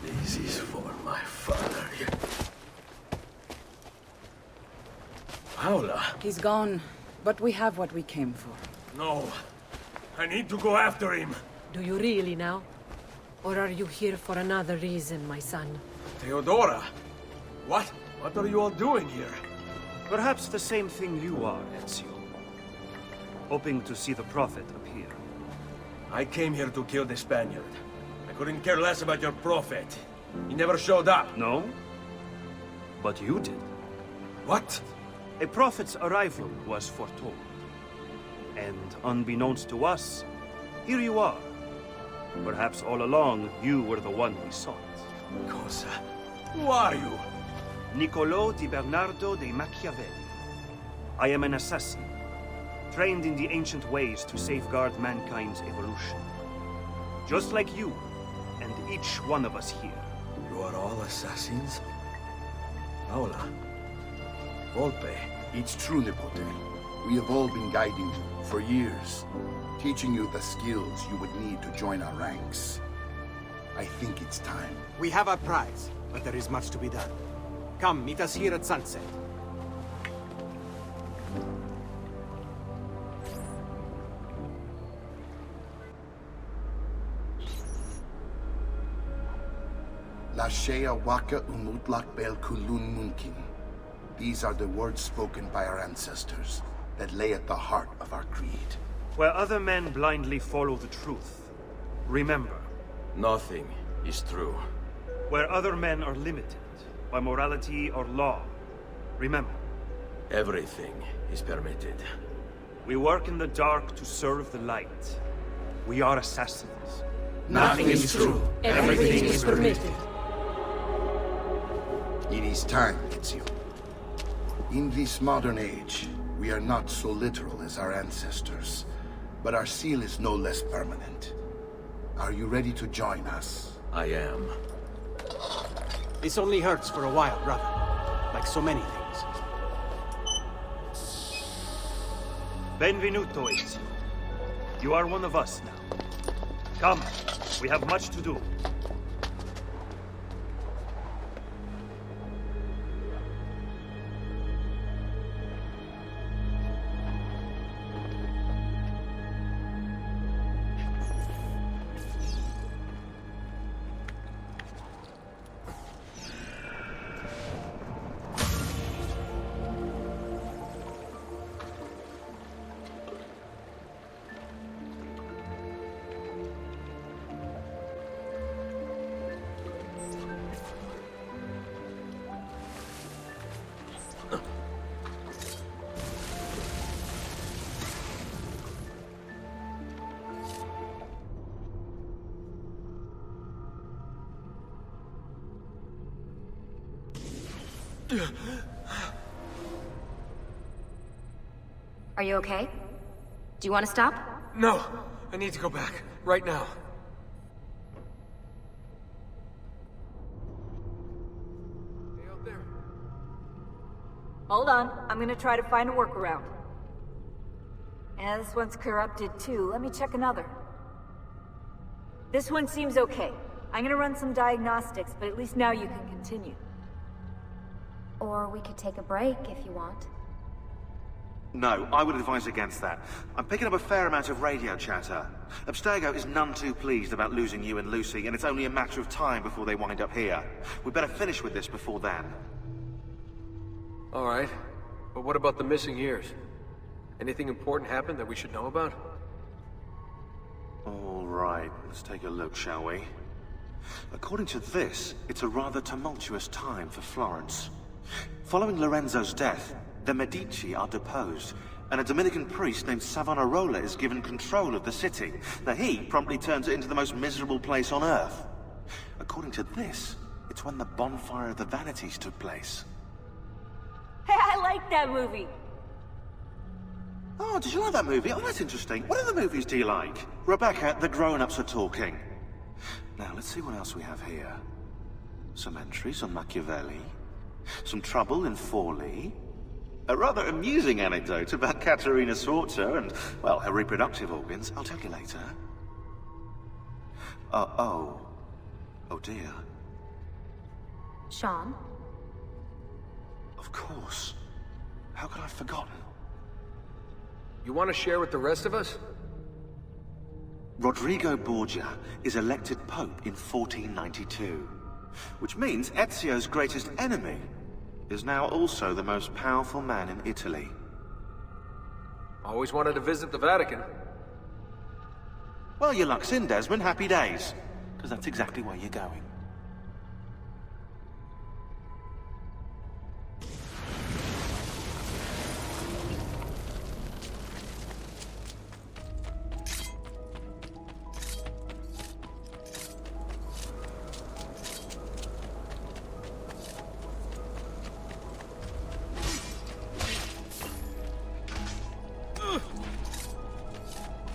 This is for my father. Paula? He's gone, but we have what we came for. No. I need to go after him. Do you really now? Or are you here for another reason, my son? Theodora! What? What are you all doing here? Perhaps the same thing you are, Ezio. Hoping to see the Prophet appear. I came here to kill the Spaniard. I couldn't care less about your Prophet. He never showed up. No? But you did. What? A Prophet's arrival was foretold. And unbeknownst to us, here you are. Perhaps all along, you were the one we sought. Cosa? Who are you? Niccolò di Bernardo de Machiavelli. I am an assassin, trained in the ancient ways to safeguard mankind's evolution. Just like you, and each one of us here. You are all assassins? Paola. Volpe. It's true, Nipote. We have all been guiding you for years, teaching you the skills you would need to join our ranks. I think it's time. We have our prize, but there is much to be done. Come, meet us here at sunset. La shea waka umutlak bel kulun munkin. These are the words spoken by our ancestors that lay at the heart of our creed. Where other men blindly follow the truth, remember. Nothing is true. Where other men are limited by morality or law, remember. Everything is permitted. We work in the dark to serve the light. We are assassins. Nothing is true. Everything is permitted. It is time, Ezio. In this modern age, we are not so literal as our ancestors, but our seal is no less permanent. Are you ready to join us? I am. This only hurts for a while, brother. Like so many things. Benvenuto, Ezio. You are one of us now. Come, we have much to do. Are you okay? Do you want to stop? No! I need to go back. Right now. Hey, out there. Hold on. I'm gonna try to find a workaround. And this one's corrupted too. Let me check another. This one seems okay. I'm gonna run some diagnostics, but at least now you can continue. Or we could take a break if you want. No, I would advise against that. I'm picking up a fair amount of radio chatter. Abstergo is none too pleased about losing you and Lucy, and it's only a matter of time before they wind up here. We'd better finish with this before then. All right. But what about the missing years? Anything important happened that we should know about? All right, let's take a look, shall we? According to this, it's a rather tumultuous time for Florence. Following Lorenzo's death, the Medici are deposed, and a Dominican priest named Savonarola is given control of the city. Now he promptly turns it into the most miserable place on earth. According to this, it's when the bonfire of the Vanities took place. Hey, I like that movie! Oh, did you like that movie? Oh, that's interesting. What other movies do you like? Rebecca, the grown-ups are talking. Now, let's see what else we have here. Some entries on Machiavelli. Some trouble in Forlì. A rather amusing anecdote about Caterina Sforza and, well, her reproductive organs. I'll tell you later. Oh dear. Sean? Of course. How could I have forgotten? You want to share with the rest of us? Rodrigo Borgia is elected Pope in 1492, which means Ezio's greatest enemy is now also the most powerful man in Italy. Always wanted to visit the Vatican. Well, your luck's in, Desmond. Happy days. Because that's exactly where you're going.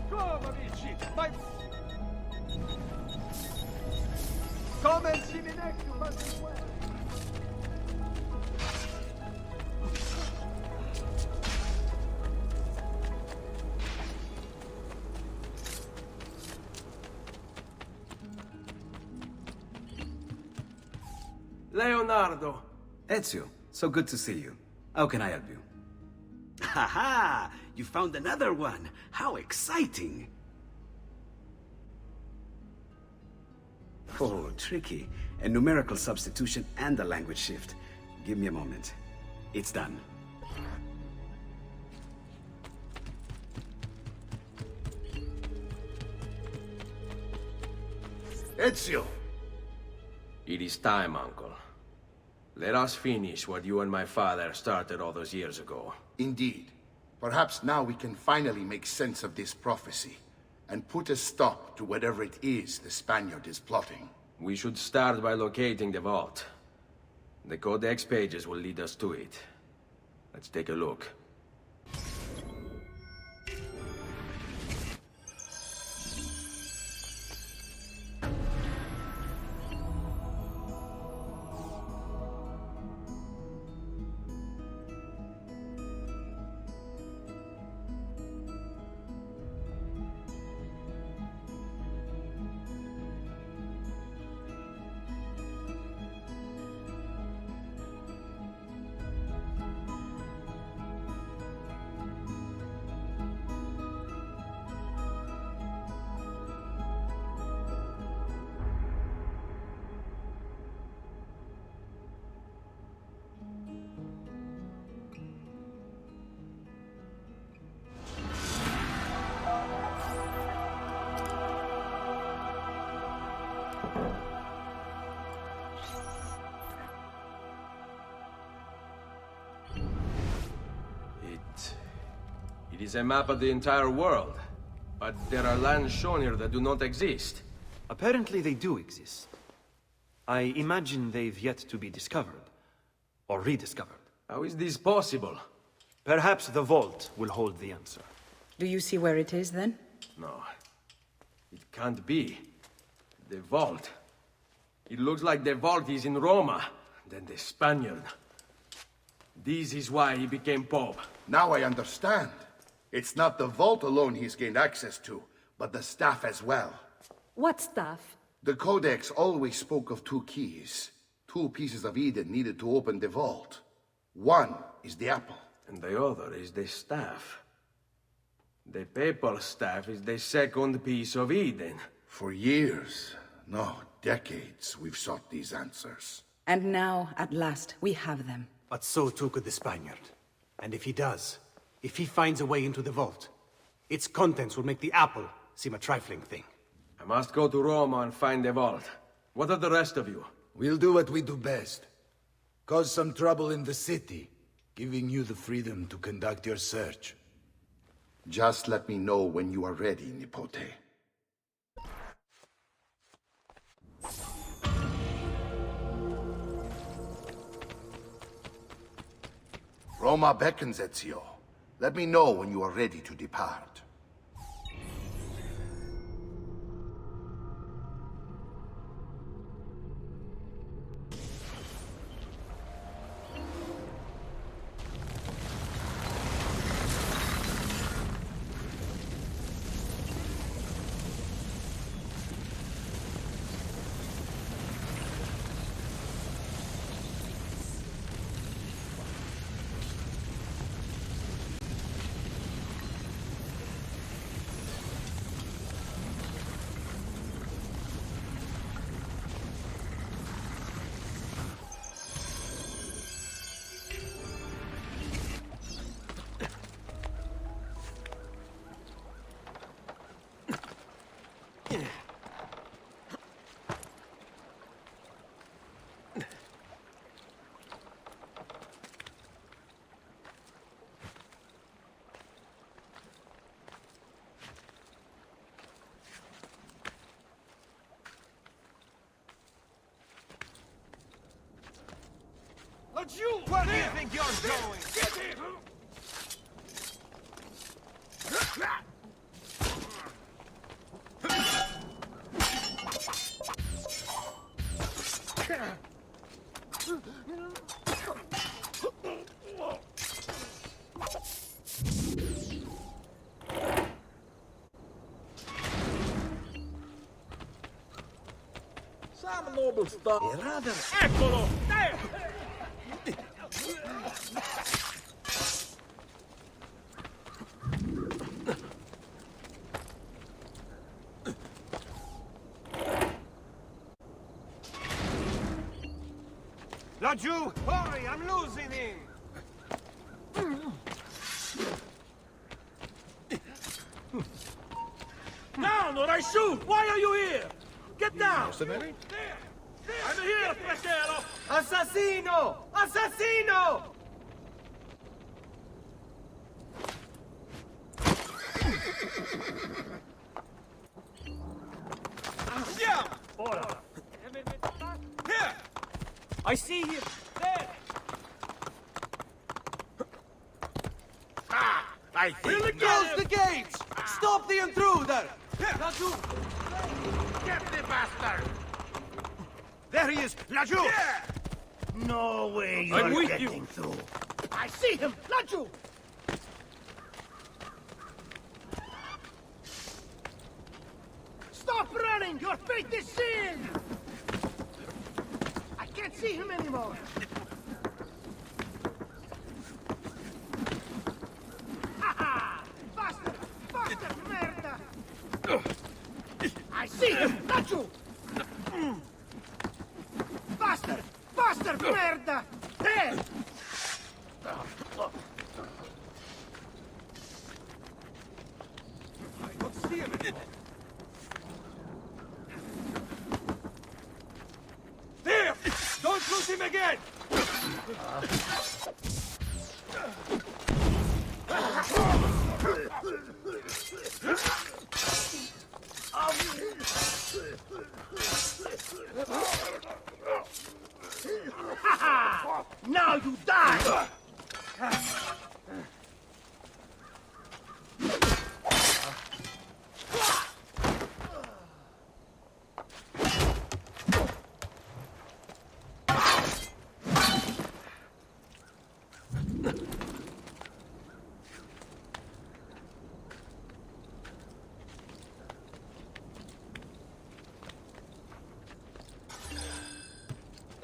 Come, amici! My... Come and see me next to us. Leonardo! Ezio, so good to see you. How can I help you? Ha! You found another one! How exciting! Oh, tricky. A numerical substitution and a language shift. Give me a moment. It's done. Ezio! It is time, Uncle. Let us finish what you and my father started all those years ago. Indeed. Perhaps now we can finally make sense of this prophecy, and put a stop to whatever it is the Spaniard is plotting. We should start by locating the vault. The Codex pages will lead us to it. Let's take a look. It is a map of the entire world, but there are lands shown here that do not exist. Apparently they do exist. I imagine they've yet to be discovered. Or rediscovered. How is this possible? Perhaps the vault will hold the answer. Do you see where it is, then? No. It can't be. The vault. It looks like the vault is in Roma. Then the Spaniard. This is why he became Pope. Now I understand. It's not the vault alone he's gained access to, but the staff as well. What staff? The Codex always spoke of two keys. Two pieces of Eden needed to open the vault. One is the apple. And the other is the staff. The papal staff is the second piece of Eden. For years, no, decades, we've sought these answers. And now, at last, we have them. But so too could the Spaniard. And if he does, if he finds a way into the vault, its contents will make the apple seem a trifling thing. I must go to Roma and find the vault. What are the rest of you? We'll do what we do best. Cause some trouble in the city, giving you the freedom to conduct your search. Just let me know when you are ready, Nipote. Roma beckons, Ezio. Let me know when you are ready to depart. you! Where do you think you're going? Get him! Some noble stuff. Rather, eccolo! There! Laggiù! Hurry, I'm losing him! Down or I shoot! Why are you here? Get down! I'm here, fratello! Assassino! Assassino! Andiamo! Ora! Here! I see him! There! I think Really close the gates! Stop the intruder! Laggiù! Get the bastard! There he is! Laggiù! No way I'm you're with getting you. through. I see him! Laggiù! Stop running! Your fate is sealed! I can't see him anymore! Ha-ha! Faster! Faster, merda! I see him! Laggiù! Faster! Faster, merda! There! I don't see him anymore. There! Don't lose him again! Ha-ha! Now you die!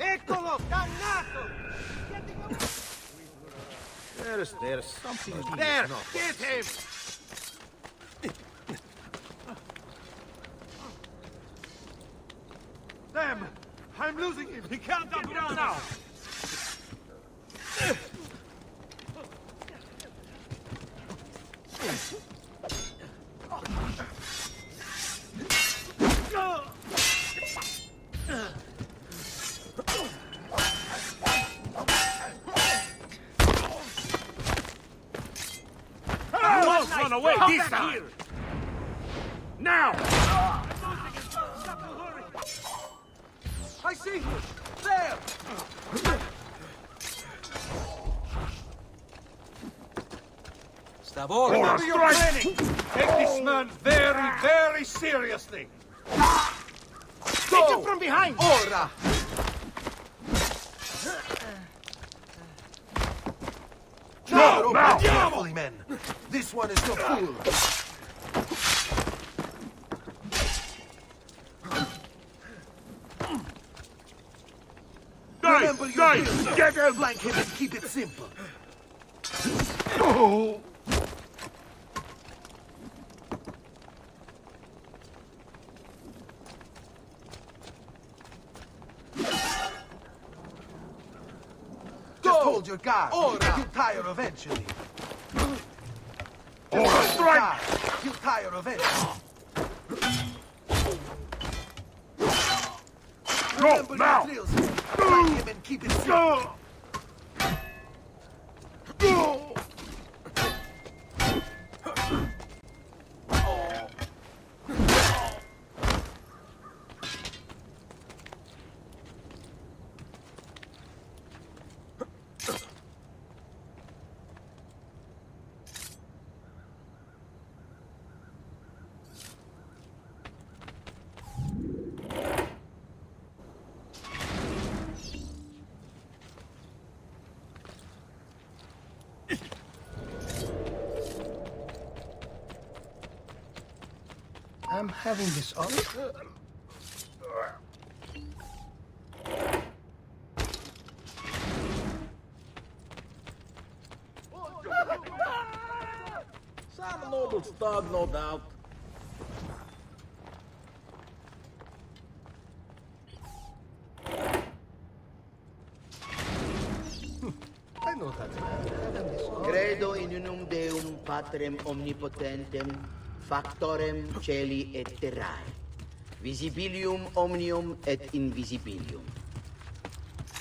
Eccolo! Dannato! There's something There! No. Get him! Damn! I'm losing him! He can't get down now! Run away this time! Now! I see you! There! Stavoro! Remember your training! Take this man very, very seriously! Take him from behind! Ora! No! Now! Carefully, men! This one is no fool! Remember your deal. Get him! Flank him and keep it simple. Oh! Just hold your guard. You'll tire eventually. Ora, strike! You'll tire eventually. Remember now! your drills. Flank him and keep it simple. I'm having this up. Some noble stud, no doubt. I know that. Credo in unum Deum Patrem omnipotentem, factorem celi et terrae, visibilium omnium et invisibilium,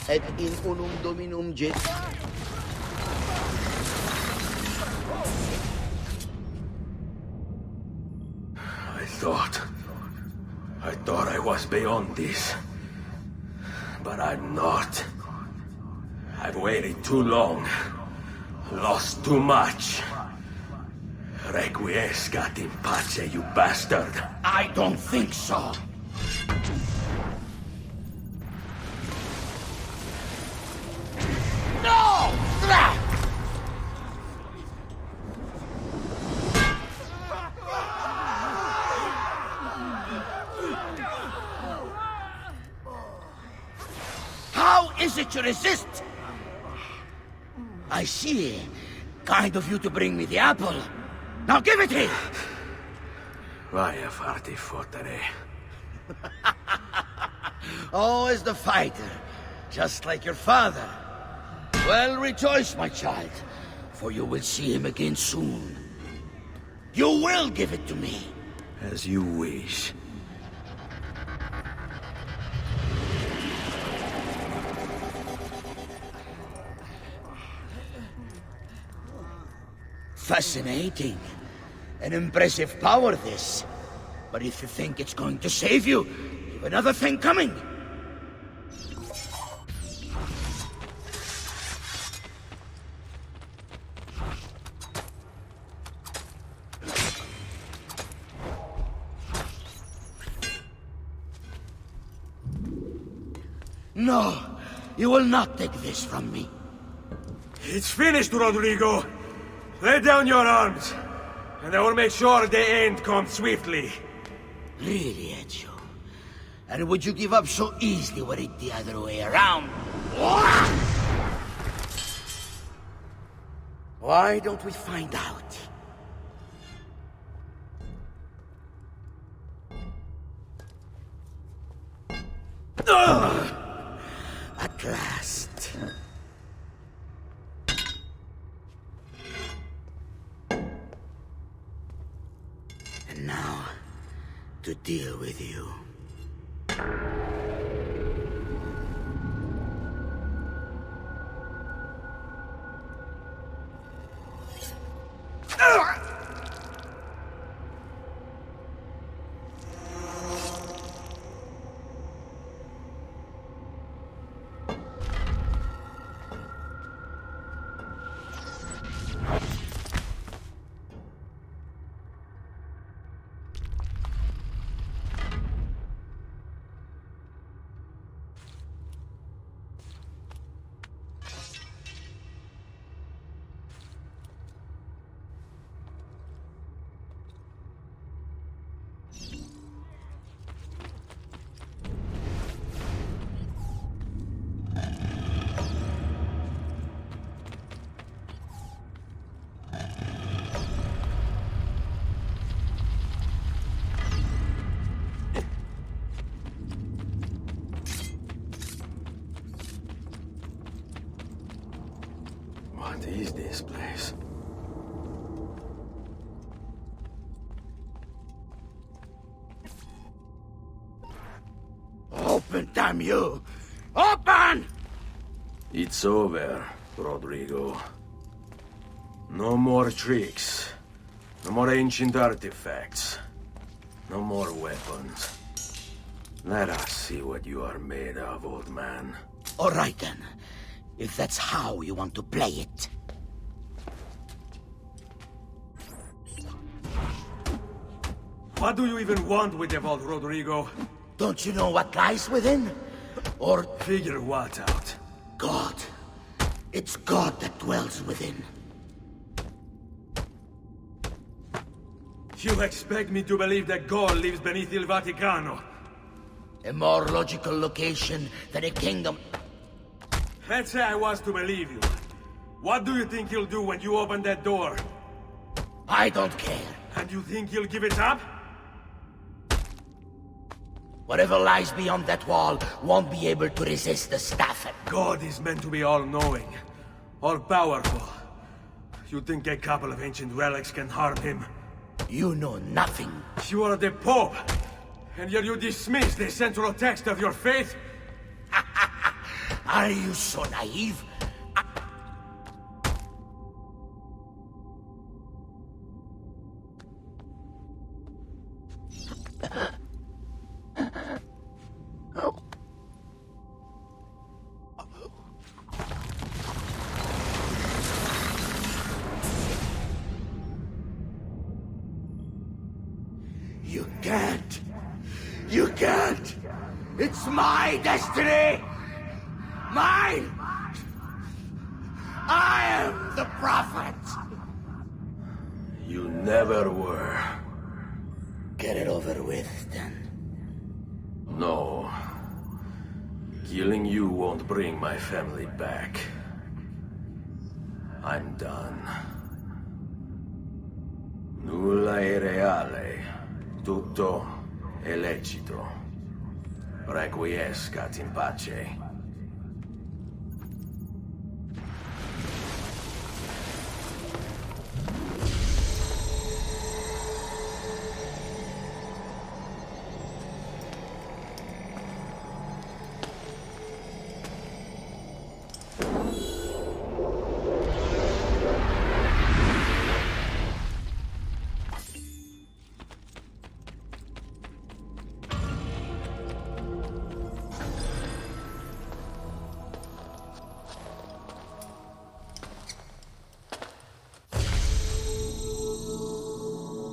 et in unum Dominum Jesu. I thought I was beyond this. But I'm not. I've waited too long. Lost too much. Requiescat in pace, you bastard. I don't think so. No! How is it you resist? I see. Kind of you to bring me the apple. Now give it here! Vaya farti fottere. Always the fighter, just like your father. Well, rejoice, my child, for you will see him again soon. You will give it to me. As you wish. Fascinating. An impressive power, this. But if you think it's going to save you, you've another thing coming. No, you will not take this from me. It's finished, Rodrigo. Lay down your arms, and I will make sure the end comes swiftly. Really, Ezio? And would you give up so easily were it the other way around? Why don't we find out? At last. And now, to deal with you. What is this place? Open, damn you! Open! It's over, Rodrigo. No more tricks. No more ancient artifacts. No more weapons. Let us see what you are made of, old man. All right, then. If that's how you want to play it. What do you even want with the vault, Rodrigo? Don't you know what lies within? Or... Figure what out? God. It's God that dwells within. You expect me to believe that God lives beneath Il Vaticano? A more logical location than a kingdom. Let's say I was to believe you. What do you think he'll do when you open that door? I don't care. And you think he'll give it up? Whatever lies beyond that wall won't be able to resist the staff. God is meant to be all-knowing, all-powerful. You think a couple of ancient relics can harm him? You know nothing. You are the Pope, and yet you dismiss the central text of your faith? Are you so naive? You can't! You can't! It's my destiny! Mine! I am the prophet! You never were. Get it over with, then. No. Killing you won't bring my family back. I'm done. Nulla è reale. Tutto è lecito. Requiescat in pace.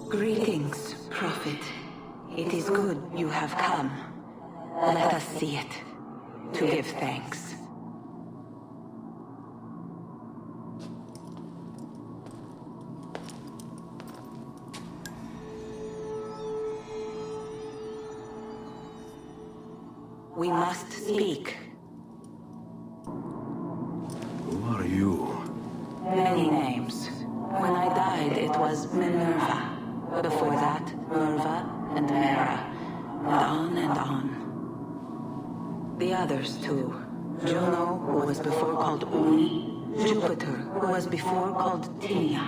Greetings, Prophet. It is good you have come. Let us see it, to give thanks. We must speak. Who are you? Many names. When I died, it was Minerva. Before that, Merva and Mera. And on and on. The others, too. Juno, who was before called Uni. Jupiter, who was before called Tinia.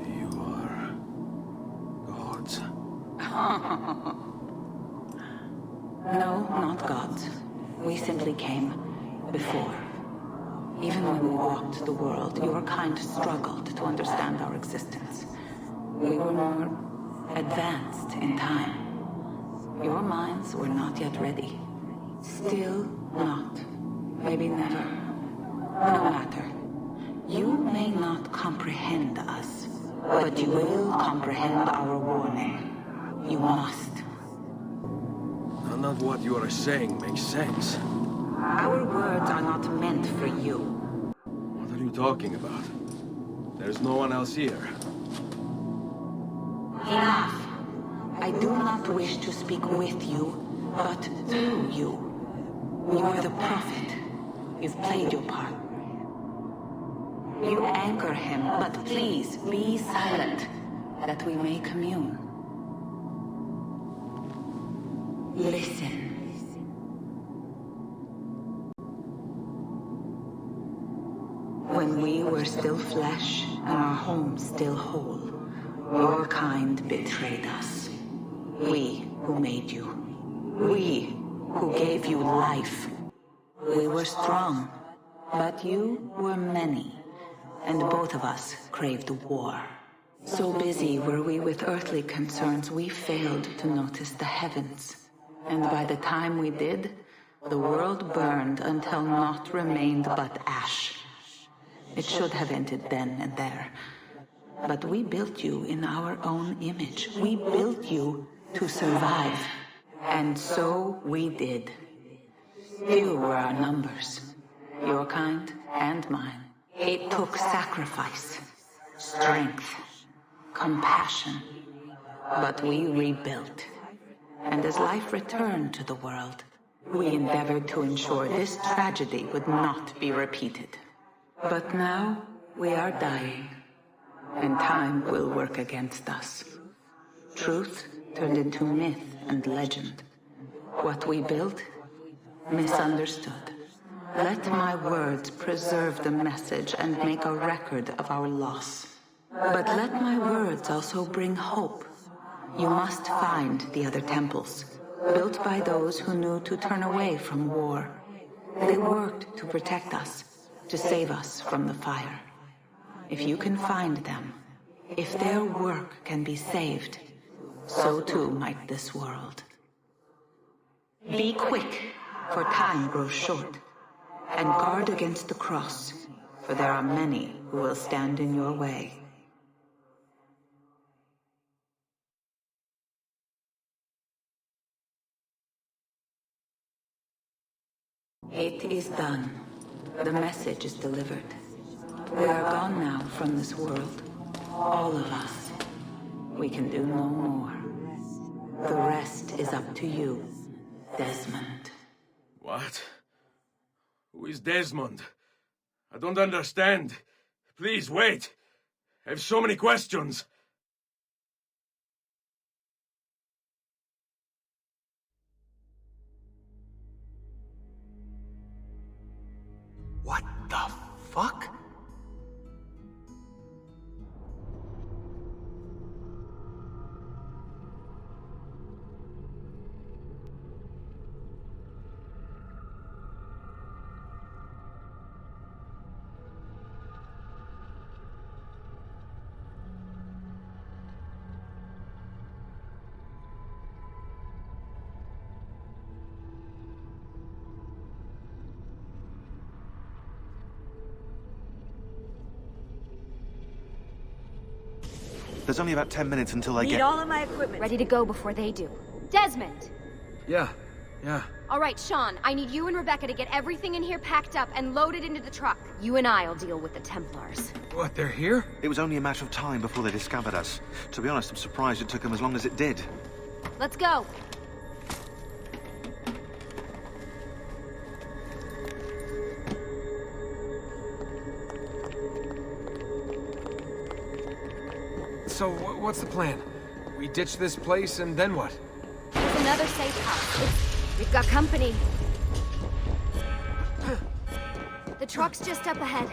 You are... gods. No, not gods. We simply came before. Even when we walked the world, your kind struggled to understand our existence. We were more advanced in time. Your minds were not yet ready. Still not. Maybe never. No matter. You may not comprehend us, but you will comprehend our warning. You must. None of what you are saying makes sense. Our words are not meant for you. What are you talking about? There's no one else here. Enough. I do not wish to speak with you, but through you. You are the prophet. You've played your part. You anger him, but please be silent, that we may commune. Listen. When we were still flesh and our home still whole, your kind betrayed us. We who made you. We who gave you life. We were strong, but you were many, and both of us craved war. So busy were we with earthly concerns, we failed to notice the heavens. And by the time we did, the world burned until naught remained but ash. It should have ended then and there. But we built you in our own image. We built you to survive. And so we did. Few were our numbers. Your kind and mine. It took sacrifice. strength, compassion. But we rebuilt. And as life returned to the world, we endeavored to ensure this tragedy would not be repeated. But now, we are dying. And time will work against us. Truth turned into myth and legend. What we built, misunderstood. Let my words preserve the message and make a record of our loss. But let my words also bring hope. You must find the other temples, built by those who knew to turn away from war. They worked to protect us, to save us from the fire. If you can find them, if their work can be saved, so too might this world. Be quick, for time grows short, and guard against the cross, for there are many who will stand in your way. It is done. The message is delivered. We are gone now from this world. All of us. We can do no more. The rest is up to you, Desmond. What? Who is Desmond? I don't understand. Please, wait. I have so many questions. What the fuck? There's only about 10 minutes until I Need get... all of my equipment. Ready to go before they do. Desmond! Yeah. All right, Sean, I need you and Rebecca to get everything in here packed up and loaded into the truck. You and I'll deal with the Templars. What, they're here? It was only a matter of time before they discovered us. To be honest, I'm surprised it took them as long as it did. Let's go. So, what's the plan? We ditch this place, and then what? There's another safe house. We've got company. The truck's just up ahead.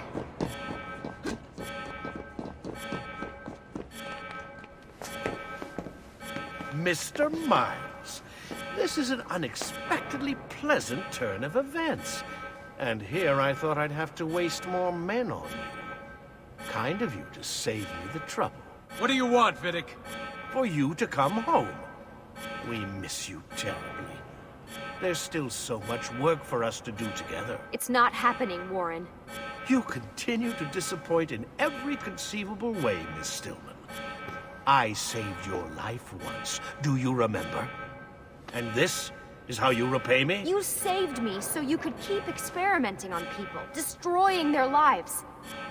Mr. Miles, this is an unexpectedly pleasant turn of events. And here I thought I'd have to waste more men on you. Kind of you to save me the trouble. What do you want, Vidic? For you to come home. We miss you terribly. There's still so much work for us to do together. It's not happening, Warren. You continue to disappoint in every conceivable way, Miss Stillman. I saved your life once, do you remember? And this is how you repay me? You saved me so you could keep experimenting on people, destroying their lives.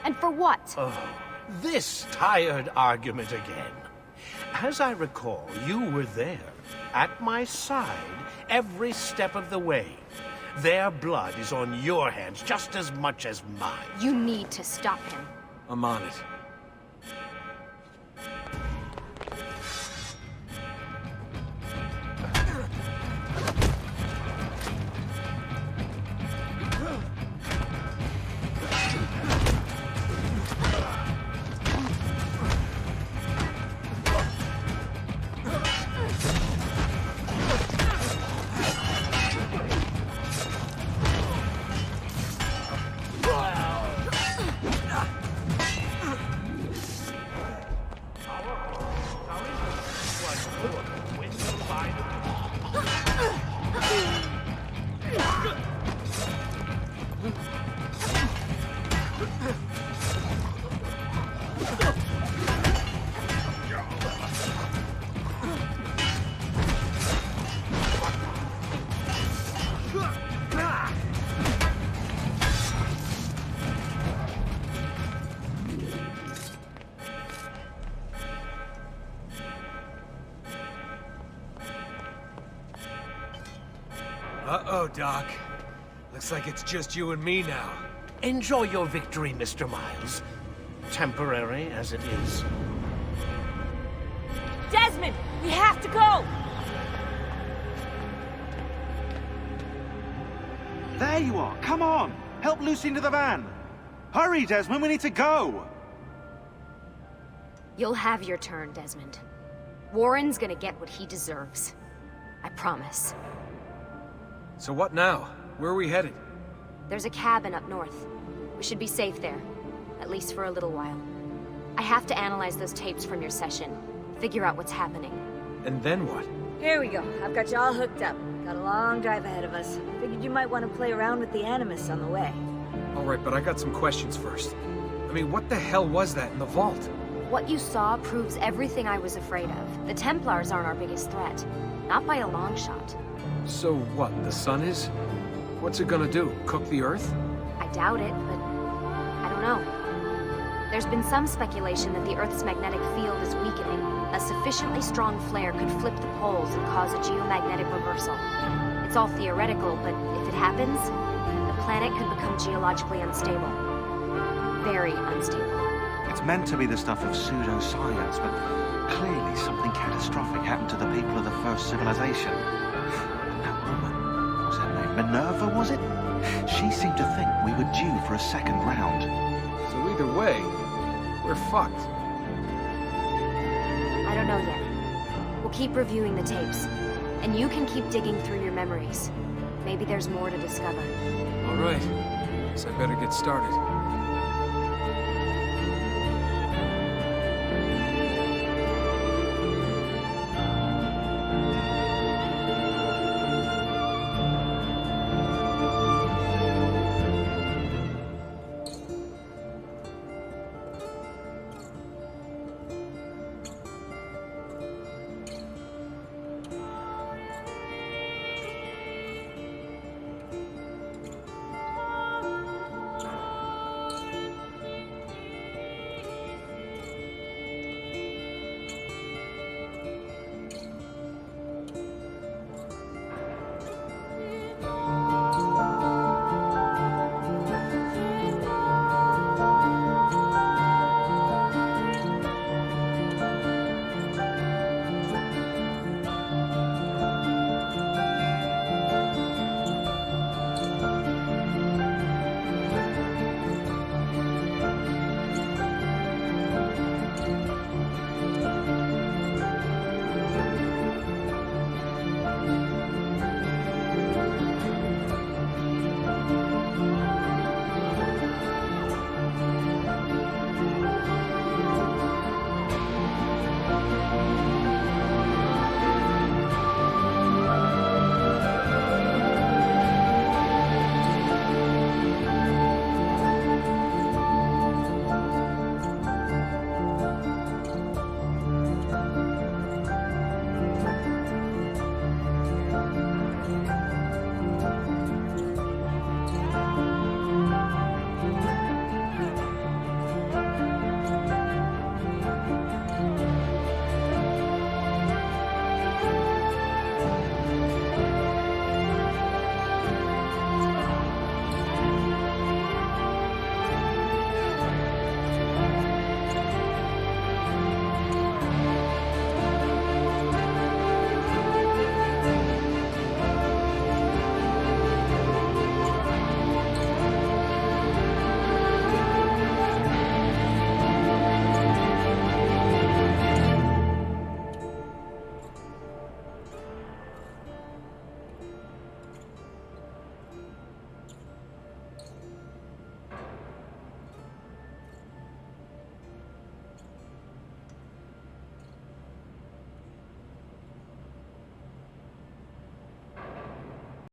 And for what? Oh, this tired argument again. As I recall, you were there, at my side, every step of the way. Their blood is on your hands just as much as mine. You need to stop him. I'm on it. Uh-oh, Doc. Looks like it's just you and me now. Enjoy your victory, Mr. Miles. Temporary as it is. Desmond, we have to go! There you are! Come on! Help Lucy into the van! Hurry, Desmond, we need to go! You'll have your turn, Desmond. Warren's gonna get what he deserves. I promise. So what now? Where are we headed? There's a cabin up north. We should be safe there. At least for a little while. I have to analyze those tapes from your session. Figure out what's happening. And then what? Here we go. I've got you all hooked up. Got a long drive ahead of us. Figured you might want to play around with the Animus on the way. Alright, but I got some questions first. I mean, what the hell was that in the vault? What you saw proves everything I was afraid of. The Templars aren't our biggest threat. Not by a long shot. So what, the sun is? What's it gonna do? Cook the Earth? I doubt it, but I don't know. There's been some speculation that the Earth's magnetic field is weakening. A sufficiently strong flare could flip the poles and cause a geomagnetic reversal. It's all theoretical, but if it happens, the planet could become geologically unstable. Very unstable. It's meant to be the stuff of pseudoscience, but clearly something catastrophic happened to the people of the first civilization. And that woman, was her name Minerva, was it? She seemed to think we were due for a second round. So either way, we're fucked. I don't know yet. We'll keep reviewing the tapes. And you can keep digging through your memories. Maybe there's more to discover. Alright. Guess I better get started.